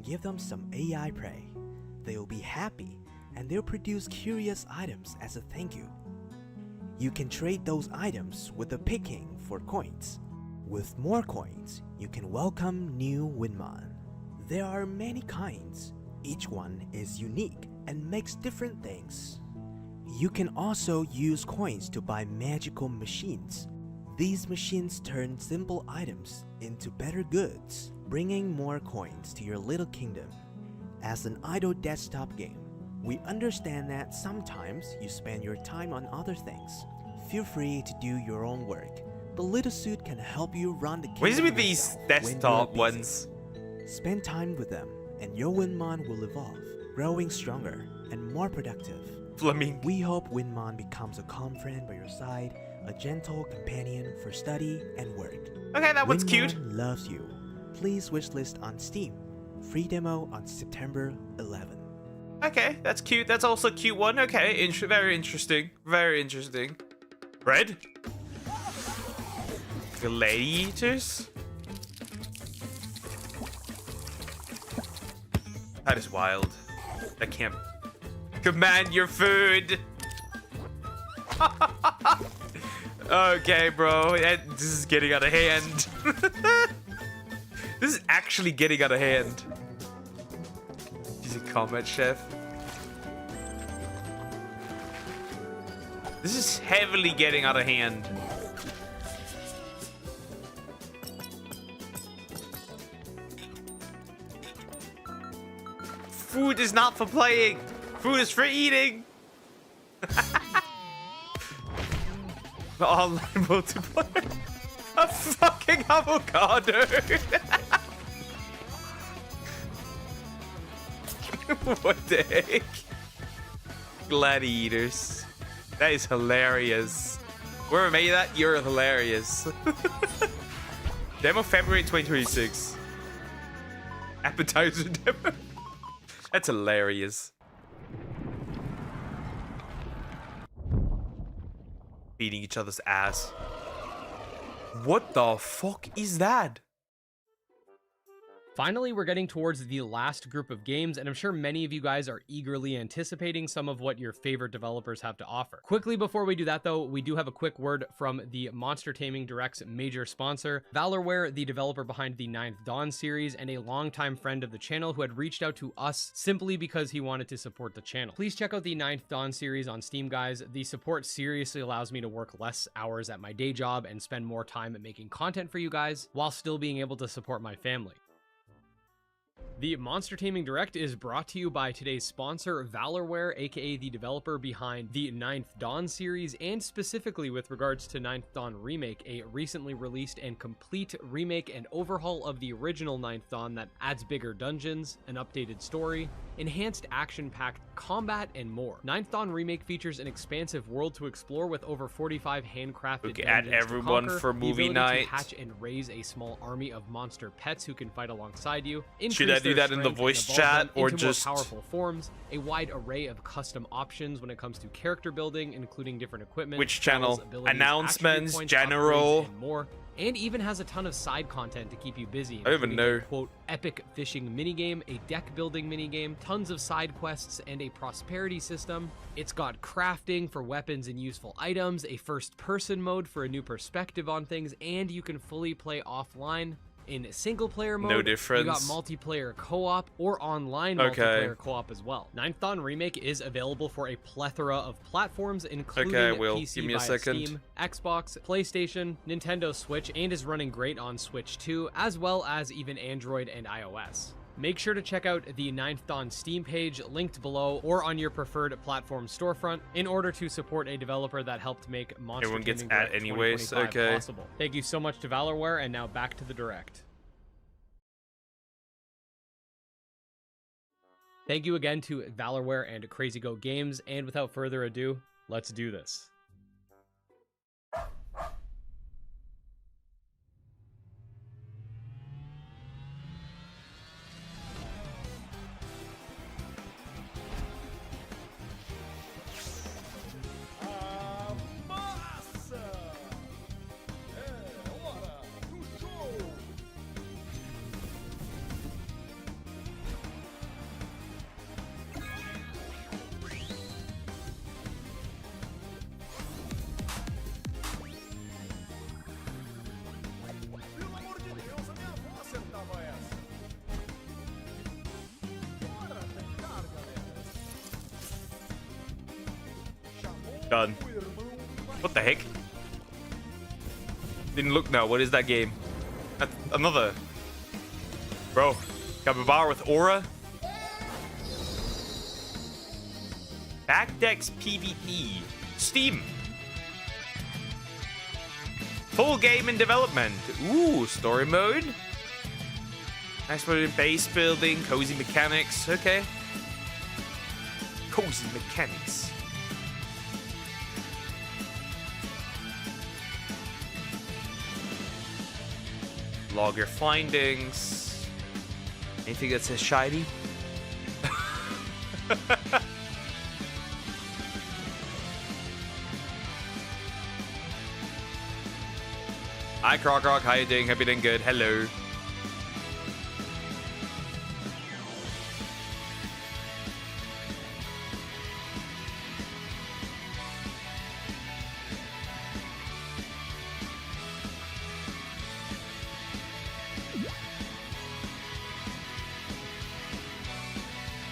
Give them some AI prey. They'll be happy and they'll produce curious items as a thank you. You can trade those items with the picking for coins. With more coins, you can welcome new Winmon. There are many kinds. Each one is unique and makes different things. You can also use coins to buy magical machines. These machines turn simple items into better goods, bringing more coins to your little kingdom. As an idle desktop game, we understand that sometimes you spend your time on other things. Feel free to do your own work. The little suit can help you run the kingdom. What is it with these desktop ones? Spend time with them, and your Winmon will evolve, growing stronger and more productive. Fleming. We hope Winmon becomes a calm friend by your side, a gentle companion for study and work. Okay, that one's cute. Winmon loves you. Please wishlist on Steam. Free demo on September 11. Okay, that's cute. That's also a cute one. Okay, very interesting. Very interesting. Red? Gladiators? That is wild. I can't command your food. Okay, bro. This is getting out of hand. This is actually getting out of hand. He's a combat chef. This is heavily getting out of hand. Food is not for playing. Food is for eating. The online multiplayer. A fucking avocado. What the heck? Gladiators. That is hilarious. Whoever made that, you're hilarious. Demo February 2026. Appetizer demo. That's hilarious. Beating each other's ass. What the fuck is that? Finally, we're getting towards the last group of games, and I'm sure many of you guys are eagerly anticipating some of what your favorite developers have to offer. Quickly before we do that though, we do have a quick word from the Monster Taming Direct's major sponsor, Valorware, the developer behind the Ninth Dawn series and a longtime friend of the channel who had reached out to us simply because he wanted to support the channel. Please check out the Ninth Dawn series on Steam, guys. The support seriously allows me to work less hours at my day job and spend more time at making content for you guys while still being able to support my family. The Monster Taming Direct is brought to you by today's sponsor, Valorware, aka the developer behind the Ninth Dawn series, and specifically with regards to Ninth Dawn Remake, a recently released and complete remake and overhaul of the original Ninth Dawn that adds bigger dungeons, an updated story, enhanced action-packed combat, and more. Ninth Dawn Remake features an expansive world to explore with over 45 handcrafted Look at everyone for movie night. To hatch and raise a small army of monster pets who can fight alongside you. Should I do that in the voice chat or just powerful forms? A wide array of custom options when it comes to character building, including different equipment, which channel, abilities, announcements, points, general, and more. And even has a ton of side content to keep you busy. I don't even know. A, quote, epic fishing minigame, a deck building minigame, tons of side quests, and a prosperity system. It's got crafting for weapons and useful items, a first-person mode for a new perspective on things, and you can fully play offline. In single player mode, no difference. You got multiplayer co-op or online multiplayer co-op as well. Ninth Dawn Remake is available for a plethora of platforms, including PC give me a via second. Steam, Xbox, PlayStation, Nintendo Switch, and is running great on Switch too, as well as even Android and iOS. Make sure to check out the Ninth Dawn Steam page linked below or on your preferred platform storefront in order to support a developer that helped make Monster Everyone gets Taming at Direct anyways. 2025 Okay. possible. Thank you so much to Valorware, and now back to the Direct. Thank you again to Valorware and Crazy Goat Games, and without further ado, let's do this. Done. What the heck? Didn't look now. What is that game? Another. Bro. Capybara with aura? Backdecks PvP. Steam. Full game in development. Ooh, story mode. Exploring base building, cozy mechanics. Okay. Cozy mechanics. Log your findings. Anything that says shiny? Hi Croc, how you doing? Hope you're doing good. Hello.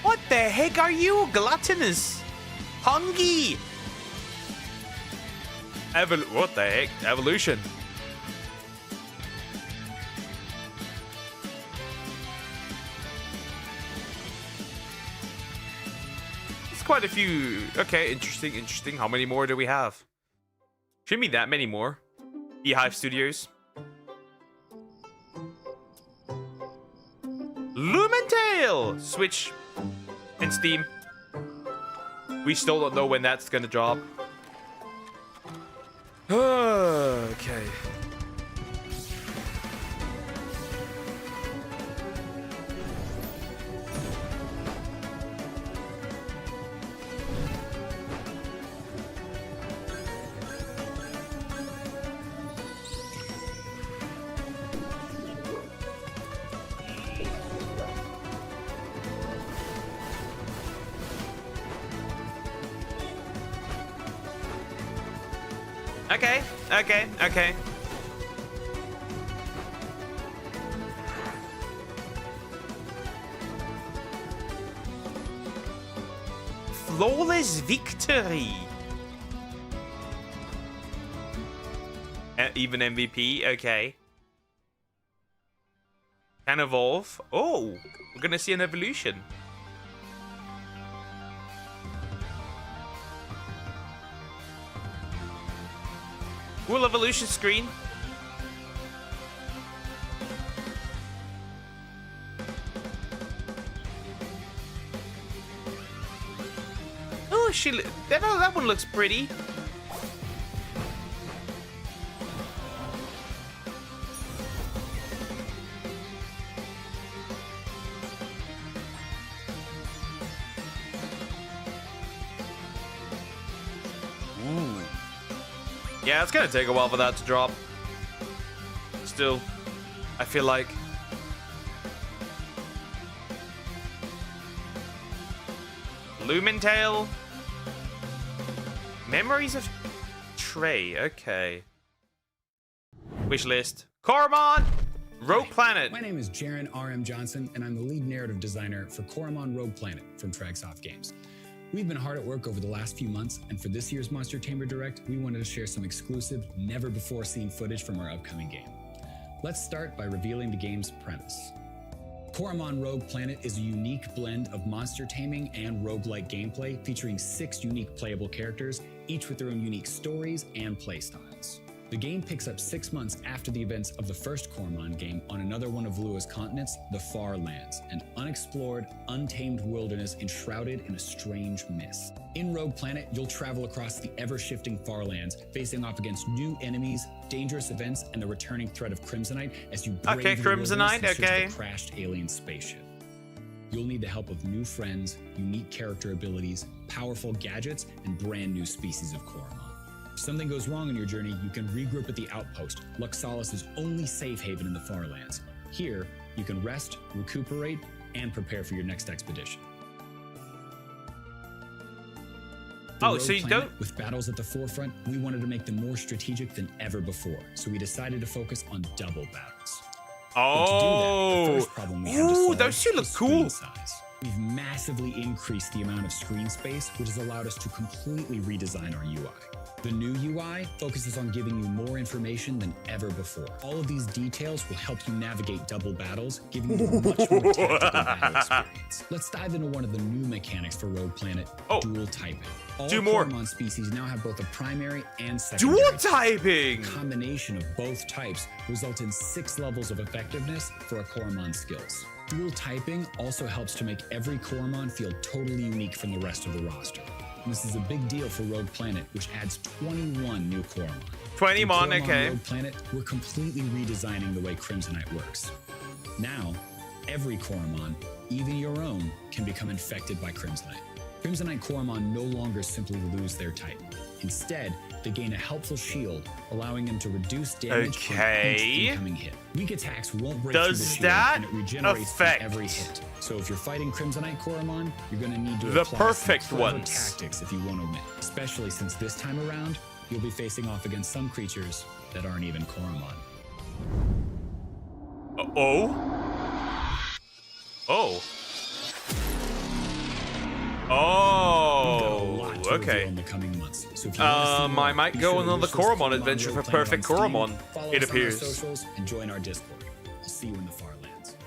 What the heck are you? Gluttonous. Hungry. What the heck? Evolution. It's quite a few. Okay, interesting. How many more do we have? Shouldn't be that many more. Beehive Studios. Lumentail! Switch and Steam. We still don't know when that's gonna drop. Okay. Okay, okay, okay. Flawless victory. Even MVP, okay. Can evolve. Oh, we're gonna see an evolution. Cool evolution screen. Oh, that one looks pretty. Ooh. Yeah, it's gonna take a while for that to drop. Still, I feel like. Lumentail. Memories of Trey. Okay. Wish list. Coromon! Rogue Planet. My name is Jaron R.M. Johnson, and I'm the lead narrative designer for Coromon Rogue Planet from Tragsoft Games. We've been hard at work over the last few months, and for this year's Monster Tamer Direct, we wanted to share some exclusive, never-before-seen footage from our upcoming game. Let's start by revealing the game's premise. Coromon Rogue Planet is a unique blend of monster taming and roguelike gameplay, featuring 6 unique playable characters, each with their own unique stories and playstyles. The game picks up 6 months after the events of the first Coromon game on another one of Lua's continents, the Far Lands, an unexplored, untamed wilderness enshrouded in a strange mist. In Rogue Planet, you'll travel across the ever-shifting Far Lands, facing off against new enemies, dangerous events, and the returning threat of Crimsonite as you brave the wilderness in search of the crashed alien spaceship. You'll need the help of new friends, unique character abilities, powerful gadgets, and brand new species of Coromon. If something goes wrong on your journey, you can regroup at the Outpost, Luxalis' only safe haven in the Far Lands. Here, you can rest, recuperate, and prepare for your next expedition. Oh, so you don't... With battles at the forefront, we wanted to make them more strategic than ever before, so we decided to focus on double battles. Oh, the first problem we had to solve those two look cool. Size. We've massively increased the amount of screen space, which has allowed us to completely redesign our UI. The new UI focuses on giving you more information than ever before. All of these details will help you navigate double battles, giving you a much more tactical battle experience. Let's dive into one of the new mechanics for Rogue Planet, dual typing. All Coromon species now have both a primary and secondary dual typing. The combination of both types results in 6 levels of effectiveness for a Coromon skills. Dual typing also helps to make every Coromon feel totally unique from the rest of the roster. And this is a big deal for Rogue Planet, which adds 21 new Coromon. 21, okay. Rogue Planet, we're completely redesigning the way Crimsonite works. Now, every Coromon, even your own, can become infected by Crimsonite. Crimsonite Coromon no longer simply lose their type. Instead, they gain a helpful shield, allowing them to reduce damage on each incoming hit. Weak attacks won't break through the shield, and it regenerates with every hit. So if you're fighting Crimsonite Coromon, you're going to need to apply some clever tactics if you want to win. Especially since this time around, you'll be facing off against some creatures that aren't even Coromon. Oh. Oh, okay. In the coming months. So if you I might go on another Coromon adventure for perfect Coromon, it appears. Follow us on our socials and join our Discord. I'll see you in the Far Lands.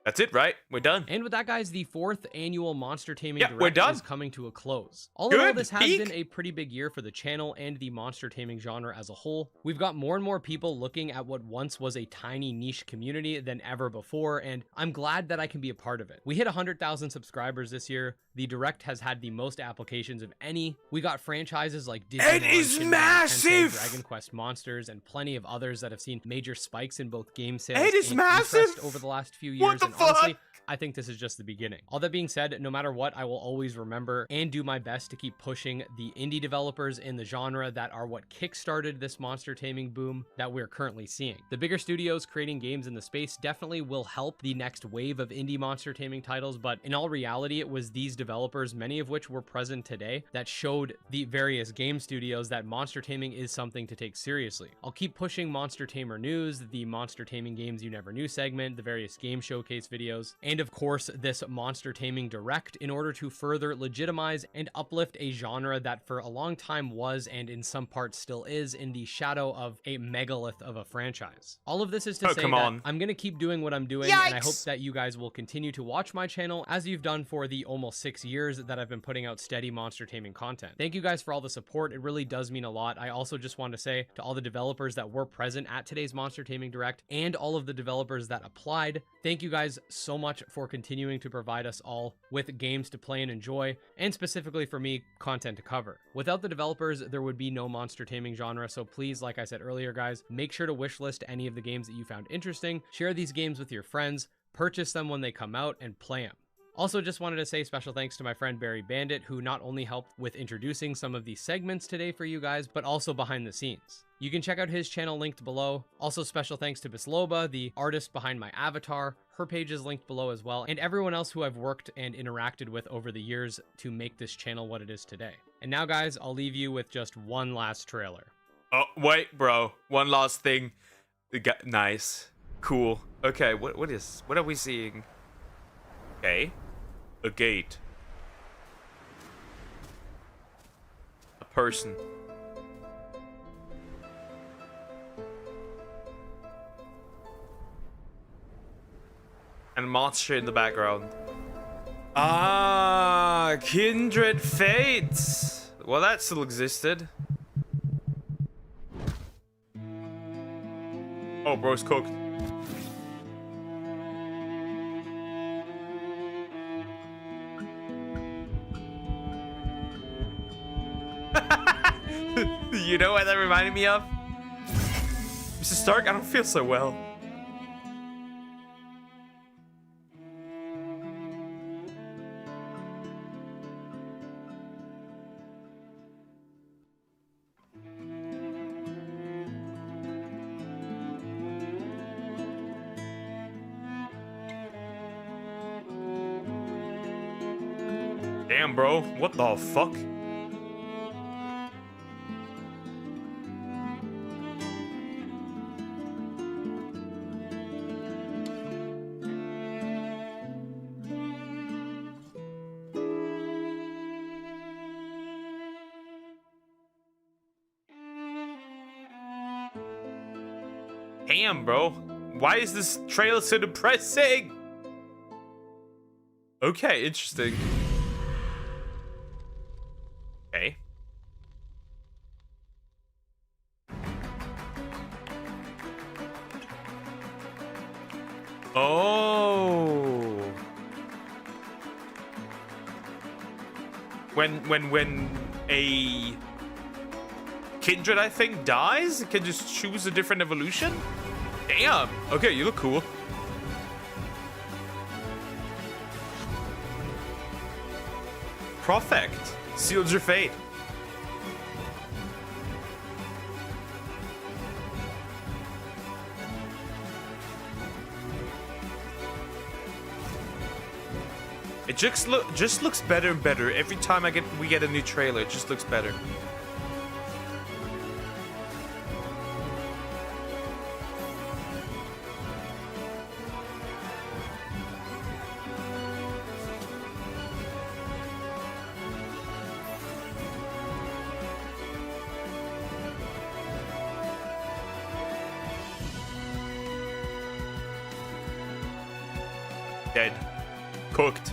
That's it, right? We're done. And with that, guys, the 4th annual Monster Taming Direct we're done. is coming to a close. All in all, this has been a pretty big year for the channel and the monster taming genre as a whole. We've got more and more people looking at what once was a tiny niche community than ever before, and I'm glad that I can be a part of it. We hit 100,000 subscribers this year. The Direct has had the most applications of any. We got franchises like Digimon, it is Shinran, massive! Tensei, Dragon Quest Monsters, and plenty of others that have seen major spikes in both game sales it is and massive! interest over the last few years. What the and honestly, I think this is just the beginning. All that being said, no matter what, I will always remember and do my best to keep pushing the indie developers in the genre that are what kickstarted this monster taming boom that we're currently seeing. The bigger studios creating games in the space definitely will help the next wave of indie monster taming titles, but in all reality, it was these developers, many of which were present today, that showed the various game studios that monster taming is something to take seriously. I'll keep pushing Monster Tamer news, the Monster Taming Games You Never Knew segment, the various game showcase videos, and of course this Monster Taming Direct in order to further legitimize and uplift a genre that for a long time was, and in some parts still is, in the shadow of a megalith of a franchise. All of this is to say that I'm going to keep doing what I'm doing, and I hope that you guys will continue to watch my channel as you've done for the almost 6 years that I've been putting out steady monster taming content. Thank you guys for all the support. It really does mean a lot. I also just want to say to all the developers that were present at today's Monster Taming Direct and all of the developers that applied, thank you guys so much for continuing to provide us all with games to play and enjoy, and specifically for me, content to cover. Without the developers, there would be no monster taming genre, so please, like I said earlier guys, make sure to wishlist any of the games that you found interesting, share these games with your friends, purchase them when they come out, and play them. Also, just wanted to say special thanks to my friend Barry Bandit, who not only helped with introducing some of these segments today for you guys, but also behind the scenes. You can check out his channel linked below. Also, special thanks to Bisloba, the artist behind my avatar. Her page is linked below as well, and everyone else who I've worked and interacted with over the years to make this channel what it is today. And now, guys, I'll leave you with just one last trailer. Oh, wait, bro. One last thing. Nice. Cool. Okay, what are we seeing? Okay. A gate. A person. And a monster in the background. Ah, Kindred Fates. Well, that still existed. Oh, bro's cooked. You know what that reminded me of? Mr. Stark, I don't feel so well. Damn, bro. What the fuck? Damn, bro. Why is this trailer so depressing? Okay, interesting. Okay. Oh. When a Kindred, I think, dies, it can just choose a different evolution? Damn. Okay, you look cool. Perfect. Sealed your fate. It just looks better and better every time we get a new trailer. It just looks better. Dead. Cooked.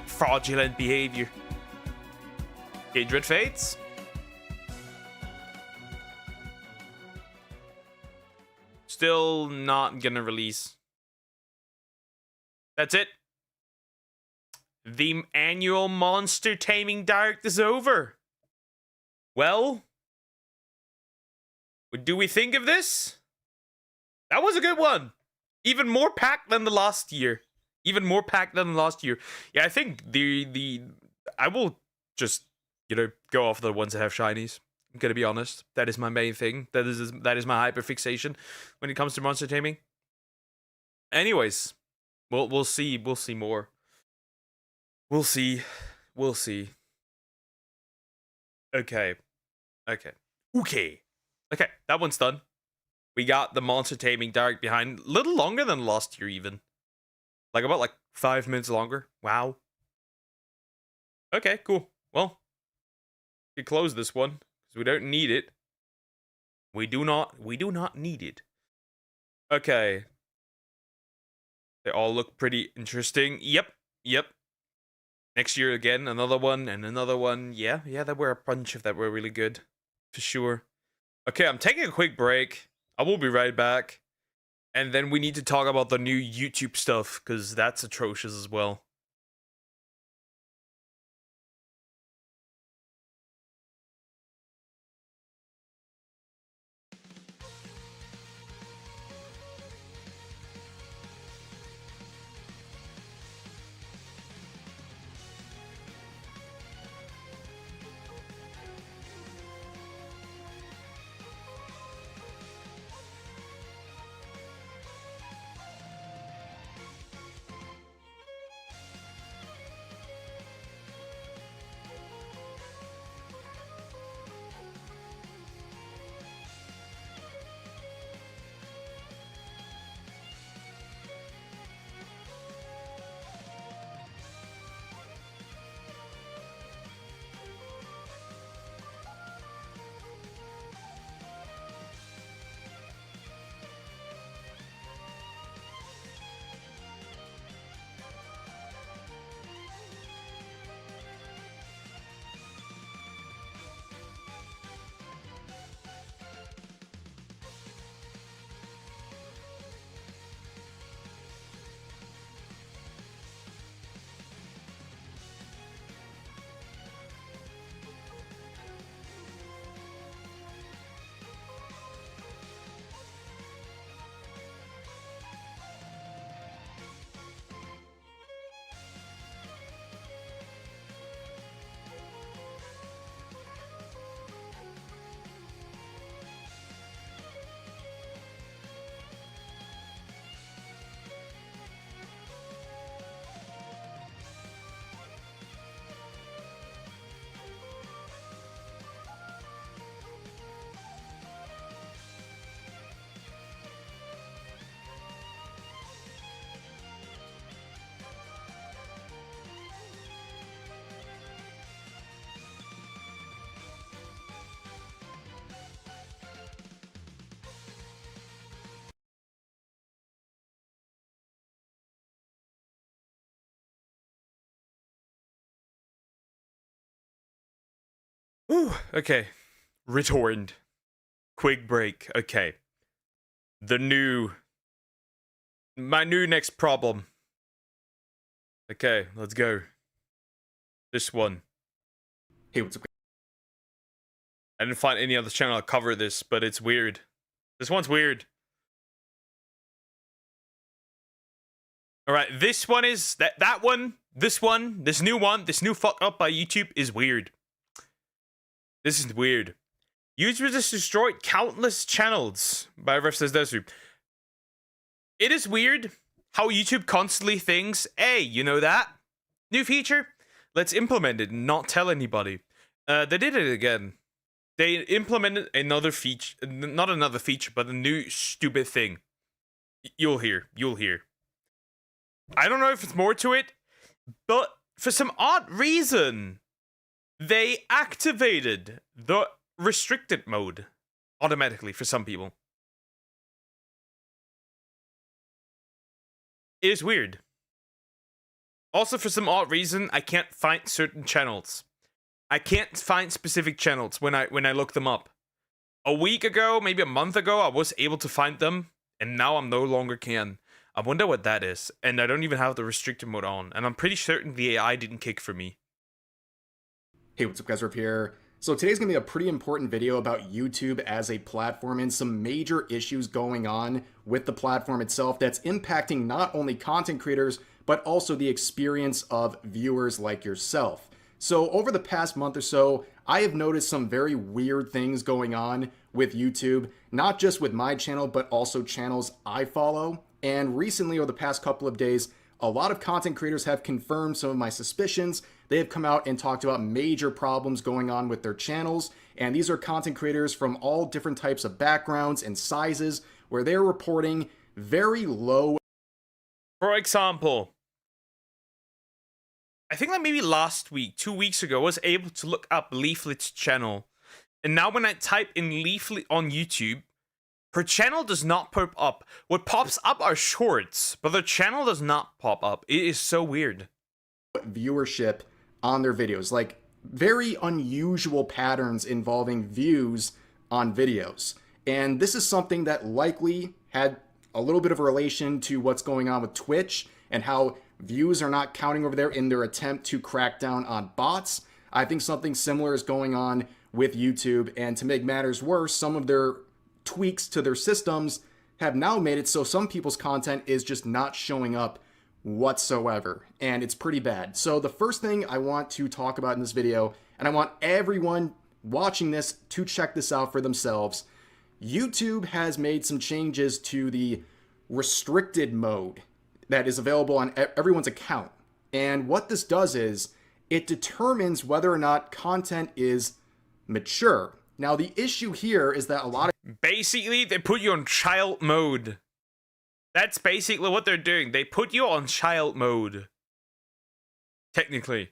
Fraudulent behavior. Kindred Fates. Still not gonna release. That's it. The annual Monster Taming Direct is over. Well, what do we think of this? That was a good one. Even more packed than the last year. Even more packed than last year. Yeah, I think I will just, go off the ones that have shinies. I'm gonna be honest. That is my main thing. That is my hyperfixation when it comes to monster taming. Anyways, we'll see. We'll see more. We'll see. We'll see. Okay. Okay, that one's done. We got the Monster Taming Direct behind. A little longer than last year, even. About 5 minutes longer. Wow. Okay, cool. Well, we can close this one because we don't need it. We do not need it. Okay. They all look pretty interesting. Yep. Next year again, another one and another one. Yeah, there were a bunch of that were really good. For sure. Okay, I'm taking a quick break. I will be right back. And then we need to talk about the new YouTube stuff, because that's atrocious as well. Ooh, okay. Returned. Quick break. Okay. My new next problem. Okay, let's go. This one. Hey, what's up? I didn't find any other channel to cover this, but it's weird. This one's weird. Alright, this one is... That one, this new fuck up by YouTube is weird. This is weird. YouTube just destroyed countless channels by Refsays Desru. It is weird how YouTube constantly thinks, hey, you know that? New feature? Let's implement it and not tell anybody. They did it again. They implemented another feature, not another feature, but a new stupid thing. You'll hear. I don't know if it's more to it, but for some odd reason, they activated the restricted mode automatically for some people. It is weird. Also, for some odd reason, I can't find certain channels. I can't find specific channels when I look them up. A week ago, maybe a month ago, I was able to find them, and now I'm no longer can. I wonder what that is, and I don't even have the restricted mode on, and I'm pretty certain the AI didn't kick for me. Hey, what's up guys, Rip here. So today's gonna be a pretty important video about YouTube as a platform and some major issues going on with the platform itself that's impacting not only content creators, but but also the experience of viewers like yourself. So over the past month or so, I have noticed some very weird things going on with YouTube, not just with my channel, but also channels I follow. And recently, over the past couple of days, a lot of content creators have confirmed some of my suspicions. They have come out and talked about major problems going on with their channels. And these are content creators from all different types of backgrounds and sizes, where they're reporting very low. For example, I think like maybe last week, 2 weeks ago, I was able to look up Leaflet's channel. And now when I type in Leaflet on YouTube, her channel does not pop up. What pops up are shorts, but the channel does not pop up. It is so weird. Viewership on their videos, like very unusual patterns involving views on videos. And this is something that likely had a little bit of a relation to what's going on with Twitch and how views are not counting over there in their attempt to crack down on bots. I think something similar is going on with YouTube, and to make matters worse, some of their tweaks to their systems have now made it so some people's content is just not showing up whatsoever, and it's pretty bad. So the first thing I want to talk about in this video, and I want everyone watching this to check this out for themselves, YouTube has made some changes to the restricted mode that is available on everyone's account. And what this does is it determines whether or not content is mature. Now, the issue here is that a lot of... Basically, they put you on child mode. That's basically what they're doing. They put you on child mode. Technically.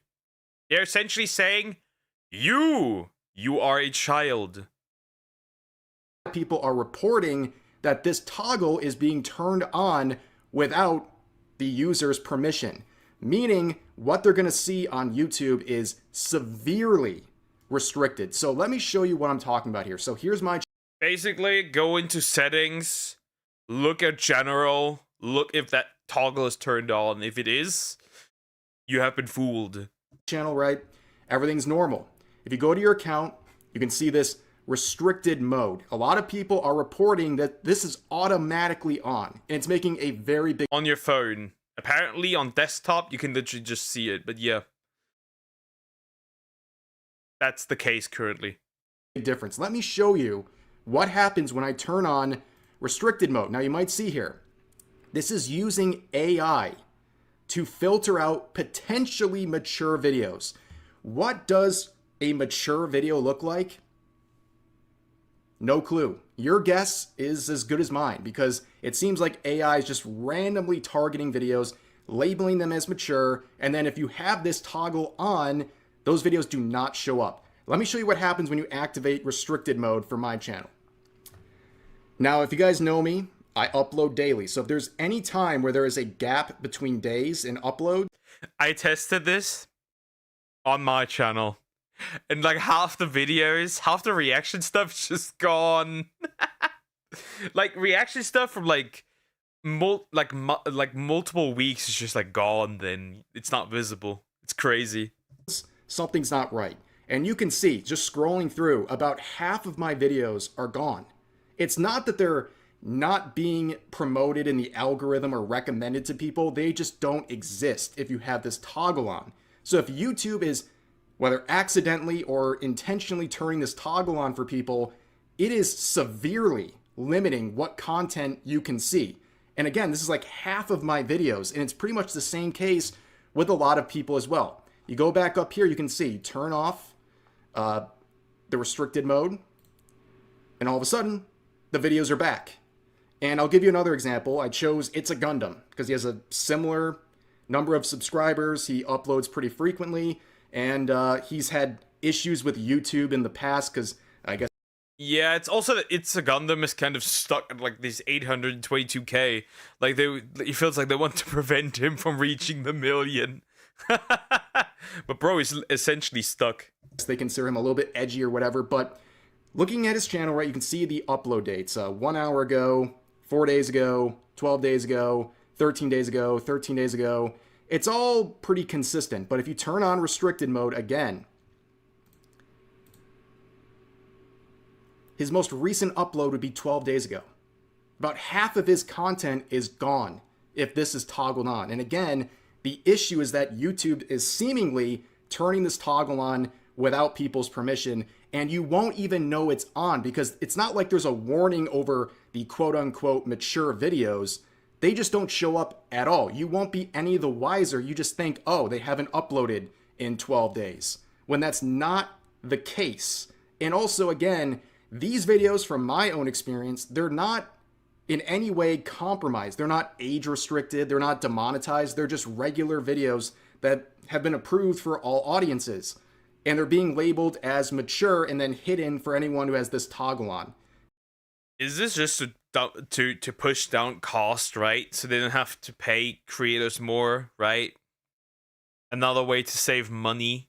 They're essentially saying, you are a child. People are reporting that this toggle is being turned on without the user's permission. Meaning, what they're going to see on YouTube is severely restricted. So let me show you what I'm talking about here. So here's my... Basically, go into settings, look at general, look if that toggle is turned on. If it is, you have been fooled. Channel, right? Everything's normal. If you go to your account, you can see this restricted mode. A lot of people are reporting that this is automatically on, and it's making a very big... On your phone. Apparently on desktop, you can literally just see it, but yeah. That's the case currently. Difference. Let me show you what happens when I turn on restricted mode. Now you might see here, this is using AI to filter out potentially mature videos. What does a mature video look like? No clue. Your guess is as good as mine, because it seems like AI is just randomly targeting videos, labeling them as mature, and then if you have this toggle on, those videos do not show up. Let me show you what happens when you activate restricted mode for my channel. Now, if you guys know me, I upload daily. So if there's any time where there is a gap between days in upload... I tested this on my channel. And like half the videos, half the reaction stuff is just gone. Like reaction stuff from like multiple weeks is just like gone, then it's not visible. It's crazy. Something's not right. And you can see, just scrolling through, about half of my videos are gone. It's not that they're not being promoted in the algorithm or recommended to people. They just don't exist if you have this toggle on. So if YouTube is, whether accidentally or intentionally turning this toggle on for people, it is severely limiting what content you can see. And again, this is like half of my videos, and it's pretty much the same case with a lot of people as well. You go back up here, you can see, turn off the restricted mode, and all of a sudden, the videos are back. And I'll give you another example. I chose It's a Gundam, because he has a similar number of subscribers, he uploads pretty frequently, and he's had issues with YouTube in the past, because I guess... Yeah, it's also that It's a Gundam is kind of stuck at like this 822k. Like it feels like they want to prevent him from reaching the million. But bro is essentially stuck. They consider him a little bit edgy or whatever, but looking at his channel, right, you can see the upload dates. 1 hour ago, 4 days ago, 12 days ago, 13 days ago, 13 days ago. It's all pretty consistent, but if you turn on restricted mode again, his most recent upload would be 12 days ago. About half of his content is gone if this is toggled on. And again, The issue is that YouTube is seemingly turning this toggle on without people's permission, and you won't even know it's on because it's not like there's a warning over the quote-unquote mature videos. They just don't show up at all. You won't be any the wiser. You just think, oh, they haven't uploaded in 12 days, when that's not the case. And also, again, these videos, from my own experience, they're not in any way compromised. They're not age restricted. They're not demonetized. They're just regular videos that have been approved for all audiences. And they're being labeled as mature and then hidden for anyone who has this toggle on. Is this just to push down cost, right? So they don't have to pay creators more, right? Another way to save money.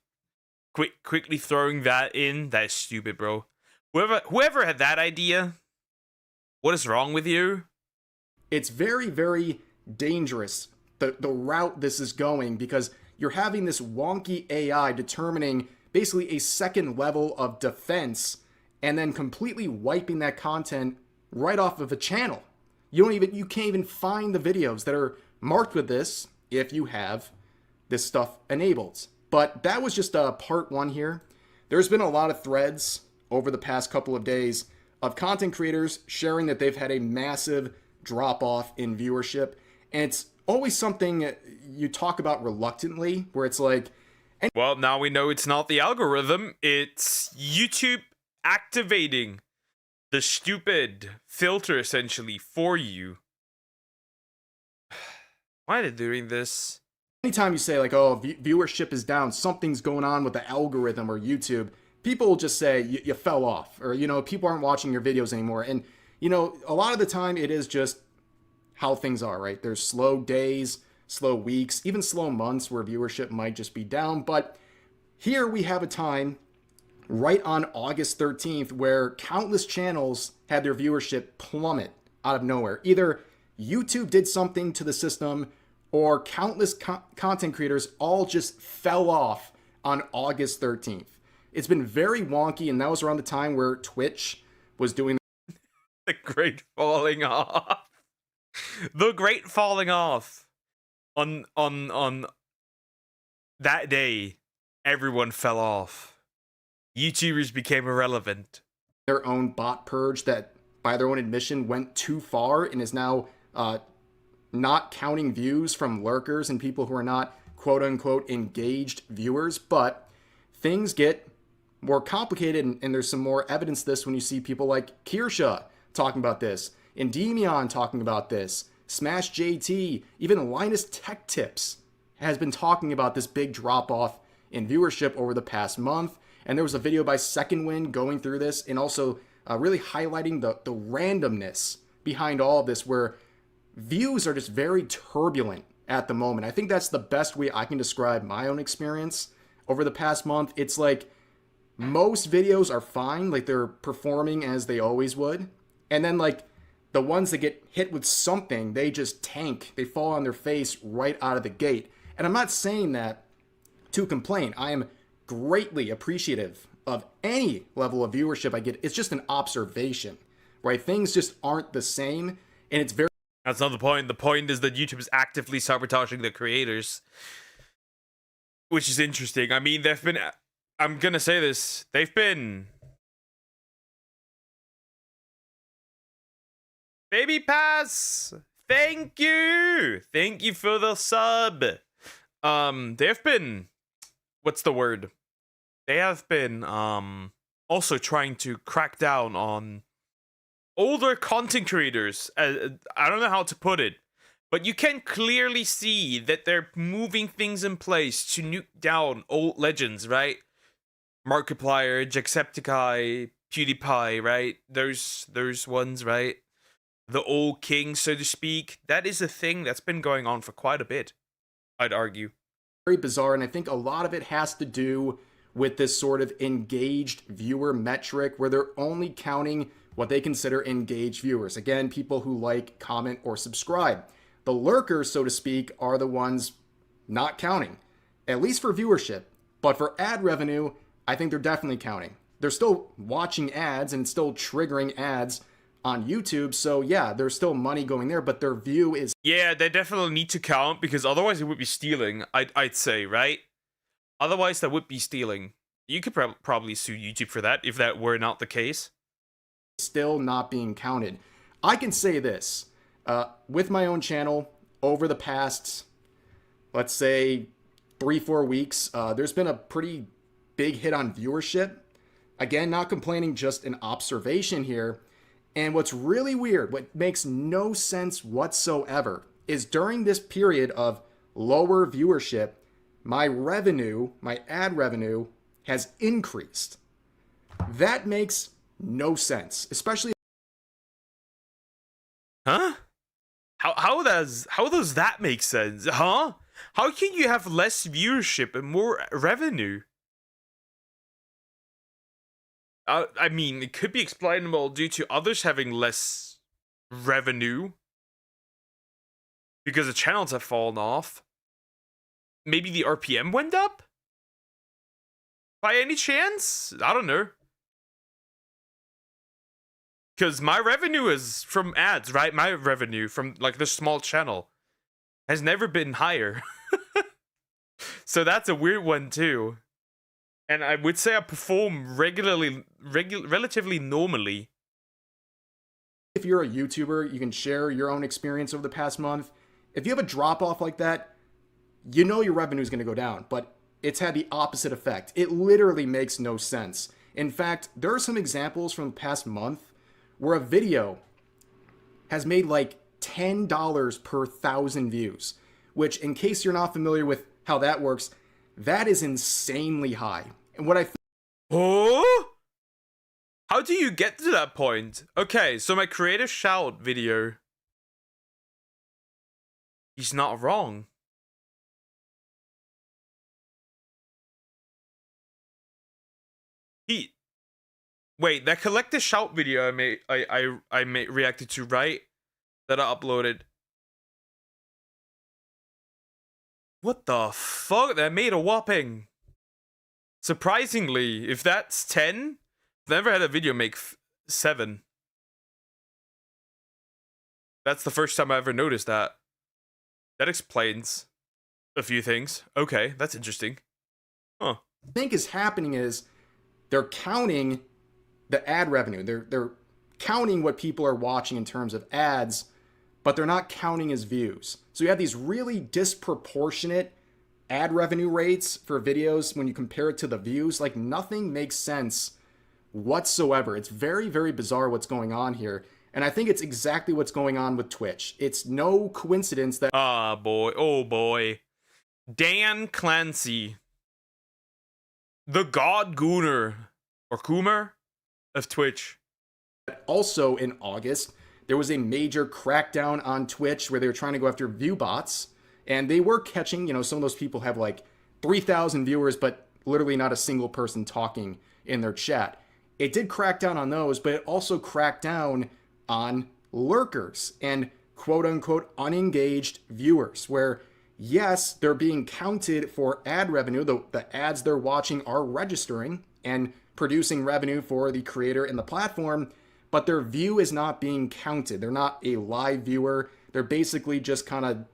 Quickly throwing that in. That is stupid, bro. Whoever had that idea, what is wrong with you? It's very, very dangerous, the route this is going, because you're having this wonky AI determining basically a second level of defense and then completely wiping that content right off of a channel. You can't even find the videos that are marked with this if you have this stuff enabled. But that was just part one here. There's been a lot of threads over the past couple of days of content creators sharing that they've had a massive drop off in viewership. And it's always something you talk about reluctantly, where it's like, well, now we know it's not the algorithm, it's YouTube activating the stupid filter essentially for you. Why are they doing this? Anytime you say like, oh, viewership is down, something's going on with the algorithm or YouTube, people will just say you fell off, or, people aren't watching your videos anymore. And, a lot of the time it is just how things are, right? There's slow days, slow weeks, even slow months where viewership might just be down. But here we have a time right on August 13th where countless channels had their viewership plummet out of nowhere. Either YouTube did something to the system, or countless content creators all just fell off on August 13th. It's been very wonky, and that was around the time where Twitch was doing the great falling off. The great falling off. On that day, everyone fell off. YouTubers became irrelevant. Their own bot purge that, by their own admission, went too far and is now not counting views from lurkers and people who are not quote-unquote engaged viewers. But things get more complicated, and there's some more evidence to this when you see people like Kirsha talking about this, Endymion talking about this, Smash JT, even Linus Tech Tips has been talking about this big drop-off in viewership over the past month. And there was a video by Second Wind going through this and also really highlighting the randomness behind all of this, where views are just very turbulent at the moment. I think that's the best way I can describe my own experience over the past month. It's like most videos are fine, like they're performing as they always would. And then like the ones that get hit with something, they just tank. They fall on their face right out of the gate. And I'm not saying that to complain. I am greatly appreciative of any level of viewership I get. It's just an observation, right? Things just aren't the same, and it's very... That's not the point. The point is that YouTube is actively sabotaging the creators, which is interesting. I mean, they've been... I'm gonna say this. They've been... Baby Pass! Thank you! Thank you for the sub! They've been... What's the word? They have been also trying to crack down on older content creators. I don't know how to put it, but you can clearly see that they're moving things in place to nuke down old legends, right? Markiplier, Jacksepticeye, PewDiePie, right? Those ones, right? The old king, so to speak. That is a thing that's been going on for quite a bit, I'd argue. Very bizarre, and I think a lot of it has to do with this sort of engaged viewer metric where they're only counting what they consider engaged viewers. Again, people who like, comment, or subscribe. The lurkers, so to speak, are the ones not counting, at least for viewership. But for ad revenue, I think they're definitely counting. They're still watching ads and still triggering ads on YouTube. So yeah, there's still money going there, but their view is... Yeah, they definitely need to count, because otherwise it would be stealing, I'd say, right? Otherwise that would be stealing. You could probably sue YouTube for that if that were not the case. Still not being counted. I can say this, with my own channel, over the past, let's say, 3-4 weeks, there's been a pretty big hit on viewership. Again, not complaining, just an observation here. And what's really weird, what makes no sense whatsoever, is during this period of lower viewership, my revenue, my ad revenue, has increased. That makes no sense, especially... Huh? How does that make sense? Huh? How can you have less viewership and more revenue? I mean, it could be explainable due to others having less revenue because the channels have fallen off. Maybe the RPM went up? By any chance? I don't know. Because my revenue is from ads, right? My revenue from like this small channel has never been higher. So that's a weird one too. And I would say I perform relatively normally. If you're a YouTuber, you can share your own experience over the past month. If you have a drop off like that, you know your revenue is going to go down, but it's had the opposite effect. It literally makes no sense. In fact, there are some examples from the past month where a video has made like $10 per 1,000 views, which, in case you're not familiar with how that works, that is insanely high. And what I... Oh? How do you get to that point? Okay, so my creative shout video... He's not wrong. Wait, that collective shout video I reacted to, right? That I uploaded. What the fuck? That made a whopping. Surprisingly, if that's 10, I've never had a video make 7. That's the first time I ever noticed that. That explains a few things. Okay, that's interesting. Huh. I think is happening is they're counting the ad revenue. They're counting what people are watching in terms of ads, but they're not counting as views. So you have these really disproportionate ad revenue rates for videos when you compare it to the views. Like, nothing makes sense whatsoever. It's very, very bizarre what's going on here. And I think it's exactly what's going on with Twitch. It's no coincidence that... Ah, boy. Oh, boy. Dan Clancy. The God Gooner. Or Coomer of Twitch. Also in August, there was a major crackdown on Twitch where they were trying to go after view bots. And they were catching, you know, some of those people have like 3,000 viewers, but literally not a single person talking in their chat. It did crack down on those, but it also cracked down on lurkers and quote-unquote unengaged viewers, where yes, they're being counted for ad revenue. The ads they're watching are registering and producing revenue for the creator and the platform, but their view is not being counted. They're not a live viewer. They're basically just kind of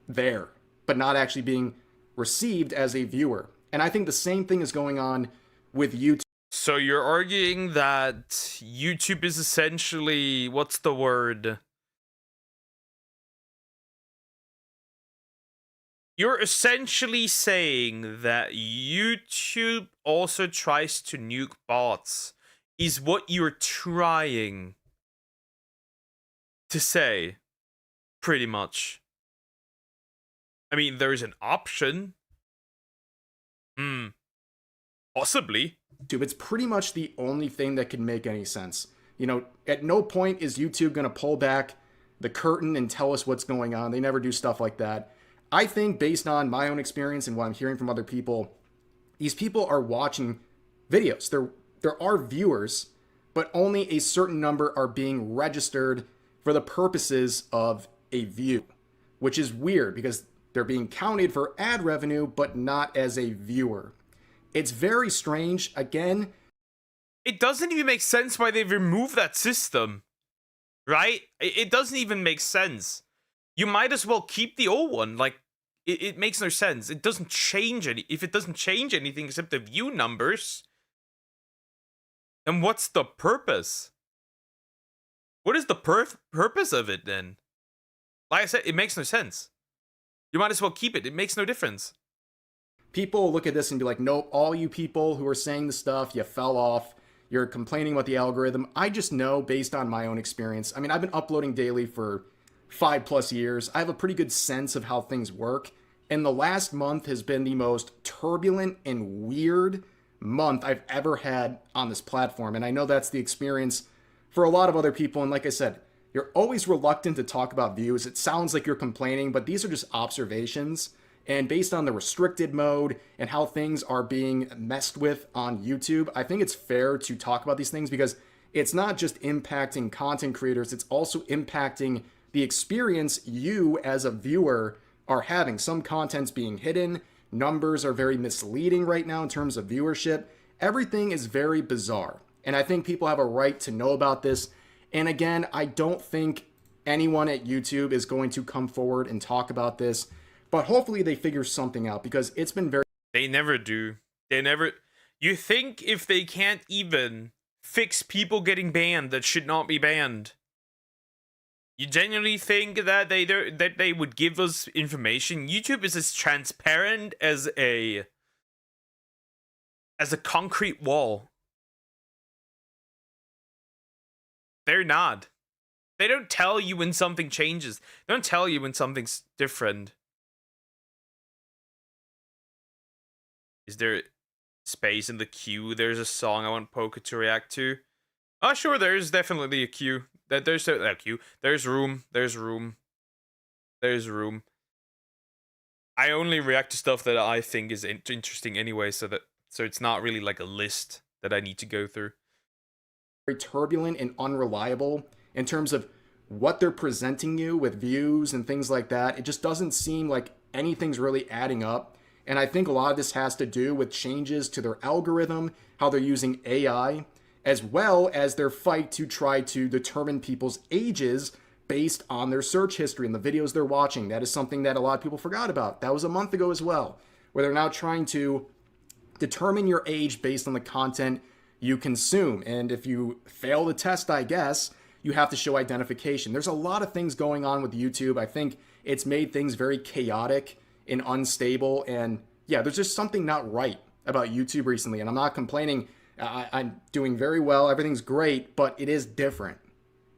there, but not actually being received as a viewer. And I think the same thing is going on with YouTube. So you're arguing that YouTube is essentially, what's the word? You're essentially saying that YouTube also tries to nuke bots, is what you're trying to say, pretty much. I mean, there's an option. Possibly. It's pretty much the only thing that can make any sense. You know, at no point is YouTube going to pull back the curtain and tell us what's going on. They never do stuff like that. I think, based on my own experience and what I'm hearing from other people, these people are watching videos. There are viewers, but only a certain number are being registered for the purposes of a view, which is weird because they're being counted for ad revenue, but not as a viewer. It's very strange. Again, it doesn't even make sense why they've removed that system. right? It doesn't even make sense. You might as well keep the old one. Like, it makes no sense. It doesn't change any. If it doesn't change anything except the view numbers, then what's the purpose? What is the purpose of it then? Like I said, it makes no sense. You might as well keep it. It makes no difference. People look at this and be like, nope, all you people who are saying the stuff, you fell off. You're complaining about the algorithm. I just know based on my own experience. I mean, I've been uploading daily for 5+ years. I have a pretty good sense of how things work. And the last month has been the most turbulent and weird month I've ever had on this platform. And I know that's the experience for a lot of other people. And like I said, you're always reluctant to talk about views. It sounds like you're complaining, but these are just observations. And based on the restricted mode and how things are being messed with on YouTube, I think it's fair to talk about these things because it's not just impacting content creators, it's also impacting the experience you as a viewer are having. Some content's being hidden, numbers are very misleading right now in terms of viewership. Everything is very bizarre. And I think people have a right to know about this. And again, I don't think anyone at YouTube is going to come forward and talk about this. But hopefully they figure something out because it's been very... They never do. They never... You think if they can't even fix people getting banned that should not be banned, you genuinely think that they would give us information? YouTube is as transparent as a concrete wall. They're not. They don't tell you when something changes. They don't tell you when something's different. Is there space in the queue? There's a song I want Poker to react to. Oh, sure, there's definitely a queue. There's a queue. There's room. There's room. There's room. I only react to stuff that I think is interesting anyway, so it's not really like a list that I need to go through. Very turbulent and unreliable in terms of what they're presenting you with views and things like that. It just doesn't seem like anything's really adding up. And I think a lot of this has to do with changes to their algorithm, how they're using AI, as well as their fight to try to determine people's ages based on their search history and the videos they're watching. That is something that a lot of people forgot about. That was a month ago as well, where they're now trying to determine your age based on the content you consume. And if you fail the test, I guess, you have to show identification. There's a lot of things going on with YouTube. I think it's made things very chaotic and unstable. And yeah, there's just something not right about YouTube recently. And I'm not complaining. I'm doing very well. Everything's great, but it is different.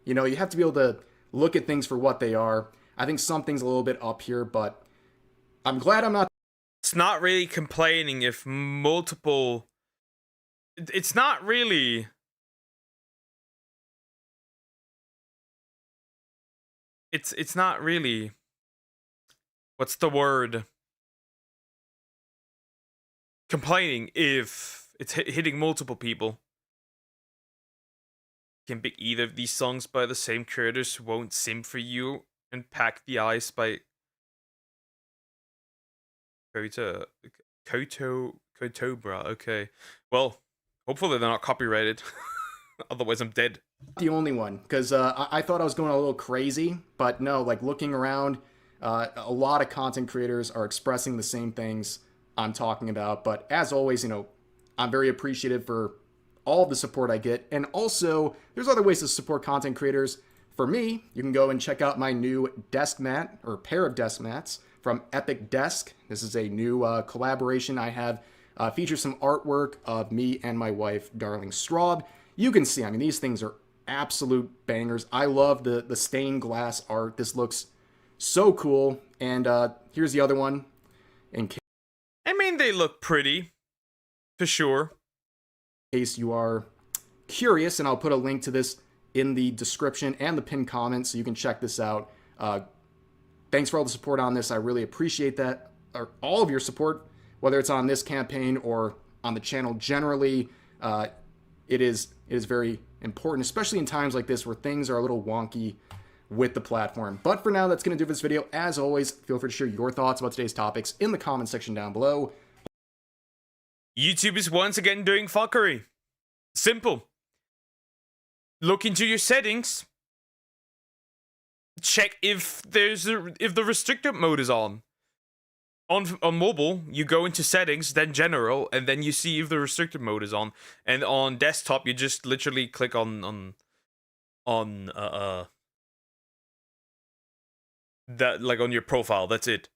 You know, you have to be able to look at things for what they are. I think something's a little bit up here, but I'm glad I'm not. It's not really complaining if multiple... It's not really... It's not really... What's the word? Complaining if it's hitting multiple people. You can pick either of these songs by the same creators who won't sim for you and pack the ice by Kotobra. Okay. Well, hopefully they're not copyrighted. Otherwise I'm dead. The only one, because I thought I was going a little crazy, but no, like looking around, a lot of content creators are expressing the same things I'm talking about. But as always, you know, I'm very appreciative for all of the support I get. And also, there's other ways to support content creators. For me, you can go and check out my new desk mat, or pair of desk mats from Epic Desk. This is a new collaboration I have. Features some artwork of me and my wife, Darling Straub. You can see, I mean, these things are absolute bangers. I love the stained glass art. This looks so cool. And here's the other one. I mean, they look pretty, for sure. In case you are curious, and I'll put a link to this in the description and the pinned comment so you can check this out. Thanks for all the support on this. I really appreciate that. Or all of your support, whether it's on this campaign or on the channel generally. It is very important, especially in times like this where things are a little wonky with the platform. But for now, that's going to do for this video. As always, feel free to share your thoughts about today's topics in the comment section down below. YouTube is once again doing fuckery. Simple. Look into your settings. check if if the restricted mode is on. On mobile, you go into settings, then general, and then you see if the restricted mode is on. And on desktop, you just literally click on that, like, on your profile. That's it.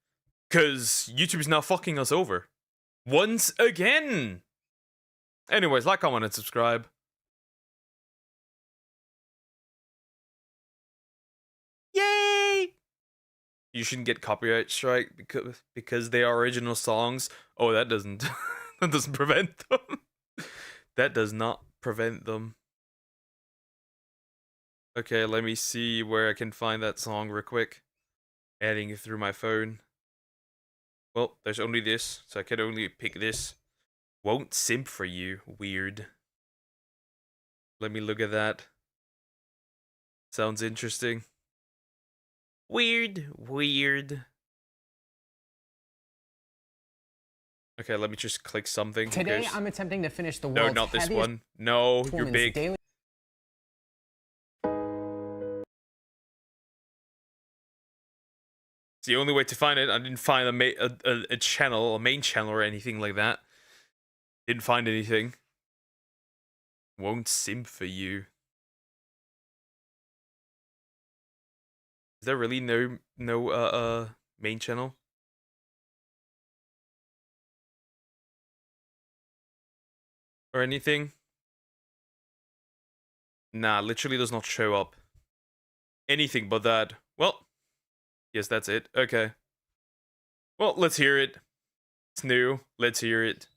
Because YouTube is now fucking us over once again. Anyways, like, comment, and subscribe. Yay! You shouldn't get copyright strike because they are original songs. Oh, that doesn't that doesn't prevent them. That does not prevent them. Okay, let me see where I can find that song real quick. Adding it through my phone. Well, there's only this, so I can only pick this. Won't simp for you. Weird. Let me look at that. Sounds interesting. Weird. Okay, let me just click something. Today, I'm attempting to finish the No, world's not this heaviest one. No, you're woman's big. daily- It's the only way to find it. I didn't find a channel, a main channel or anything like that. Didn't find anything. Won't simp for you. Is there really no main channel? Or anything? Nah, literally does not show up. Anything but that. Well, yes, that's it. Okay. Well, let's hear it. It's new. Let's hear it.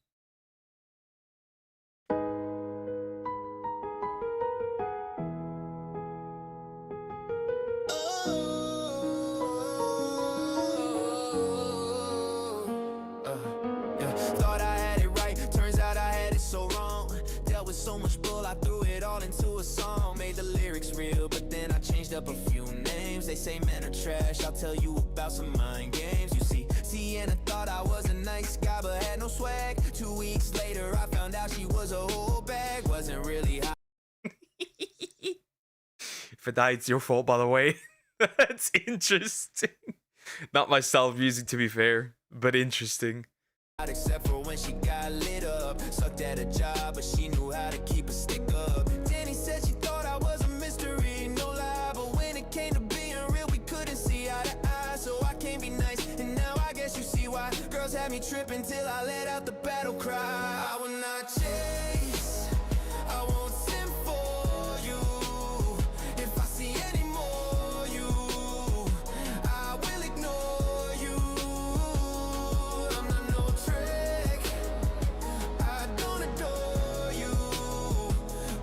Thought I had it right, turns out I had it so wrong. Dealt with so much bull, I threw it all into a song. Made the lyrics real, but then I changed up a few names. They say men are trash, I'll tell you about some mind games. You see, Sienna thought I was a nice guy, but had no swag. 2 weeks later, I found out she was a whole bag. Wasn't really hot. If I die, it's your fault, by the way. That's interesting. Not myself using, to be fair, but interesting. Except for when she got lit up. Sucked at a job, but she knew how to keep a stick up. Danny said she thought I was a mystery, no lie. But when it came to being real, we couldn't see eye to eye. So I can't be nice, and now I guess you see why. Girls had me tripping till I let out the battle cry. I will not chase, I won't simp for you. If I see any more you, I will ignore you. I'm not no trick, I don't adore you.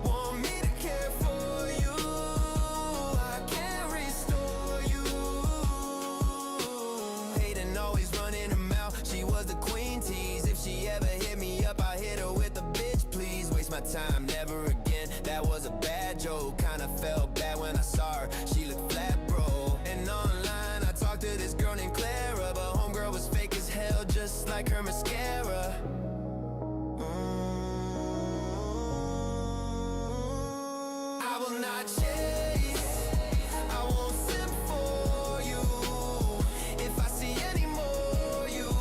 Want me to care for you, I can't restore you. Hating always running her mouth, she was the queen tease. If she ever hit me up, I hit her with a bitch, please. Waste my time, never again. That was a bad joke, kinda felt bad when I saw her. She looked flat, bro. And online, I talked to this girl named Clara, but homegirl was fake as hell, just like her mascara. I will not chase, I won't simp for you. If I see any more you.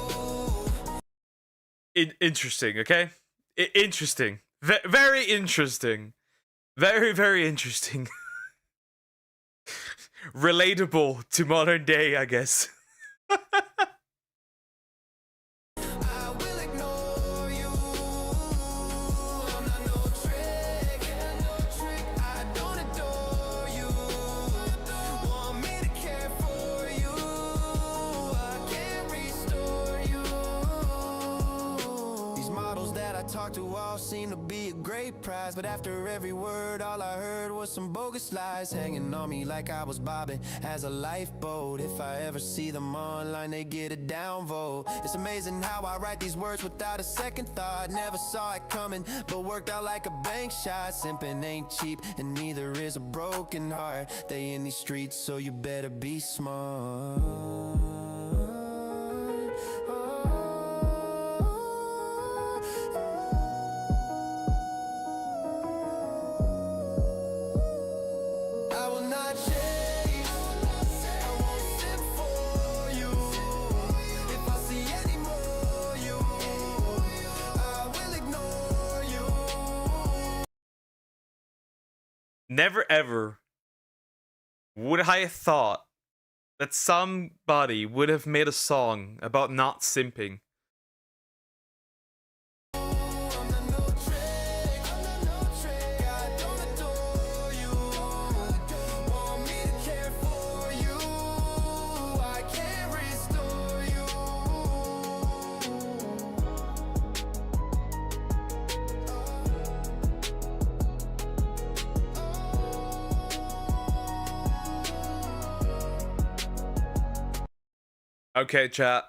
Interesting, okay? Interesting. Very interesting. Very, very interesting. Relatable to modern day, I guess. Talk to all seem to be a great prize, but after every word, all I heard was some bogus lies hanging on me like I was bobbing as a lifeboat. If I ever see them online, they get a downvote. It's amazing how I write these words without a second thought. Never saw it coming, but worked out like a bank shot. Simping ain't cheap, and neither is a broken heart. They in these streets, so you better be smart. I will not change. Never ever would I have thought that somebody would have made a song about not simping. Okay, chat.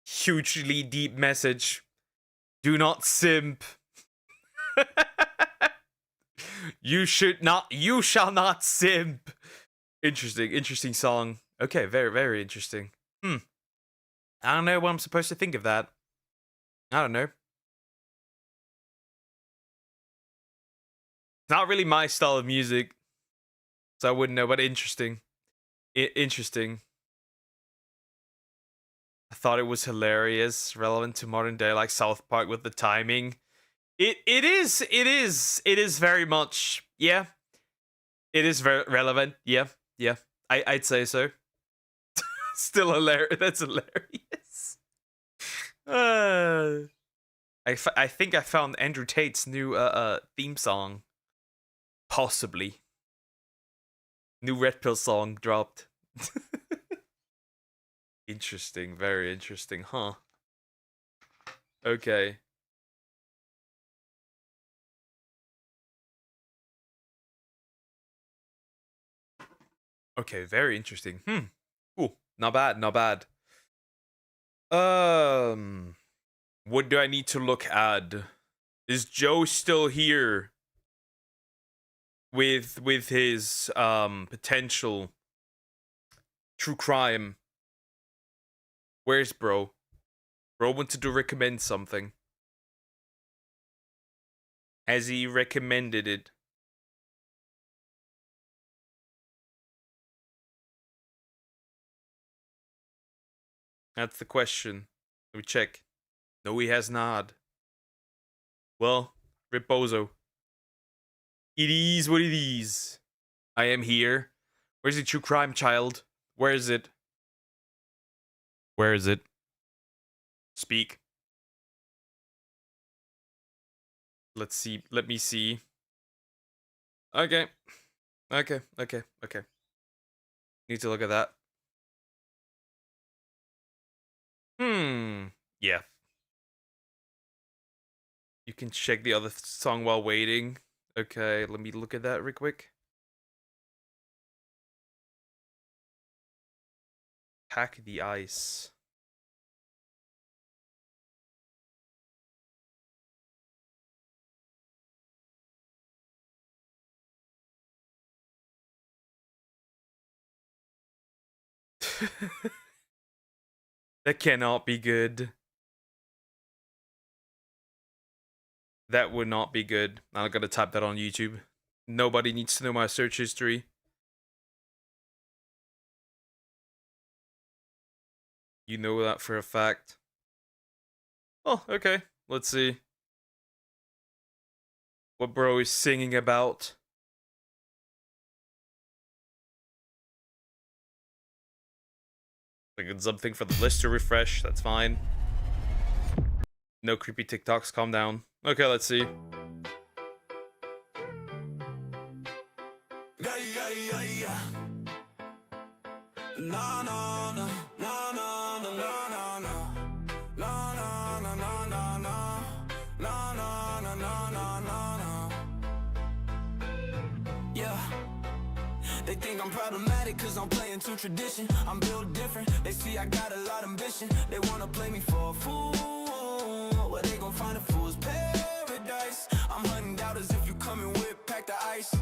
Hugely deep message. Do not simp. You shall not simp. Interesting song. Okay, very interesting. I don't know what I'm supposed to think of that. I don't know. It's not really my style of music, so I wouldn't know, but interesting. Interesting. I thought it was hilarious, relevant to modern day, like South Park with the timing. It is very much, yeah. It is very relevant, yeah. I'd say so. Still hilarious. That's hilarious. I think I found Andrew Tate's new theme song. Possibly. New Red Pill song dropped. Interesting, very interesting, huh? Okay. Okay, very interesting. Cool. Not bad. What do I need to look at? Is Joe still here with his potential true crime? Where's bro? Bro wanted to recommend something. Has he recommended it? That's the question. Let me check. No, he has not. Well, Ripozo. It is what it is. I am here. Where's the true crime, child? Where is it? Where is it? Speak. Let's see. Let me see. Okay. Need to look at that. Yeah. You can check the other song while waiting. Okay, let me look at that real quick. Pack the ice. That cannot be good. That would not be good. I'm gonna type that on YouTube. Nobody needs to know my search history. You know that for a fact. Oh, okay. Let's see what bro is singing about. Like it's something for the list to refresh. That's fine. No creepy TikToks. Calm down. Okay, let's see. They think I'm problematic cause I'm playing to tradition. I'm built different, they see I got a lot of ambition. They wanna play me for a fool, well they gon' find a fool's paradise. I'm hunting doubters if you coming with pack the ice.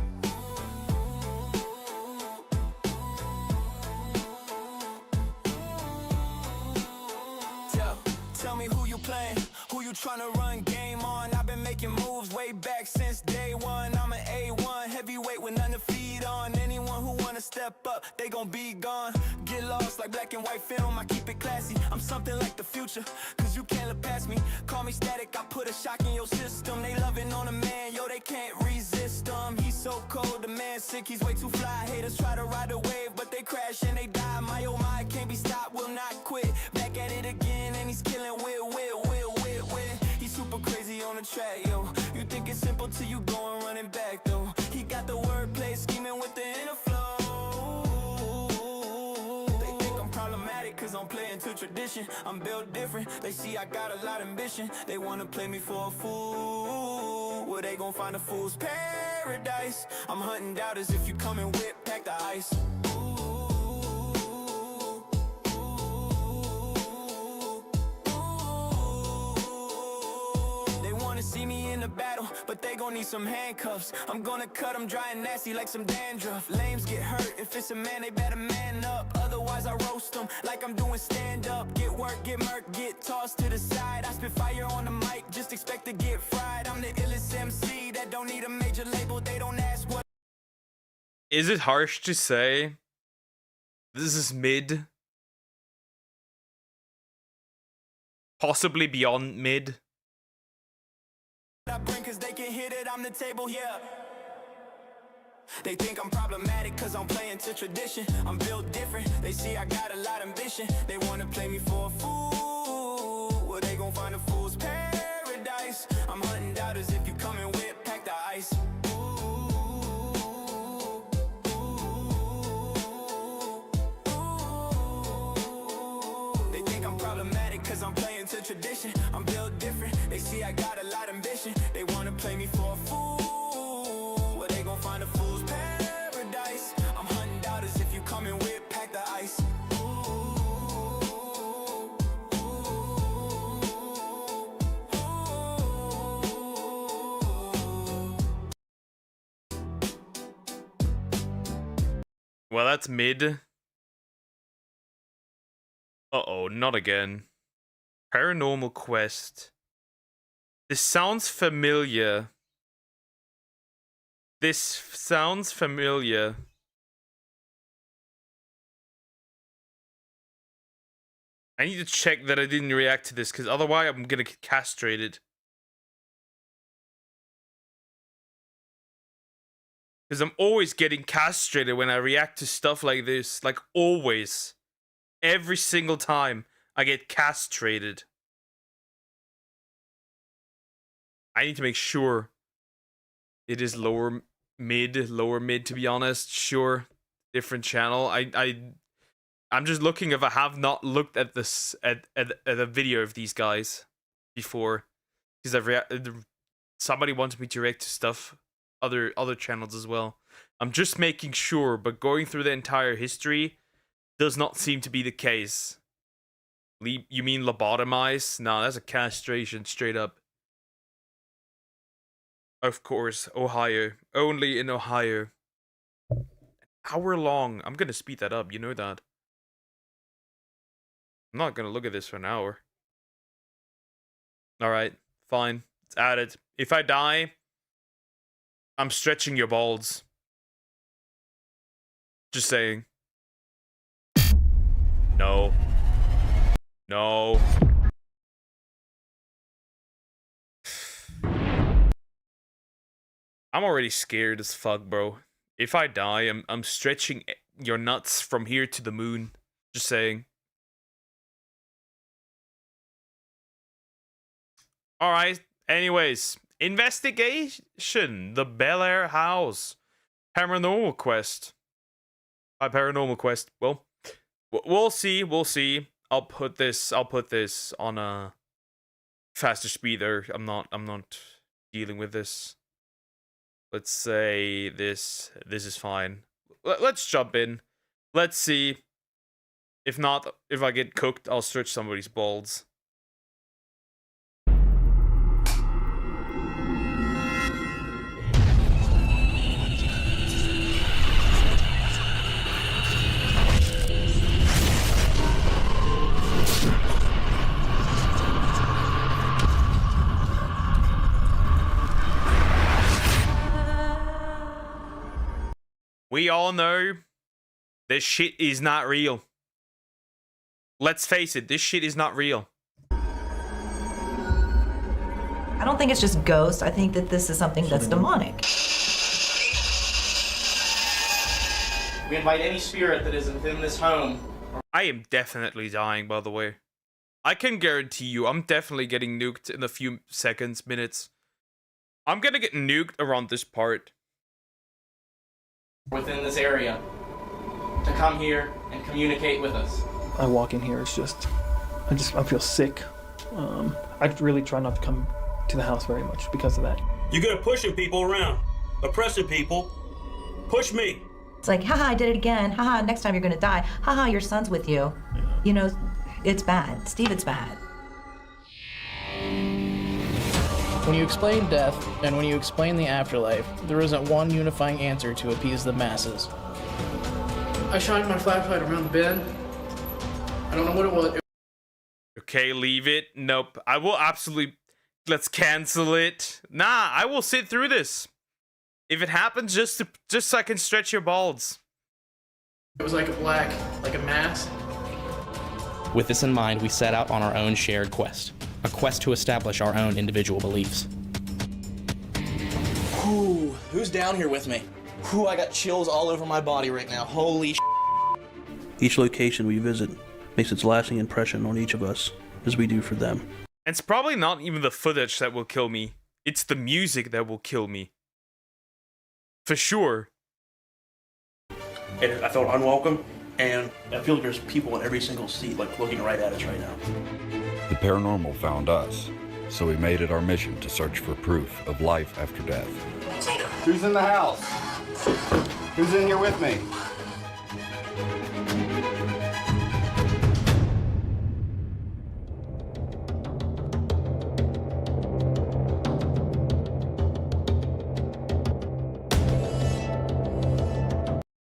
Tell me who you playing, who you tryna run game on. I've been making moves way back since day one. I'm an A1 heavyweight with nothing to feed on. Anyone who wanna step up, they gon' be gone. Get lost like black and white film, I keep it classy. I'm something like the future, cause you can't look past me. Call me static, I put a shock in your system. They loving on a man, yo, they can't resist him. He's so cold, the man sick, he's way too fly. Haters try to ride the wave, but they crash and they die. My oh my, can't be stopped, will not quit. Back at it again, and he's killing with. He's super crazy on the track, yo. You think it's simple till you go and running back, though. He got the wordplay, scheming with the inner flow. They think I'm problematic, cause I'm playing to tradition. I'm built different, they see I got a lot of ambition. They wanna play me for a fool. Well, they gon' find a fool's paradise. I'm hunting doubters, if you coming with, pack the ice. See me in the battle, but they gon' need some handcuffs. I'm gonna cut them dry and nasty like some dandruff. Lames get hurt, if it's a man, they better man up. Otherwise I roast them like I'm doing stand-up. Get work, get murk, get tossed to the side. I spit fire on the mic, just expect to get fried. I'm the illest MC that don't need a major label. They don't ask what. Is it harsh to say this is mid? Possibly beyond mid? I bring cause they can hit it, I'm the table, yeah. They think I'm problematic cause I'm playing to tradition. I'm built different, they see I got a lot of ambition. They wanna play me for a fool. Well, they gon' find a fool's paradise. I'm hunting doubters, if you coming with, pack the ice. They think I'm problematic cause I'm playing to tradition. I'm built different, they see I got a lot of ambition. They wanna play me for a fool. Well, they gon' find a fool's paradise. I'm hunting doubters, if you coming with, pack the ice. Well, that's mid. Uh-oh, not again. Paranormal Quest. This sounds familiar. This sounds familiar. I need to check that I didn't react to this, because otherwise I'm gonna get castrated. Because I'm always getting castrated when I react to stuff like this. Like, always. Every single time I get castrated. I need to make sure it is lower mid, to be honest. Sure, different channel. I'm just looking if I have not looked at this at a video of these guys before, because somebody wanted me to react to stuff other channels as well. I'm just making sure, but going through the entire history does not seem to be the case. You mean lobotomize? No, that's a castration straight up. Of course, Ohio. Only in Ohio. Hour long. I'm gonna speed that up, you know that. I'm not gonna look at this for an hour. Alright, fine. It's added. If I die, I'm stretching your balls. Just saying. No. No. I'm already scared as fuck, bro. If I die, I'm stretching your nuts from here to the moon. Just saying. Alright, anyways. Investigation. The Bel Air House. Paranormal Quest. Paranormal Quest. Well, we'll see. We'll see. I'll put this on a faster speed there. I'm not dealing with this. Let's say this is fine. Let's jump in. Let's see. If not, if I get cooked, I'll stretch somebody's balls. We all know This shit is not real. Let's face it, this shit is not real. I don't think it's just ghosts. I think that this is something that's demonic. We invite any spirit that is within this home. I am definitely dying, by the way. I can guarantee you, I'm definitely getting nuked in a few seconds, minutes. I'm gonna get nuked around this part. Within this area. To come here and communicate with us. I walk in here, it's just, I feel sick. I really try not to come to the house very much because of that. You're good at pushing people around, oppressing people. Push me. It's like, haha, I did it again. Haha, next time you're gonna die. Haha, your son's with you. You know, it's bad. Steve, it's bad. When you explain death, and when you explain the afterlife, there isn't one unifying answer to appease the masses. I shined my flashlight around the bed. I don't know what it was. Okay, leave it. Nope. I will absolutely... Let's cancel it. Nah, I will sit through this. If it happens, just so I can stretch your balls. It was like a mass. With this in mind, we set out on our own shared quest. A quest to establish our own individual beliefs. Ooh, who's down here with me? Ooh, I got chills all over my body right now. Holy Each location we visit makes its lasting impression on each of us, as we do for them. And it's probably not even the footage that will kill me. It's the music that will kill me. For sure. I felt unwelcome, and I feel like there's people in every single seat, like looking right at us right now. The paranormal found us, so we made it our mission to search for proof of life after death. Who's in the house? Who's in here with me?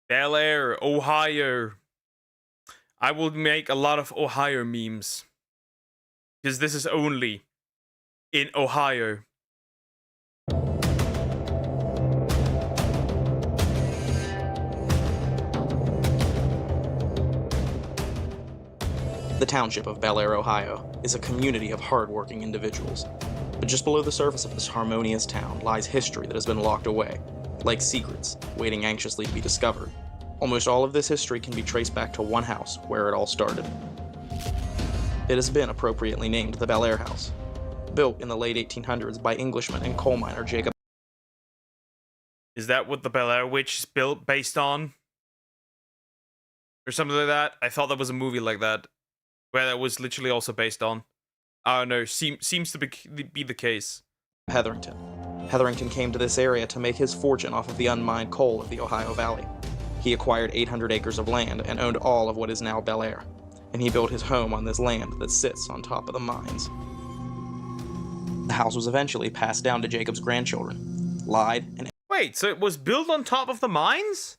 Bel Air, Ohio. I will make a lot of Ohio memes. Because this is only in Ohio. The township of Bel Air, Ohio, is a community of hard-working individuals. But just below the surface of this harmonious town lies history that has been locked away, like secrets, waiting anxiously to be discovered. Almost all of this history can be traced back to one house, where it all started. It has been appropriately named the Bel Air House, built in the late 1800s by Englishman and coal miner Jacob. Is that what the Bel Air Witch is built based on? Or something like that? I thought there was a movie like that, where that was literally also based on. I don't know, seems to be the case. Hetherington. Hetherington came to this area to make his fortune off of the unmined coal of the Ohio Valley. He acquired 800 acres of land and owned all of what is now Bel Air, and he built his home on this land that sits on top of the mines. The house was eventually passed down to Jacob's grandchildren, Lyde and... Wait, so it was built on top of the mines?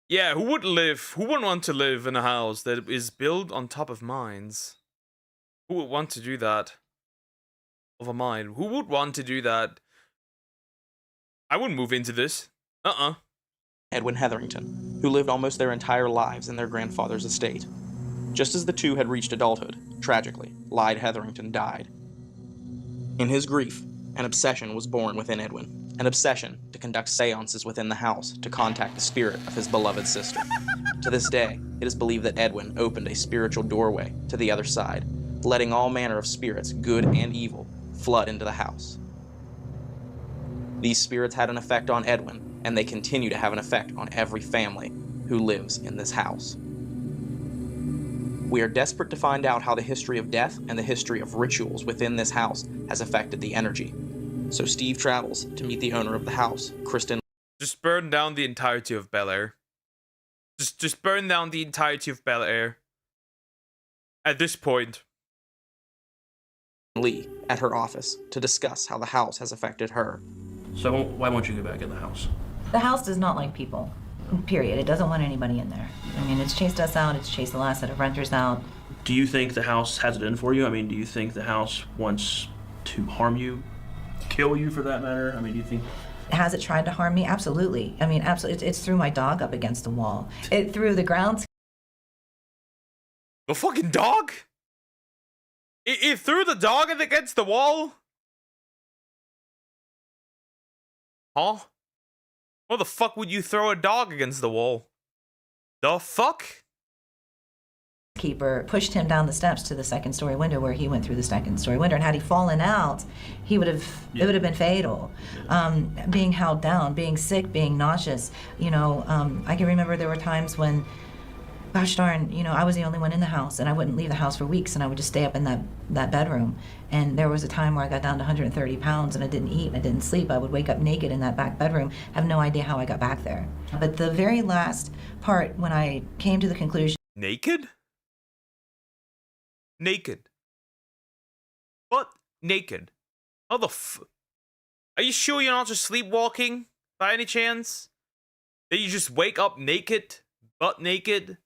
Yeah, who wouldn't want to live in a house that is built on top of mines? Who would want to do that? Of a mine. Who would want to do that? I wouldn't move into this. Edwin Hetherington, who lived almost their entire lives in their grandfather's estate. Just as the two had reached adulthood, tragically, Lyde Hetherington died. In his grief, an obsession was born within Edwin. An obsession to conduct seances within the house to contact the spirit of his beloved sister. To this day, it is believed that Edwin opened a spiritual doorway to the other side, letting all manner of spirits, good and evil, flood into the house. These spirits had an effect on Edwin, and they continue to have an effect on every family who lives in this house. We are desperate to find out how the history of death and the history of rituals within this house has affected the energy. So Steve travels to meet the owner of the house, Kristen. Just burn down the entirety of Bel Air. Just burn down the entirety of Bel Air. At this point. Lee at her office to discuss how the house has affected her. So why won't you go back in the house? The house does not like people, period. It doesn't want anybody in there. I mean, it's chased us out, it's chased the last set of renters out. Do you think the house has it in for you? I mean, do you think the house wants to harm you, kill you for that matter? I mean, do you think Has it tried to harm me? Absolutely. I mean, absolutely. It's threw my dog up against the wall. It threw the ground. The fucking dog? It threw the dog against the wall? Huh? Why the fuck would you throw a dog against the wall? The fuck? Keeper pushed him down the steps to the second-story window where he went through the second-story window, and had he fallen out, he would have it would have been fatal. Being held down, being sick, being nauseous. You know, I can remember there were times when, gosh darn, you know, I was the only one in the house, and I wouldn't leave the house for weeks, and I would just stay up in that bedroom. And there was a time where I got down to 130 pounds, and I didn't eat, and I didn't sleep. I would wake up naked in that back bedroom. I have no idea how I got back there. But the very last part, when I came to the conclusion. Naked? Naked. What? Naked? How the Are you sure you're not just sleepwalking, by any chance? That you just wake up naked? Butt naked?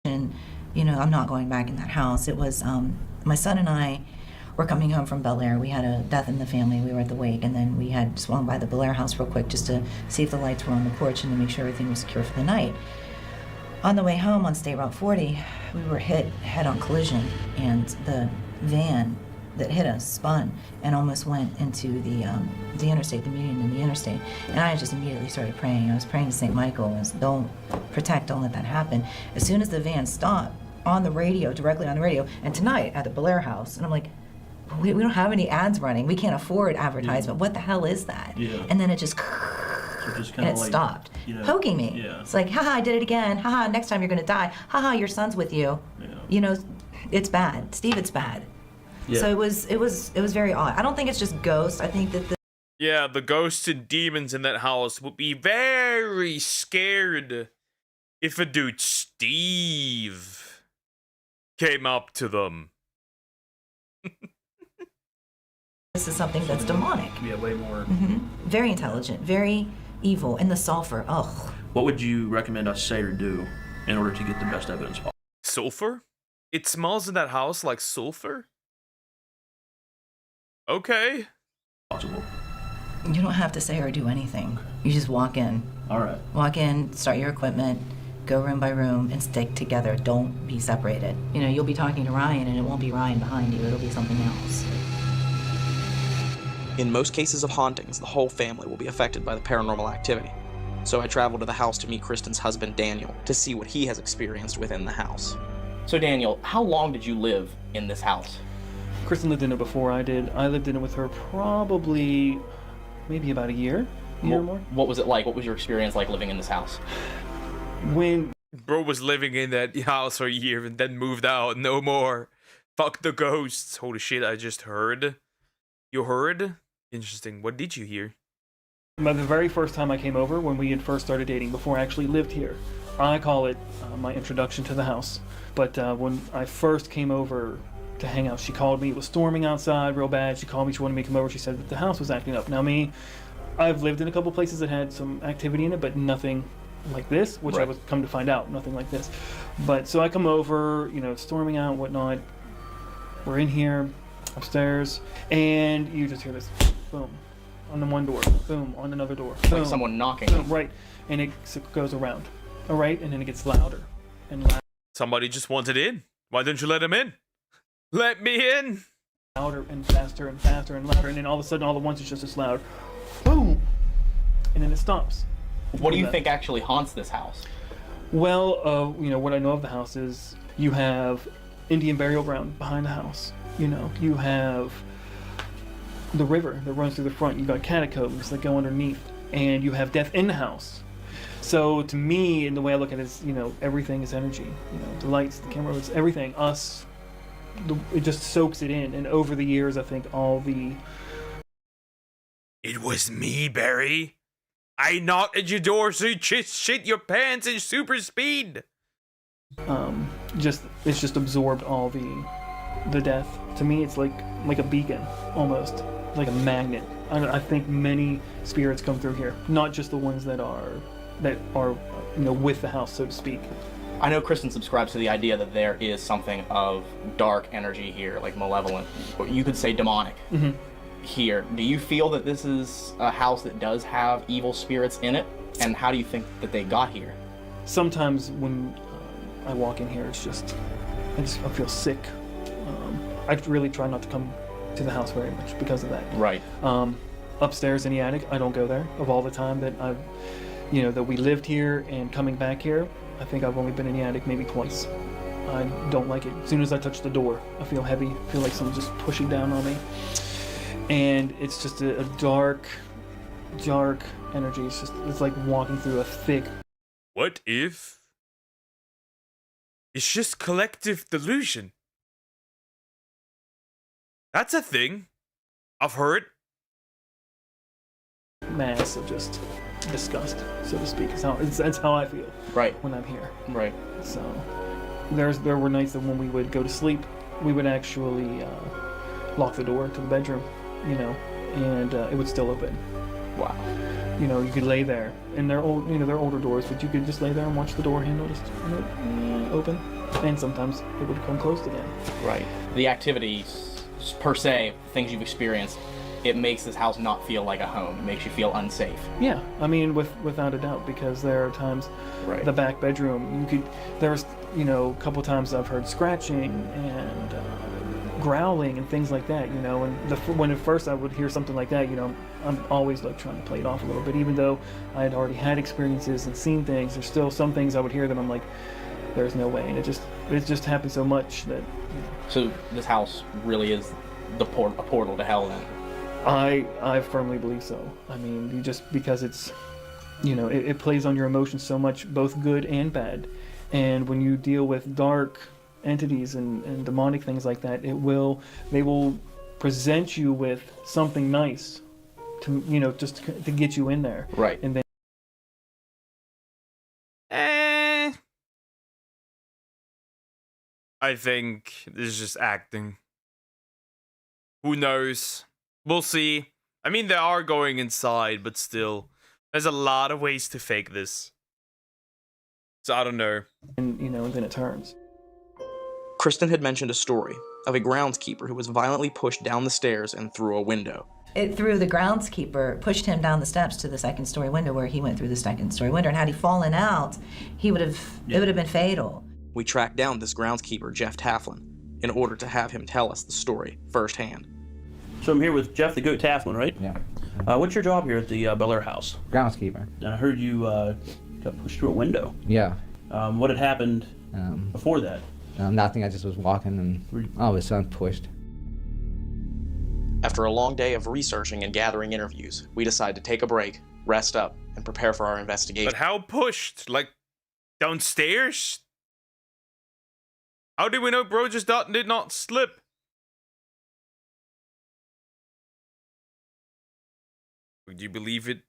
And, you know, I'm not going back in that house. It was, my son and I were coming home from Bel Air. We had a death in the family. We were at the wake, and then we had swung by the Bel Air house real quick just to see if the lights were on the porch and to make sure everything was secure for the night. On the way home on State Route 40, we were hit head-on collision, and the van that hit us spun and almost went into the interstate, the median in the interstate. And I just immediately started praying. I was praying to St. Michael, don't protect, don't let that happen. As soon as the van stopped, on the radio, directly on the radio, and tonight at the Bel Air house, and I'm like, we don't have any ads running. We can't afford advertisement. What the hell is that? And then it just and it stopped, poking me. It's like, haha, I did it again. Haha, next time you're gonna die. Haha, your son's with you. You know, it's bad. Steve, it's bad. So it was very odd. I don't think it's just ghosts. I think that the ghosts and demons in that house would be very scared if a dude Steve came up to them. this is something that's demonic. Yeah, way more. Very intelligent, very evil, and the sulfur. Ugh. What would you recommend us say or do in order to get the best evidence possible? Sulfur? It smells in that house like sulfur? Okay. Possible. You don't have to say or do anything. You just walk in. All right. Walk in, start your equipment, go room by room, and stick together. Don't be separated. You know, you'll be talking to Ryan, and it won't be Ryan behind you. It'll be something else. In most cases of hauntings, the whole family will be affected by the paranormal activity. So I traveled to the house to meet Kristen's husband, Daniel, to see what he has experienced within the house. So Daniel, how long did you live in this house? Kristen lived in it before I did. I lived in it with her probably maybe about a year or more. What was it like? What was your experience like living in this house? When bro was living in that house for a year and then moved out, no more. Fuck the ghosts. Holy shit, I just heard. You heard? Interesting. What did you hear? The very first time I came over, when we had first started dating, before I actually lived here, I call it my introduction to the house. But when I first came over to hang out, she called me. It was storming outside real bad. She called me. She wanted me to come over. She said that the house was acting up. Now me, I've lived in a couple places that had some activity in it, but nothing like this, which I was come to find out, nothing like this. But so I come over, you know, storming out and whatnot. We're in here, upstairs, and you just hear this boom on the one door, boom on another door, boom, like someone knocking. Boom, right, and it goes around, all right, and then it gets louder and louder. Somebody just wanted in. Why didn't you let him in? Let me in. Louder and faster and faster and louder, and then all of a sudden, all at once, it's just this loud boom, and then it stops. What do you think actually haunts this house? Well, you know, what I know of the house is you have Indian burial ground behind the house. You know, you have the river that runs through the front. You've got catacombs that go underneath, and you have death in the house. So to me, and the way I look at it is, you know, everything is energy. You know, the lights, the camera, it's everything. Us, it just soaks it in. And over the years, I think all the... It was me, Barry. I knocked at your door so you just shit your pants in super speed. It's just absorbed all the death. To me, it's like a beacon, almost like a magnet. I think many spirits come through here, not just the ones that are you know, with the house, so to speak. I know Kristen subscribes to the idea that there is something of dark energy here, like malevolent, or you could say demonic. Mm-hmm. here, do you feel that this is a house that does have evil spirits in it? And how do you think that they got here? Sometimes when I walk in here, it's just, I feel sick. I really try not to come to the house very much because of that. Right. Upstairs in the attic, I don't go there. Of all the time that that we lived here and coming back here, I think I've only been in the attic maybe twice. I don't like it. As soon as I touch the door, I feel heavy. I feel like someone's just pushing down on me. And it's just a dark energy. It's like walking through a thick... What if it's just collective delusion? That's a thing. I've heard. Mass of just disgust, so to speak. That's how I feel. Right. When I'm here. Right. So there were nights that when we would go to sleep, we would actually lock the door to the bedroom, and it would still open. Wow. You could lay there, and they're older doors, but you could just lay there and watch the door handle just open, and sometimes it would come closed again. Right. The activities, per se, things you've experienced, it makes this house not feel like a home. It makes you feel unsafe. Yeah, I mean, without a doubt, because there are times, right. The back bedroom, there's, a couple times I've heard scratching and growling and things like that, and when at first I would hear something like that, I'm always like trying to play it off a little bit, even though I had already had experiences and seen things. There's still some things I would hear that I'm like, there's no way, and it just happened so much that. So this house really is a portal to hell, then. I firmly believe so. I mean, because it's, it plays on your emotions so much, both good and bad. And when you deal with dark entities and demonic things like that, they will present you with something nice to, just to get you in there. Right. And then. I think this is just acting. Who knows? We'll see. I mean, they are going inside, but still, there's a lot of ways to fake this. So I don't know. And, and then it turns. Kristen had mentioned a story of a groundskeeper who was violently pushed down the stairs and through a window. It threw the groundskeeper, pushed him down the steps to the second-story window where he went through the second-story window. And had he fallen out, it would have been fatal. We tracked down this groundskeeper, Jeff Taflin, in order to have him tell us the story firsthand. So I'm here with Jeff the Goat Taflin, right? Yeah. What's your job here at the Bel Air house? Groundskeeper. And I heard you got pushed through a window. Yeah. What had happened before that? Nothing. I just was walking and all of a sudden pushed. After a long day of researching and gathering interviews, we decided to take a break, rest up, and prepare for our investigation. But how pushed? Like, downstairs? How did we know bro just did not slip? Would you believe it?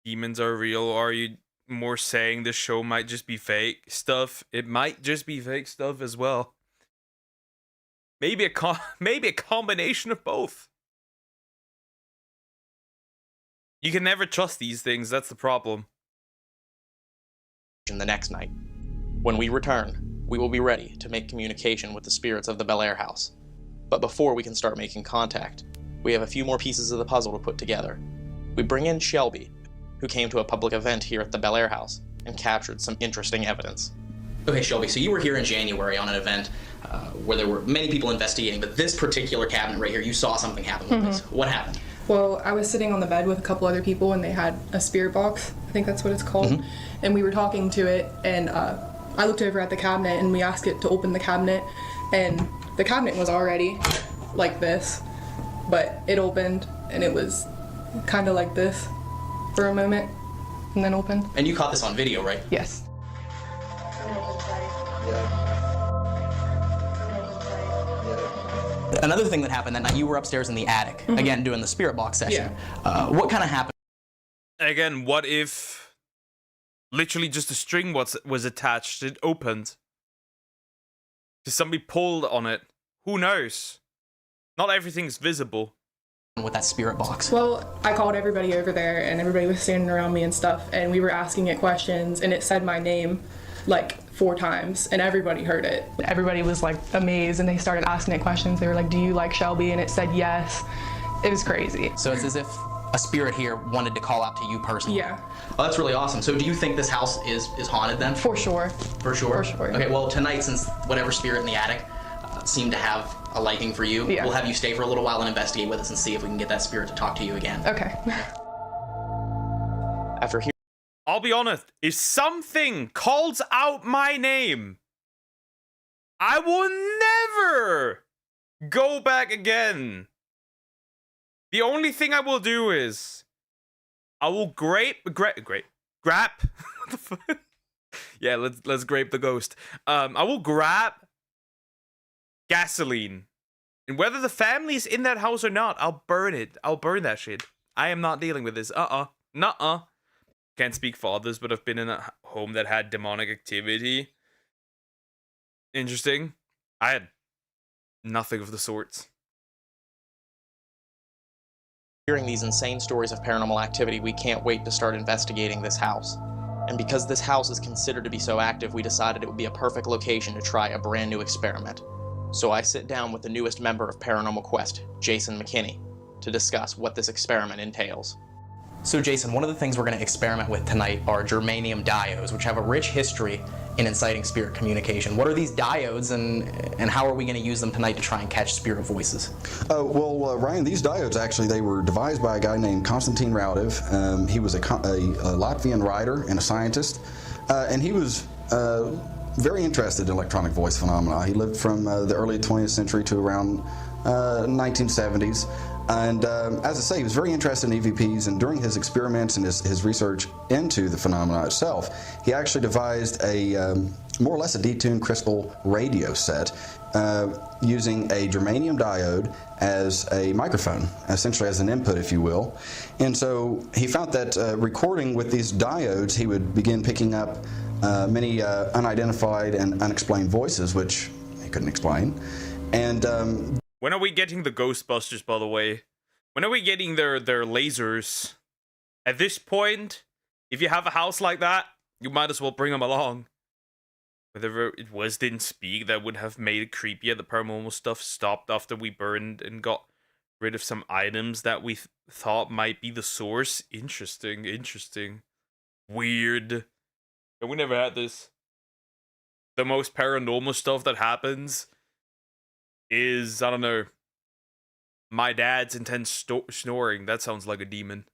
Demons are real, or are you more saying the show might just be fake stuff? It might just be fake stuff as well. Maybe a combination of both. You can never trust these things, that's the problem. The next night. When we return, we will be ready to make communication with the spirits of the Bel Air house. But before we can start making contact, we have a few more pieces of the puzzle to put together. We bring in Shelby, who came to a public event here at the Bel Air house and captured some interesting evidence. Okay, Shelby, so you were here in January on an event where there were many people investigating, but this particular cabinet right here, you saw something happen with this. What happened? Well, I was sitting on the bed with a couple other people and they had a spirit box, I think that's what it's called, and we were talking to it, and I looked over at the cabinet and we asked it to open the cabinet, and the cabinet was already like this, but it opened and it was kind of like this for a moment and then opened. And you caught this on video, right? Yes. Another thing that happened that night, you were upstairs in the attic, again, doing the spirit box session. Yeah. What kind of happened? Again, what if literally just a string was attached, it opened? Did somebody pulled on it? Who knows? Not everything's visible. With that spirit box? Well, I called everybody over there and everybody was standing around me and stuff, and we were asking it questions, and it said my name like 4 times, and everybody heard it. Everybody was like amazed, and they started asking it questions. They were like, do you like Shelby? And it said yes. It was crazy. So it's as if a spirit here wanted to call out to you personally. Yeah. Oh, that's really awesome. So do you think this house is haunted then? For sure. For sure? For sure. Okay, well, tonight, since whatever spirit in the attic seemed to have a liking for you, we'll have you stay for a little while and investigate with us and see if we can get that spirit to talk to you again. Okay. After hearing... I'll be honest, if something calls out my name, I will never go back again. The only thing I will do is I will grab what the fuck? Yeah, let's grape the ghost. I will grab gasoline, and whether the family is in that house or not, I'll burn it. I'll burn that shit. I am not dealing with this. Nuh-uh. Can't speak for others, but I've been in a home that had demonic activity. Interesting. I had nothing of the sorts. Hearing these insane stories of paranormal activity, we can't wait to start investigating this house. And because this house is considered to be so active, we decided it would be a perfect location to try a brand new experiment. So I sit down with the newest member of Paranormal Quest, Jason McKinney, to discuss what this experiment entails. So Jason, one of the things we're going to experiment with tonight are germanium diodes, which have a rich history in inciting spirit communication. What are these diodes, and how are we going to use them tonight to try and catch spirit voices? Ryan, these diodes actually, they were devised by a guy named Konstantin Raudiv. He was a Latvian writer and a scientist, and he was very interested in electronic voice phenomena. He lived from the early 20th century to around 1970s. And as I say, he was very interested in EVPs, and during his experiments and his research into the phenomena itself, he actually devised a more or less a detuned crystal radio set using a germanium diode as a microphone, essentially as an input, if you will. And so he found that recording with these diodes, he would begin picking up many unidentified and unexplained voices, which he couldn't explain. And when are we getting the Ghostbusters, by the way? When are we getting their lasers? At this point, if you have a house like that, you might as well bring them along. Whatever it was didn't speak, that would have made it creepier. The paranormal stuff stopped after we burned and got rid of some items that we thought might be the source. Interesting. Weird. And we never had this. The most paranormal stuff that happens is, I don't know, my dad's intense snoring. That sounds like a demon.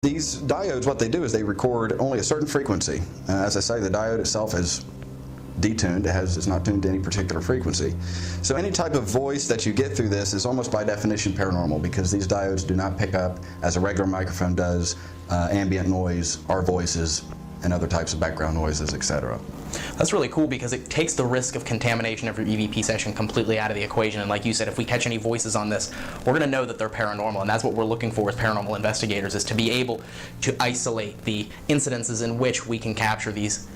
These diodes, what they do is they record only a certain frequency. As I say, the diode itself is detuned. It's not tuned to any particular frequency. So any type of voice that you get through this is almost by definition paranormal, because these diodes do not pick up, as a regular microphone does, ambient noise, our voices, and other types of background noises, etc. That's really cool because it takes the risk of contamination of your EVP session completely out of the equation. And like you said, if we catch any voices on this, we're going to know that they're paranormal. And that's what we're looking for as paranormal investigators, is to be able to isolate the incidences in which we can capture these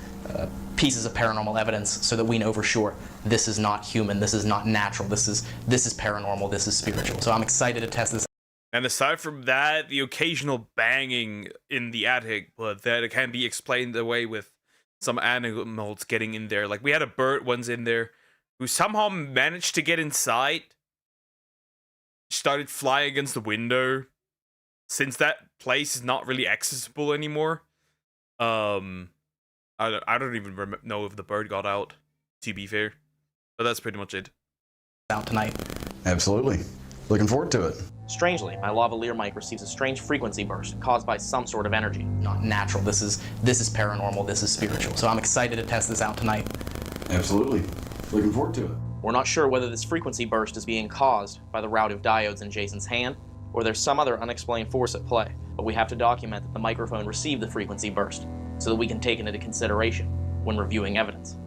pieces of paranormal evidence so that we know for sure this is not human, this is not natural, this is paranormal, this is spiritual. So I'm excited to test this. And aside from that, the occasional banging in the attic, but that it can be explained away with some animals getting in there. Like, we had a bird once in there who somehow managed to get inside, started flying against the window. Since that place is not really accessible anymore, I don't even know if the bird got out, to be fair. But that's pretty much it. Out tonight. Absolutely. Looking forward to it. Strangely, my lavalier mic receives a strange frequency burst caused by some sort of energy. Not natural. This is paranormal. This is spiritual. So I'm excited to test this out tonight. Absolutely. Looking forward to it. We're not sure whether this frequency burst is being caused by the route of diodes in Jason's hand, or there's some other unexplained force at play. But we have to document that the microphone received the frequency burst so that we can take it into consideration when reviewing evidence.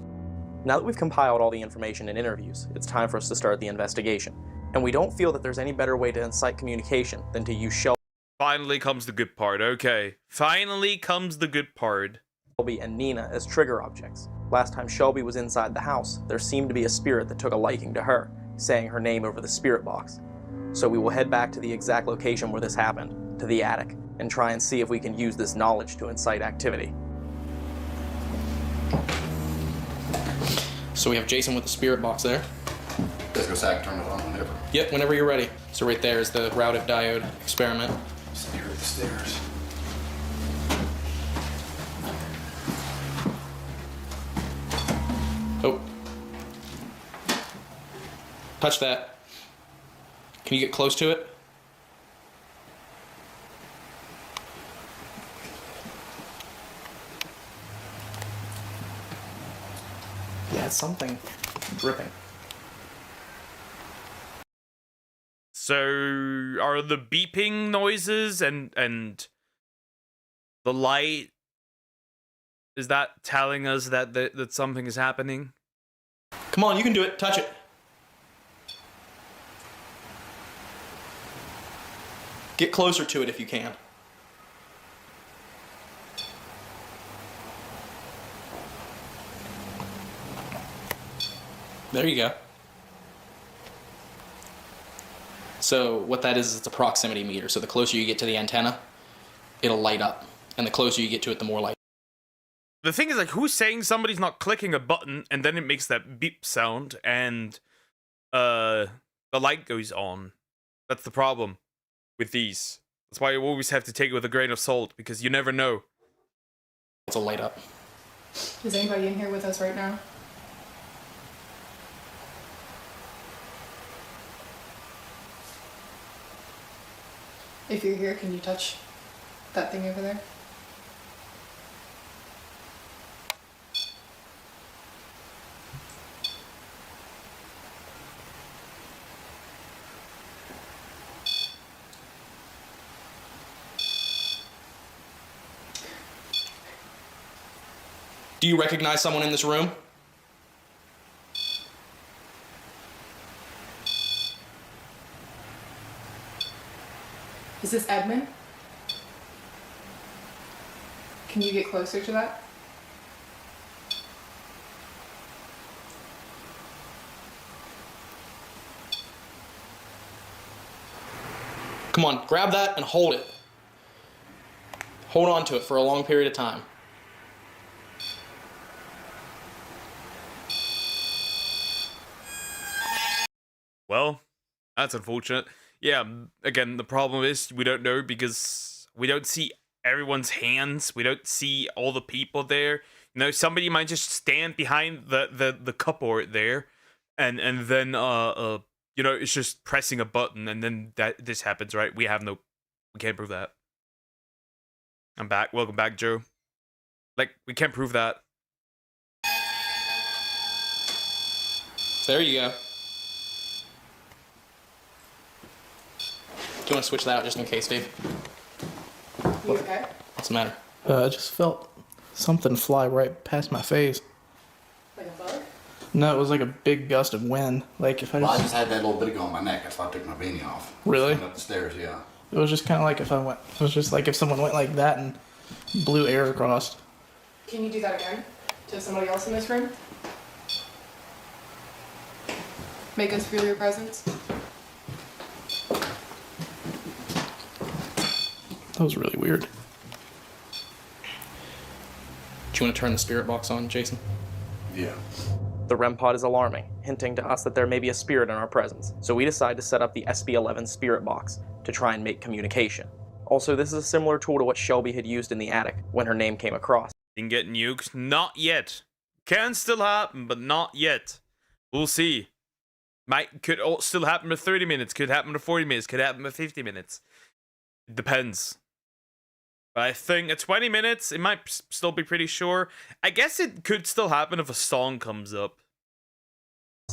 Now that we've compiled all the information in interviews, it's time for us to start the investigation. And we don't feel that there's any better way to incite communication than to use Shelby. Finally comes the good part, okay. Finally comes the good part. Shelby and Nina as trigger objects. Last time Shelby was inside the house, there seemed to be a spirit that took a liking to her, saying her name over the spirit box. So we will head back to the exact location where this happened, to the attic, and try and see if we can use this knowledge to incite activity. So we have Jason with the spirit box there. Let's go sack, turn it on whenever. Yep, whenever you're ready. So right there is the route of diode experiment. Stare at the stairs. Oh. Touch that. Can you get close to it? Yeah, it's something dripping. So are the beeping noises and the light, is that telling us that something is happening? Come on, you can do it. Touch it. Get closer to it if you can. There you go. So what that is it's a proximity meter. So the closer you get to the antenna, it'll light up. And the closer you get to it, the more light. The thing is, like, who's saying somebody's not clicking a button and then it makes that beep sound and the light goes on? That's the problem with these. That's why you always have to take it with a grain of salt, because you never know. It's a light up. Is anybody in here with us right now? If you're here, can you touch that thing over there? Do you recognize someone in this room? Is this Edmund? Can you get closer to that? Come on, grab that and hold it. Hold on to it for a long period of time. Well, that's unfortunate. Yeah, again, the problem is we don't know because we don't see everyone's hands. We don't see all the people there. You know, somebody might just stand behind the cupboard there, and then you know, it's just pressing a button, and then this happens, right? We can't prove that. I'm back. Welcome back, Joe. Like, we can't prove that. There you go. Do you want to switch that out just in case, Dave? You okay? What's the matter? I just felt something fly right past my face. Like a bug? No, it was like a big gust of wind. Like if I Well, I just... just had that little bit on my neck. That's why I took my beanie off. Really? Went up the stairs, yeah. It was just kind of like if I went... It was just like if someone went like that and blew air across. Can you do that again to somebody else in this room? Make us feel your presence. That was really weird. Do you want to turn the spirit box on, Jason? Yeah. The REM pod is alarming, hinting to us that there may be a spirit in our presence. So we decide to set up the SB11 spirit box to try and make communication. Also, this is a similar tool to what Shelby had used in the attic when her name came across. Didn't get nuked. Not yet. Can still happen, but not yet. We'll see. Could still happen for 30 minutes, could happen for 40 minutes, could happen for 50 minutes. It depends. But I think at 20 minutes, it might still be pretty sure. I guess it could still happen if a song comes up.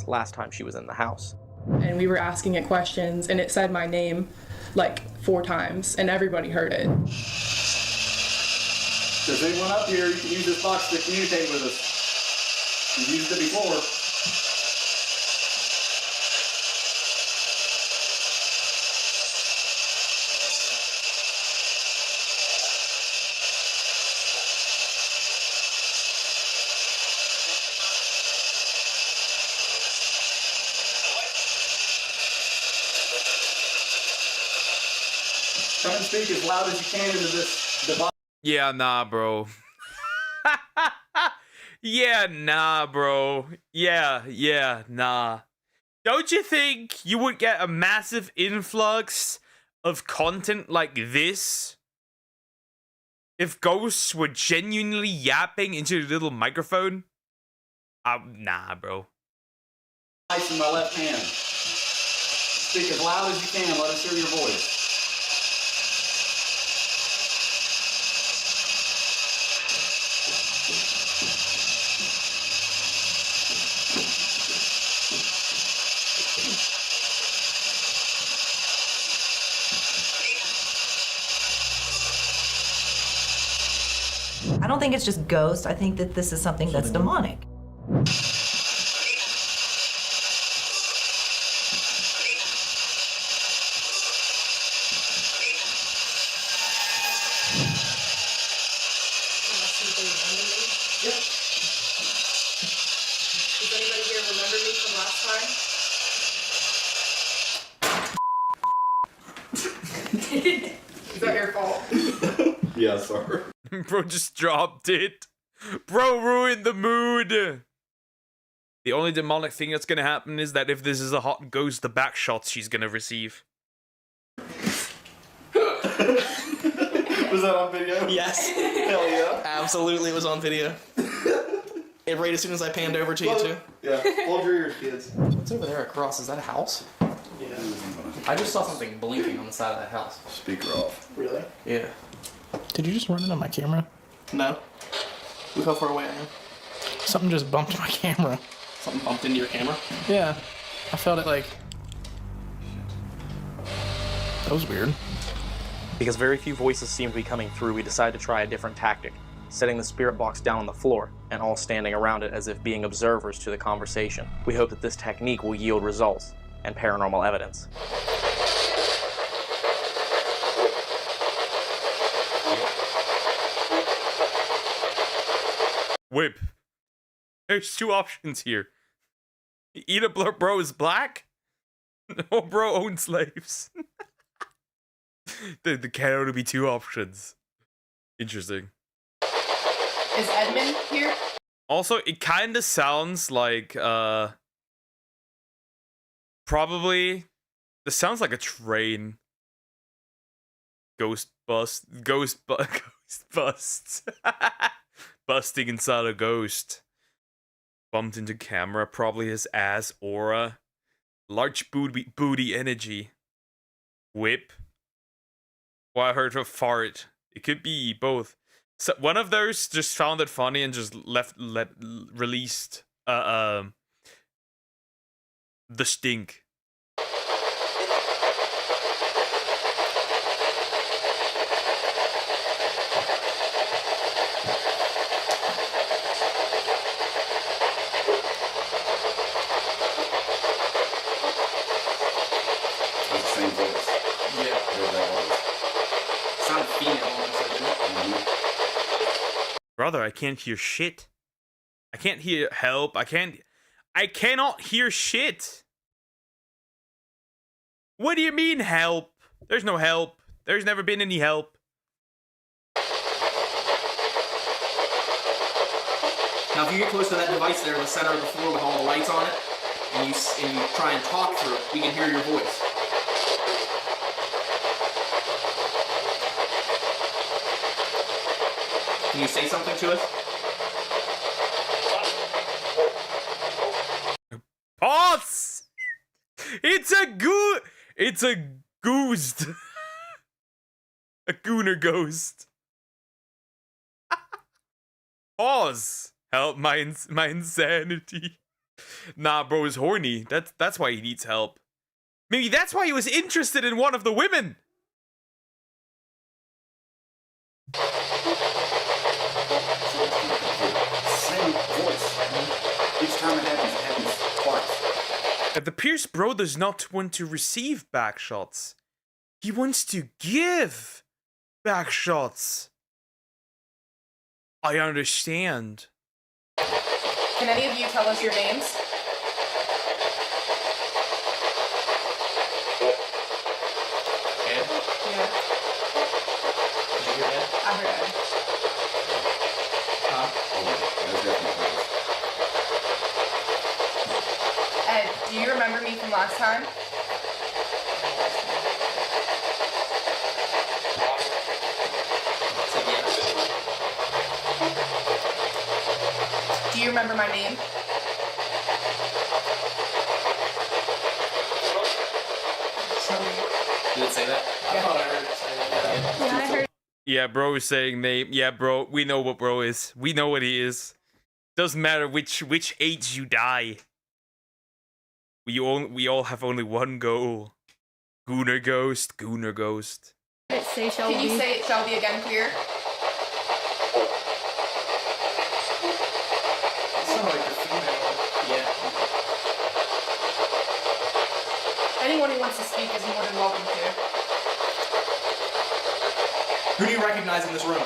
Last time she was in the house. And we were asking it questions, and it said my name like 4 times, and everybody heard it. If there's anyone up here, you can use this box to communicate with us. You've used it before. Try and speak as loud as you can into this device. Yeah, nah, bro. Yeah, nah, bro. Yeah, nah. Don't you think you would get a massive influx of content like this if ghosts were genuinely yapping into the little microphone? Nah, bro. Ice in my left hand. Speak as loud as you can. Let us hear your voice. I don't think it's just ghosts. I think that this is something that's demonic. Does anybody here remember me from last time? Is that your fault? Yeah, sorry. Bro just dropped it. Bro ruined the mood. The only demonic thing that's gonna happen is that if this is a hot ghost, the back shots she's gonna receive. Was that on video? Yes. Hell yeah. Absolutely, it was on video. It right as soon as I panned over to you, too. Yeah, hold your ears, kids. What's over there across? Is that a house? Yeah. I just saw something blinking on the side of that house. Speaker off. Really? Yeah. Did you just run into my camera? No. Look how far away I am. Something just bumped my camera. Something bumped into your camera? Yeah. I felt it like... That was weird. Because very few voices seem to be coming through, we decided to try a different tactic, setting the spirit box down on the floor and all standing around it as if being observers to the conversation. We hope that this technique will yield results and paranormal evidence. Whip. There's two options here. Either bro is black, or bro owns slaves. There can only be two options. Interesting. Is Edmund here? Also, it kind of sounds like, probably, this sounds like a train. Ghost busts. Busting inside a ghost. Bumped into camera, probably his ass aura. Large booty energy. Whip. Well, I heard a fart. It could be both. So one of those just found it funny and just released the stink. Same voice. Yeah. There that was. Sounded female almost, didn't it? Brother, I can't hear shit. I can't hear help. I cannot hear shit. What do you mean help? There's no help. There's never been any help. Now, if you get close to that device there in the center of the floor with all the lights on it, and you try and talk through it, we can hear your voice. Can you say something to us? Pause! It's a ghost. A gooner ghost. Pause. Help my insanity. Nah, bro is horny. That's why he needs help. Maybe that's why he was interested in one of the women. Same voice. Each time it happens twice. The Pierce bro does not want to receive back shots. He wants to give back shots. I understand. Can any of you tell us your names? Ed? Yeah. Did you hear Ed? I heard Ed. Huh? Ed, do you remember me me from last time? Do you remember my name? Did it say that? I thought I heard it say that. Yeah, I heard. Yeah, bro is saying name. Yeah, bro, we know what bro is. We know what he is. Doesn't matter which age you die. We all have only one goal. Gooner ghost, gooner ghost. Say Shelby. Can you say it, Shelby, again, clear? Yeah. Anyone who wants to speak is more than welcome to. Who do you recognize in this room?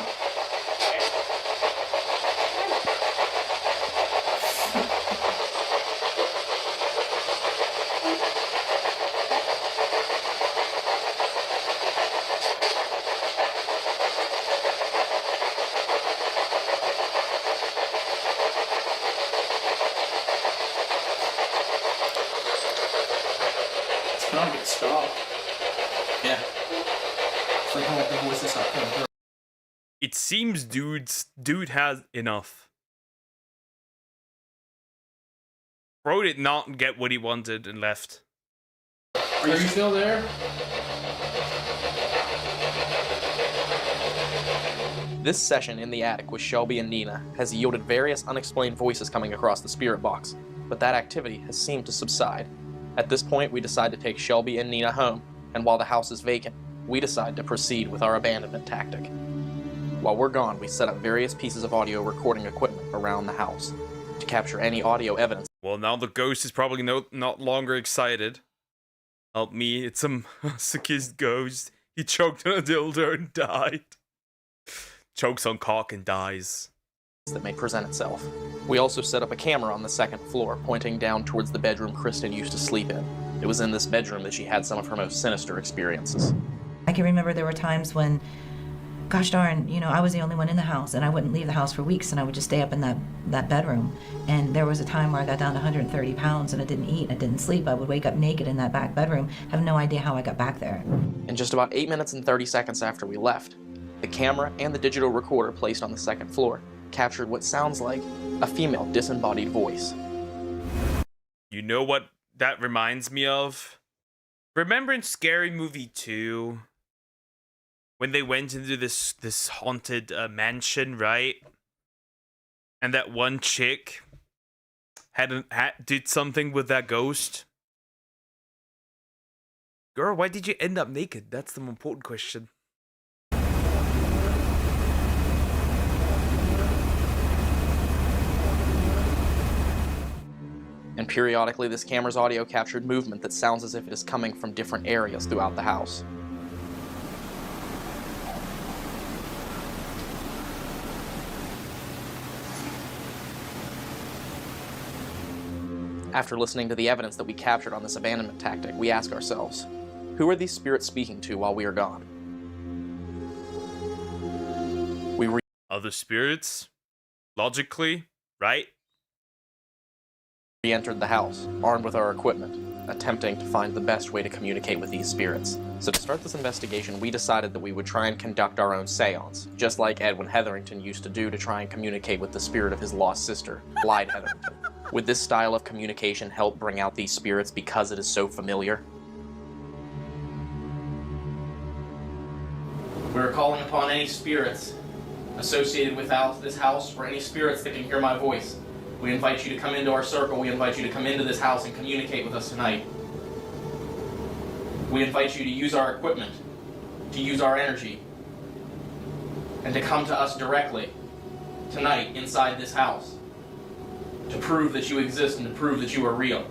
It's not a good stop. Yeah. It's like how the voices are coming through. It seems dude has enough. Bro did not get what he wanted and left. Are you still there? This session in the attic with Shelby and Nina has yielded various unexplained voices coming across the spirit box, but that activity has seemed to subside. At this point, we decide to take Shelby and Nina home, and while the house is vacant, we decide to proceed with our abandonment tactic. While we're gone, we set up various pieces of audio recording equipment around the house to capture any audio evidence. Well, now the ghost is probably not longer excited. Help me, it's a masochist ghost. He choked on a dildo and died. Chokes on cock and dies. That may present itself. We also set up a camera on the second floor, pointing down towards the bedroom Kristen used to sleep in. It was in this bedroom that she had some of her most sinister experiences. I can remember there were times when, gosh darn, I was the only one in the house, and I wouldn't leave the house for weeks, and I would just stay up in that bedroom. And there was a time where I got down to 130 pounds, and I didn't eat, I didn't sleep. I would wake up naked in that back bedroom, have no idea how I got back there. In just about 8 minutes and 30 seconds after we left, the camera and the digital recorder placed on the second floor captured what sounds like a female disembodied voice. You know what that reminds me of? Remember in Scary Movie 2? When they went into this haunted mansion, right? And that one chick did something with that ghost. Girl, why did you end up naked? That's the more important question. And periodically, this camera's audio captured movement that sounds as if it is coming from different areas throughout the house. After listening to the evidence that we captured on this abandonment tactic, we ask ourselves, who are these spirits speaking to while we are gone? Other spirits? Logically, right? We entered the house, armed with our equipment, attempting to find the best way to communicate with these spirits. So to start this investigation, we decided that we would try and conduct our own seance, just like Edwin Hetherington used to do to try and communicate with the spirit of his lost sister, Lyde Hetherington. Would this style of communication help bring out these spirits because it is so familiar? We're calling upon any spirits associated with this house, or any spirits that can hear my voice. We invite you to come into our circle. We invite you to come into this house and communicate with us tonight. We invite you to use our equipment, to use our energy, and to come to us directly tonight inside this house to prove that you exist and to prove that you are real.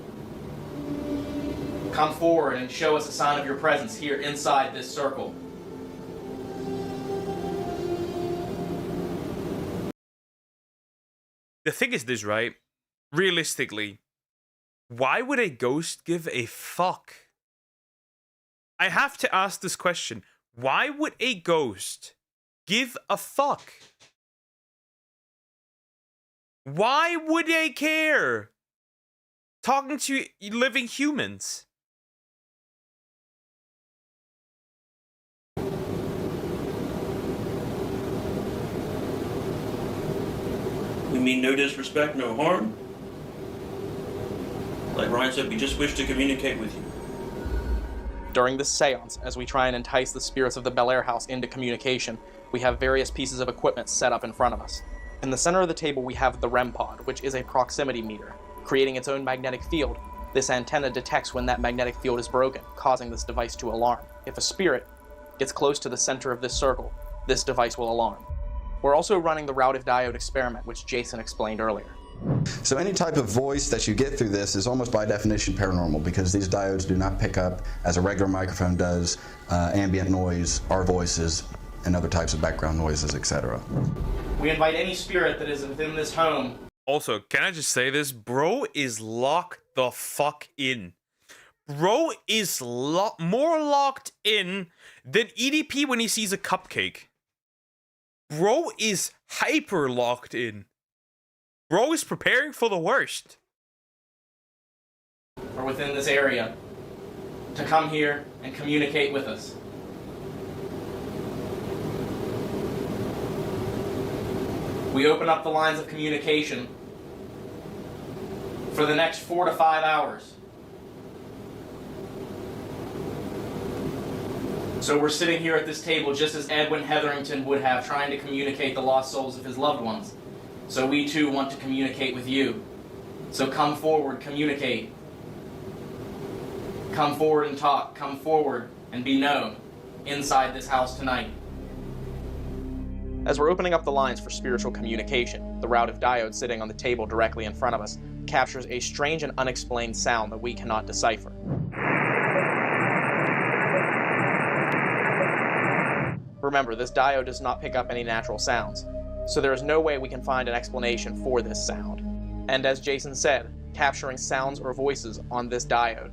Come forward and show us a sign of your presence here inside this circle. The thing is this, right? Realistically, why would a ghost give a fuck? I have to ask this question. Why would a ghost give a fuck? Why would they care? talking to living humans. We mean no disrespect, no harm. Like Ryan said, we just wish to communicate with you. During this seance, as we try and entice the spirits of the Bel Air house into communication, we have various pieces of equipment set up in front of us. In the center of the table we have the REM pod, which is a proximity meter. Creating its own magnetic field, this antenna detects when that magnetic field is broken, causing this device to alarm. If a spirit gets close to the center of this circle, this device will alarm. We're also running the route of diode experiment, which Jason explained earlier. So any type of voice that you get through this is almost by definition paranormal, because these diodes do not pick up, as a regular microphone does, ambient noise, our voices, and other types of background noises, etc. We invite any spirit that is within this home. Also, can I just say this? Bro is locked the fuck in. Bro is more locked in than EDP when he sees a cupcake. Bro is hyper locked in. Bro is preparing for the worst. Or within this area, to come here and communicate with us. We open up the lines of communication for the next 4 to 5 hours. So we're sitting here at this table just as Edwin Hetherington would have, trying to communicate the lost souls of his loved ones. So we too want to communicate with you. So come forward, communicate. Come forward and talk. Come forward and be known inside this house tonight. As we're opening up the lines for spiritual communication, the route of diode sitting on the table directly in front of us captures a strange and unexplained sound that we cannot decipher. Remember, this diode does not pick up any natural sounds, so there is no way we can find an explanation for this sound. And as Jason said, capturing sounds or voices on this diode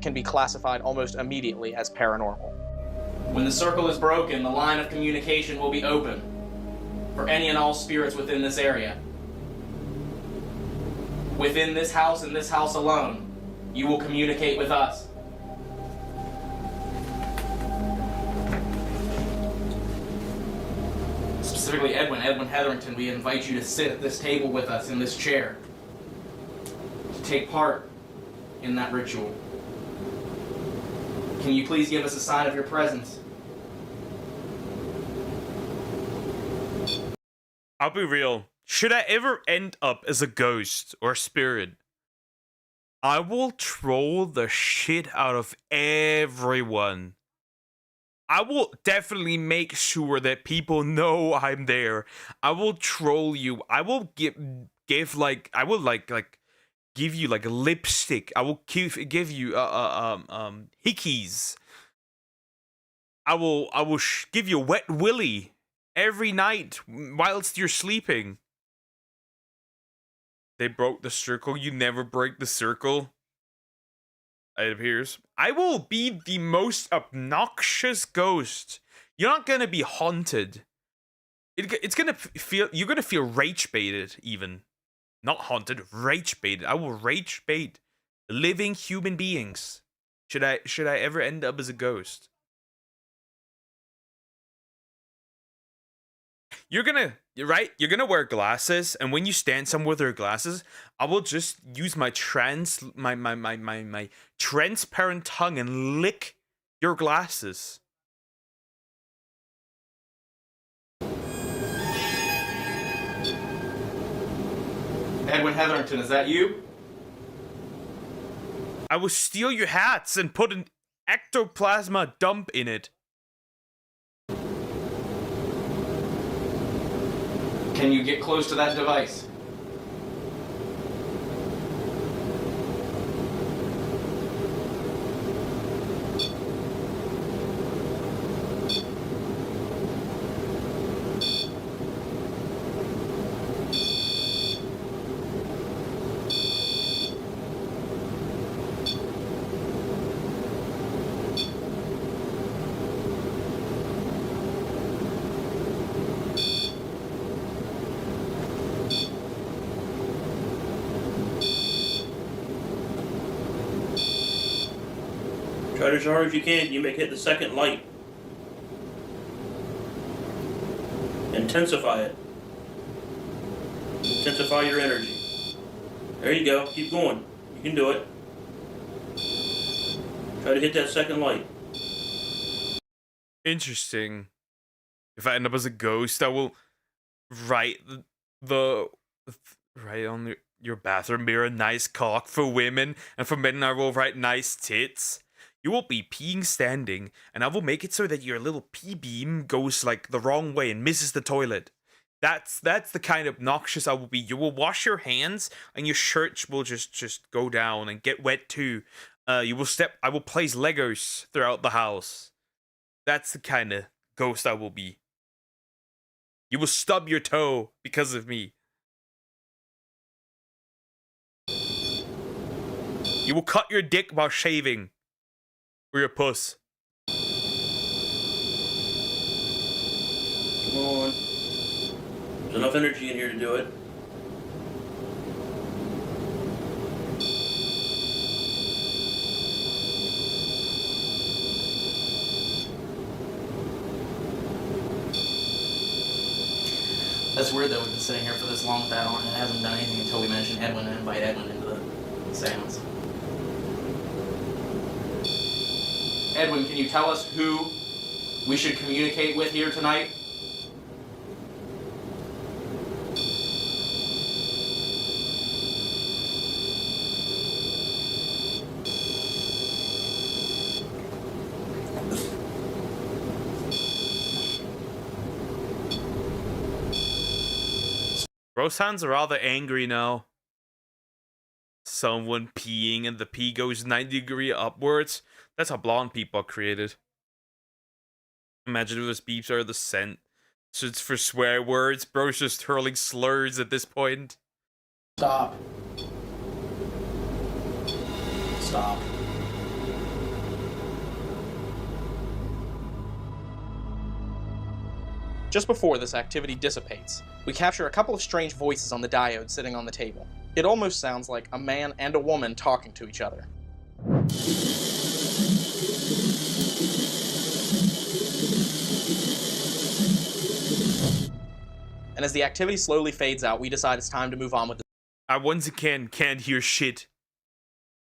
can be classified almost immediately as paranormal. When the circle is broken, the line of communication will be open for any and all spirits within this area. Within this house and this house alone, you will communicate with us. Specifically Edwin Hetherington, we invite you to sit at this table with us in this chair, to take part in that ritual. Can you please give us a sign of your presence? I'll be real. Should I ever end up as a ghost or a spirit, I will troll the shit out of everyone. I will definitely make sure that people know I'm there. I will troll you. I will give like I will like give you like a lipstick. I will give you hickeys. I will give you a wet willy every night whilst you're sleeping. They broke the circle. You never break the circle. It appears. I will be the most obnoxious ghost. You're not gonna be haunted. It's gonna feel. You're gonna feel rage baited, even. Not haunted, rage baited. I will rage bait living human beings. Should I ever end up as a ghost? You're gonna wear glasses, and when you stand somewhere with your glasses, I will just use my transparent tongue and lick your glasses. Edwin Hetherington, is that you? I will steal your hats and put an ectoplasma dump in it. Can you get close to that device? Try as hard as you can. You make it the second light. Intensify it. Intensify your energy. There you go. Keep going. You can do it. Try to hit that second light. Interesting. If I end up as a ghost, I will write the write on your bathroom mirror nice cock for women, and for men I will write nice tits. You will be peeing standing, and I will make it so that your little pee beam goes like the wrong way and misses the toilet. That's the kind of obnoxious I will be. You will wash your hands, and your shirt will just go down and get wet too. I will place Legos throughout the house. That's the kind of ghost I will be. You will stub your toe because of me. You will cut your dick while shaving. Or your puss. Come on. There's enough energy in here to do it. That's weird that we've been sitting here for this long with that on and it hasn't done anything until we mentioned Edwin and invite Edwin into the seance. Edwin, can you tell us who we should communicate with here tonight? Roseanne's rather angry now. Someone peeing and the pee goes 90 degrees upwards. That's how blonde people are created. Imagine if those beeps are the scent. So it's for swear words. Bro's just hurling slurs at this point. Stop. Stop. Just before this activity dissipates, we capture a couple of strange voices on the diode sitting on the table. It almost sounds like a man and a woman talking to each other. And as the activity slowly fades out, we decide it's time to move on with I once again can't hear shit.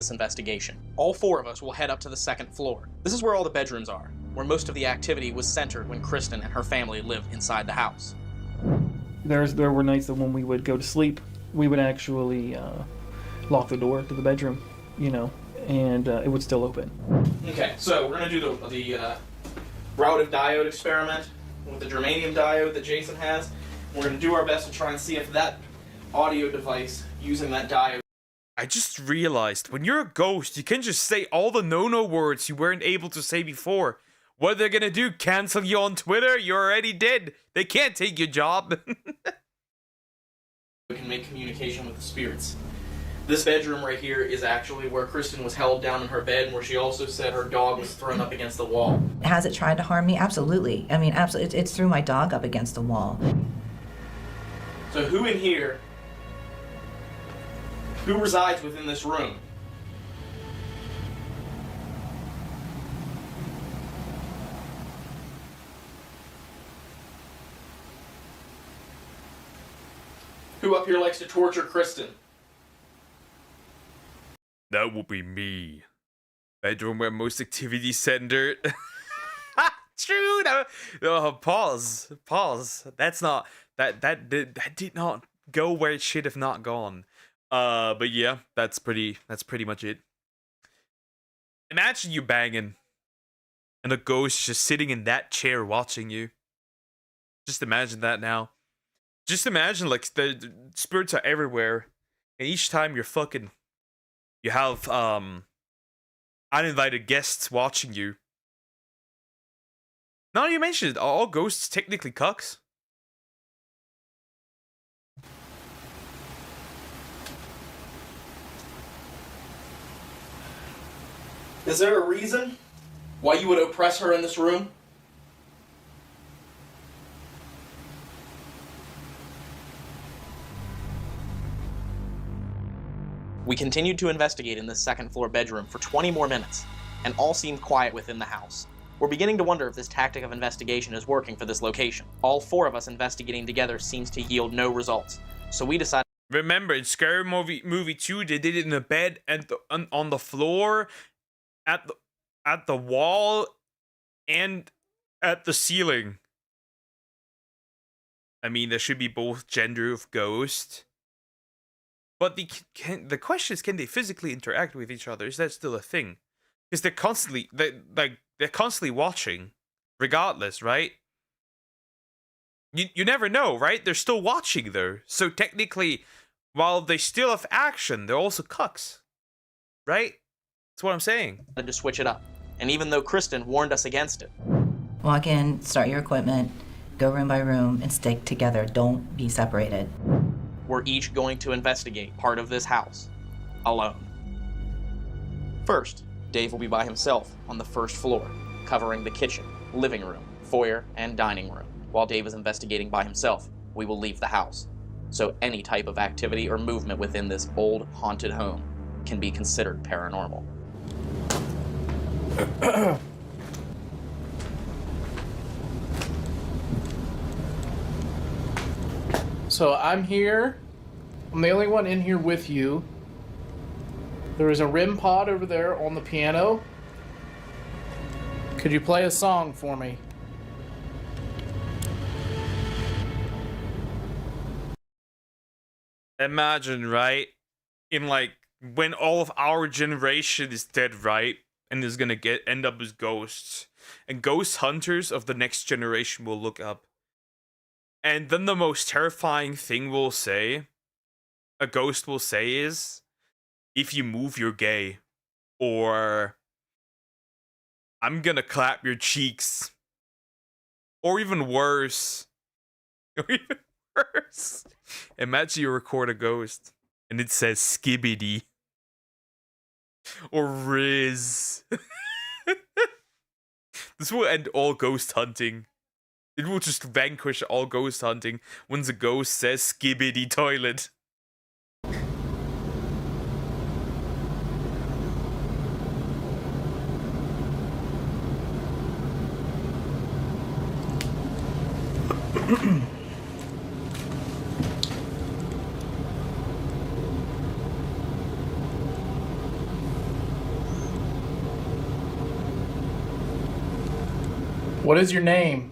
This investigation. All four of us will head up to the second floor. This is where all the bedrooms are, where most of the activity was centered when Kristen and her family lived inside the house. There were nights that when we would go to sleep, we would actually lock the door to the bedroom, and it would still open. Okay, so we're going to do the route of diode experiment with the germanium diode that Jason has. We're going to do our best to try and see if that audio device using that diode. I just realized, when you're a ghost, you can just say all the no-no words you weren't able to say before. What they're gonna do, cancel you on Twitter? You're already dead. They can't take your job. We can make communication with the spirits. This bedroom right here is actually where Kristen was held down in her bed, and where she also said her dog was thrown up against the wall. Has it tried to harm me? Absolutely. I mean, absolutely. It's threw my dog up against the wall. So who in here, who resides within this room? Who up here likes to torture Kristen? That will be me. Bedroom where most activity centered. True. Pause. That's not that did not go where it should have not gone. But yeah, that's pretty much it. Imagine you banging, and a ghost just sitting in that chair watching you. Just imagine that now. Just imagine, like, the spirits are everywhere, and each time you have uninvited guests watching you. Now you mentioned it, all ghosts technically cucks. Is there a reason why you would oppress her in this room? We continued to investigate in this second floor bedroom for 20 more minutes. and all seemed quiet within the house. We're beginning to wonder if this tactic of investigation is working for this location. All 4 of us investigating together seems to yield no results, so we decided. Remember, in Scary Movie 2, they did it in a bed and on the floor, at the wall, and at the ceiling. I mean, there should be both gender of ghost. But the question is, can they physically interact with each other? Is that still a thing? Because they're constantly watching, regardless, right? You never know, right? They're still watching though. So technically, while they still have action, they're also cucks, right? That's what I'm saying. To switch it up, and even though Kristen warned us against it. Walk in, start your equipment, go room by room, and stick together. Don't be separated. We're each going to investigate part of this house, alone. First, Dave will be by himself on the first floor, covering the kitchen, living room, foyer, and dining room. While Dave is investigating by himself, we will leave the house. So any type of activity or movement within this old, haunted home can be considered paranormal. So I'm here. I'm the only one in here with you. There is a REM pod over there on the piano. Could you play a song for me? Imagine, right? In like when all of our generation is dead, right? And is gonna end up as ghosts. And ghost hunters of the next generation will look up. And then the most terrifying thing a ghost will say is, if you move, you're gay. Or, I'm gonna clap your cheeks. Or even worse. Or even worse. Imagine you record a ghost and it says skibbity. Or Riz. This will end all ghost hunting. It will just vanquish all ghost hunting when the ghost says skibbity toilet. What is your name?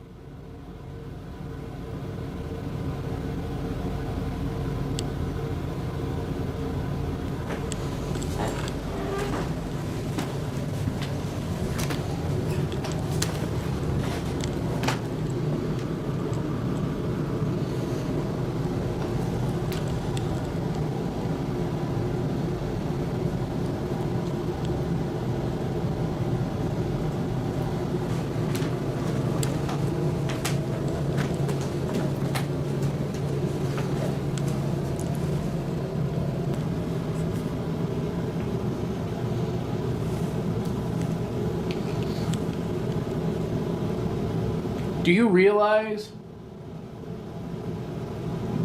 Do you realize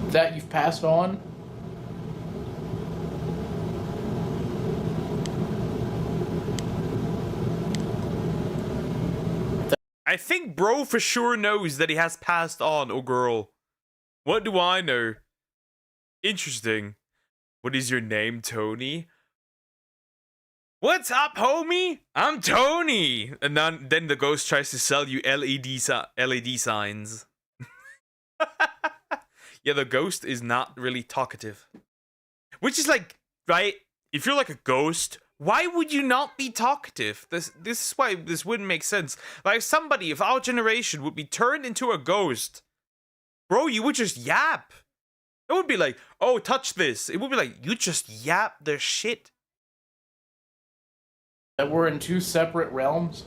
that you've passed on? I think bro for sure knows that he has passed on, or girl. What do I know? Interesting. What is your name, Tony? What's up, homie? I'm Tony. And then the ghost tries to sell you LED signs. Yeah, the ghost is not really talkative. Which is like, right? If you're like a ghost, why would you not be talkative? This is why this wouldn't make sense. Like somebody of our generation would be turned into a ghost. Bro, you would just yap. It would be like, oh, touch this. It would be like, you just yap their shit. That we're in two separate realms?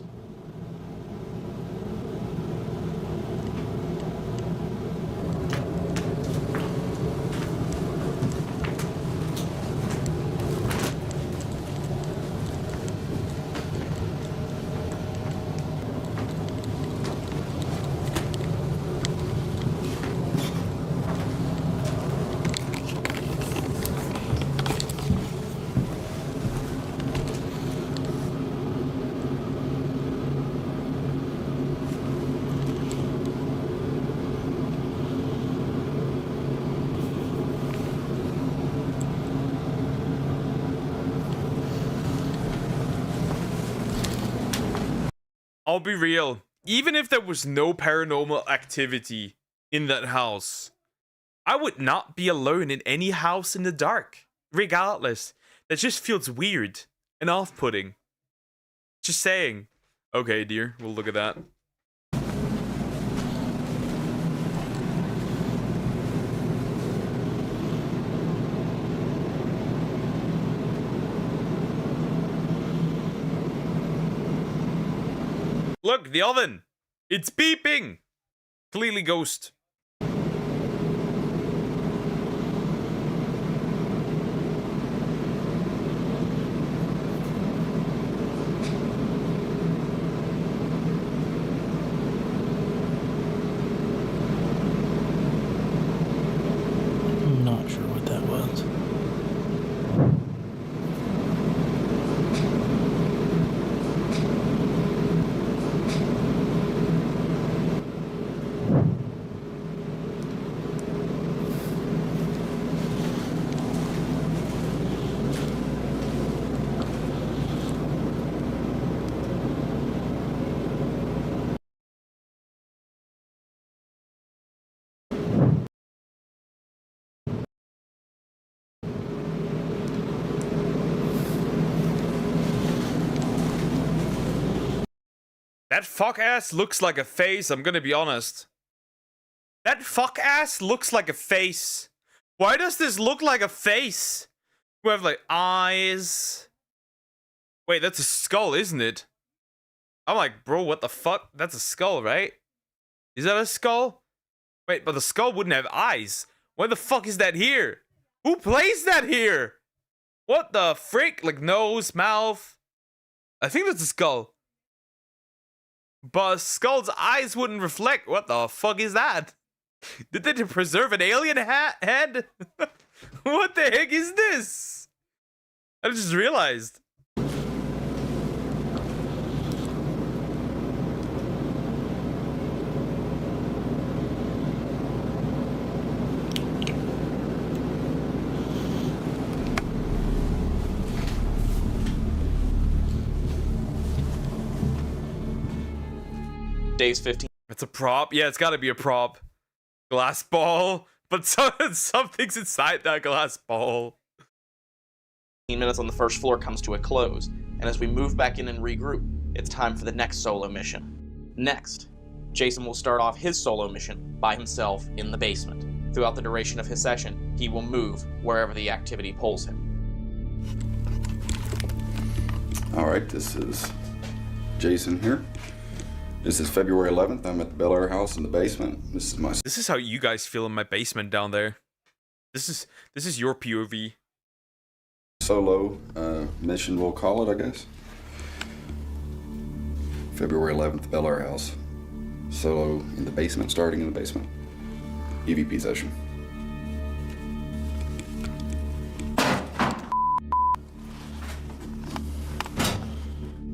I'll be real. Even if there was no paranormal activity in that house, I would not be alone in any house in the dark. Regardless. That just feels weird and off-putting. Just saying. Okay, dear, we'll look at that. Look, the oven! It's beeping! Clearly ghost. I'm not sure what that was. That fuck ass looks like a face, I'm gonna be honest. That fuck ass looks like a face. Why does this look like a face? We have like eyes. Wait, that's a skull, isn't it? I'm like, bro, what the fuck? That's a skull, right? Is that a skull? Wait, but the skull wouldn't have eyes. Why the fuck is that here? Who placed that here? What the frick? Like nose, mouth. I think that's a skull. But a skull's eyes wouldn't reflect. What the fuck is that? Did they preserve an alien head? What the heck is this? I just realized. Days 15. It's a prop. Yeah, it's got to be a prop. Glass ball. But something's inside that glass ball. 15 minutes on the first floor comes to a close, and as we move back in and regroup, it's time for the next solo mission. Next, Jason will start off his solo mission by himself in the basement. Throughout the duration of his session, he will move wherever the activity pulls him. Alright, this is Jason here. This is February 11th. I'm at the Bel Air house in the basement. This is how you guys feel in my basement down there. This is your POV. Solo mission, we'll call it, I guess. February 11th, Bel Air house. Solo in the basement, starting in the basement. EVP session.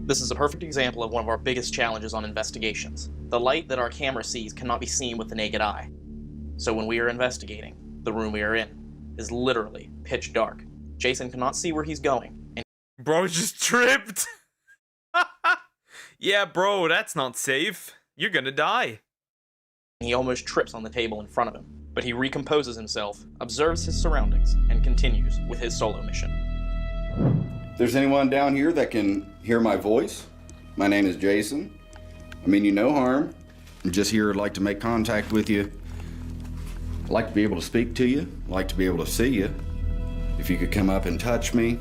This is a perfect example of one of our biggest challenges on investigations. The light that our camera sees cannot be seen with the naked eye. So when we are investigating, the room we are in is literally pitch dark. Jason cannot see where he's going. And bro just tripped. Yeah, bro, that's not safe. You're gonna die. He almost trips on the table in front of him, but he recomposes himself, observes his surroundings, and continues with his solo mission. If there's anyone down here that can hear my voice, my name is Jason. I mean you no harm. I'm just here to like to make contact with you. I'd like to be able to speak to you. I'd like to be able to see you. If you could come up and touch me,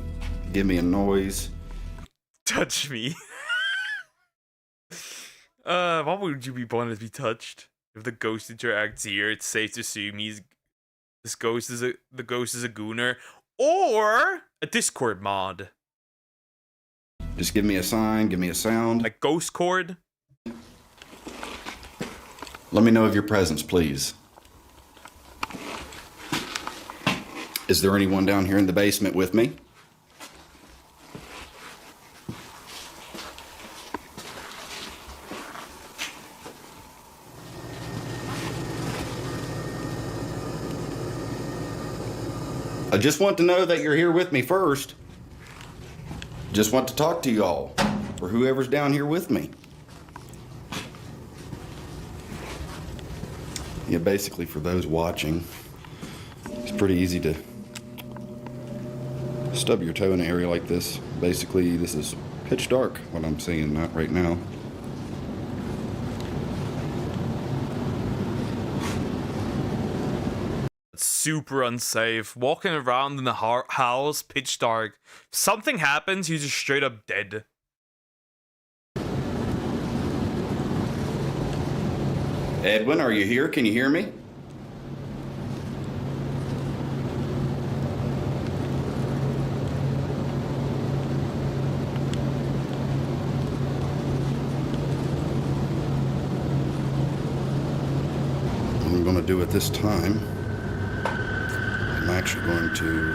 give me a noise. Touch me? Why would you be wanting to be touched? If the ghost interacts here, it's safe to assume the ghost is a gooner. Or a Discord mod. Just give me a sign, give me a sound. Like ghost cord? Let me know of your presence, please. Is there anyone down here in the basement with me? I just want to know that you're here with me first. Just want to talk to y'all, or whoever's down here with me. Yeah, basically for those watching, it's pretty easy to stub your toe in an area like this. Basically, this is pitch dark, what I'm seeing right now. It's super unsafe. Walking around in the house, pitch dark. If something happens, you're just straight up dead. Edwin, are you here? Can you hear me? What I'm going to do at this time, I'm actually going to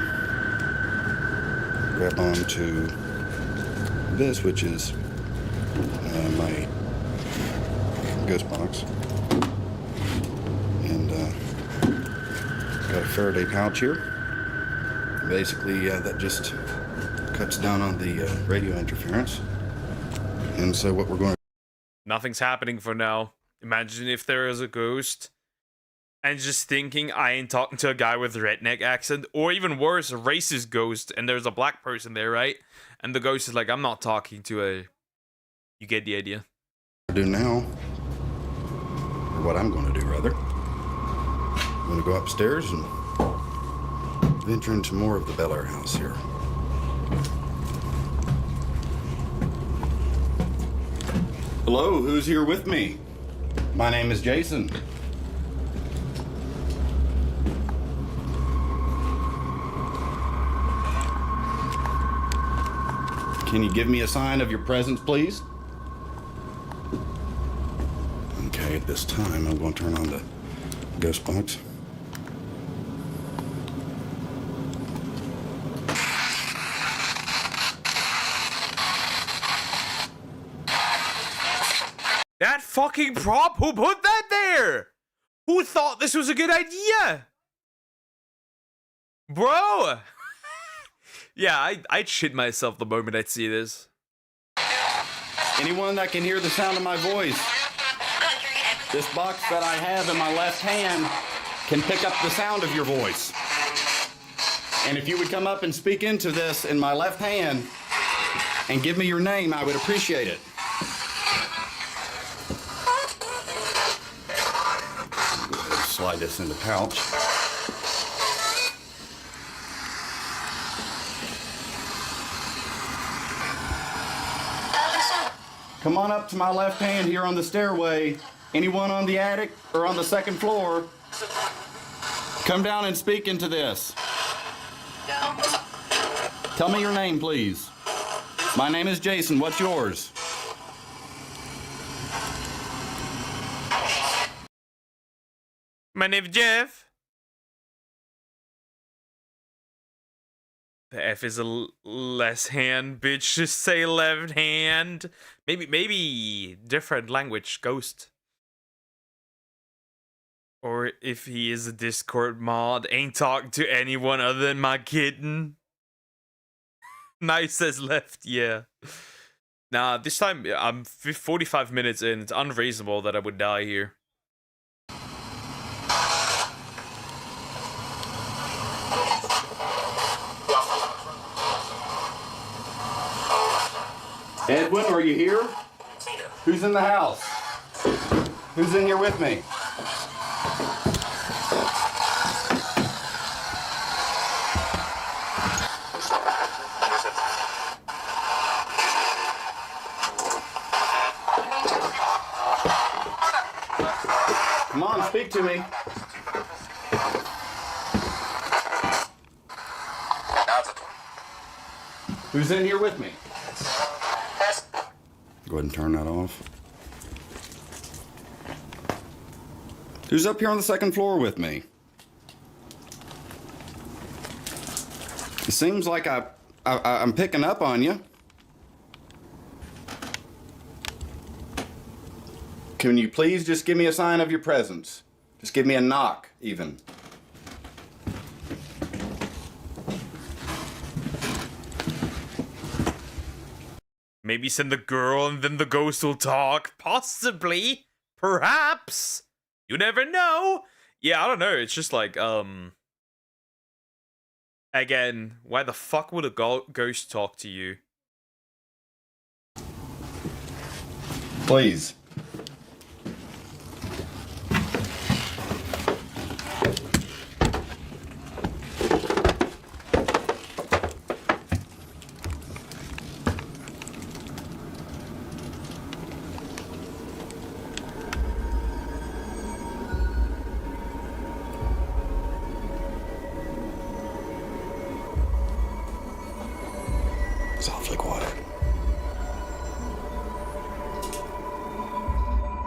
grab onto this, which is my ghost box. And got a Faraday pouch here. Basically, that just cuts down on the radio interference. And so what we're going to... Nothing's happening for now. Imagine if there is a ghost and just thinking I ain't talking to a guy with a redneck accent, or even worse, a racist ghost, and there's a black person there, right? And the ghost is like, I'm not talking to a... You get the idea. do now, or what I'm going to do rather, I'm going to go upstairs and venture into more of the Bel Air house here. Hello, who's here with me? My name is Jason. Can you give me a sign of your presence, please? Okay, at this time, I'm going to turn on the ghost box. That fucking prop? Who put that there? Who thought this was a good idea? Bro! Yeah, I'd shit myself the moment I'd see this. Anyone that can hear the sound of my voice, this box that I have in my left hand can pick up the sound of your voice. And if you would come up and speak into this in my left hand and give me your name, I would appreciate it. Slide this in the pouch. Come on up to my left hand here on the stairway. Anyone on the attic or on the second floor, come down and speak into this. Tell me your name, please. My name is Jason. What's yours? My name's Jeff. The F is a less hand, bitch. Just say left hand. Maybe different language, ghost. Or if he is a Discord mod, ain't talking to anyone other than my kitten. Nice says left, yeah. Nah, this time I'm 45 minutes in. It's unreasonable that I would die here. Edwin, are you here? Who's in the house? Who's in here with me? Come on, speak to me. Who's in here with me? Go ahead and turn that off. Who's up here on the second floor with me? It seems like I'm picking up on you. Can you please just give me a sign of your presence? Just give me a knock, even. Maybe send the girl and then the ghost will talk. Possibly. Perhaps. You never know. Yeah, I don't know. It's just like, again, why the fuck would a ghost talk to you? Please. It's awfully quiet.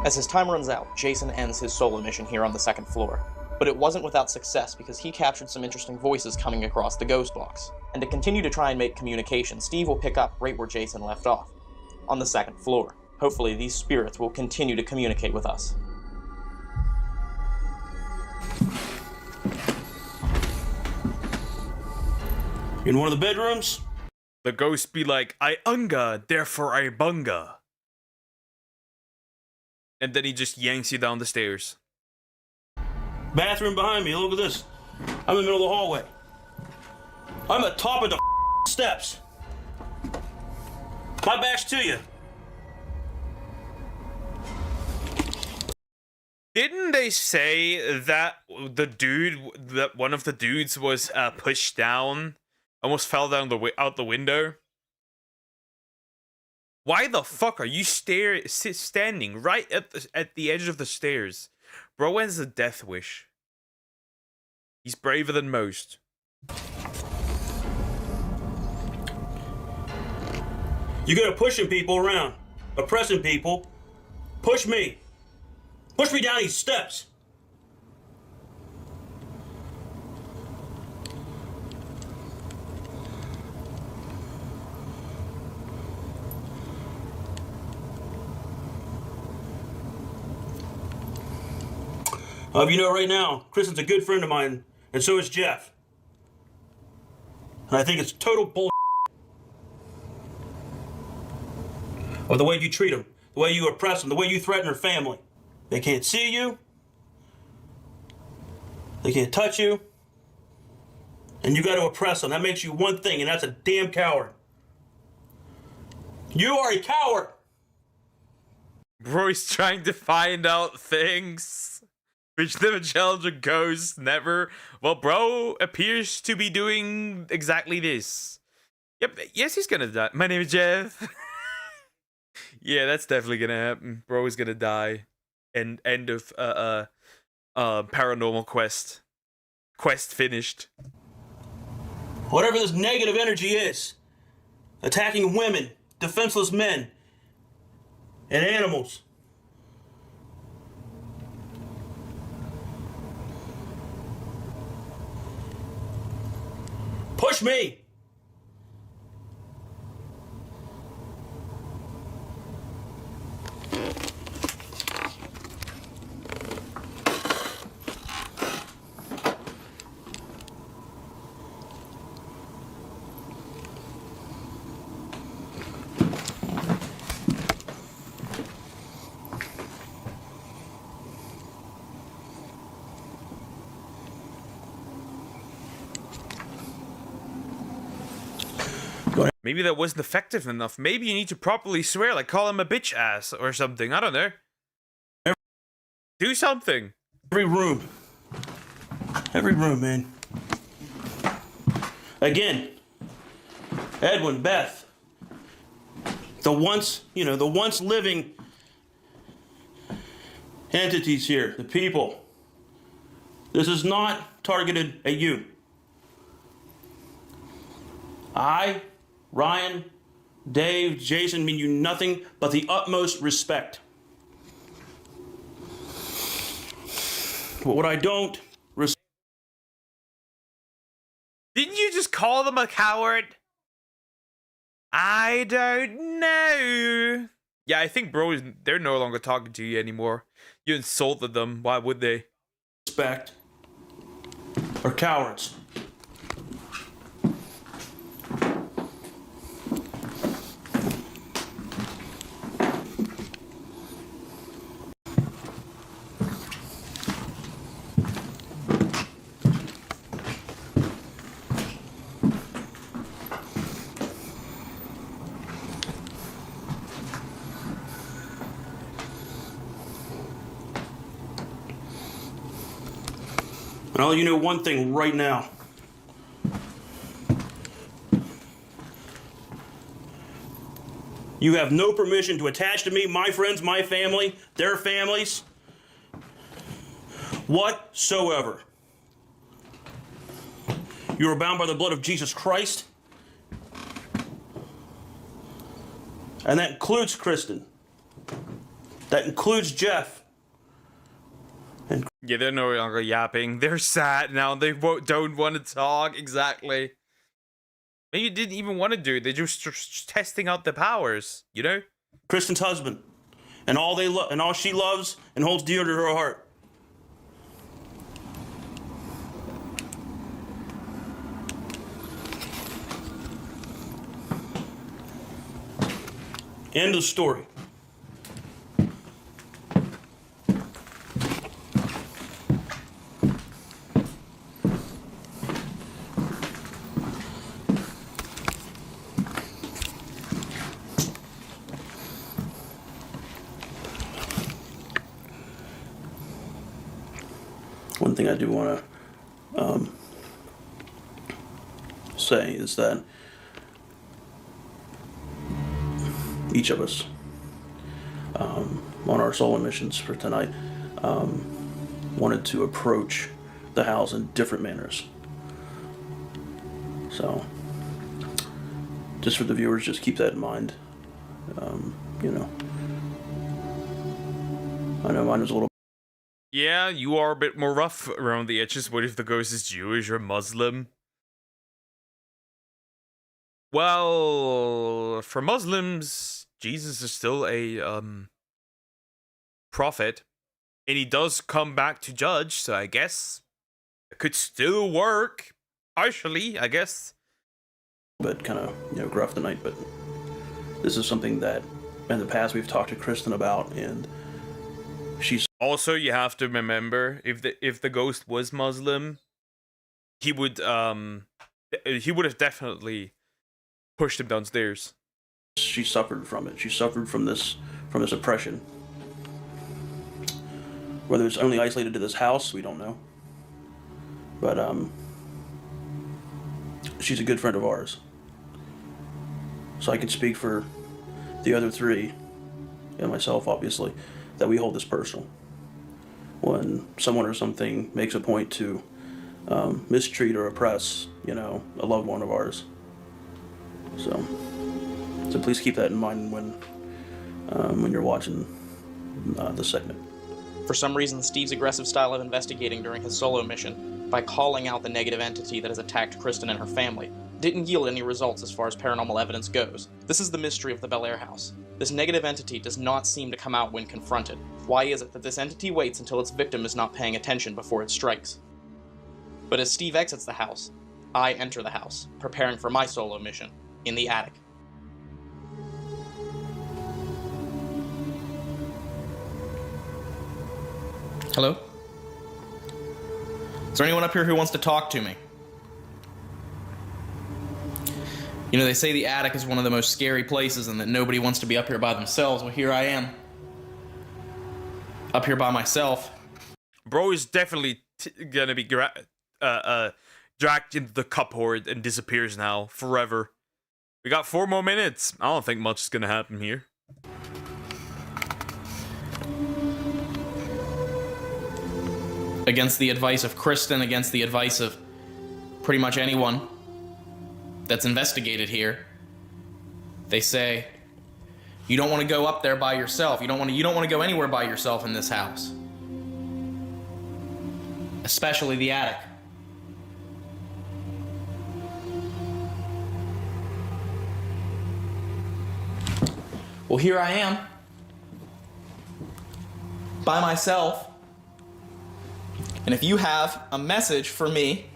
As his time runs out, Jason ends his solo mission here on the second floor. But it wasn't without success because he captured some interesting voices coming across the ghost box. And to continue to try and make communication, Steve will pick up right where Jason left off, on the second floor. Hopefully these spirits will continue to communicate with us. In one of the bedrooms? The ghost be like, I unga, therefore I bunga. And then he just yanks you down the stairs. Bathroom behind me, look at this. I'm in the middle of the hallway. I'm at the top of the steps. My back's to you. Didn't they say that one of the dudes was pushed down, almost fell down out the window? Why the fuck are you standing right at the edge of the stairs? Bro has a death wish. He's braver than most. You good at pushing people around, oppressing people. Push me. Push me down these steps. You know right now, Kristen's a good friend of mine, and so is Jeff. And I think it's total bull. Or the way you treat them, the way you oppress them, the way you threaten her family. They can't see you. They can't touch you. And you got to oppress them. That makes you one thing, and that's a damn coward. You are a coward. Bro is trying to find out things which the Challenger ghost never. Well, bro appears to be doing exactly this. Yep. Yes, he's gonna die. My name is Jeff. Yeah, that's definitely gonna happen. Bro is gonna die. End of paranormal quest. Quest finished. Whatever this negative energy is, attacking women, defenseless men, and animals. Push me! Maybe that wasn't effective enough. Maybe you need to properly swear, like call him a bitch ass or something. I don't know. Do something. Every room, man. Again, Edwin, Beth, the once living entities here, the people. This is not targeted at you. I, Ryan, Dave, Jason mean you nothing but the utmost respect. But what I don't respect. Didn't you just call them a coward? I don't know. Yeah, I think they're no longer talking to you anymore. You insulted them. Why would they? Respect. Or cowards. And I'll let you know one thing right now. You have no permission to attach to me, my friends, my family, their families, whatsoever. You are bound by the blood of Jesus Christ. And that includes Kristen. That includes Jeff. And yeah, they're no longer yapping. They're sad now. They don't want to talk. Exactly. Maybe you didn't even want to do it. They're just testing out the powers, you know? Kristen's husband. And all they and all she loves and holds dear to her heart. End of story. One thing I do want to say is that each of us on our solo missions for tonight wanted to approach the house in different manners. So, just for the viewers, just keep that in mind. You know, I know mine was a little. Yeah, you are a bit more rough around the edges. What if the ghost is Jewish or Muslim? Well, for Muslims, Jesus is still a prophet, and he does come back to judge, so I guess it could still work partially, I guess. But kind of, you know, gruff tonight, but this is something that in the past we've talked to Kristen about, and she's also, you have to remember, if the ghost was Muslim, he would have definitely pushed him downstairs. She suffered from it. She suffered from this oppression. Whether it's only isolated to this house, we don't know. But she's a good friend of ours. So I can speak for the other three, and myself, obviously, that we hold this personal. When someone or something makes a point to mistreat or oppress, you know, a loved one of ours. So please keep that in mind when you're watching the segment. For some reason, Steve's aggressive style of investigating during his solo mission, by calling out the negative entity that has attacked Kristen and her family, didn't yield any results as far as paranormal evidence goes. This is the mystery of the Bel Air house. This negative entity does not seem to come out when confronted. Why is it that this entity waits until its victim is not paying attention before it strikes? But as Steve exits the house, I enter the house, preparing for my solo mission, in the attic. Hello? Is there anyone up here who wants to talk to me? You know, they say the attic is one of the most scary places and that nobody wants to be up here by themselves. Well, here I am. Up here by myself. Bro is definitely gonna be dragged into the cupboard and disappears now, forever. We got 4 more minutes. I don't think much is gonna happen here. Against the advice of Kristen, against the advice of pretty much anyone that's investigated here, they say you don't want to go up there by yourself. You don't want to go anywhere by yourself in this house, especially the attic. Well, here I am, by myself, and if you have a message for me...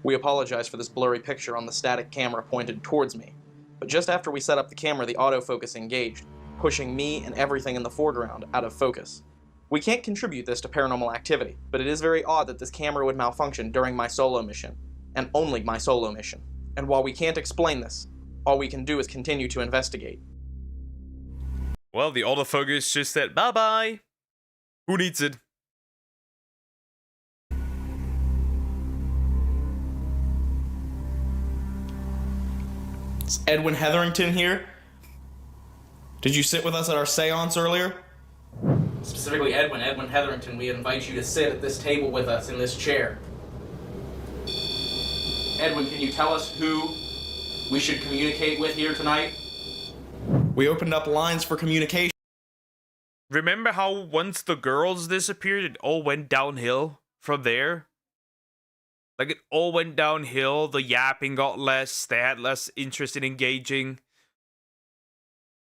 We apologize for this blurry picture on the static camera pointed towards me, but just after we set up the camera, the autofocus engaged, pushing me and everything in the foreground out of focus. We can't contribute this to paranormal activity, but it is very odd that this camera would malfunction during my solo mission, and only my solo mission. And while we can't explain this, all we can do is continue to investigate. Well, the autofocus just said bye-bye. Who needs it? Is Edwin Hetherington here? Did you sit with us at our seance earlier? Specifically Edwin Hetherington, we invite you to sit at this table with us in this chair. Edwin, can you tell us who we should communicate with here tonight? We opened up lines for communication. Remember how once the girls disappeared, it all went downhill from there? Like, it all went downhill, the yapping got less, they had less interest in engaging.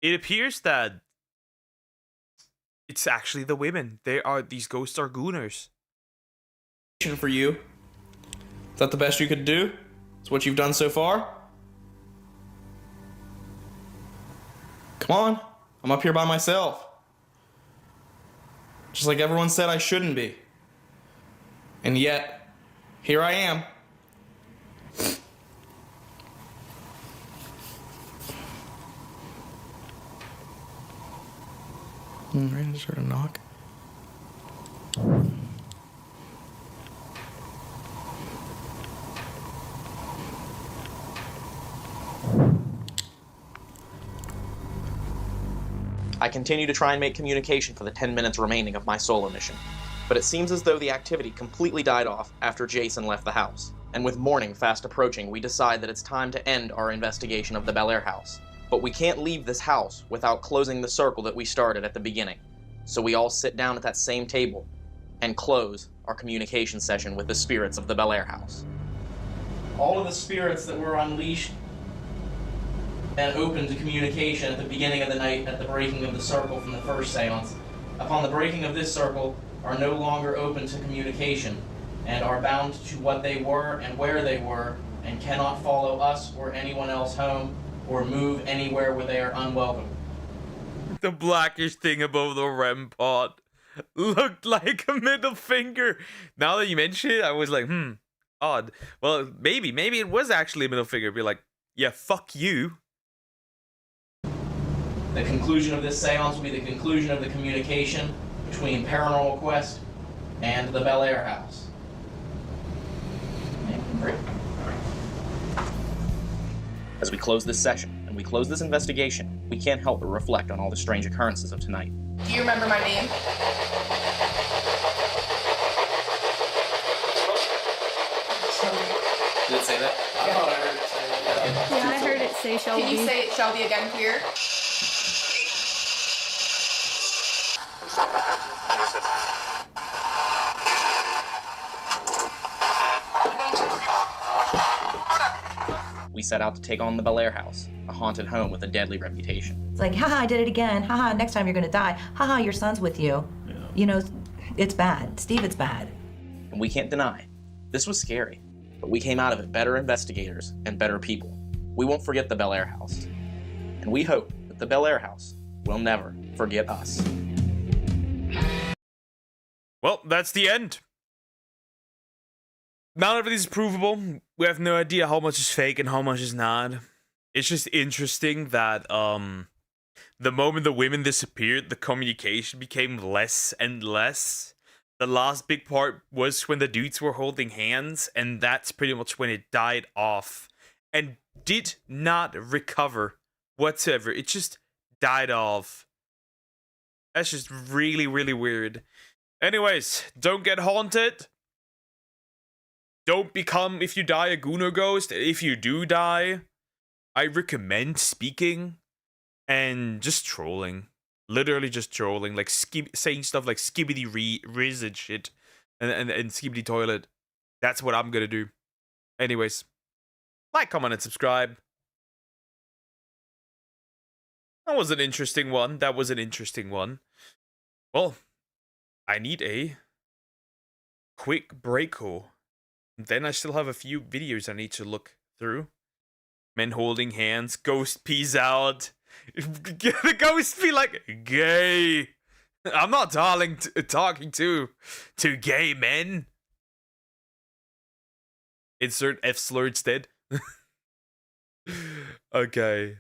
It appears that it's actually the women. These ghosts are gooners. For you. Is that the best you could do? Is what you've done so far? Come on, I'm up here by myself. Just like everyone said I shouldn't be. And yet, here I am. Ready to start a knock? I continue to try and make communication for the 10 minutes remaining of my solo mission, but it seems as though the activity completely died off after Jason left the house. And with morning fast approaching, we decide that it's time to end our investigation of the Bel Air house. But we can't leave this house without closing the circle that we started at the beginning. So we all sit down at that same table and close our communication session with the spirits of the Bel Air house. All of the spirits that were unleashed and open to communication at the beginning of the night at the breaking of the circle from the first seance, upon the breaking of this circle, are no longer open to communication and are bound to what they were and where they were and cannot follow us or anyone else home or move anywhere where they are unwelcome. The blackish thing above the REM pod looked like a middle finger. Now that you mention it, I was like, odd. Well, maybe it was actually a middle finger. Be like, yeah, fuck you. The conclusion of this seance will be the conclusion of the communication between Paranormal Quest and the Bel Air house. As we close this session and we close this investigation, we can't help but reflect on all the strange occurrences of tonight. Do you remember my name? Did it say that? Yeah. I thought I heard it say that. Yeah, I heard it say Shelby. Can you say it Shelby again clear? We set out to take on the Bel Air house, a haunted home with a deadly reputation. It's like, haha, I did it again. Haha, next time you're gonna die. Haha, your son's with you. Yeah. You know, it's bad. Steve, it's bad. And we can't deny, this was scary, but we came out of it better investigators and better people. We won't forget the Bel Air house. And we hope that the Bel Air house will never forget us. Well, that's the end. None of it is provable. We have no idea how much is fake and how much is not. It's just interesting that the moment the women disappeared, the communication became less and less. The last big part was when the dudes were holding hands, and that's pretty much when it died off and did not recover whatsoever. It just died off. That's just really, really weird. Anyways, don't get haunted. Don't become, if you die, a gooner ghost. If you do die, I recommend speaking and just trolling. Literally just trolling. Like saying stuff like skibbity riz and shit. And skibbity toilet. That's what I'm gonna do. Anyways, like, comment, and subscribe. That was an interesting one. Well, I need a quick break-o. Then I still have a few videos I need to look through. Men holding hands, ghost pees out. The ghost be like, gay. I'm not talking to gay men. Insert F slur instead. Okay.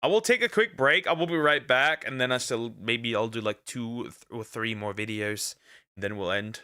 I will take a quick break. I will be right back, and then maybe I'll do like 2 or 3 more videos, and then we'll end.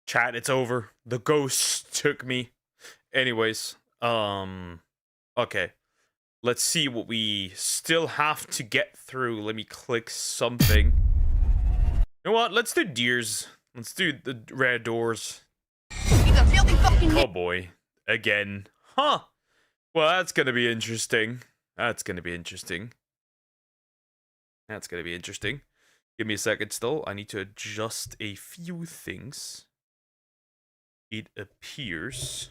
Chat, it's over. The ghost took me. Anyways, okay. Let's see what we still have to get through. Let me click something. You know what? Let's do deers. Let's do the red doors. Oh boy. Again. Huh. Well, that's gonna be interesting. That's gonna be interesting. That's gonna be interesting. Give me a second still. I need to adjust a few things. It appears,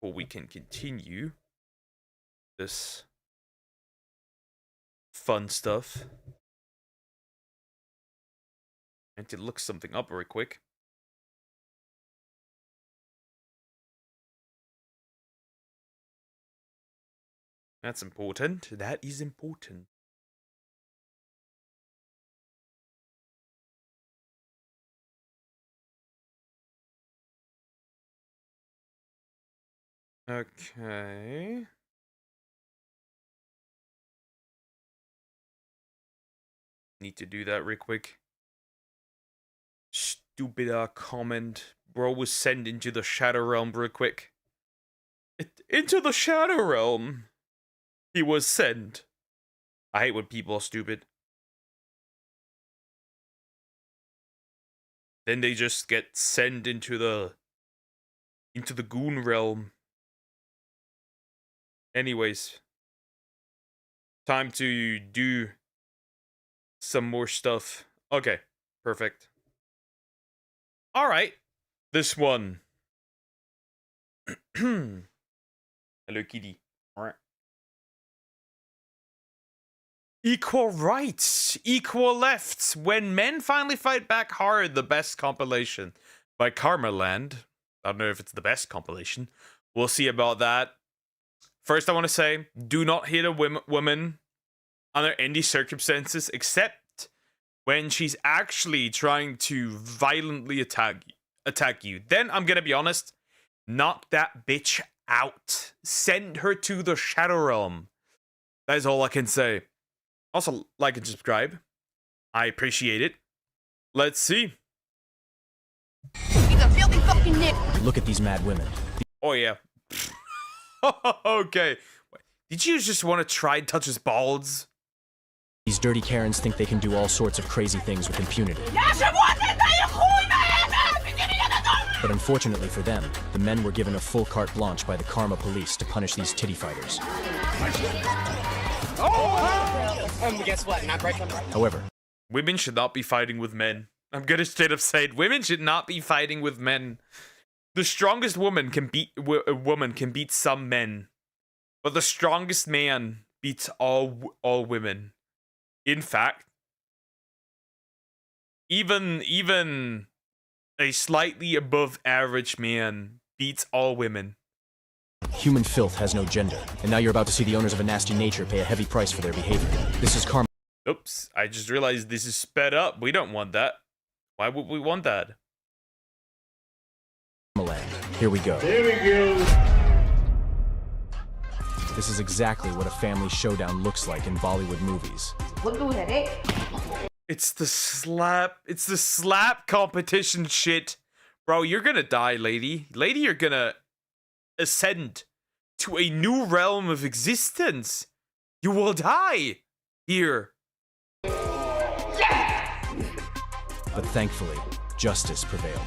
or we can continue this fun stuff. I need to look something up very quick. That's important. That is important. Okay. Need to do that real quick. Stupid comment. Bro was sent into the Shadow Realm real quick. Into the Shadow Realm. He was sent. I hate when people are stupid. Then they just get sent into the Goon Realm. Anyways. Time to do some more stuff. Okay, perfect. Alright. This one. Hello, kitty. Alright. Equal rights, equal lefts. When men finally fight back hard, the best compilation by Karmaland. I don't know if it's the best compilation. We'll see about that. First, I want to say, do not hit a woman under any circumstances except when she's actually trying to violently attack you. Then I'm gonna be honest, knock that bitch out. Send her to the Shadow Realm. That is all I can say. Also, like and subscribe. I appreciate it. Let's see. He's a filthy fucking nick. Look at these mad women. Oh yeah. Okay. Did you just want to try and touch his balls? These dirty Karens think they can do all sorts of crazy things with impunity. But unfortunately for them, the men were given a full carte blanche by the Karma police to punish these titty fighters. Guess what? Not right. However, women should not be fighting with men. I'm gonna straight up say it. Women should not be fighting with men. The strongest woman can beat a woman can beat some men, but the strongest man beats all women. In fact, even a slightly above average man beats all women. human filth has no gender, and now you're about to see the owners of a nasty nature pay a heavy price for their behavior. This is karma. Oops, I just realized this is sped up. We don't want that. Why would we want that? Here we go. Here we go. This is exactly what a family showdown looks like in Bollywood movies. It's the slap competition shit. Bro, you're gonna die, lady. Lady, you're gonna ascend to a new realm of existence. You will die here. But thankfully, justice prevailed.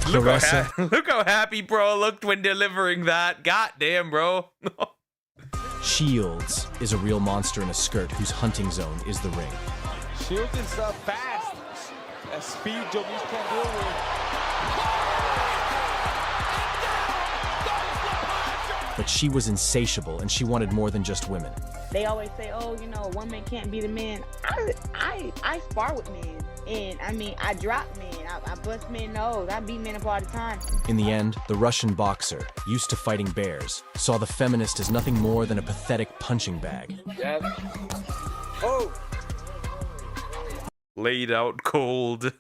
Look how happy bro looked when delivering that. God damn, bro. Shields is a real monster in a skirt whose hunting zone is the ring. Shields is fast. That speed Jovis can deal with. But she was insatiable, and she wanted more than just women. They always say, oh, you know, a woman can't be the man. I spar with men. And, I mean, I drop men. I bust men nose. I beat men up all the time. In the end, the Russian boxer, used to fighting bears, saw the feminist as nothing more than a pathetic punching bag. Yep. Oh! Laid out cold.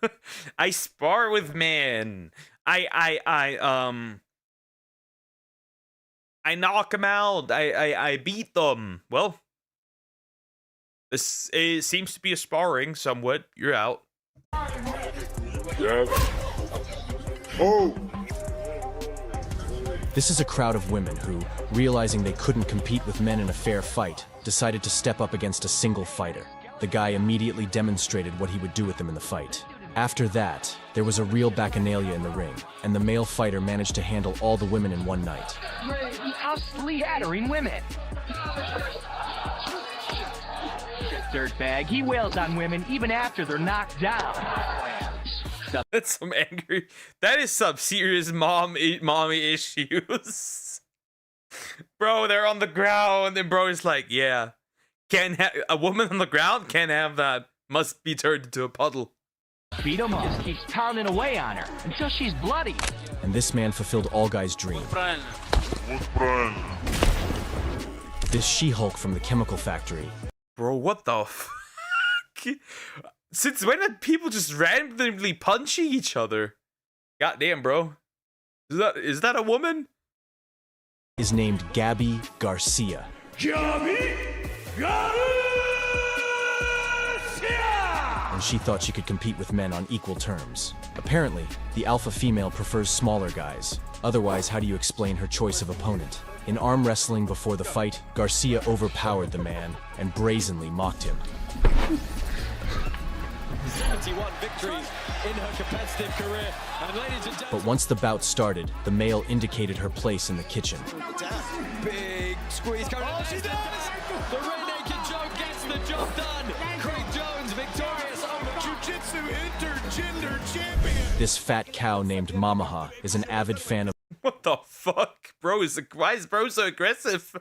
I spar with men. I knock them out. I beat them. Well, This it seems to be a sparring somewhat. You're out. Yes. Oh. This is a crowd of women who, realizing they couldn't compete with men in a fair fight, decided to step up against a single fighter. The guy immediately demonstrated what he would do with them in the fight. After that, there was a real bacchanalia in the ring, and the male fighter managed to handle all the women in one night. Hustling, hattering women. Dirtbag, he wails on women even after they're knocked down. That's some angry. That is some serious mommy issues. Bro, they're on the ground, and bro is like, yeah, can't have a woman on the ground. Can't have that. Must be turned into a puddle. Beat him up. Just keeps pounding away on her until she's bloody. And this man fulfilled all guys' dream. This She-Hulk from the chemical factory. Bro, what the fuck? Since when did people just randomly punching each other? Goddamn, bro. Is that a woman? Is named Gabby Garcia. Gabby Garcia! And she thought she could compete with men on equal terms. Apparently, the alpha female prefers smaller guys. Otherwise, how do you explain her choice of opponent? In arm wrestling before the fight, Garcia overpowered the man and brazenly mocked him. 71 victories in her competitive career. And ladies and But once the bout started, the male indicated her place in the kitchen. big squeeze coming. Oh, she does! The rear naked Joe gets the job done. Craig Jones victorious over Jiu-Jitsu intergender champion. This fat cow named Mamaha is an avid fan of... What the fuck? Bro, why is bro so aggressive?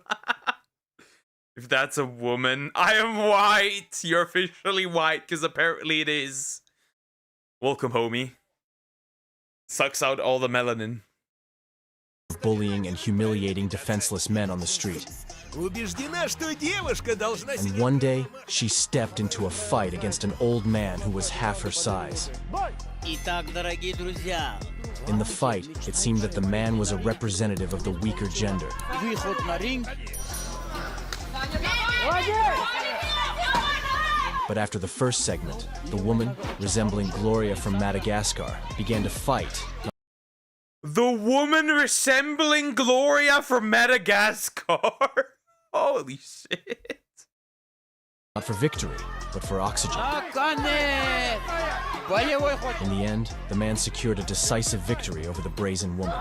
If that's a woman, I am white. You're officially white, because apparently it is. Welcome, homie. Sucks out all the melanin. Bullying and humiliating defenseless men on the street. And one day, she stepped into a fight against an old man who was half her size. In the fight, it seemed that the man was a representative of the weaker gender. But after the first segment, the woman, resembling Gloria from Madagascar, began to fight. The woman resembling Gloria from Madagascar? Holy shit. Not for victory, but for oxygen. In the end, the man secured a decisive victory over the brazen woman.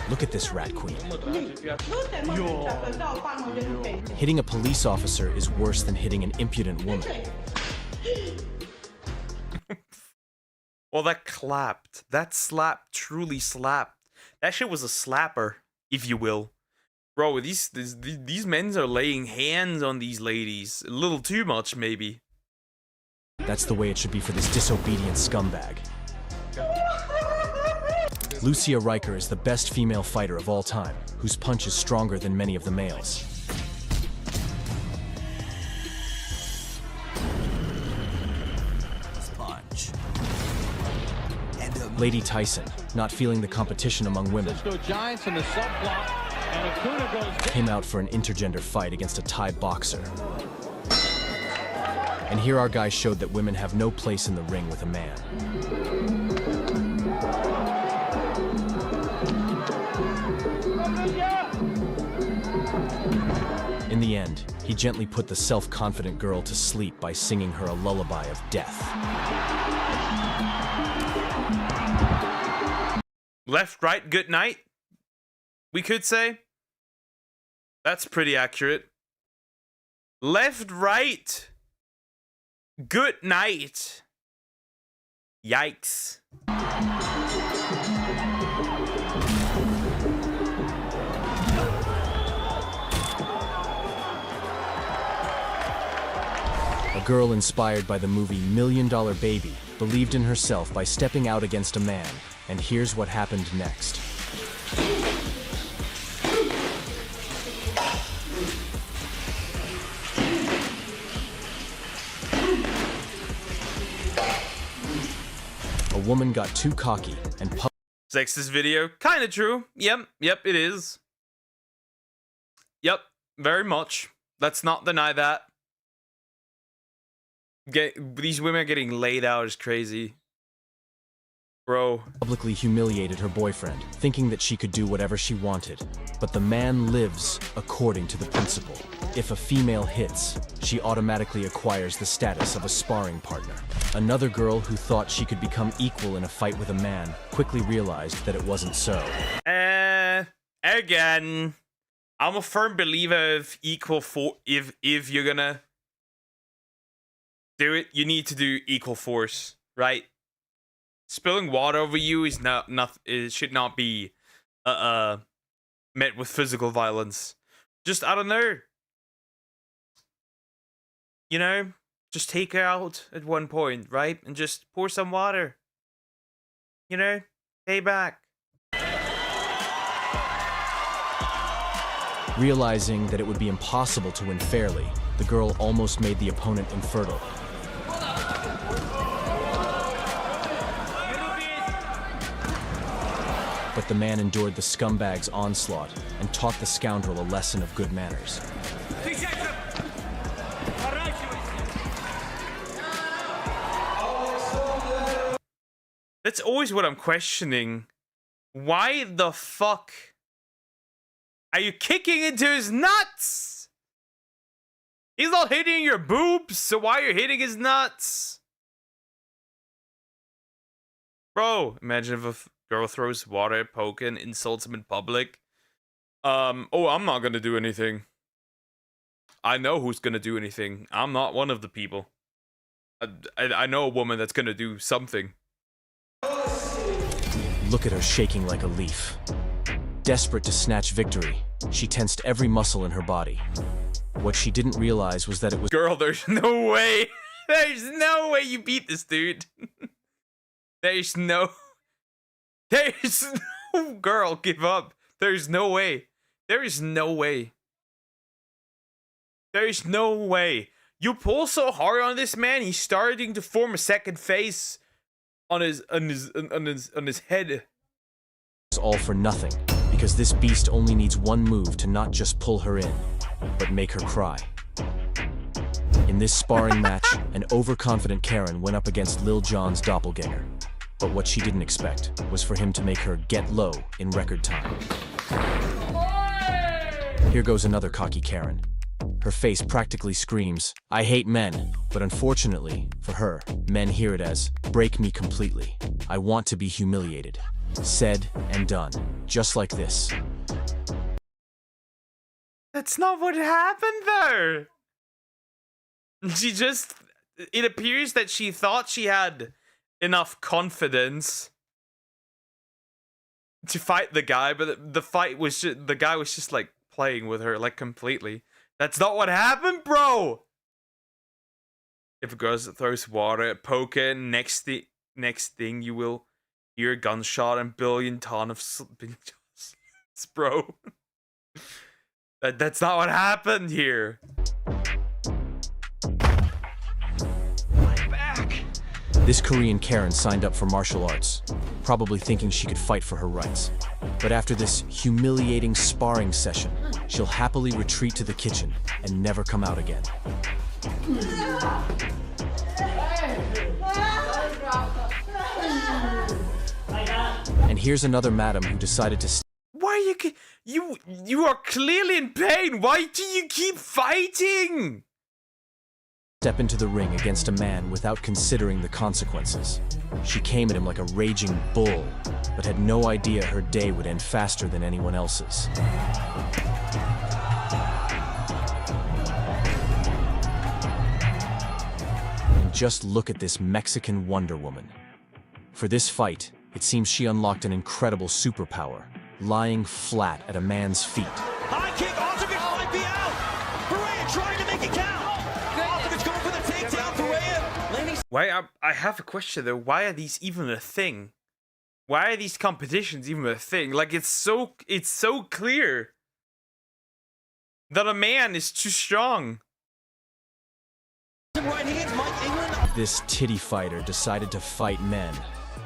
Look at this rat queen. Hitting a police officer is worse than hitting an impudent woman. Well, that clapped. That slap truly slapped. That shit was a slapper, if you will. Bro, these men are laying hands on these ladies. A little too much, maybe. That's the way it should be for this disobedient scumbag. Lucia Riker is the best female fighter of all time, whose punch is stronger than many of the males. Lady Tyson, not feeling the competition among women, came out for an intergender fight against a Thai boxer. And here our guy showed that women have no place in the ring with a man. In the end, he gently put the self-confident girl to sleep by singing her a lullaby of death. Left, right, good night, we could say. That's pretty accurate. Left, right, good night. Yikes. A girl inspired by the movie $1 Million Baby believed in herself by stepping out against a man, and here's what happened next. A woman got too cocky and Sexist video? Kinda true. Yep, it is. Yep, very much. Let's not deny that. These women are getting laid out is crazy. Bro. Publicly humiliated her boyfriend, thinking that she could do whatever she wanted. But the man lives according to the principle. If a female hits, she automatically acquires the status of a sparring partner. Another girl who thought she could become equal in a fight with a man quickly realized that it wasn't so. Again, I'm a firm believer of equal for if you're gonna do it, you need to do equal force, right? Spilling water over you is it should not be met with physical violence. Just, I don't know. You know, just take her out at one point, right? And just pour some water. You know, pay back. Realizing that it would be impossible to win fairly, the girl almost made the opponent infertile. But the man endured the scumbag's onslaught and taught the scoundrel a lesson of good manners. That's always what I'm questioning. Why the fuck are you kicking into his nuts? He's not hitting your boobs, so why are you hitting his nuts? Bro, imagine if a girl throws water at Poke and insults him in public. Oh, I'm not gonna do anything. I know who's gonna do anything. I'm not one of the people. I know a woman that's gonna do something. Look at her shaking like a leaf. Desperate to snatch victory, she tensed every muscle in her body. What she didn't realize was that it was— Girl, there's no way. There's no way you beat this dude. There's no... Girl, give up. There's no way. There is no way. There is no way. You pull so hard on this man, he's starting to form a second face on his head. It's all for nothing, because this beast only needs one move to not just pull her in, but make her cry. In this sparring match, an overconfident Karen went up against Lil Jon's doppelganger. But what she didn't expect was for him to make her get low in record time. Here goes another cocky Karen. Her face practically screams, "I hate men," but unfortunately, for her, men hear it as, "Break me completely. I want to be humiliated." Said and done, just like this. That's not what happened there. She just... It appears that she thought she had enough confidence to fight the guy, but the fight was just, the guy was just like playing with her like completely. That's not what happened, bro. If a girl throws water at Poke, next thing you will hear a gunshot and billion ton of bro. That's not what happened here. This Korean Karen signed up for martial arts, probably thinking she could fight for her rights. But after this humiliating sparring session, she'll happily retreat to the kitchen and never come out again. And here's another madam who decided to... Why you are clearly in pain. Why do you keep fighting? Step into the ring against a man without considering the consequences. She came at him like a raging bull, but had no idea her day would end faster than anyone else's. And just look at this Mexican Wonder Woman. For this fight, it seems she unlocked an incredible superpower, lying flat at a man's feet. High kick, Oscar might be out. Perea trying to make it count. Oscar's going for the takedown. Perea landing. Why I have a question though. Why are these even a thing? Why are these competitions even a thing? Like it's so clear that a man is too strong. This titty fighter decided to fight men,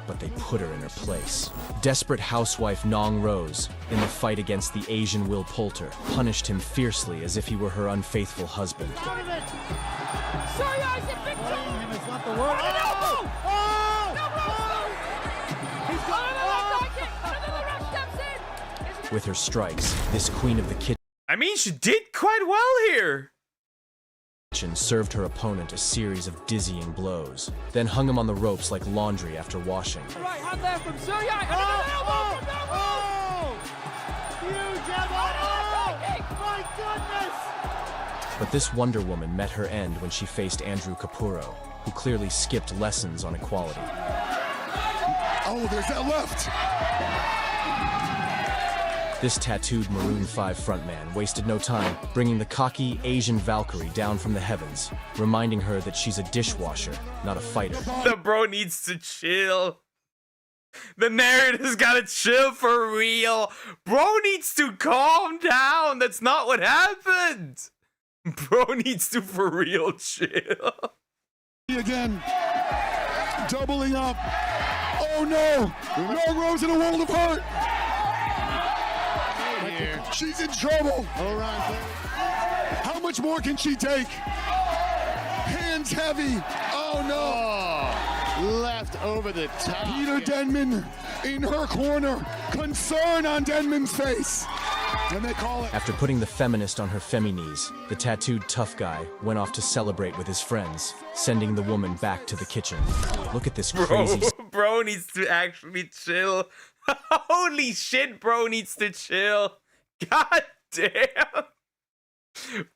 but they put her in her place. Desperate housewife Nong Rose, in the fight against the Asian Will Poulter, punished him fiercely as if he were her unfaithful husband. With her strikes, this queen of the kitchen I mean, she did quite well here. served her opponent a series of dizzying blows, then hung him on the ropes like laundry after washing. Right hand there from Suya, and an elbow from Huge elbow! My goodness! But this Wonder Woman met her end when she faced Andrew Capurro, who clearly skipped lessons on equality. Oh, there's that left! This tattooed Maroon 5 frontman wasted no time, bringing the cocky Asian Valkyrie down from the heavens, reminding her that she's a dishwasher, not a fighter. The bro needs to chill. The narrator's gotta chill for real. Bro needs to calm down. That's not what happened. Bro needs to for real chill. Again, doubling up. Oh no! No Rose in a world of hurt! She's in trouble. All right. How much more can she take? Hands heavy. Oh no. Oh, left over the top. Peter Denman in her corner. Concern on Denman's face. And they call it. After putting the feminist on her femi-knees, the tattooed tough guy went off to celebrate with his friends, sending the woman back to the kitchen. Look at this crazy... Bro needs to actually chill. Holy shit, bro needs to chill. God damn.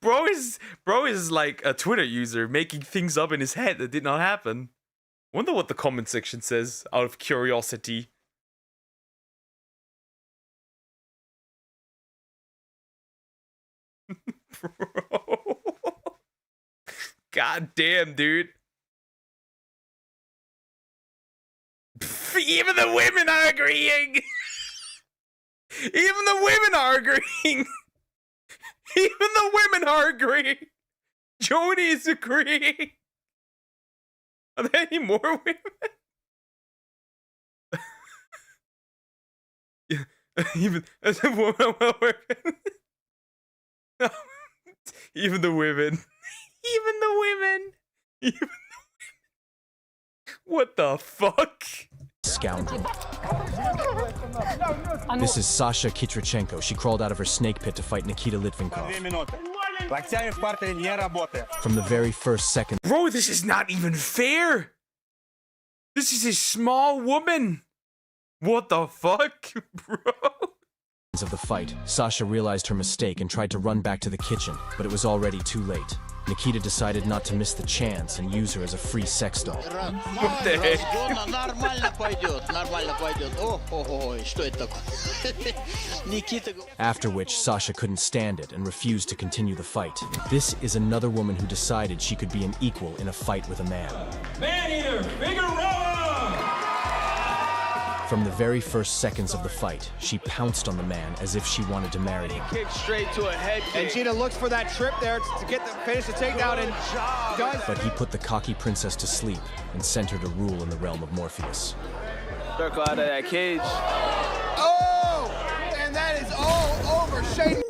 Bro is like a Twitter user making things up in his head that did not happen. Wonder what the comment section says out of curiosity. Bro. God damn, dude. Even the women are agreeing. Even the women are agreeing. Even the women are agreeing. Joni is agreeing. Are there any more women? Yeah, even as a woman. Even the women. Even the women. Even the women. What the fuck? Scoundrel. This is Sasha Kitrichenko. She crawled out of her snake pit to fight Nikita Litvinkov. From the very first second. Bro, this is not even fair. This is a small woman. What the fuck, bro? Of the fight, Sasha realized her mistake and tried to run back to the kitchen, but it was already too late. Nikita decided not to miss the chance and use her as a free sex doll. What the heck? After which, Sasha couldn't stand it and refused to continue the fight. This is another woman who decided she could be an equal in a fight with a man. Man-eater, Figueroa! From the very first seconds of the fight, she pounced on the man as if she wanted to marry him. Kick straight to a head kick. And Gina looks for that trip there to get the finish the takedown and does. But he put the cocky princess to sleep and sent her to rule in the realm of Morpheus. Circle out of that cage. Oh! And that is all over Shane.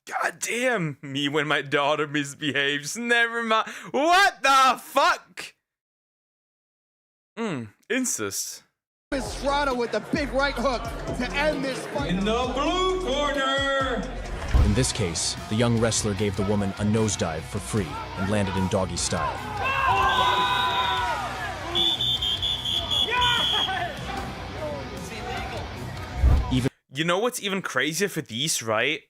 God damn me when my daughter misbehaves. Never mind. What the fuck? Incest. Estrada with the big right hook to end this fight. In the blue corner. In this case, the young wrestler gave the woman a nosedive for free and landed in doggy style. You know what's even crazier for these, right?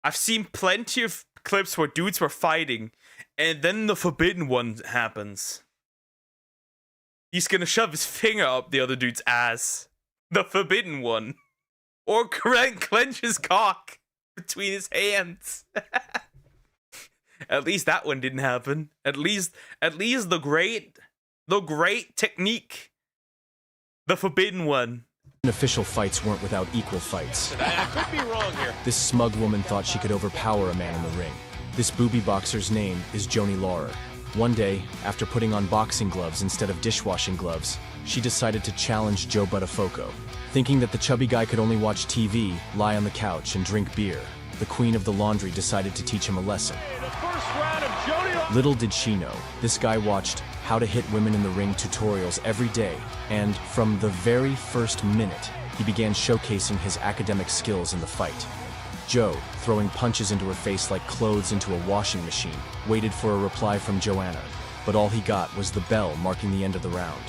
I've seen plenty of clips where dudes were fighting, and then the forbidden one happens. He's gonna shove his finger up the other dude's ass. The forbidden one. Or clench his cock between his hands. At least that one didn't happen. At least the great technique. The forbidden one. Official fights weren't without equal fights. I could be wrong here. This smug woman thought she could overpower a man in the ring. This booby boxer's name is Joni Laurer. One day, after putting on boxing gloves instead of dishwashing gloves, she decided to challenge Joe Buttafogo. Thinking that the chubby guy could only watch TV, lie on the couch, and drink beer, the queen of the laundry decided to teach him a lesson. Little did she know, this guy watched how to hit women in the ring tutorials every day, and from the very first minute, he began showcasing his academic skills in the fight. Joe, throwing punches into her face like clothes into a washing machine, waited for a reply from Joanna, but all he got was the bell marking the end of the round.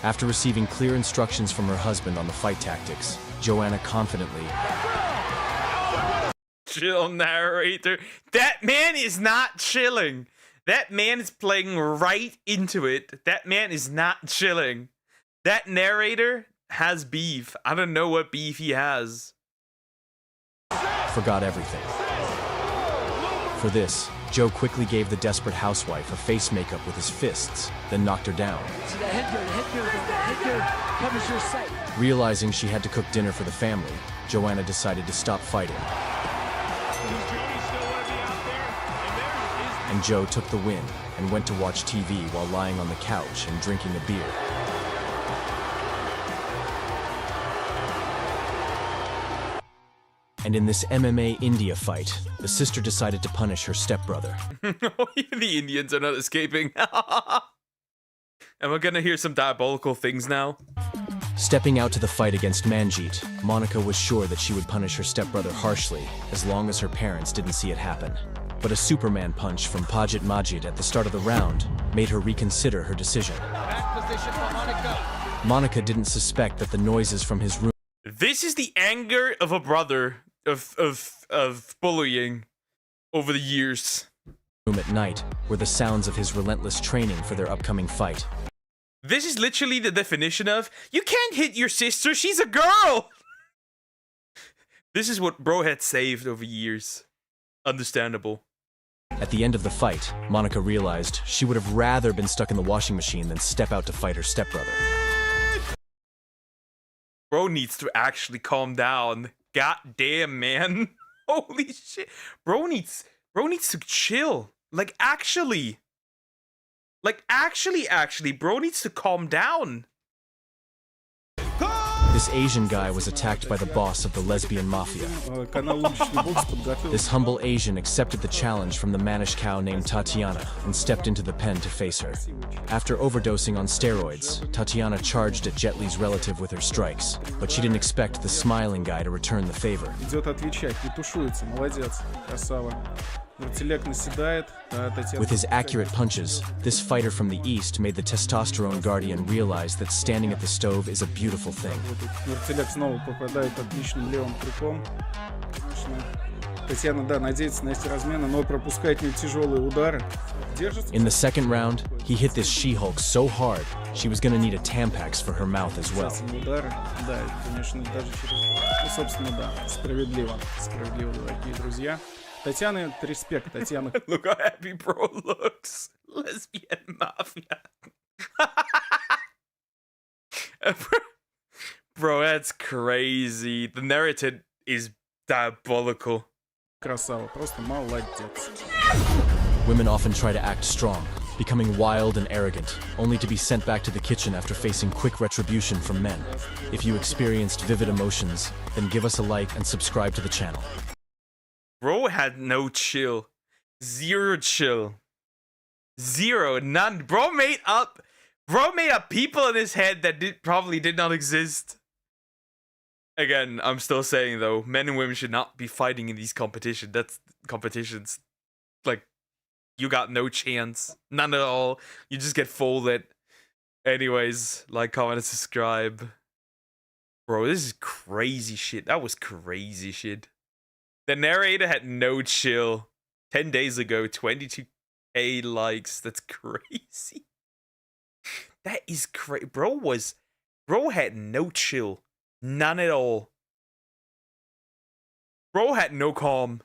After receiving clear instructions from her husband on the fight tactics, Joanna confidently... Chill, narrator. That man is not chilling. That man is playing right into it. That man is not chilling. That narrator has beef. I don't know what beef he has. Forgot everything. For this, Joe quickly gave the desperate housewife a face makeup with his fists, then knocked her down. Realizing she had to cook dinner for the family, Joanna decided to stop fighting. And Joe took the win and went to watch TV while lying on the couch and drinking a beer. And in this MMA India fight, the sister decided to punish her stepbrother. The Indians are not escaping. Am I gonna hear some diabolical things now? Stepping out to the fight against Manjeet, Monica was sure that she would punish her stepbrother harshly, as long as her parents didn't see it happen. But a Superman punch from Pajit Majid at the start of the round made her reconsider her decision. Monica didn't suspect that the noises from his room... This is the anger of a brother of bullying over the years. ...at night were the sounds of his relentless training for their upcoming fight. This is literally the definition of, you can't hit your sister, she's a girl! This is what bro had saved over years. Understandable. At the end of the fight, Monica realized she would have rather been stuck in the washing machine than step out to fight her stepbrother. Bro needs to actually calm down. God damn, man. Holy shit. Bro needs to chill. Like, actually, bro needs to calm down. This Asian guy was attacked by the boss of the lesbian mafia. This humble Asian accepted the challenge from the mannish cow named Tatiana and stepped into the pen to face her. After overdosing on steroids, Tatiana charged at Jet Li's relative with her strikes, but she didn't expect the smiling guy to return the favor. With his accurate punches, this fighter from the East made the testosterone guardian realize that standing at the stove is a beautiful thing. In the second round, he hit this She-Hulk so hard, she was gonna need a Tampax for her mouth as well. Look how happy bro looks. Lesbian mafia. Bro, that's crazy. The narrative is diabolical. Women often try to act strong, becoming wild and arrogant, only to be sent back to the kitchen after facing quick retribution from men. If you experienced vivid emotions, then give us a like and subscribe to the channel. Bro had no chill. Zero chill. Zero. None. Bro made up people in his head that probably did not exist. Again, I'm still saying though, men and women should not be fighting in these competitions. That's competitions. Like, you got no chance. None at all. You just get folded. Anyways, like, comment, and subscribe. Bro, this is crazy shit. That was crazy shit. The narrator had no chill. 10 days ago, 22K likes. That's crazy. That is crazy. Bro had no chill. None at all. Bro had no calm.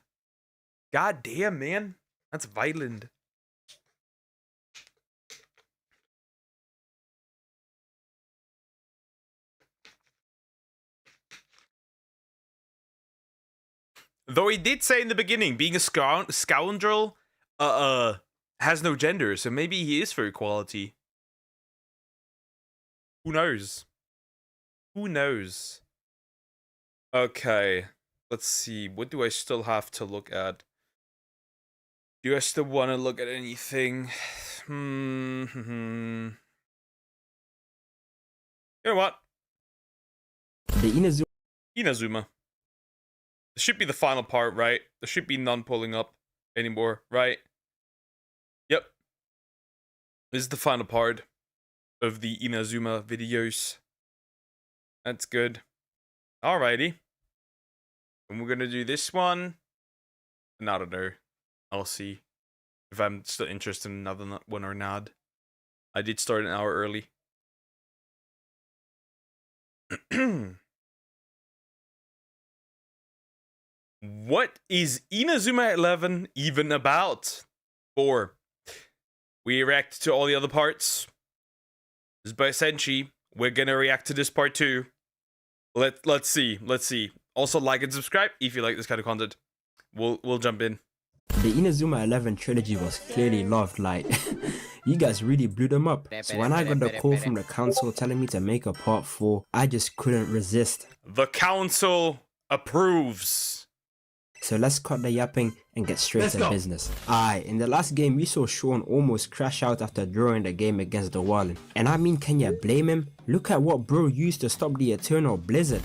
God damn, man. That's violent. Though he did say in the beginning, being a scoundrel has no gender, so maybe he is for equality. Who knows? Who knows? Okay, let's see. What do I still have to look at? Do I still want to look at anything? You know what? The Inazuma. This should be the final part, right? There should be none pulling up anymore, right? Yep. This is the final part of the Inazuma videos. That's good. Alrighty. And we're gonna do this one. And I don't know. I'll see if I'm still interested in another one or not. I did start an hour early. What is Inazuma 11 even about? 4. We react to all the other parts. This is by Senshi. We're gonna react to this part too. Let's see. Also, like and subscribe if you like this kind of content. We'll jump in. The Inazuma 11 trilogy was clearly loved, like, you guys really blew them up. So when I got the call from the council telling me to make a part 4, I just couldn't resist. The council approves. So let's cut the yapping and get straight to business. In the last game we saw Sean almost crash out after drawing the game against the Warlin. And I mean, can you blame him? Look at what bro used to stop the Eternal Blizzard.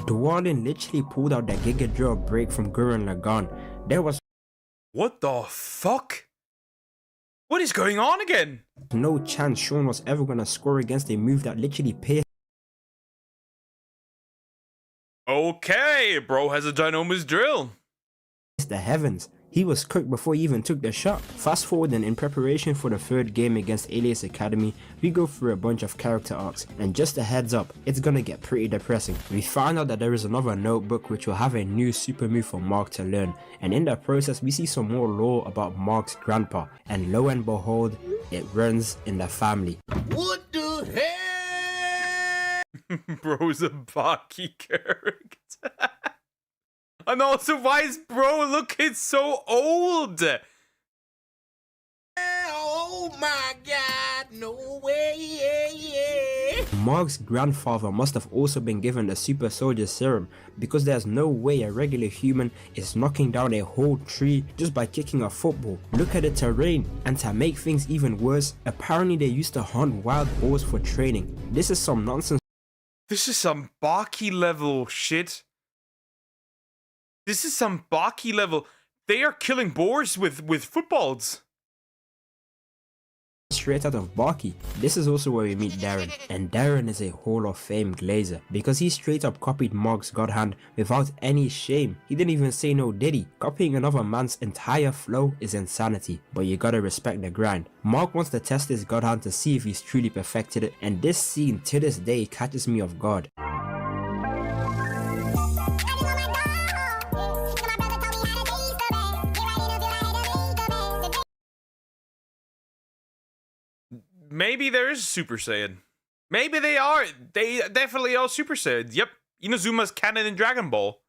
The Warlin literally pulled out the Giga Draw break from Gurren Lagann. There was what the fuck? What is going on again? No chance Sean was ever gonna score against a move that literally pierced okay, bro has a ginormous drill. The heavens. He was cooked before he even took the shot. Fast forward, and in preparation for the 3rd game against Alias Academy, we go through a bunch of character arcs, and just a heads up, it's gonna get pretty depressing. We find out that there is another notebook which will have a new super move for Mark to learn, and in that process we see some more lore about Mark's grandpa, and lo and behold, it runs in the family. What the hell? Bro's a Baki character. And also, why is bro looking so old? Oh my god, no way. Mark's grandfather must have also been given the super soldier serum, because there's no way a regular human is knocking down a whole tree just by kicking a football. Look at the terrain, and to make things even worse, apparently they used to hunt wild boars for training. This is some nonsense. This is some Baki level shit. This is some Baki level. They are killing boars with footballs. Straight out of Baki. This is also where we meet Darren, and Darren is a Hall of Fame glazer because he straight up copied Mark's God Hand without any shame. He didn't even say no did he? Copying another man's entire flow is insanity, but you gotta respect the grind. Mark wants to test his God Hand to see if he's truly perfected it, and this scene to this day catches me off guard. Maybe there is Super Saiyan. Maybe they are. They definitely are Super Saiyan. Yep. Inazuma's canon in Dragon Ball.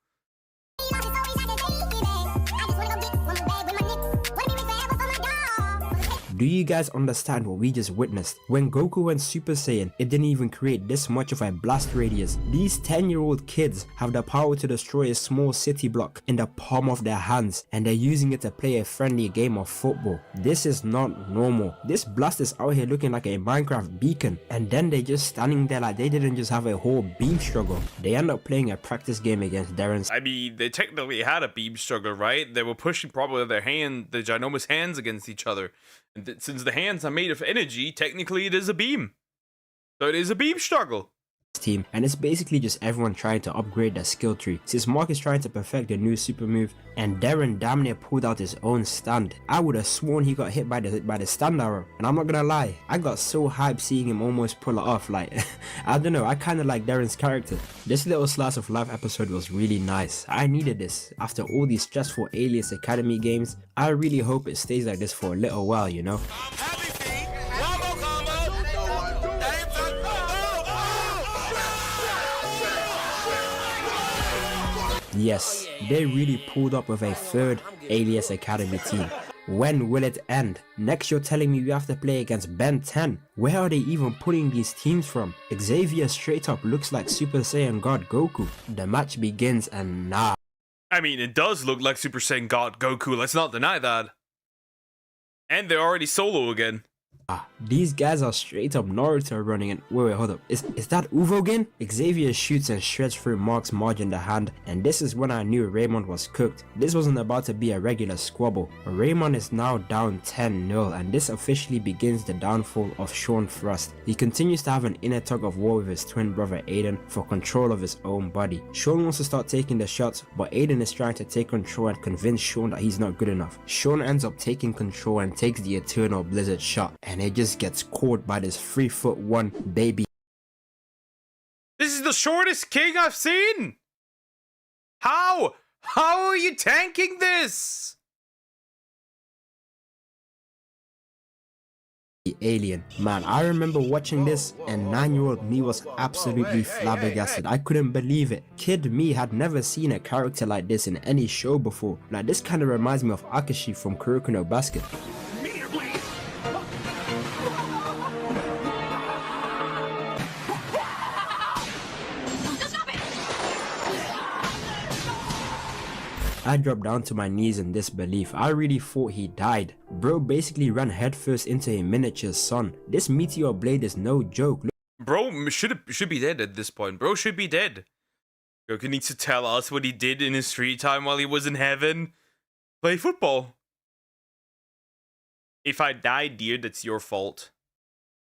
Do you guys understand what we just witnessed? When Goku went Super Saiyan, it didn't even create this much of a blast radius. These 10-year-old kids have the power to destroy a small city block in the palm of their hands, and they're using it to play a friendly game of football. This is not normal. This blast is out here looking like a Minecraft beacon, and then they're just standing there like they didn't just have a whole beam struggle. They end up playing a practice game against Darren's. I mean, they technically had a beam struggle, right? They were pushing probably the ginormous hands against each other. And since the hands are made of energy, technically it is a beam. So it is a beam struggle. Team, and it's basically just everyone trying to upgrade their skill tree, since Mark is trying to perfect the new super move and Darren damn near pulled out his own stand. I would have sworn he got hit by the stand arrow, and I'm not gonna lie, I got so hyped seeing him almost pull it off. Like, I don't know, I kind of like Darren's character. This little slice of life episode was really nice. I needed this after all these stressful Alias Academy games. I really hope it stays like this for a little while, you know. Yes, they really pulled up with a 3rd alias Academy team. When will it end? Next you're telling me we have to play against Ben 10. Where are they even pulling these teams from? Xavier straight up looks like Super Saiyan God Goku. The match begins and nah. I mean, it does look like Super Saiyan God Goku, let's not deny that. And they're already solo again. These guys are straight up Naruto running and wait, hold up. Is that Uvo again? Xavier shoots and shreds through Mark's Marge in the hand, and this is when I knew Raymond was cooked. This wasn't about to be a regular squabble. Raymond is now down 10-0, and this officially begins the downfall of Sean Frost. He continues to have an inner tug of war with his twin brother Aiden for control of his own body. Sean wants to start taking the shots, but Aiden is trying to take control and convince Sean that he's not good enough. Sean ends up taking control and takes the Eternal Blizzard shot, and it just gets caught by this 3'1" baby. This is the shortest king I've seen! How? How are you tanking this? The alien. Man, I remember watching this and 9-year-old me was absolutely flabbergasted. I couldn't believe it. Kid me had never seen a character like this in any show before. Like, this kind of reminds me of Akashi from Kuroko no Basket. I dropped down to my knees in disbelief. I really thought he died. Bro basically ran headfirst into a miniature sun. This meteor blade is no joke. Bro should be dead at this point. Bro should be dead. Goku needs to tell us what he did in his free time while he was in heaven. Play football. If I died, dear, that's your fault.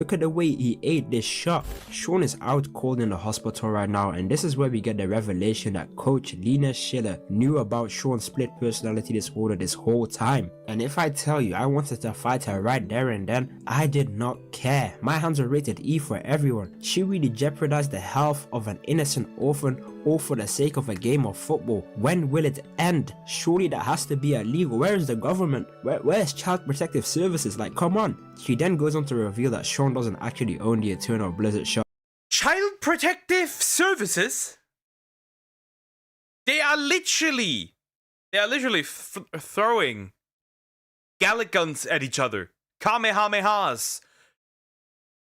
Look at the way he ate this shot. Sean is out cold in the hospital right now, and this is where we get the revelation that Coach Lena Schiller knew about Sean's split personality disorder this whole time. And if I tell you I wanted to fight her right there and then, I did not care. My hands are rated E for everyone. She really jeopardized the health of an innocent orphan all for the sake of a game of football. When will it end? Surely that has to be illegal. Where is the government? Where's Child Protective Services? Like, come on. She then goes on to reveal that Sean doesn't actually own the Eternal Blizzard shot. Child Protective Services? They are literally throwing Gallic guns at each other. Kamehamehas.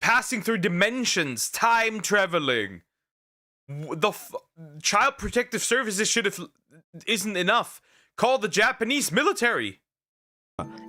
Passing through dimensions. Time traveling. The Child Protective Services isn't enough. Call the Japanese military.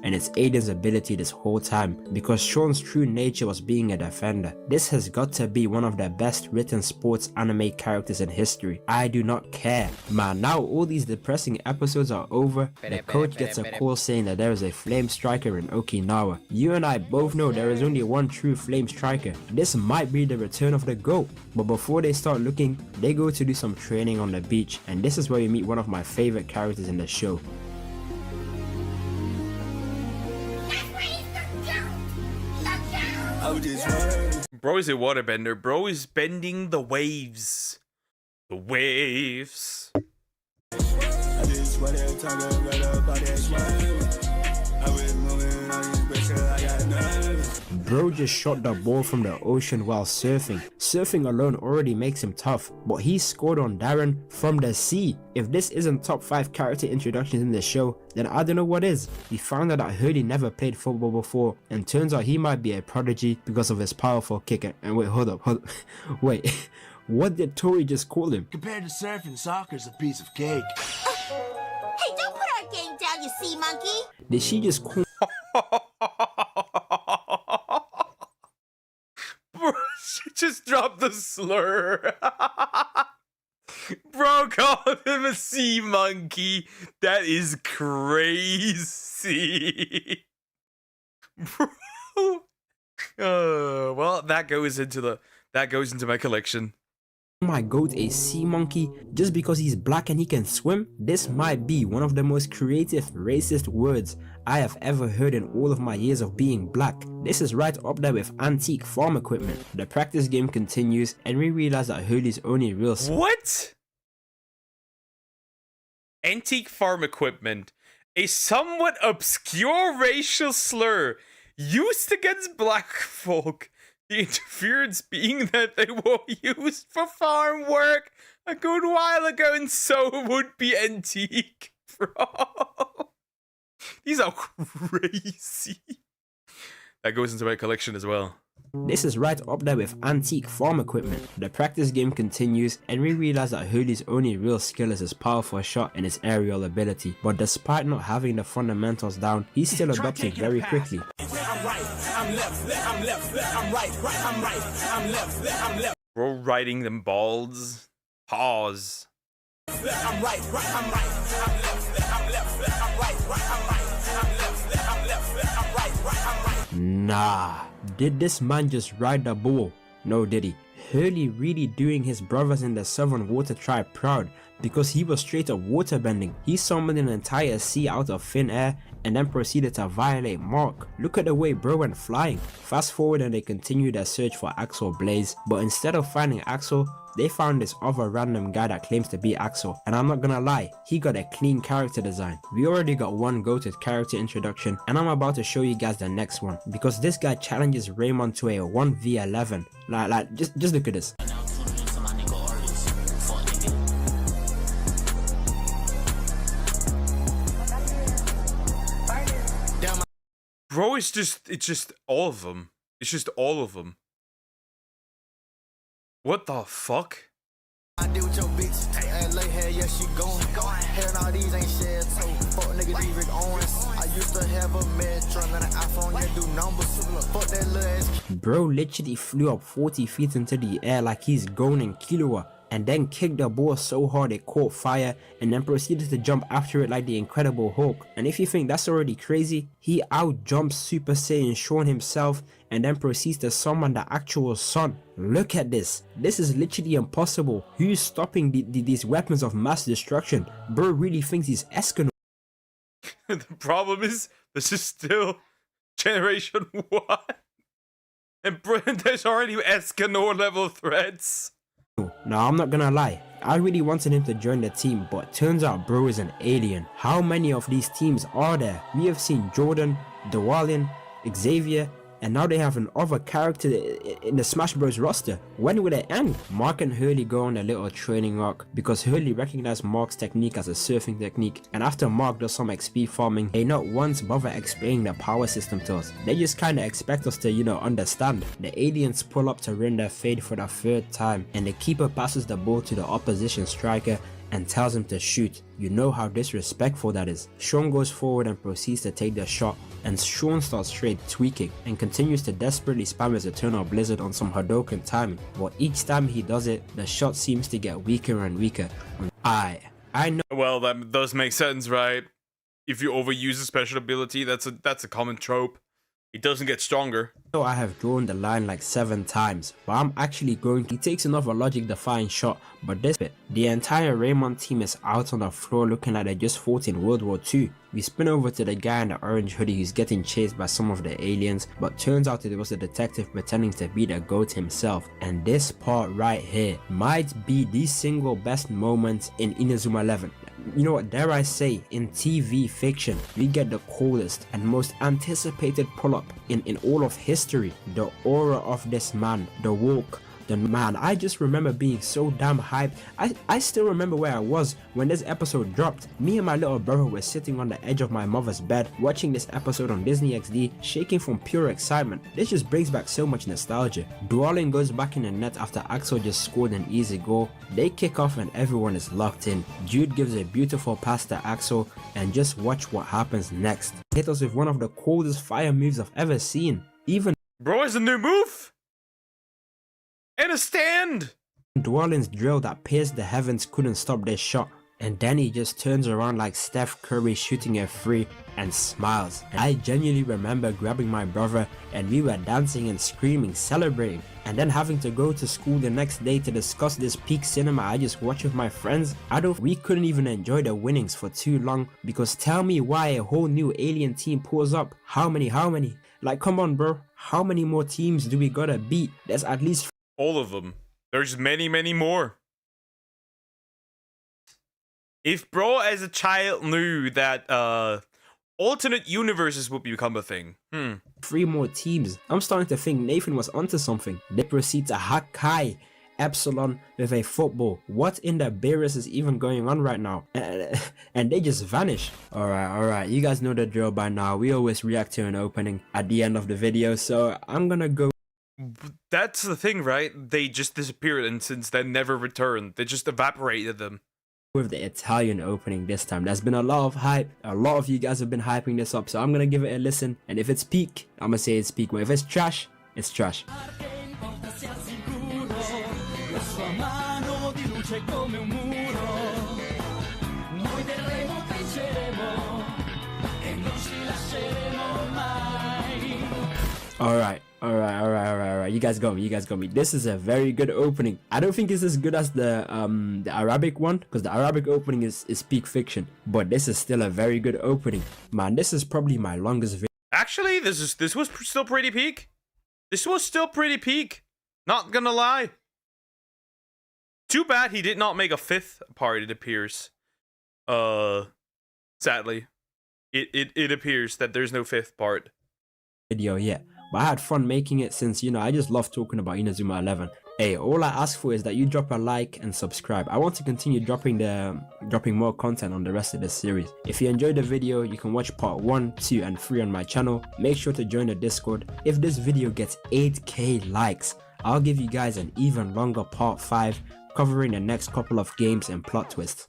And it's Aiden's ability this whole time, because Sean's true nature was being a defender. This has got to be one of the best written sports anime characters in history. I do not care. Man, now all these depressing episodes are over. The coach gets a call saying that there is a flame striker in Okinawa. You and I both know there is only one true flame striker. This might be the return of the GOAT. But before they start looking, they go to do some training on the beach, and this is where we meet one of my favorite characters in the show. Bro is a waterbender. Bro is bending the waves. The waves. Bro just shot the ball from the ocean while surfing. Surfing alone already makes him tough, but he scored on Darren from the sea. If this isn't top 5 character introductions in the show, then I don't know what is. We found out that Hurley never played football before, and turns out he might be a prodigy because of his powerful kicker. And wait, hold up. Wait, what did Tori just call him? Compared to surfing, soccer's a piece of cake. Hey, don't put our game down, you sea monkey! Did she just call Bro, she just dropped the slur. Bro called him a sea monkey. That is crazy. Bro. Well, that goes into my collection. my goat a sea monkey just because he's black and he can swim? This might be one of the most creative racist words I have ever heard in all of my years of being black. This is right up there with antique farm equipment. The practice game continues and we realize that Hurley's only real— What? Antique farm equipment, a somewhat obscure racial slur used against black folk. The interference being that they were used for farm work a good while ago and so would be antique, bro. These are crazy. That goes into my collection as well. This is right up there with antique farm equipment. The practice game continues and we realize that Hurley's only real skill is his powerful shot and his aerial ability. But despite not having the fundamentals down, he's still adopting very quickly. Bro riding them balls. Pause. Nah, did this man just ride the bull? No, did he? Hurley really doing his brothers in the Southern Water Tribe proud because he was straight up waterbending. He summoned an entire sea out of thin air and then proceeded to violate Mark. Look at the way bro went flying. Fast forward and they continue their search for Axel Blaze, but instead of finding Axel, they found this other random guy that claims to be Axel, and I'm not gonna lie, he got a clean character design. We already got one goated character introduction, and I'm about to show you guys the next one, because this guy challenges Raymond to a 1v11. Just look at this. Bro, it's just all of them. It's just all of them. What the fuck? I deal with your bitch. Hey, lay hair, yeah, she gone. Hair and all these ain't shared, so fuck nigga, these Rick Owens. I used to have a Metro and an iPhone that do numbers. Fuck that little ass. Bro literally flew up 40 feet into the air like he's going in Killua, and then kicked the ball so hard it caught fire, and then proceeded to jump after it like the Incredible Hulk. And if you think that's already crazy, he out jumps Super Saiyan Sean himself and then proceeds to summon the actual sun. Look at this. This is literally impossible. Who's stopping these weapons of mass destruction? Bro really thinks he's Escanor. The problem is, this is still Generation 1. And there's already Escanor level threats. Now, I'm not gonna lie, I really wanted him to join the team, but turns out bro is an alien. How many of these teams are there? We have seen Jordan, Dwalian, Xavier, and now they have another character in the Smash Bros roster. When will it end? Mark and Hurley go on a little training arc because Hurley recognized Mark's technique as a surfing technique, and after Mark does some XP farming, they not once bother explaining the power system to us. They just kinda expect us to, understand. The aliens pull up to run their fade for the third time, and the keeper passes the ball to the opposition striker and tells him to shoot. You know how disrespectful that is. Sean goes forward and proceeds to take the shot, and Sean starts straight tweaking and continues to desperately spam his Eternal Blizzard on some Hadouken timing, but each time he does it, the shot seems to get weaker and weaker. I know. Well, that does make sense, right? If you overuse a special ability, that's a common trope. It doesn't get stronger. So I have drawn the line like 7 times, but I'm actually going to. He takes another logic-defying shot, but this bit, the entire Raymond team is out on the floor looking like they just fought in World War II. We spin over to the guy in the orange hoodie who's getting chased by some of the aliens, but turns out it was a detective pretending to be the GOAT himself. And this part right here might be the single best moment in Inazuma 11. You know what, dare I say, in TV fiction, we get the coolest and most anticipated pull-up in all of history. The aura of this man, the walk, the man. I just remember being so damn hyped. I still remember where I was when this episode dropped. Me and my little brother were sitting on the edge of my mother's bed watching this episode on Disney XD, shaking from pure excitement. This just brings back so much nostalgia. Dwalin goes back in the net after Axel just scored an easy goal. They kick off and everyone is locked in. Jude gives a beautiful pass to Axel, and just watch what happens next. Hit us with one of the coolest fire moves I've ever seen. Even bro, is a new move and a stand. Dwalin's drill that pierced the heavens couldn't stop this shot, and then he just turns around like Steph Curry shooting a free and smiles. And I genuinely remember grabbing my brother and we were dancing and screaming, celebrating, and then having to go to school the next day to discuss this peak cinema I just watched with my friends. We couldn't even enjoy the winnings for too long, because tell me why a whole new alien team pulls up. How many? Like, come on bro, how many more teams do we gotta beat? There's at least all of them. There's many more. If bro as a child knew that alternate universes would become a thing. 3 more teams. I'm starting to think Nathan was onto something. They proceed to hack Kai Epsilon with a football. What in the beerus is even going on right now? And they just vanish. Alright, you guys know the drill by now. We always react to an opening at the end of the video, so I'm gonna go. That's the thing, right? They just disappeared and since then never returned. They just evaporated them. With the Italian opening this time. There's been a lot of hype. A lot of you guys have been hyping this up, so I'm gonna give it a listen. And if it's peak, I'm gonna say it's peak. But if it's trash, it's trash. Alright. You guys got me. This is a very good opening. I don't think it's as good as the Arabic one, because the Arabic opening is peak fiction. But this is still a very good opening. Man, this is probably my longest video. Actually, this was still pretty peak. This was still pretty peak. Not gonna lie. Too bad he did not make a 5th part, it appears. Sadly. It appears that there's no 5th part. Video yet. But I had fun making it since, you know, I just love talking about Inazuma 11. Hey, all I ask for is that you drop a like and subscribe. I want to continue dropping more content on the rest of the series. If you enjoyed the video, you can watch part 1, 2, and 3 on my channel. Make sure to join the Discord. If this video gets 8k likes, I'll give you guys an even longer part 5 covering the next couple of games and plot twists.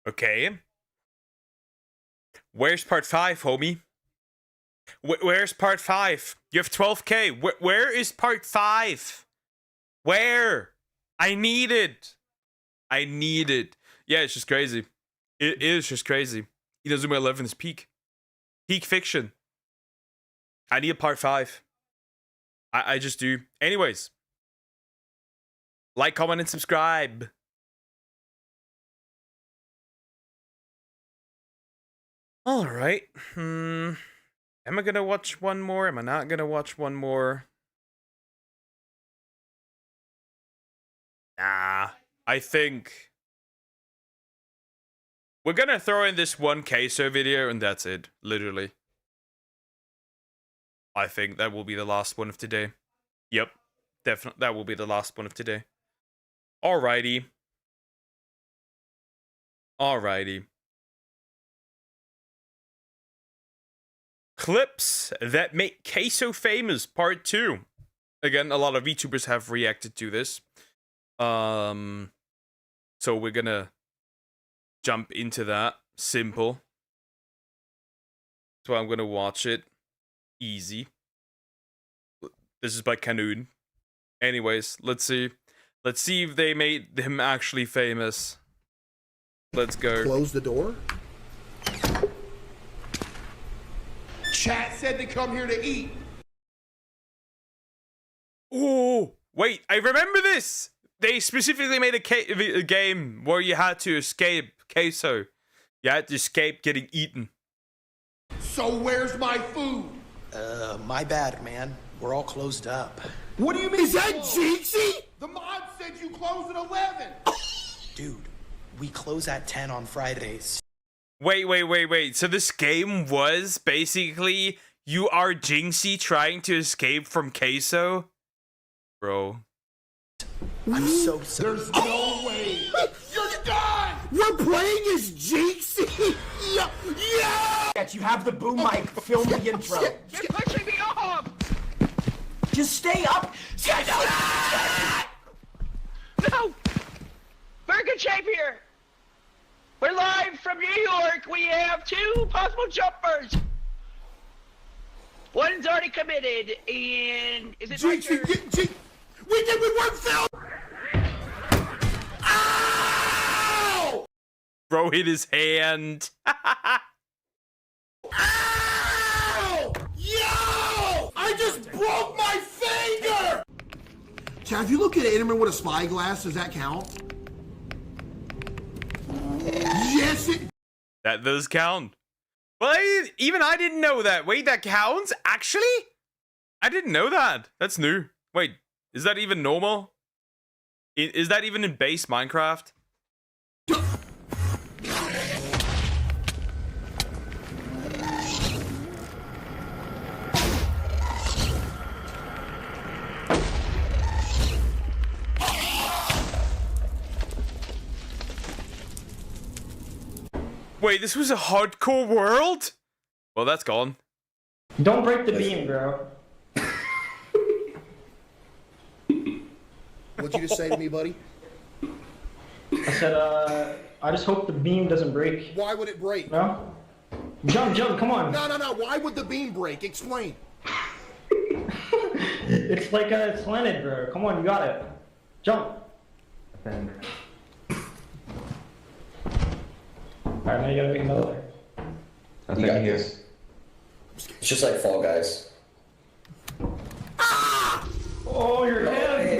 Okay. Where's part 5, homie? Where's part 5? You have 12k. Where is part 5? Where? I need it. Yeah, it's just crazy. It is just crazy. Inazuma 11 is peak. Peak fiction. I need a part 5. I just do. Anyways. Like, comment, and subscribe. Alright. Am I gonna watch one more? Am I not gonna watch one more? Nah. I think we're gonna throw in this one queso video and that's it. Literally. I think that will be the last one of today. Yep. Definitely. That will be the last one of today. Alrighty. Clips that make queso famous, part 2. Again, a lot of VTubers have reacted to this. So we're gonna jump into that. Simple. So I'm gonna watch it. Easy. This is by Canoon. Anyways, let's see. Let's see if they made him actually famous. Let's go. Close the door. Chat said to come here to eat. Oh, wait, I remember this. They specifically made a game where you had to escape queso. You had to escape getting eaten. So where's my food? My bad, man. We're all closed up. What do you mean? Is that Jinxie? The mod said you close at 11. Dude, we close at 10 on Fridays. Wait. So this game was basically you are Jinxie trying to escape from queso? Bro. I'm so sorry. There's no way. You're done. We're playing as Jinxie. Yeah. You have the boom mic. Film the intro. You're pushing me off. Just stay up. No. Burger Shape here. We're live from New York. We have 2 possible jumpers. One's already committed, and is it my turn? We weren't filmed. Ow! Bro hit his hand. Ow! Yo! I just broke my finger! Chad, if you look at Enderman with a spyglass, does that count? Yes, That does count. Well, even I didn't know that. Wait, that counts? Actually? I didn't know that. That's new. Wait, is that even normal? Is that even in base Minecraft? Wait, this was a hardcore world? Well, that's gone. Don't break the beam, bro. What'd you just say to me, buddy? I said, I just hope the beam doesn't break. Why would it break? No? Jump, come on. No. Why would the beam break? Explain. It's like it's slanted, bro. Come on, you got it. Jump. Alright, now you gotta make another layer. You got this. It's just like Fall Guys. Oh, your head!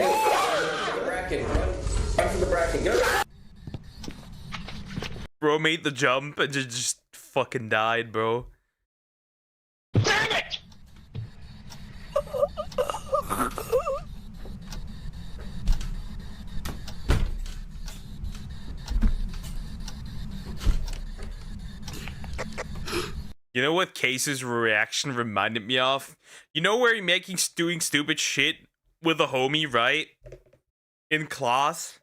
The bracket. Run for the bracket. Go. Bro made the jump and just fucking died, bro. Damn it! You know what Case's reaction reminded me of? You know where he's doing stupid shit with a homie, right? In class?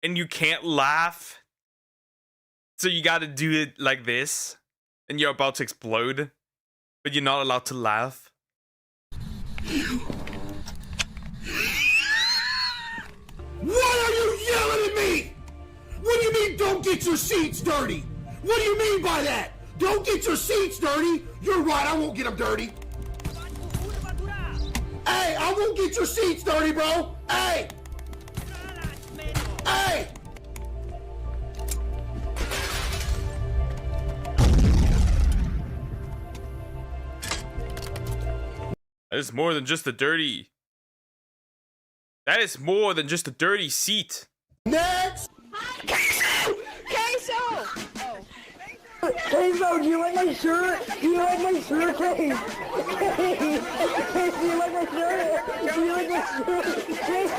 And you can't laugh. So you gotta do it like this. And you're about to explode. But you're not allowed to laugh. Why are you yelling at me? What do you mean don't get your seats dirty? What do you mean by that? Don't get your seats dirty? You're right, I won't get them dirty. Hey, I won't get your seats dirty, bro. Hey! Hey! That is more than just a dirty... That is more than just a dirty seat. Next! Queso! Oh. Queso, do you like my shirt? Do you like my shirt, Case? Do you like my shirt? Do you like my shirt? Queso,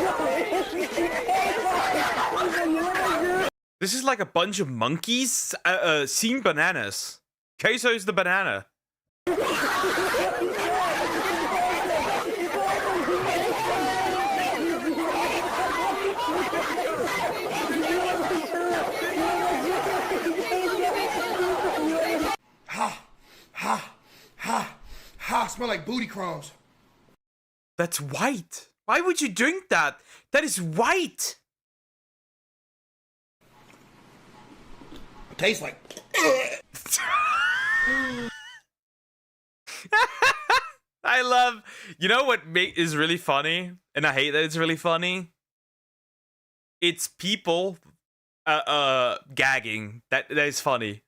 you like my shirt? This is like a bunch of monkeys seeing bananas. Queso's the banana. Ha, smell like booty crumbs. That's white. Why would you drink that? That is white. Tastes like... I love... You know what is really funny? And I hate that it's really funny? It's people gagging. That is funny.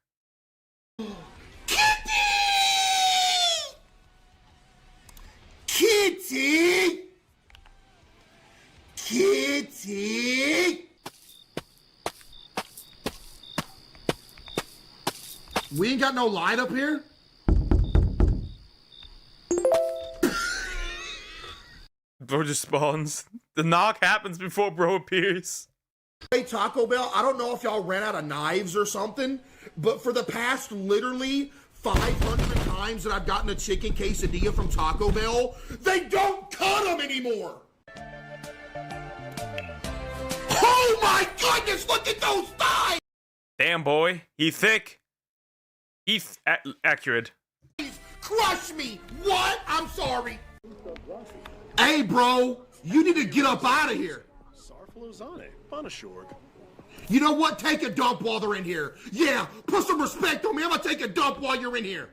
Kitty! Kitty! We ain't got no light up here? Bro just spawns. The knock happens before bro appears. Hey, Taco Bell, I don't know if y'all ran out of knives or something, but for the past literally 500 times that I've gotten a chicken quesadilla from Taco Bell, they don't cut them anymore. Oh my goodness, look at those thighs! Damn, boy. He thick. He's accurate. Crush me! What? I'm sorry. Hey, bro, you need to get up out of here. You know what? Take a dump while they're in here. Yeah, put some respect on me. I'm gonna take a dump while you're in here.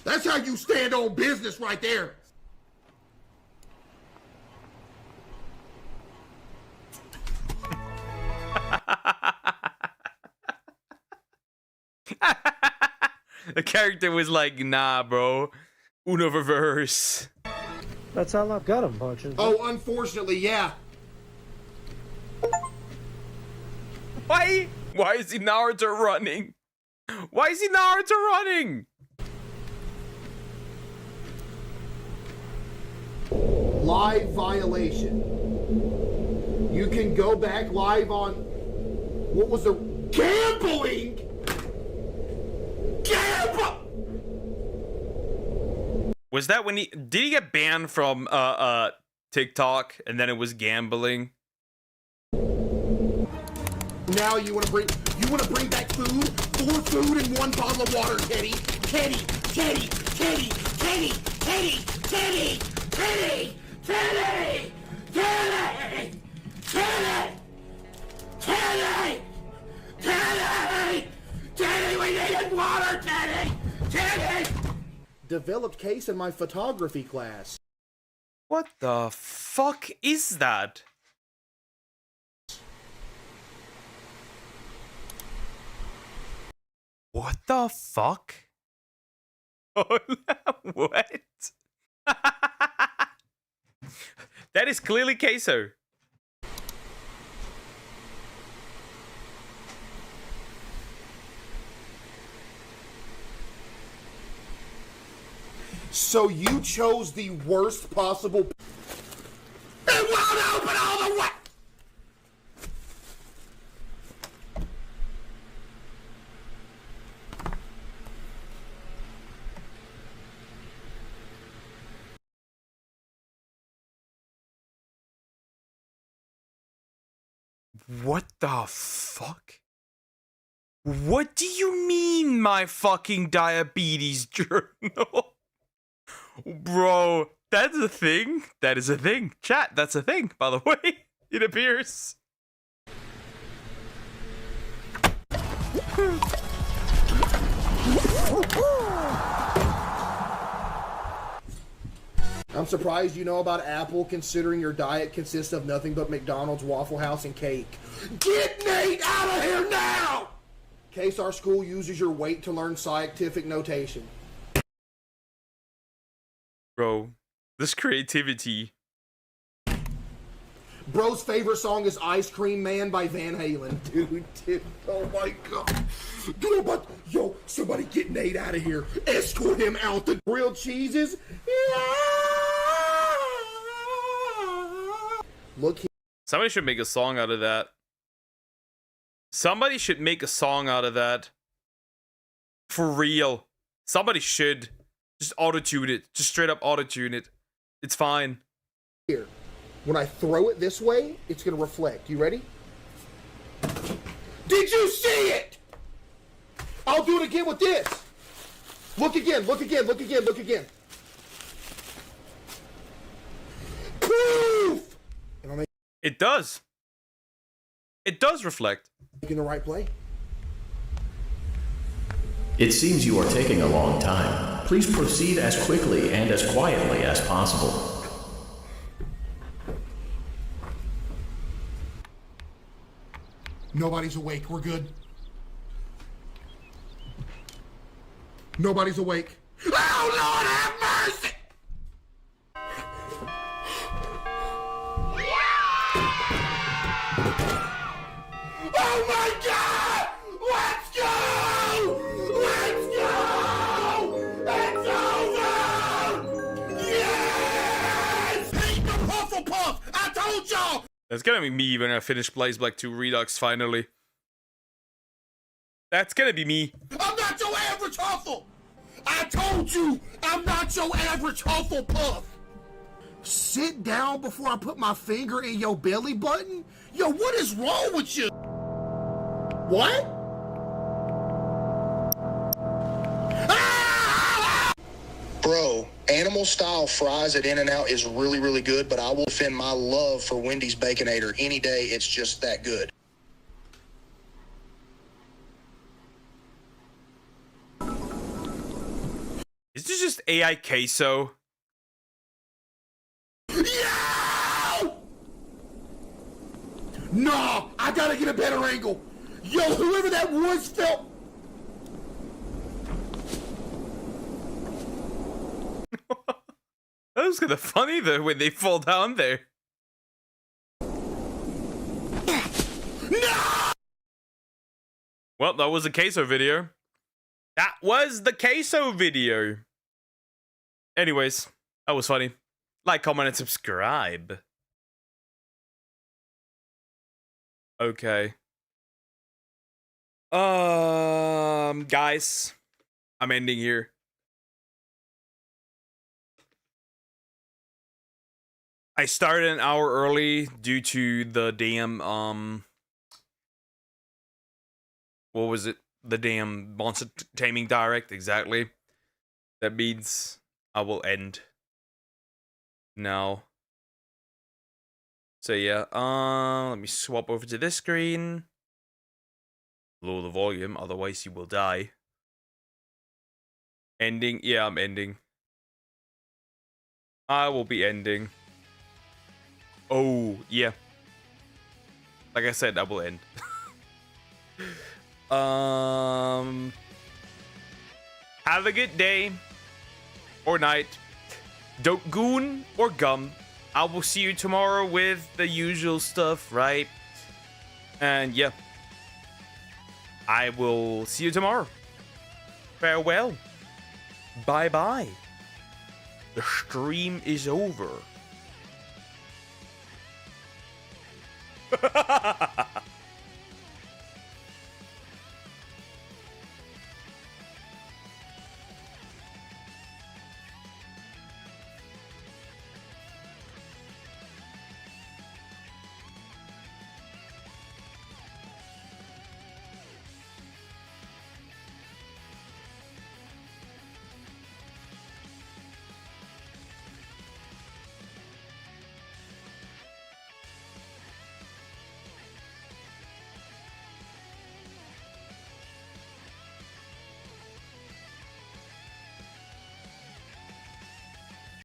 That's how you stand on business right there. The character was like, nah, bro. Uno reverse. That's all I've got him punching. Oh, unfortunately, yeah. Why is he Naruto running? Why is he Naruto running? Live violation. You can go back live on... What was the... Gambling! Was that when did he get banned from TikTok and then it was gambling? Now you wanna bring back food? 4 food and 1 bottle of water, Teddy. Teddy, Teddy, Teddy, Teddy, Teddy, Teddy, Teddy, Teddy, Teddy, Teddy, Teddy, Teddy, Teddy, we needed water, Teddy, Teddy. Developed case in my photography class. What the fuck is that? What the fuck? What? That is clearly queso. So you chose the worst possible. It won't open all the way. What the fuck? What do you mean, my fucking diabetes journal? Bro, that's a thing? That is a thing. Chat, that's a thing, by the way. It appears. I'm surprised you know about Apple, considering your diet consists of nothing but McDonald's, Waffle House, and cake. Get Nate out of here now! Case our school uses your weight to learn scientific notation. Bro, this creativity. Bro's favorite song is Ice Cream Man by Van Halen. Dude, oh my god. Dude, but, yo, somebody get Nate out of here. Escort him out. The grilled cheeses. Look here. Somebody should make a song out of that. Somebody should make a song out of that. For real. Somebody should. Just auto-tune it. Just straight up auto-tune it. It's fine. Here. When I throw it this way, it's going to reflect. You ready? Did you see it? I'll do it again with this. Look again, look again, look again, look again. Poof! It does. It does reflect. Making the right play. It seems you are taking a long time. Please proceed as quickly and as quietly as possible. Nobody's awake. We're good. Nobody's awake. Oh, Lord, have mercy! Oh, my God! Let's go! Let's go! It's over! Yes! Hate the Pufflepuff! I told y'all! That's gonna be me when I finish Blaze Black 2 Redux finally. That's gonna be me. I'm not your average Huffle! I told you, I'm not your average Hufflepuff! Sit down before I put my finger in your belly button? Yo, what is wrong with you? What? Bro, animal style fries at In-N-Out is really, really good, but I will defend my love for Wendy's Baconator any day. It's just that good. Is this just AI queso? No, I gotta get a better angle. Yo, whoever that was felt. That was kind of funny though when they fall down there. No! Well, that was a queso video. That was the queso video. Anyways, that was funny. Like, comment, and subscribe. Okay. Guys, I'm ending here. I started an hour early due to the damn what was it? The damn Monster Taming Direct, exactly. That means I will end now. So yeah, let me swap over to this screen. Lower the volume, otherwise you will die. Ending, yeah, I'm ending. I will be ending. Oh, yeah. Like I said, I will end. Have a good day. Or night. Don't goon or gum. I will see you tomorrow with the usual stuff, right? And yeah. I will see you tomorrow. Farewell. Bye-bye. The stream is over.